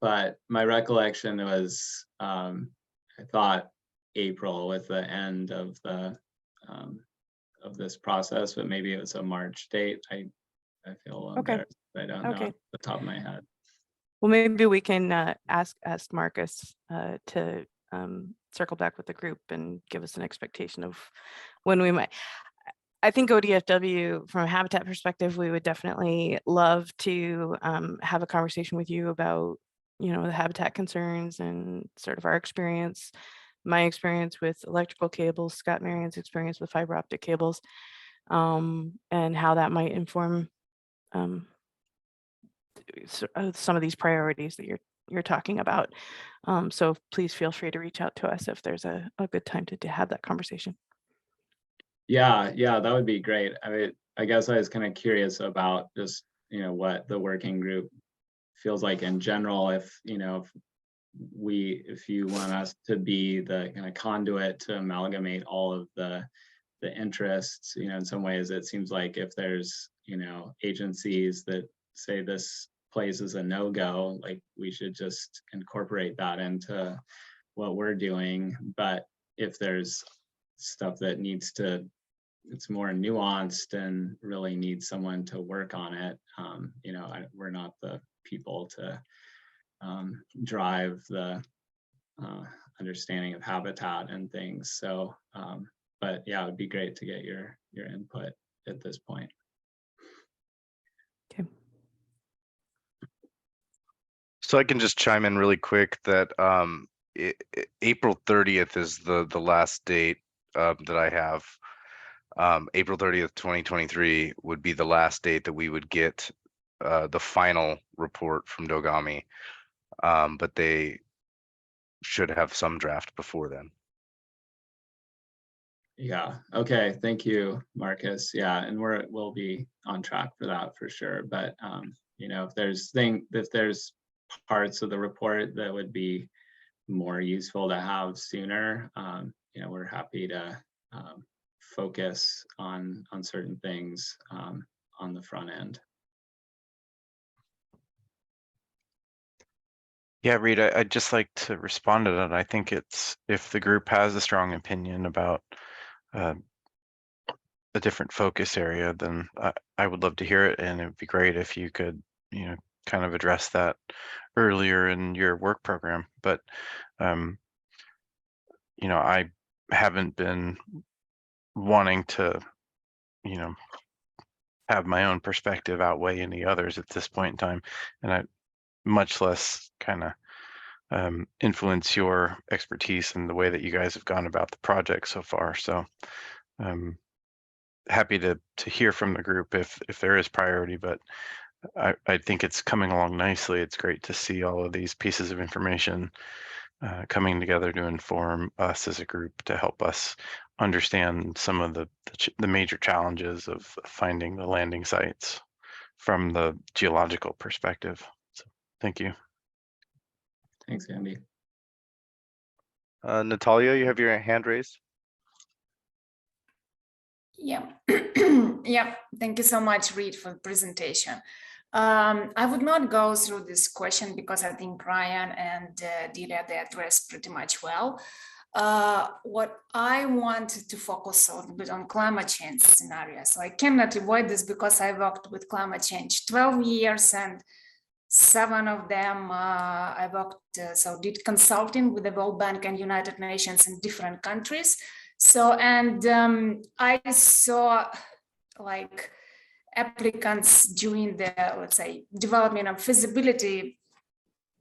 But my recollection was, I thought April with the end of this process, but maybe it was a March date. I feel embarrassed. I don't know off the top of my head. Well, maybe we can ask Marcus to circle back with the group and give us an expectation of when we might. I think ODFW, from a habitat perspective, we would definitely love to have a conversation with you about, you know, the habitat concerns and sort of our experience, my experience with electrical cables, Scott Marion's experience with fiber optic cables, and how that might inform some of these priorities that you're talking about. So please feel free to reach out to us if there's a good time to have that conversation. Yeah, that would be great. I mean, I guess I was kind of curious about just, you know, what the working group feels like in general. If, you know, if you want us to be the kind of conduit to amalgamate all of the interests, you know, in some ways it seems like if there's, you know, agencies that say this place is a no-go, like we should just incorporate that into what we're doing. But if there's stuff that it's more nuanced and really needs someone to work on it, you know, we're not the people to drive the understanding of habitat and things. So, but yeah, it would be great to get your input at this point. Okay. So I can just chime in really quick that April 30th is the last date that I have. April 30th, 2023 would be the last date that we would get the final report from Dogami, but they should have some draft before then. Yeah. Okay. Thank you, Marcus. Yeah, and we'll be on track for that for sure. But you know, if there's parts of the report that would be more useful to have sooner, you know, we're happy to focus on certain things on the front end. Yeah, Reed, I'd just like to respond to that. I think it's, if the group has a strong opinion about a different focus area, then I would love to hear it, and it would be great if you could, you know, kind of address that earlier in your work program. But you know, I haven't been wanting to, you know, have my own perspective outweigh any others at this point in time, and I much less kind of influence your expertise and the way that you guys have gone about the project so far. So happy to hear from the group if there is priority, but I think it's coming along nicely. It's great to see all of these pieces of information coming together to inform us as a group, to help us understand some of the major challenges of finding the landing sites from the geological perspective. So thank you. Thanks, Andy. Natalia, you have your hand raised. Yeah. Yeah. Thank you so much, Reed, for the presentation. I would not go through this question because I think Ryan and Delia, they addressed pretty much well. What I want to focus a little bit on climate change scenarios. So I cannot avoid this because I worked with climate change 12 years, and 7 of them I worked, did consulting with the World Bank and United Nations in different countries. So, and I saw like applicants doing the, let's say, development of feasibility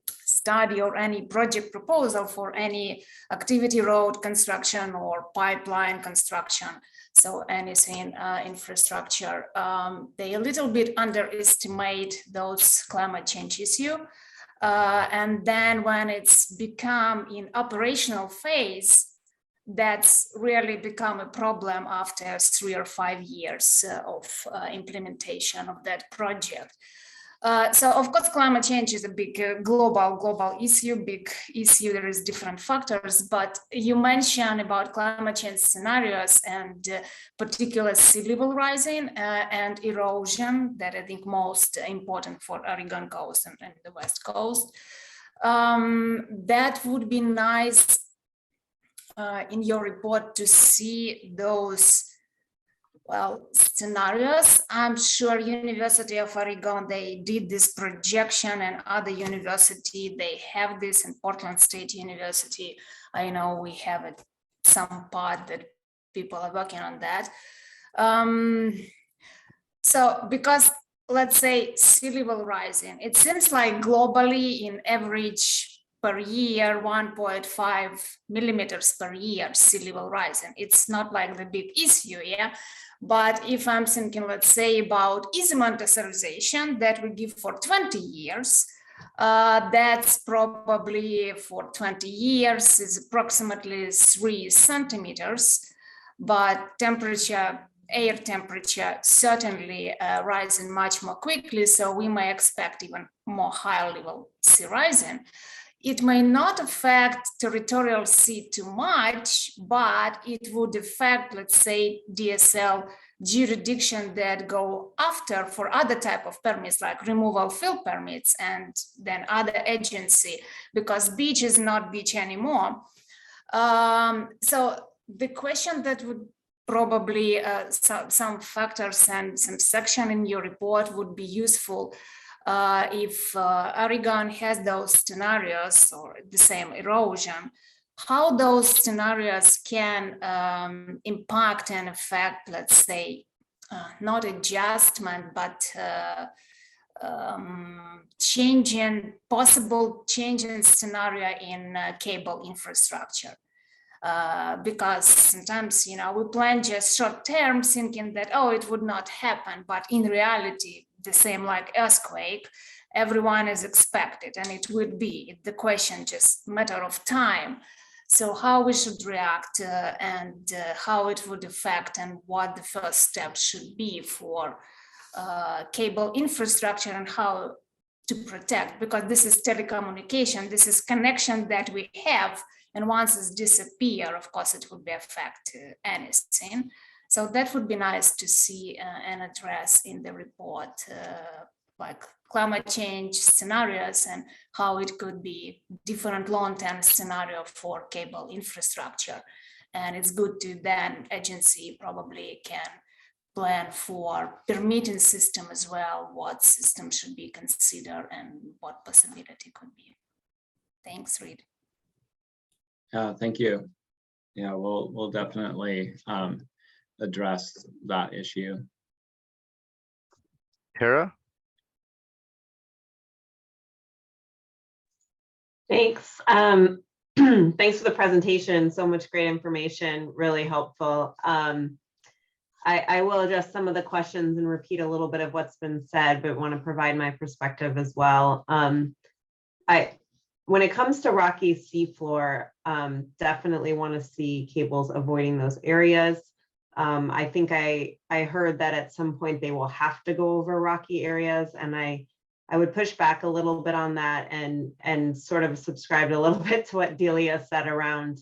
study or any project proposal for any activity, road construction or pipeline construction. So anything infrastructure, they a little bit underestimate those climate change issue. And then when it's become in operational phase, that's really become a problem after 3 or 5 years of implementation of that project. So of course, climate change is a big global issue, there is different factors, but you mentioned about climate change scenarios and particular sea level rising and erosion that I think most important for Oregon coast and the West Coast. That would be nice in your report to see those scenarios. I'm sure University of Oregon, they did this projection, and other university, they have this in Portland State University. I know we have some part that people are working on that. So because let's say sea level rising, it seems like globally in average per year, 1.5 millimeters per year sea level rising. It's not like the big issue, yeah? But if I'm thinking, let's say about easement authorization that we give for 20 years, that's probably for 20 years is approximately 3 centimeters, but air temperature certainly rising much more quickly. So we may expect even more higher level sea rising. It may not affect territorial sea too much, but it would affect, let's say, DSL jurisdiction that go after for other type of permits, like removal field permits, and then other agency, because beach is not beach anymore. So the question that would probably some factors and some section in your report would be useful. If Oregon has those scenarios or the same erosion, how those scenarios can impact and affect, let's say, not adjustment, but possible change in scenario in cable infrastructure. Because sometimes, we plan just short term thinking that, oh, it would not happen, but in reality, the same like earthquake, everyone is expected, and it would be the question just matter of time. So how we should react and how it would affect, and what the first step should be for cable infrastructure and how to protect, because this is telecommunication, this is connection that we have, and once it's disappear, of course, it would be affect anything. So that would be nice to see and address in the report, like climate change scenarios and how it could be different long-term scenario for cable infrastructure. And it's good to then agency probably can plan for permitting system as well, what system should be considered and what possibility could be. Thanks, Reed. Thank you. Yeah, we'll definitely address that issue. Tara? Thanks. Thanks for the presentation. So much great information, really helpful. I will address some of the questions and repeat a little bit of what's been said, but want to provide my perspective as well. When it comes to rocky seafloor, definitely want to see cables avoiding those areas. I think I heard that at some point they will have to go over rocky areas, and I would push back a little bit on that and sort of subscribe a little bit to what Delia said around,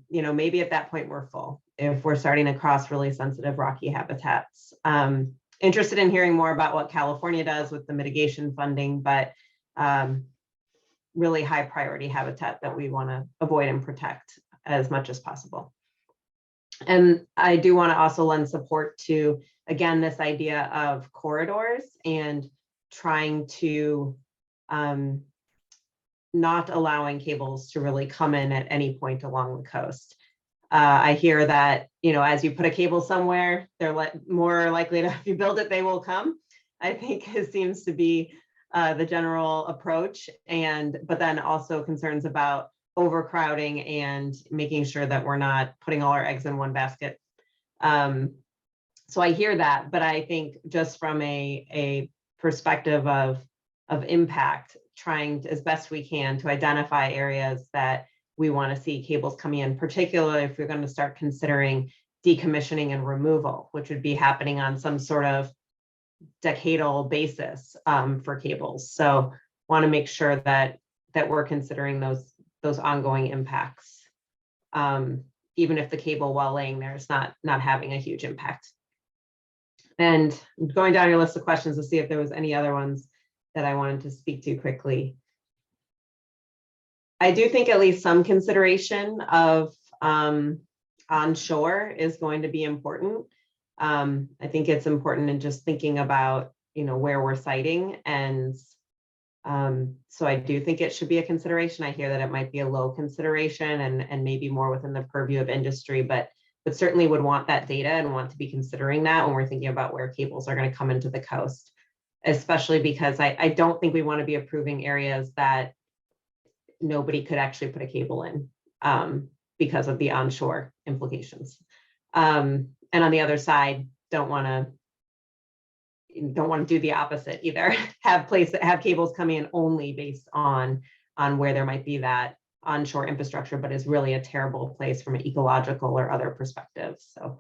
maybe at that point we're full if we're starting to cross really sensitive rocky habitats. Interested in hearing more about what California does with the mitigation funding, but really high priority habitat that we want to avoid and protect. as much as possible. And I do want to also lend support to, again, this idea of corridors and trying to not allowing cables to really come in at any point along the coast. I hear that, as you put a cable somewhere, they're more likely to, if you build it, they will come. I think it seems to be the general approach, but then also concerns about overcrowding and making sure that we're not putting all our eggs in one basket. So I hear that, but I think just from a perspective of impact, trying to, as best we can, to identify areas that we want to see cables coming in, particularly if we're going to start considering decommissioning and removal, which would be happening on some sort of decadal basis for cables. So want to make sure that we're considering those ongoing impacts, even if the cable while laying there is not having a huge impact. And going down your list of questions to see if there was any other ones that I wanted to speak to quickly. I do think at least some consideration of onshore is going to be important. I think it's important in just thinking about, where we're siting. And so I do think it should be a consideration. I hear that it might be a low consideration and maybe more within the purview of industry, but certainly would want that data and want to be considering that when we're thinking about where cables are going to come into the coast, especially because I don't think we want to be approving areas that nobody could actually put a cable in because of the onshore implications. And on the other side, don't want to do the opposite either. have cables come in only based on where there might be that onshore infrastructure, but is really a terrible place from an ecological or other perspectives. So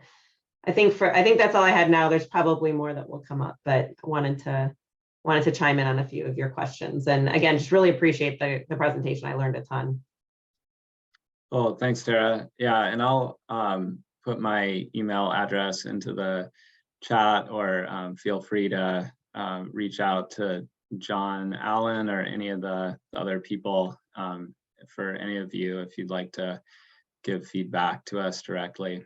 I think that's all I had now. There's probably more that will come up, but wanted to chime in on a few of your questions. And again, just really appreciate the presentation. I learned a ton. Oh, thanks, Tara. Yeah, and I'll put my email address into the chat, or feel free to reach out to John Allen or any of the other people, for any of you if you'd like to give feedback to us directly.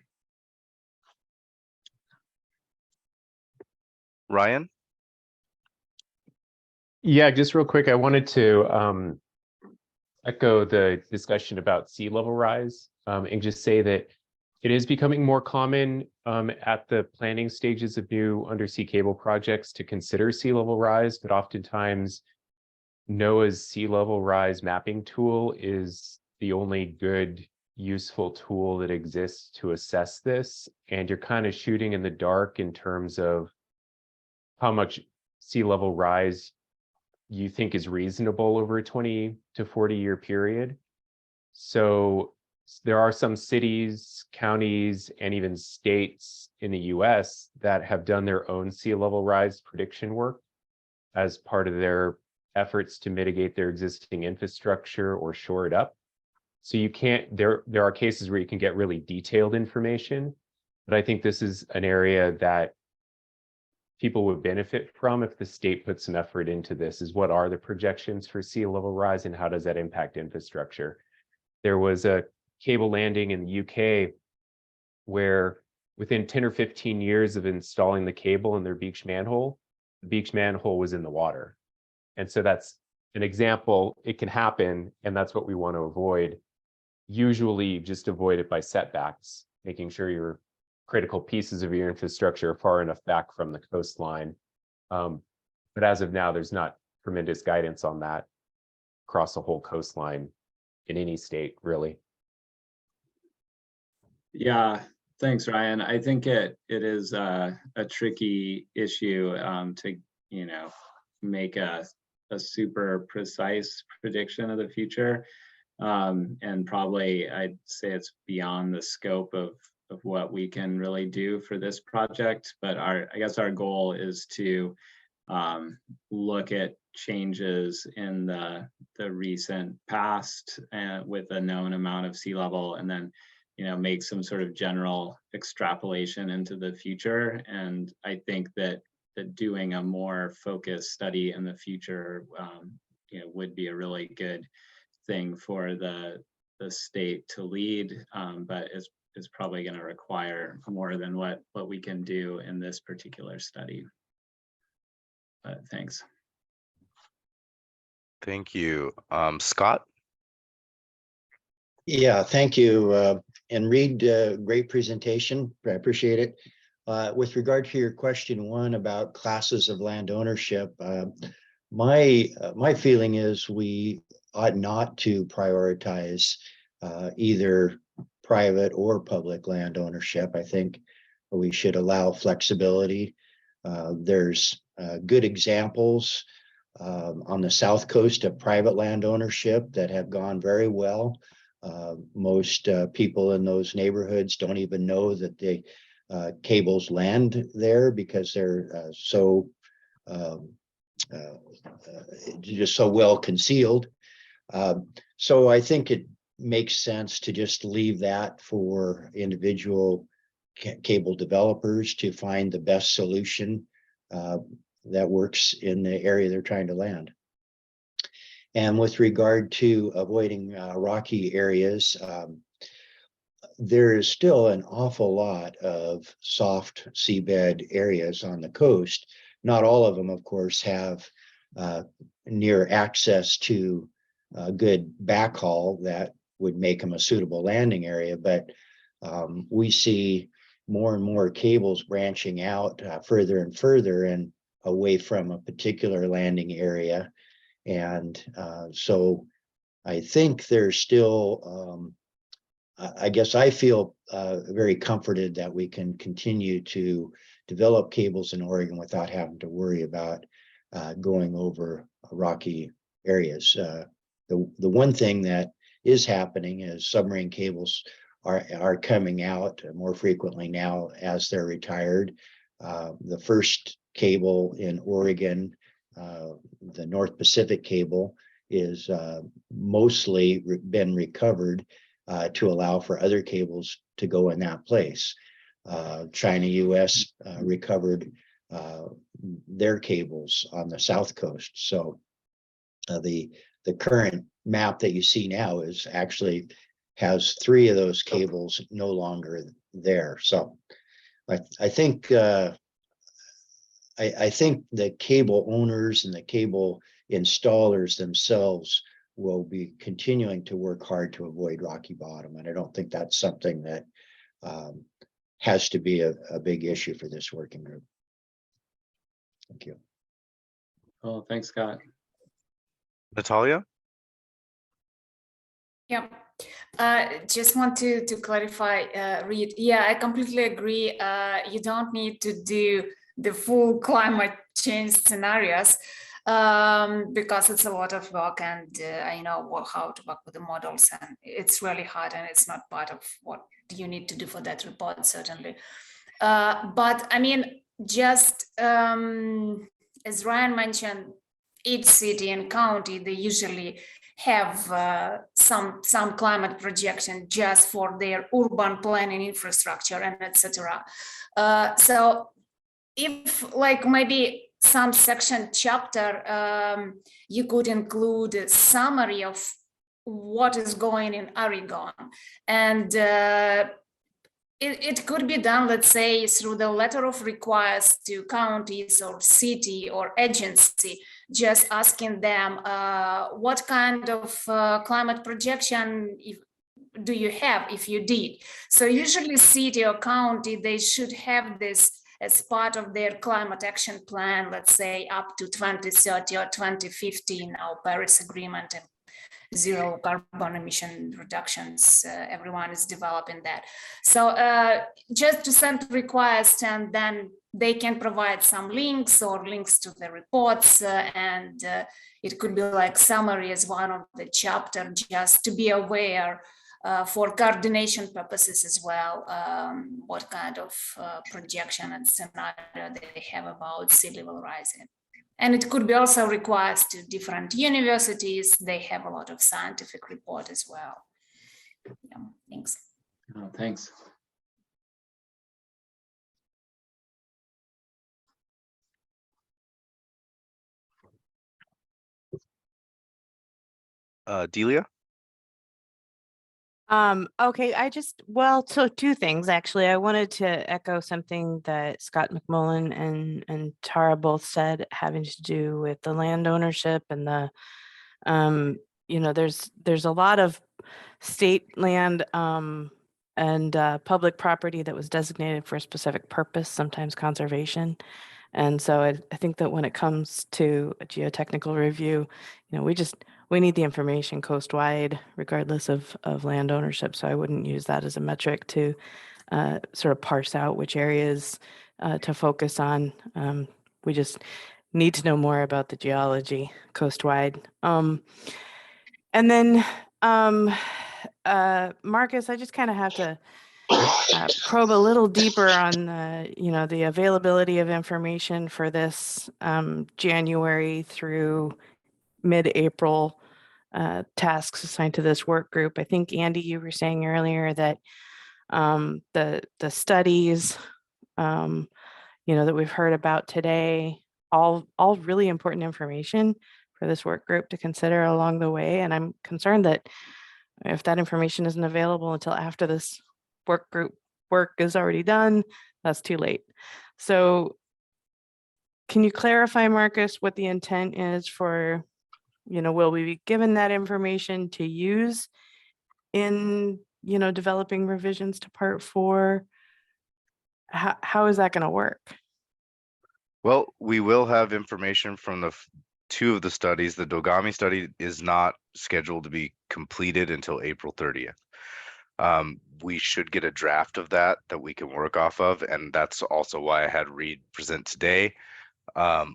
Ryan? Yeah, just real quick, I wanted to echo the discussion about sea level rise, and just say that it is becoming more common at the planning stages of new undersea cable projects to consider sea level rise, but oftentimes NOAA's sea level rise mapping tool is the only good, useful tool that exists to assess this. And you're kind of shooting in the dark in terms of how much sea level rise you think is reasonable over a 20 to 40 year period. So there are some cities, counties, and even states in the US that have done their own sea level rise prediction work as part of their efforts to mitigate their existing infrastructure or shore it up. So you can't, there are cases where you can get really detailed information, but I think this is an area that people would benefit from if the state put some effort into this, is what are the projections for sea level rise and how does that impact infrastructure? There was a cable landing in the UK where within 10 or 15 years of installing the cable in their beach manhole, the beach manhole was in the water. And so that's an example. It can happen, and that's what we want to avoid. Usually you just avoid it by setbacks, making sure your critical pieces of your infrastructure are far enough back from the coastline. But as of now, there's not tremendous guidance on that across the whole coastline in any state, really. Yeah, thanks, Ryan. I think it is a tricky issue to make a super precise prediction of the future, and probably I'd say it's beyond the scope of what we can really do for this project. But I guess our goal is to look at changes in the recent past with a known amount of sea level, and then make some sort of general extrapolation into the future. And I think that doing a more focused study in the future would be a really good thing for the the state to lead, but is probably going to require more than what we can do in this particular study. But thanks. Thank you. Scott? Yeah, thank you. And Reed, great presentation. I appreciate it. With regard to your question one about classes of land ownership, my feeling is we ought not to prioritize either private or public land ownership. I think we should allow flexibility. There's good examples on the South Coast of private land ownership that have gone very well. Most people in those neighborhoods don't even know that the cables land there because they're just so well concealed. So I think it makes sense to just leave that for individual cable developers to find the best solution that works in the area they're trying to land. And with regard to avoiding rocky areas, there is still an awful lot of soft seabed areas on the coast. Not all of them, of course, have near access to good backhaul that would make them a suitable landing area, but we see more and more cables branching out further and further and away from a particular landing area. And so I think there's still, I guess I feel very comforted that we can continue to develop cables in Oregon without having to worry about going over rocky areas. The one thing that is happening is submarine cables are coming out more frequently now as they're retired. The first cable in Oregon, the North Pacific cable, is mostly been recovered to allow for other cables to go in that place. China, US recovered their cables on the South Coast. So the current map that you see now is actually has 3 of those cables no longer there. So I think I think the cable owners and the cable installers themselves will be continuing to work hard to avoid rocky bottom. And I don't think that's something that has to be a big issue for this working group. Thank you. Oh, thanks, Scott. Natalia? Yeah, just want to clarify, Reed. Yeah, I completely agree. You don't need to do the full climate change scenarios because it's a lot of work, and I know how to work with the models, and it's really hard, and it's not part of what you need to do for that report, certainly. But I mean, just as Ryan mentioned, each city and county, they usually have some climate projection just for their urban planning infrastructure and etc. So if like maybe some section chapter, you could include a summary of what is going in Oregon, and it could be done, let's say, through the letter of request to counties or city or agency, just asking them what kind of climate projection do you have if you did. So usually city or county, they should have this as part of their climate action plan, let's say up to 2030 or 2050 in our Paris Agreement and zero carbon emission reductions. Everyone is developing that. So just to send request, and then they can provide some links or links to the reports, and it could be like summary as one of the chapter, just to be aware for coordination purposes as well, what kind of projection and scenario they have about sea level rising. And it could be also requires to different universities. They have a lot of scientific report as well. Yeah, thanks. Oh, thanks. Delia? Okay, so two things actually. I wanted to echo something that Scott McMullen and Tara both said, having to do with the land ownership and the, there's a lot of state land and public property that was designated for a specific purpose, sometimes conservation. And so I think that when it comes to a geotechnical review, we need the information coastwide, regardless of land ownership. So I wouldn't use that as a metric to sort of parse out which areas to focus on. We just need to know more about the geology coastwide. And then Marcus, I just kind of have to probe a little deeper on the availability of information for this January through mid-April tasks assigned to this work group. I think, Andy, you were saying earlier that the studies that we've heard about today, all really important information for this work group to consider along the way. And I'm concerned that if that information isn't available until after this work group work is already done, that's too late. So can you clarify, Marcus, what the intent is for, will we be given that information to use in, developing revisions to part 4? How is that going to work? Well, we will have information from the 2 of the studies. The Dogami study is not scheduled to be completed until April 30th. We should get a draft of that we can work off of, and that's also why I had Reed present today. I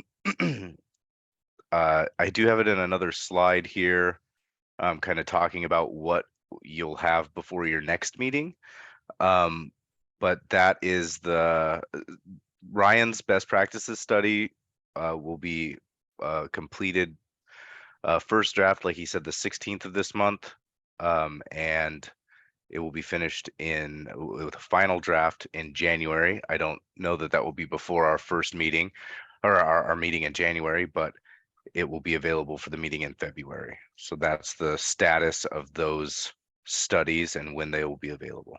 do have it in another slide here, kind of talking about what you'll have before your next meeting. But that is Ryan's best practices study will be completed first draft, like he said, the 16th of this month, and it will be finished with a final draft in January. I don't know that will be before our first meeting or our meeting in January, but it will be available for the meeting in February. So that's the status of those studies and when they will be available.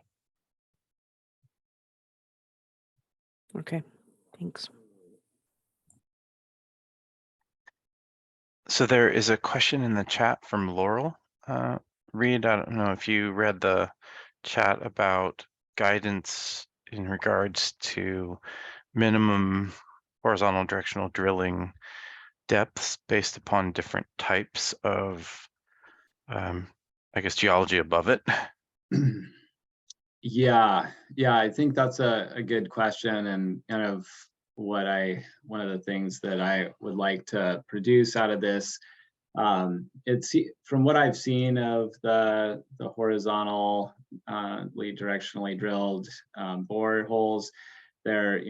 Okay, thanks. So there is a question in the chat from Laurel. Reed, I don't know if you read the chat about guidance in regards to minimum horizontal directional drilling depths based upon different types of, I guess, geology above it. Yeah, I think that's a good question, and kind of one of the things that I would like to produce out of this. It's from what I've seen of the horizontal directionally drilled boreholes, they're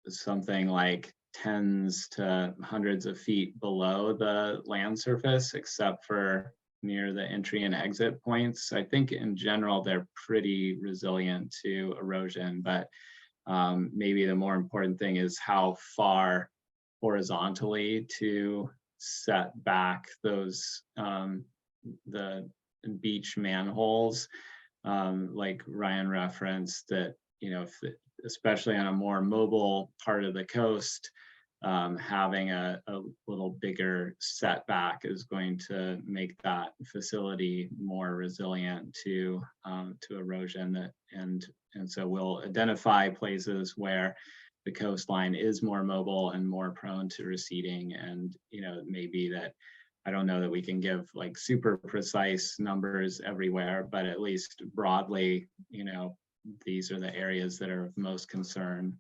something like tens to hundreds of feet below the land surface, except for near the entry and exit points. I think in general, they're pretty resilient to erosion, but maybe the more important thing is how far horizontally to set back those the beach manholes, like Ryan referenced, that especially on a more mobile part of the coast, having a little bigger setback is going to make that facility more resilient to erosion. And so we'll identify places where the coastline is more mobile and more prone to receding. And maybe that, I don't know that we can give like super precise numbers everywhere, but at least broadly, these are the areas that are of most concern.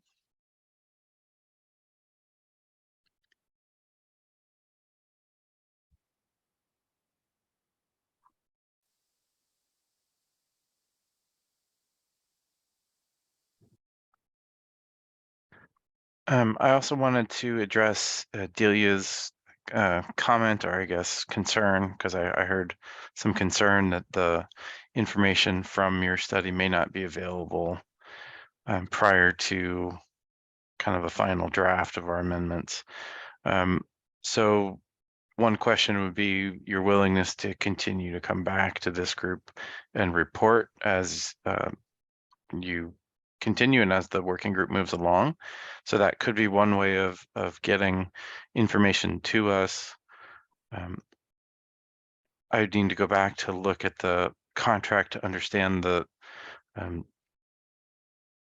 I also wanted to address Delia's comment, or I guess concern, because I heard some concern that the information from your study may not be available prior to kind of a final draft of our amendments. So one question would be your willingness to continue to come back to this group and report as you continue and as the working group moves along. So that could be one way of getting information to us. I would need to go back to look at the contract to understand the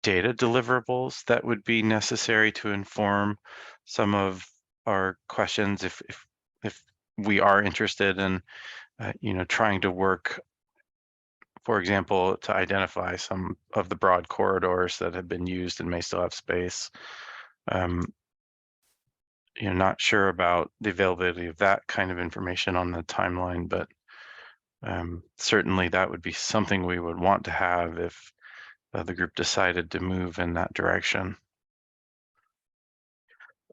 data deliverables that would be necessary to inform some of our questions if we are interested in trying to work, for example, to identify some of the broad corridors that have been used and may still have space. Not sure about the availability of that kind of information on the timeline, but certainly that would be something we would want to have if the group decided to move in that direction.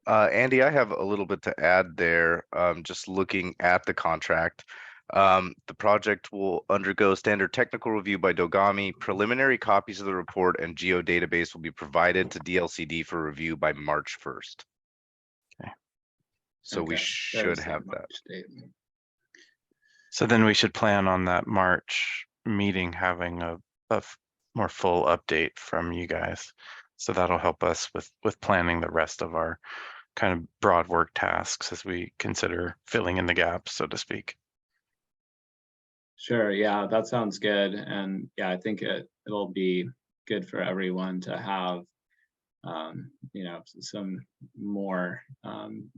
Andy, I have a little bit to add there. Just looking at the contract, the project will undergo standard technical review by Dogami. Preliminary copies of the report and geodatabase will be provided to DLCD for review by March 1st. Okay. So we Okay, should Thursday, have that. March date. So then we should plan on that March meeting having a more full update from you guys. So that'll help us with planning the rest of our kind of broad work tasks as we consider filling in the gaps, so to speak. Sure, yeah, that sounds good. And yeah, I think it'll be good for everyone to have some more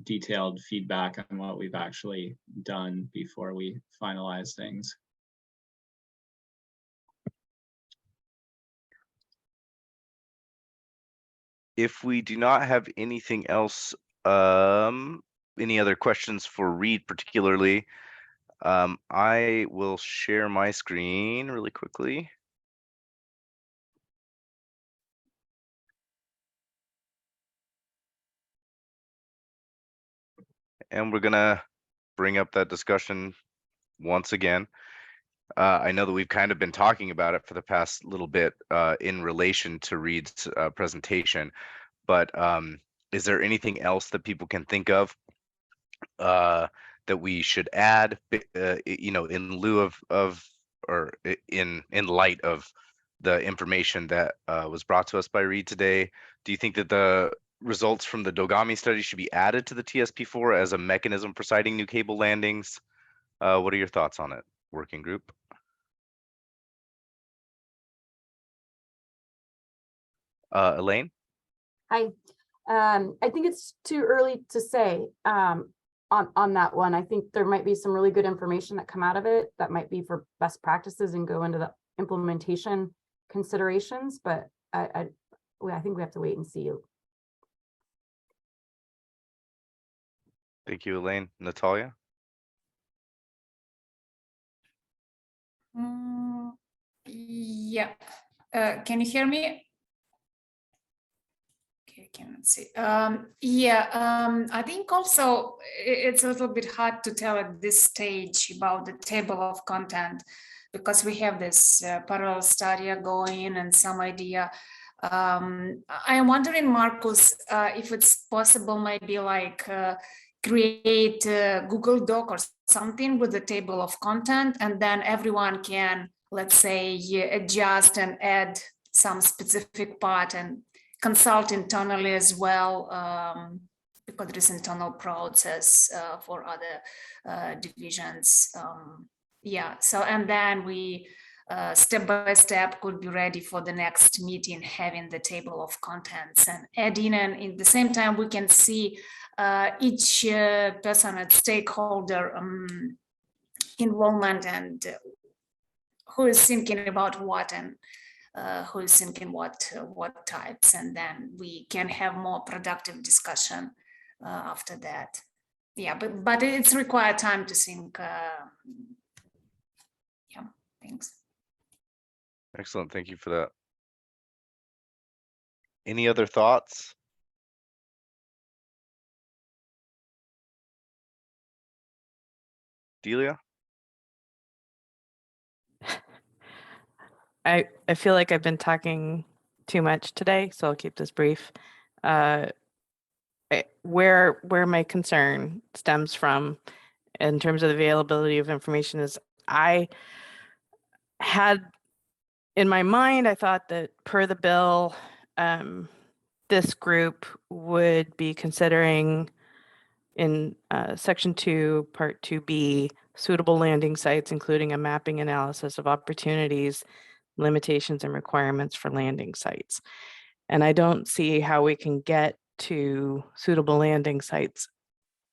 detailed feedback on what we've actually done before we finalize things. If we do not have anything else, any other questions for Reed particularly, I will share my screen really quickly. And we're gonna bring up that discussion once again. I know that we've kind of been talking about it for the past little bit in relation to Reed's presentation, but is there anything else that people can think of that we should add, in lieu of or in light of the information that was brought to us by Reed today? Do you think that the results from the Dogami study should be added to the TSP4 as a mechanism for siting new cable landings? What are your thoughts on it, working group? Elaine? Hi. I think it's too early to say on that one. I think there might be some really good information that come out of it that might be for best practices and go into the implementation considerations, but I think we have to wait and see. Thank you, Elaine. Natalia? Yeah. Can you hear me? Okay, I cannot see. I think also it's a little bit hard to tell at this stage about the table of content because we have this parallel study going and some idea. I'm wondering, Marcus, if it's possible, maybe like create a Google Doc or something with the table of content, and then everyone can, let's say, adjust and add some specific part and consult internally as well, because there is internal process for other divisions. So and then we step by step could be ready for the next meeting, having the table of contents and adding, and in the same time we can see each person and stakeholder involvement and who is thinking about what and who is thinking what types, and then we can have more productive discussion after that. Yeah, but it's required time to think. Thanks. Excellent. Thank you for that. Any other thoughts? Delia? I feel like I've been talking too much today, so I'll keep this brief. Where my concern stems from in terms of the availability of information is I had in my mind, I thought that per the bill, this group would be considering in section 2, part 2B, suitable landing sites, including a mapping analysis of opportunities, limitations, and requirements for landing sites. And I don't see how we can get to suitable landing sites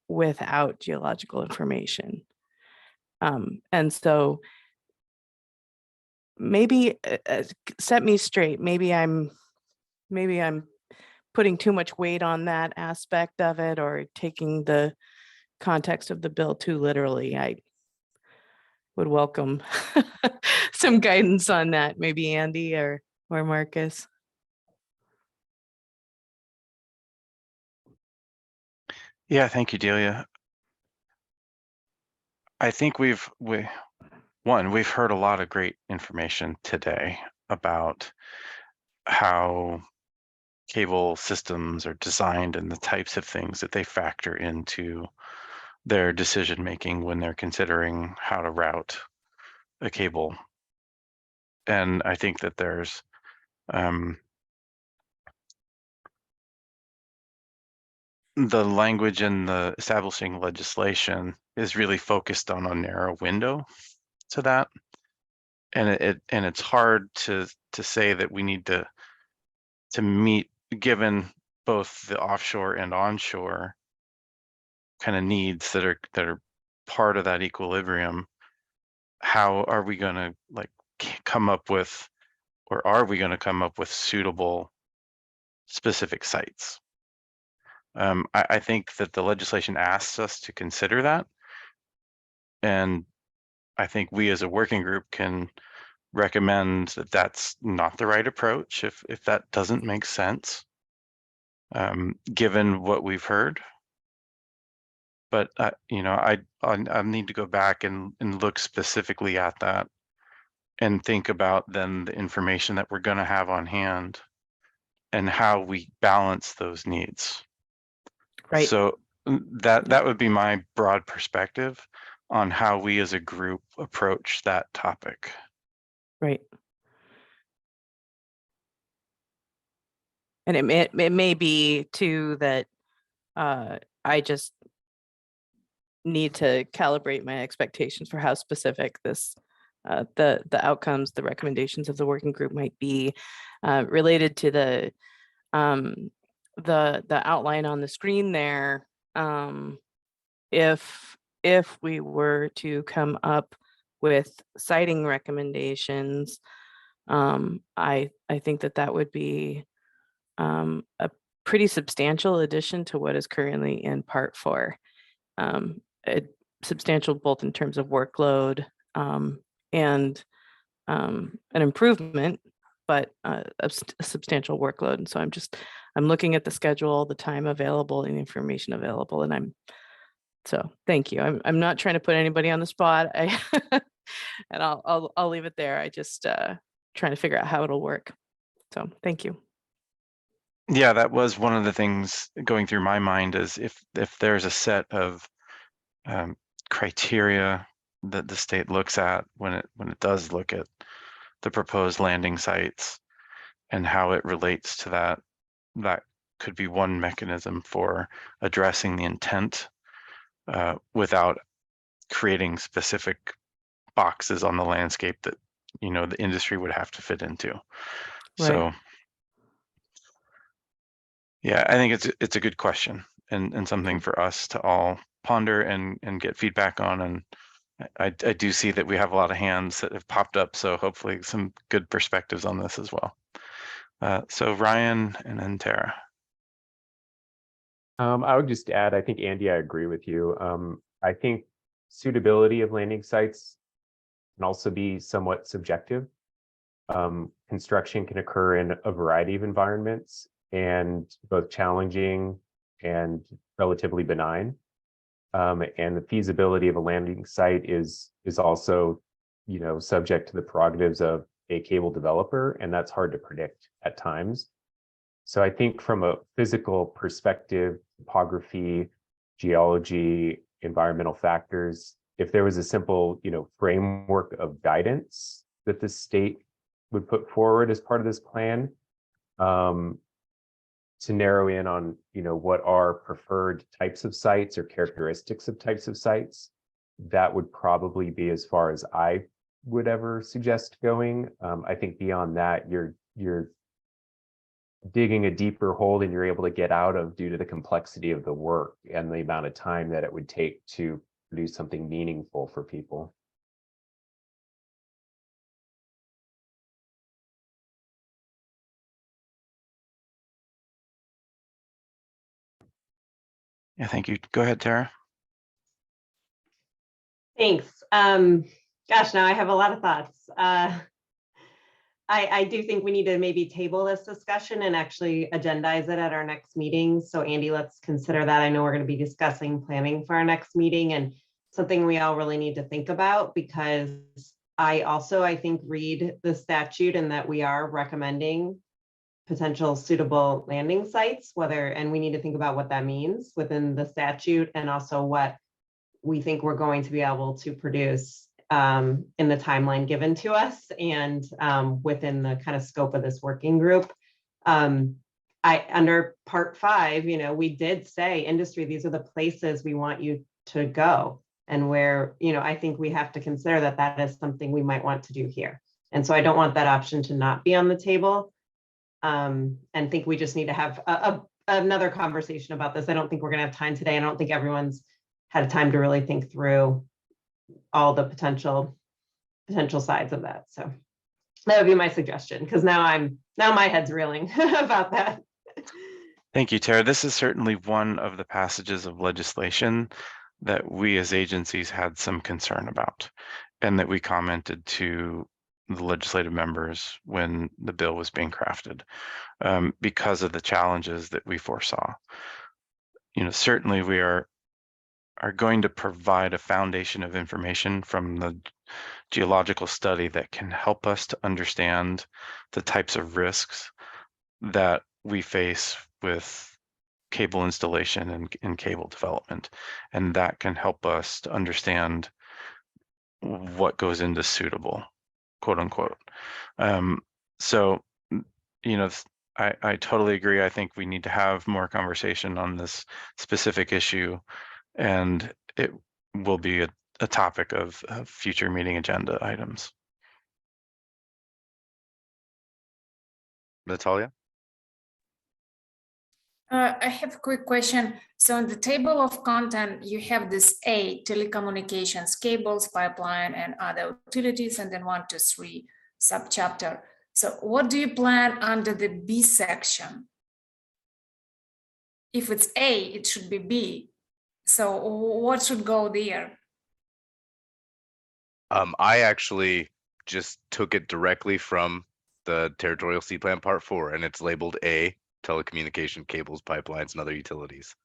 without geological information. And so maybe set me straight. Maybe I'm putting too much weight on that aspect of it or taking the context of the bill too literally. I would welcome some guidance on that, maybe Andy or Marcus. Yeah, thank you, Delia. I think we've heard a lot of great information today about how cable systems are designed and the types of things that they factor into their decision making when they're considering how to route a cable. And I think that there's the language in the establishing legislation is really focused on a narrow window to that. And it's hard to say that we need to meet, given both the offshore and onshore kind of needs that are part of that equilibrium. How are we going to come up with, or are we going to come up with suitable specific sites? I think that the legislation asks us to consider that. And I think we as a working group can recommend that that's not the right approach if that doesn't make sense, given what we've heard. But I need to go back and look specifically at that and think about then the information that we're going to have on hand and how we balance those needs. Right. So that would be my broad perspective on how we as a group approach that topic. Right. And it may be too that I just need to calibrate my expectations for how specific this the outcomes, the recommendations of the working group might be related to the outline on the screen there. If we were to come up with citing recommendations, I think that would be a pretty substantial addition to what is currently in Part 4. Substantial both in terms of workload and an improvement, but a substantial workload. And so I'm looking at the schedule, the time available, and the information available, and so thank you. I'm not trying to put anybody on the spot. And I'll leave it there. I just trying to figure out how it'll work. So thank you. Yeah, that was one of the things going through my mind is if there's a set of criteria that the state looks at when it does look at the proposed landing sites and how it relates to that could be one mechanism for addressing the intent without creating specific boxes on the landscape that the industry would have to fit into. Right. So yeah, I think it's a good question and something for us to all ponder and get feedback on. And I do see that we have a lot of hands that have popped up, so hopefully some good perspectives on this as well. So Ryan and then Tara. I would just add, I think, Andy, I agree with you. I think suitability of landing sites can also be somewhat subjective. Construction can occur in a variety of environments and both challenging and relatively benign. And the feasibility of a landing site is also, subject to the prerogatives of a cable developer, and that's hard to predict at times. So I think from a physical perspective, topography, geology, environmental factors. If there was a simple, framework of guidance that the state would put forward as part of this plan, to narrow in on, what are preferred types of sites or characteristics of types of sites, that would probably be as far as I would ever suggest going. I think beyond that, you're digging a deeper hole than you're able to get out of due to the complexity of the work and the amount of time that it would take to produce something meaningful for people. Yeah, thank you. Go ahead, Tara. Thanks. Gosh, now I have a lot of thoughts. I do think we need to maybe table this discussion and actually agendize it at our next meeting. So Andy, let's consider that. I know we're going to be discussing planning for our next meeting, and something we all really need to think about, because I think read the statute and that we are recommending potential suitable landing sites, and we need to think about what that means within the statute, and also what we think we're going to be able to produce in the timeline given to us, and within the kind of scope of this working group. Under part 5, we did say industry, these are the places we want you to go, and where, I think we have to consider that is something we might want to do here. And so I don't want that option to not be on the table. And think we just need to have another conversation about this. I don't think we're going to have time today. I don't think everyone's had time to really think through all the potential sides of that. So that would be my suggestion, because now my head's reeling about that. Thank you, Tara. This is certainly one of the passages of legislation that we as agencies had some concern about, and that we commented to the legislative members when the bill was being crafted, because of the challenges that we foresaw. Certainly we are going to provide a foundation of information from the geological study that can help us to understand the types of risks that we face with cable installation and cable development. And that can help us to understand what goes into suitable, quote unquote. So, I totally agree. I think we need to have more conversation on this specific issue, and it will be a topic of future meeting agenda items. Natalia? I have a quick question. So in the table of content, you have this A, telecommunications, cables, pipeline, and other utilities, and then 1, 2, 3 subchapter. So what do you plan under the B section? If it's A, it should be B. So what should go there? I actually just took it directly from the Territorial Sea Plan Part 4, and it's labeled A, telecommunication, cables, pipelines, and other utilities.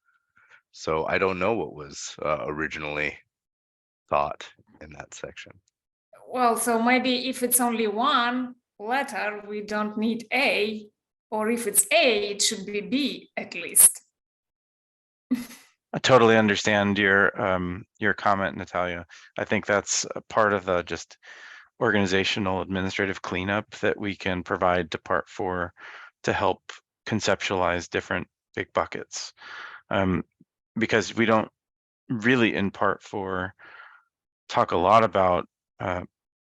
So I don't know what was originally thought in that section. Well, so maybe if it's only one letter, we don't need A, or if it's A, it should be B at least. I totally understand your comment, Natalia. I think that's a part of the just organizational administrative cleanup that we can provide to Part 4 to help conceptualize different big buckets. Because we don't really in Part 4 talk a lot about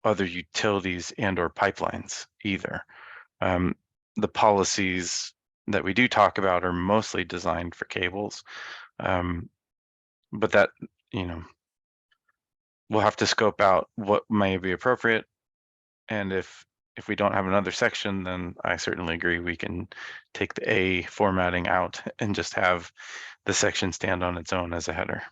other utilities and or pipelines either. The policies that we do talk about are mostly designed for cables. But that, we'll have to scope out what may be appropriate. And if we don't have another section, then I certainly agree we can take the A formatting out and just have the section stand on its own as a header.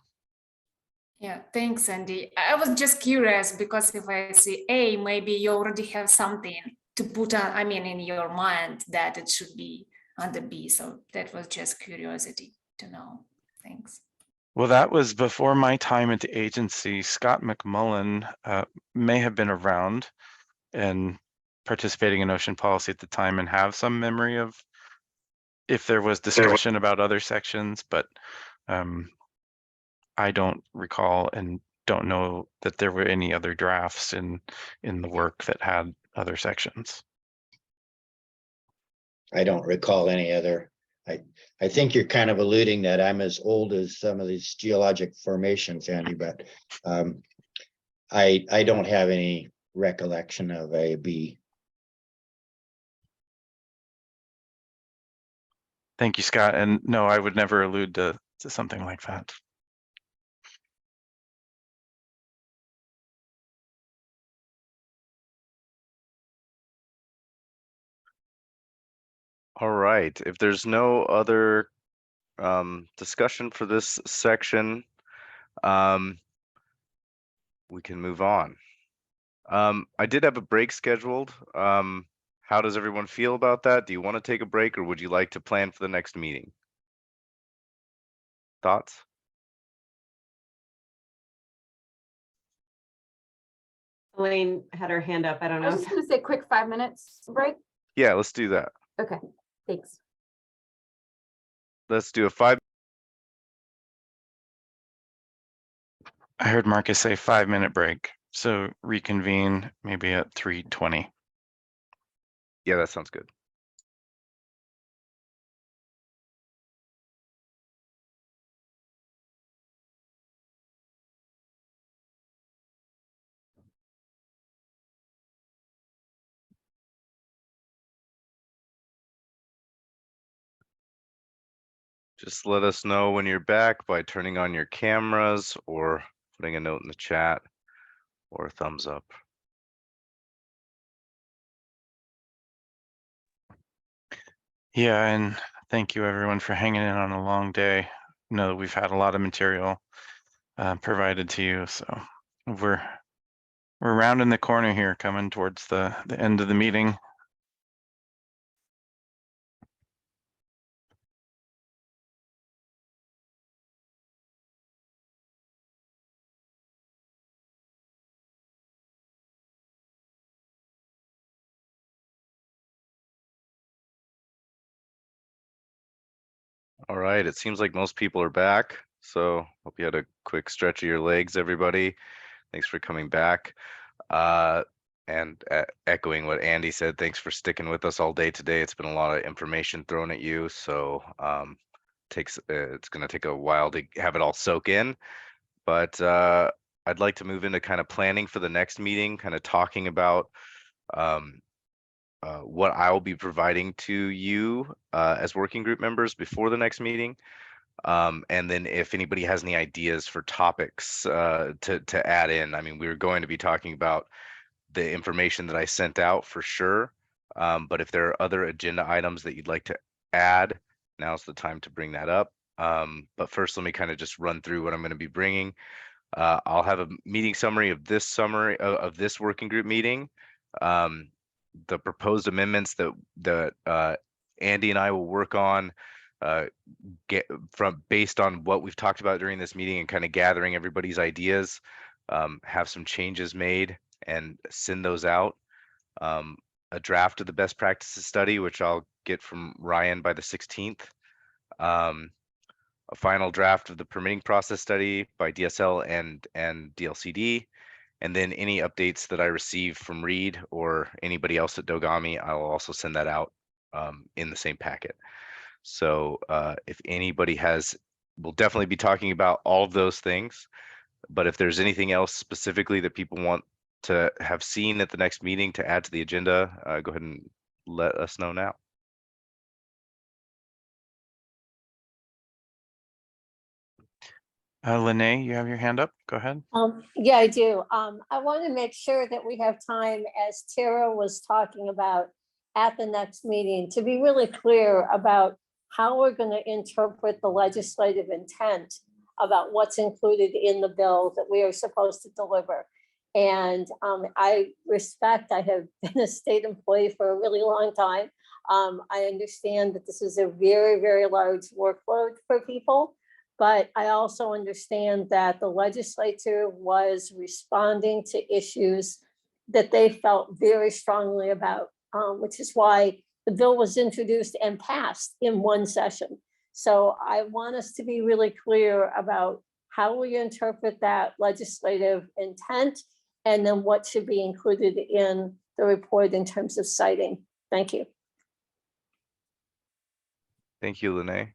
Yeah, thanks, Andy. I was just curious because if I see A, maybe you already have something to put on, in your mind that it should be under B. So that was just curiosity to know. Thanks. Well, that was before my time at the agency. Scott McMullen may have been around and participating in ocean policy at the time and have some memory of if there was discussion about other sections, but I don't recall and don't know that there were any other drafts in the work that had other sections. I don't recall any other. I think you're kind of alluding that I'm as old as some of these geologic formations, Andy, but I don't have any recollection of A, B. Thank you, Scott. And no, I would never allude to something like that. All right, if there's no other discussion for this section, we can move on. I did have a break scheduled. How does everyone feel about that? Do you want to take a break, or would you like to plan for the next meeting? Thoughts? Elaine had her hand up. I don't I was know. just gonna say quick 5 minutes break. Yeah, let's do that. Okay, thanks. Let's do a 5. I heard Marcus say 5-minute break. So reconvene maybe at 3:20. Yeah, that sounds good. Just let us know when you're back by turning on your cameras or putting a note in the chat or a thumbs up. Yeah, and thank you everyone for hanging in on a long day. I know that we've had a lot of material provided to you, so we're rounding the corner here, coming towards the end of the meeting. All right, it seems like most people are back. So hope you had a quick stretch of your legs, everybody. Thanks for coming back. And echoing what Andy said, thanks for sticking with us all day today. It's been a lot of information thrown at you, so it's going to take a while to have it all soak in. But I'd like to move into kind of planning for the next meeting, kind of talking about what I'll be providing to you as working group members before the next meeting. And then if anybody has any ideas for topics to add in. I mean, we're going to be talking about the information that I sent out for sure. But if there are other agenda items that you'd like to add, now's the time to bring that up. But first, let me kind of just run through what I'm going to be bringing. I'll have a meeting summary of this working group meeting. The proposed amendments that Andy and I will work on based on what we've talked about during this meeting and kind of gathering everybody's ideas, have some changes made and send those out. A draft of the best practices study, which I'll get from Ryan by the 16th. A final draft of the permitting process study by DSL and DLCD. And then any updates that I receive from Reed or anybody else at Dogami, I will also send that out in the same packet. So if anybody we'll definitely be talking about all of those things. But if there's anything else specifically that people want to have seen at the next meeting to add to the agenda, go ahead and let us know now. Lene, you have your hand up. Go ahead. Yeah, I do. I want to make sure that we have time, as Tara was talking about at the next meeting, to be really clear about how we're going to interpret the legislative intent about what's included in the bill that we are supposed to deliver. And I have been a state employee for a really long time. I understand that this is a very, very large workload for people. But I also understand that the legislature was responding to issues that they felt very strongly about, which is why the bill was introduced and passed in one session. So I want us to be really clear about how do we interpret that legislative intent? And then what should be included in the report in terms of citing? Thank you. Thank you, Lene.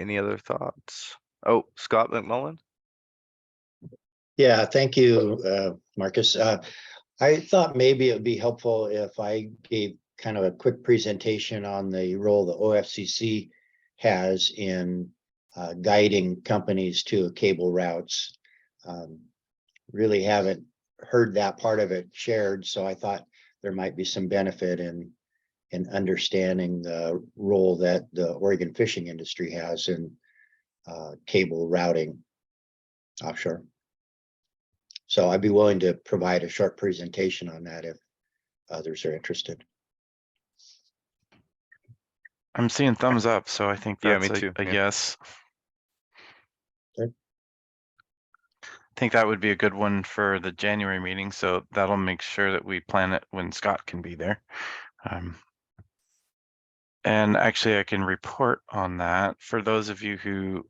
Any other thoughts? Oh, Scott McMullen. Yeah, thank you, Marcus. I thought maybe it would be helpful if I gave kind of a quick presentation on the role the OFCC has in guiding companies to cable routes. Really haven't heard that part of it shared, so I thought there might be some benefit in understanding the role that the Oregon fishing industry has in cable routing offshore. So I'd be willing to provide a short presentation on that if others are interested. I'm seeing thumbs up, so I think Yeah, that's me too. a Yeah. yes. Okay. I think that would be a good one for the January meeting, so that'll make sure that we plan it when Scott can be there. And actually, I can report on that for those of you who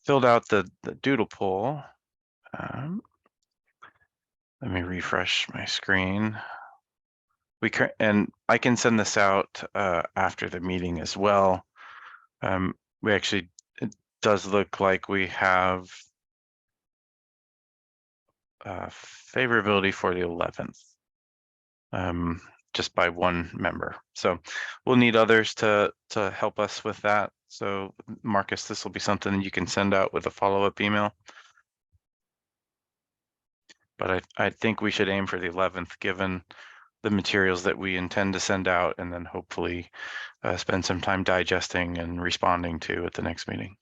filled out the doodle poll. Let me refresh my screen. And I can send this out after the meeting as well. We actually, it does look like we have favorability for the 11th, just by one member. So we'll need others to help us with that. So Marcus, this will be something you can send out with a follow-up email. But I think we should aim for the 11th, given the materials that we intend to send out, and then hopefully spend some time digesting and responding to at the next meeting.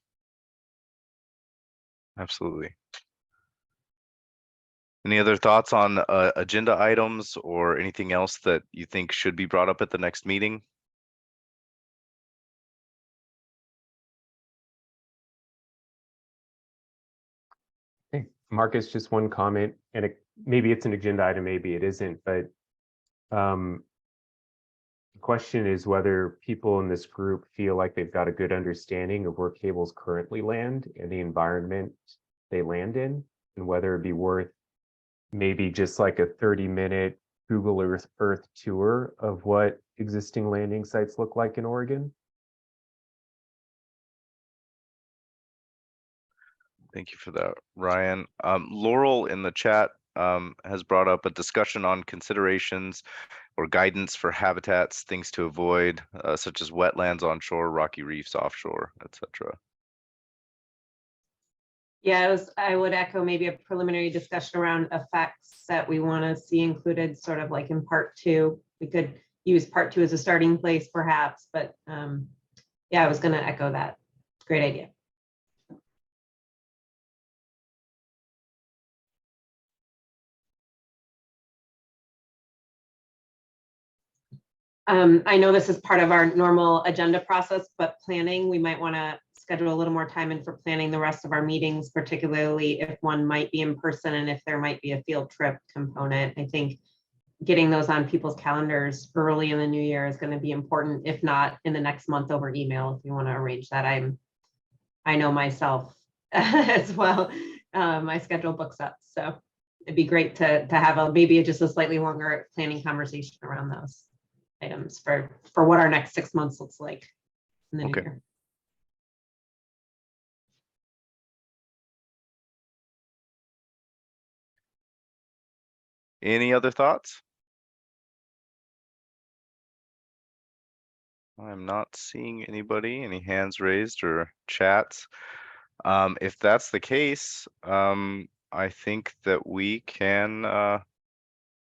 Absolutely. Any other thoughts on agenda items or anything else that you think should be brought up at the next meeting? Hey, Marcus, just one comment, and maybe it's an agenda item, maybe it isn't, but the question is whether people in this group feel like they've got a good understanding of where cables currently land and the environment they land in, and whether it'd be worth maybe just like a 30-minute Google Earth tour of what existing landing sites look like in Oregon. Thank you for that, Ryan. Laurel in the chat has brought up a discussion on considerations or guidance for habitats, things to avoid, such as wetlands onshore, rocky reefs offshore, etc. Yeah, I would echo maybe a preliminary discussion around effects that we want to see included sort of like in part 2. We could use part 2 as a starting place perhaps, but yeah, I was going to echo that. Great idea. I know this is part of our normal agenda process, but planning, we might want to schedule a little more time in for planning the rest of our meetings, particularly if one might be in person and if there might be a field trip component. I think getting those on people's calendars early in the new year is going to be important, if not in the next month over email, if you want to arrange that. I know myself as well. My schedule books up, so it'd be great to have maybe just a slightly longer planning conversation around those items for what our next 6 months looks like in the new year. Any other thoughts? I'm not seeing anybody, any hands raised or chats. If that's the case, I think that we can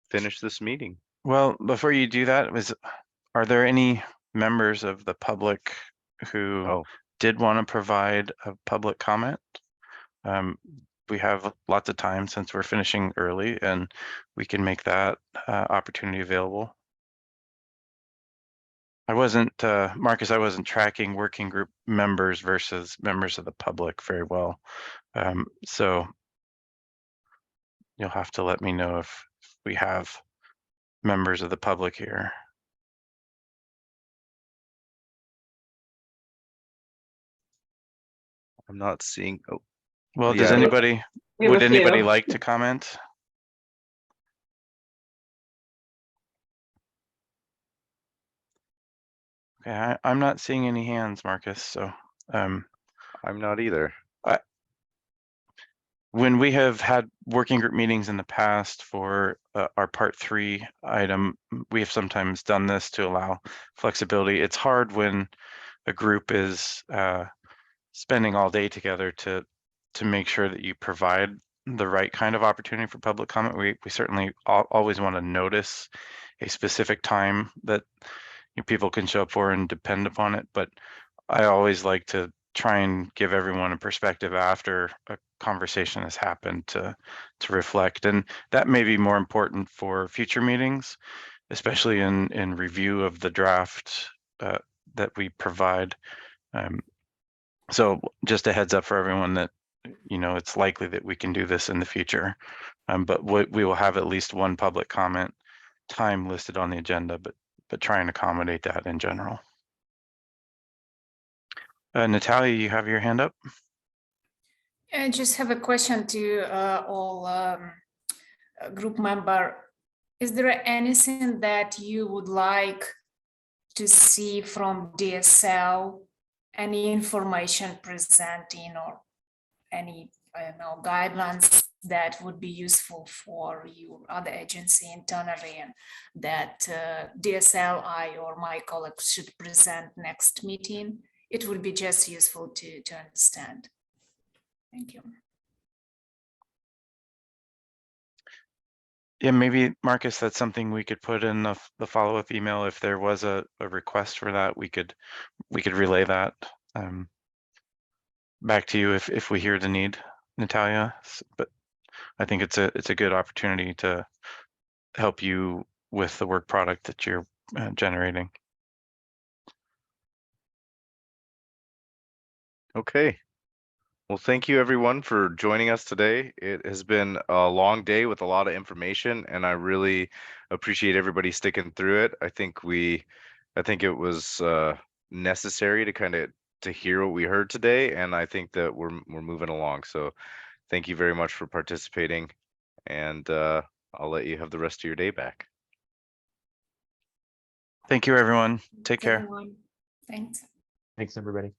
finish this meeting. Well, before you do that, are there any members of the public who did want to provide a public comment? We have lots of time since we're finishing early, and we can make that opportunity available. I wasn't, Marcus, I wasn't tracking working group members versus members of the public very well. So you'll have to let me know if we have members of the public here. I'm not seeing. Oh, Well, does yeah, anybody, We have would a anybody few. like to comment? We have a Would anybody few. like to comment? Okay, I'm not seeing any hands, Marcus, so I'm not either. when we have had working group meetings in the past for our part 3 item, we have sometimes done this to allow flexibility. It's hard when a group is spending all day together to make sure that you provide the right kind of opportunity for public comment. We certainly always want to notice a specific time that people can show up for and depend upon it. But I always like to try and give everyone a perspective after a conversation has happened to reflect. And that may be more important for future meetings, especially in review of the draft that we provide. So just a heads up for everyone that, it's likely that we can do this in the future. But we will have at least one public comment time listed on the agenda, but try and accommodate that in general. Natalia, you have your hand up. I just have a question to all group member. Is there anything that you would like to see from DSL? Any information presenting or any, I don't know, guidelines that would be useful for your other agency internally and that DSL, or my colleagues should present next meeting? It would be just useful to understand. Thank you. Yeah, maybe Marcus, that's something we could put in the follow-up email. If there was a request for that, we could relay that back to you if we hear the need, Natalia. But I think it's a good opportunity to help you with the work product that you're generating. Okay. Well, thank you everyone for joining us today. It has been a long day with a lot of information, and I really appreciate everybody sticking through it. I think it was necessary to kind of to hear what we heard today, and I think that we're moving along. So thank you very much for participating, and I'll let you have the rest of your day back. Thank you, everyone. Take care. Everyone. Thanks. Thanks, everybody.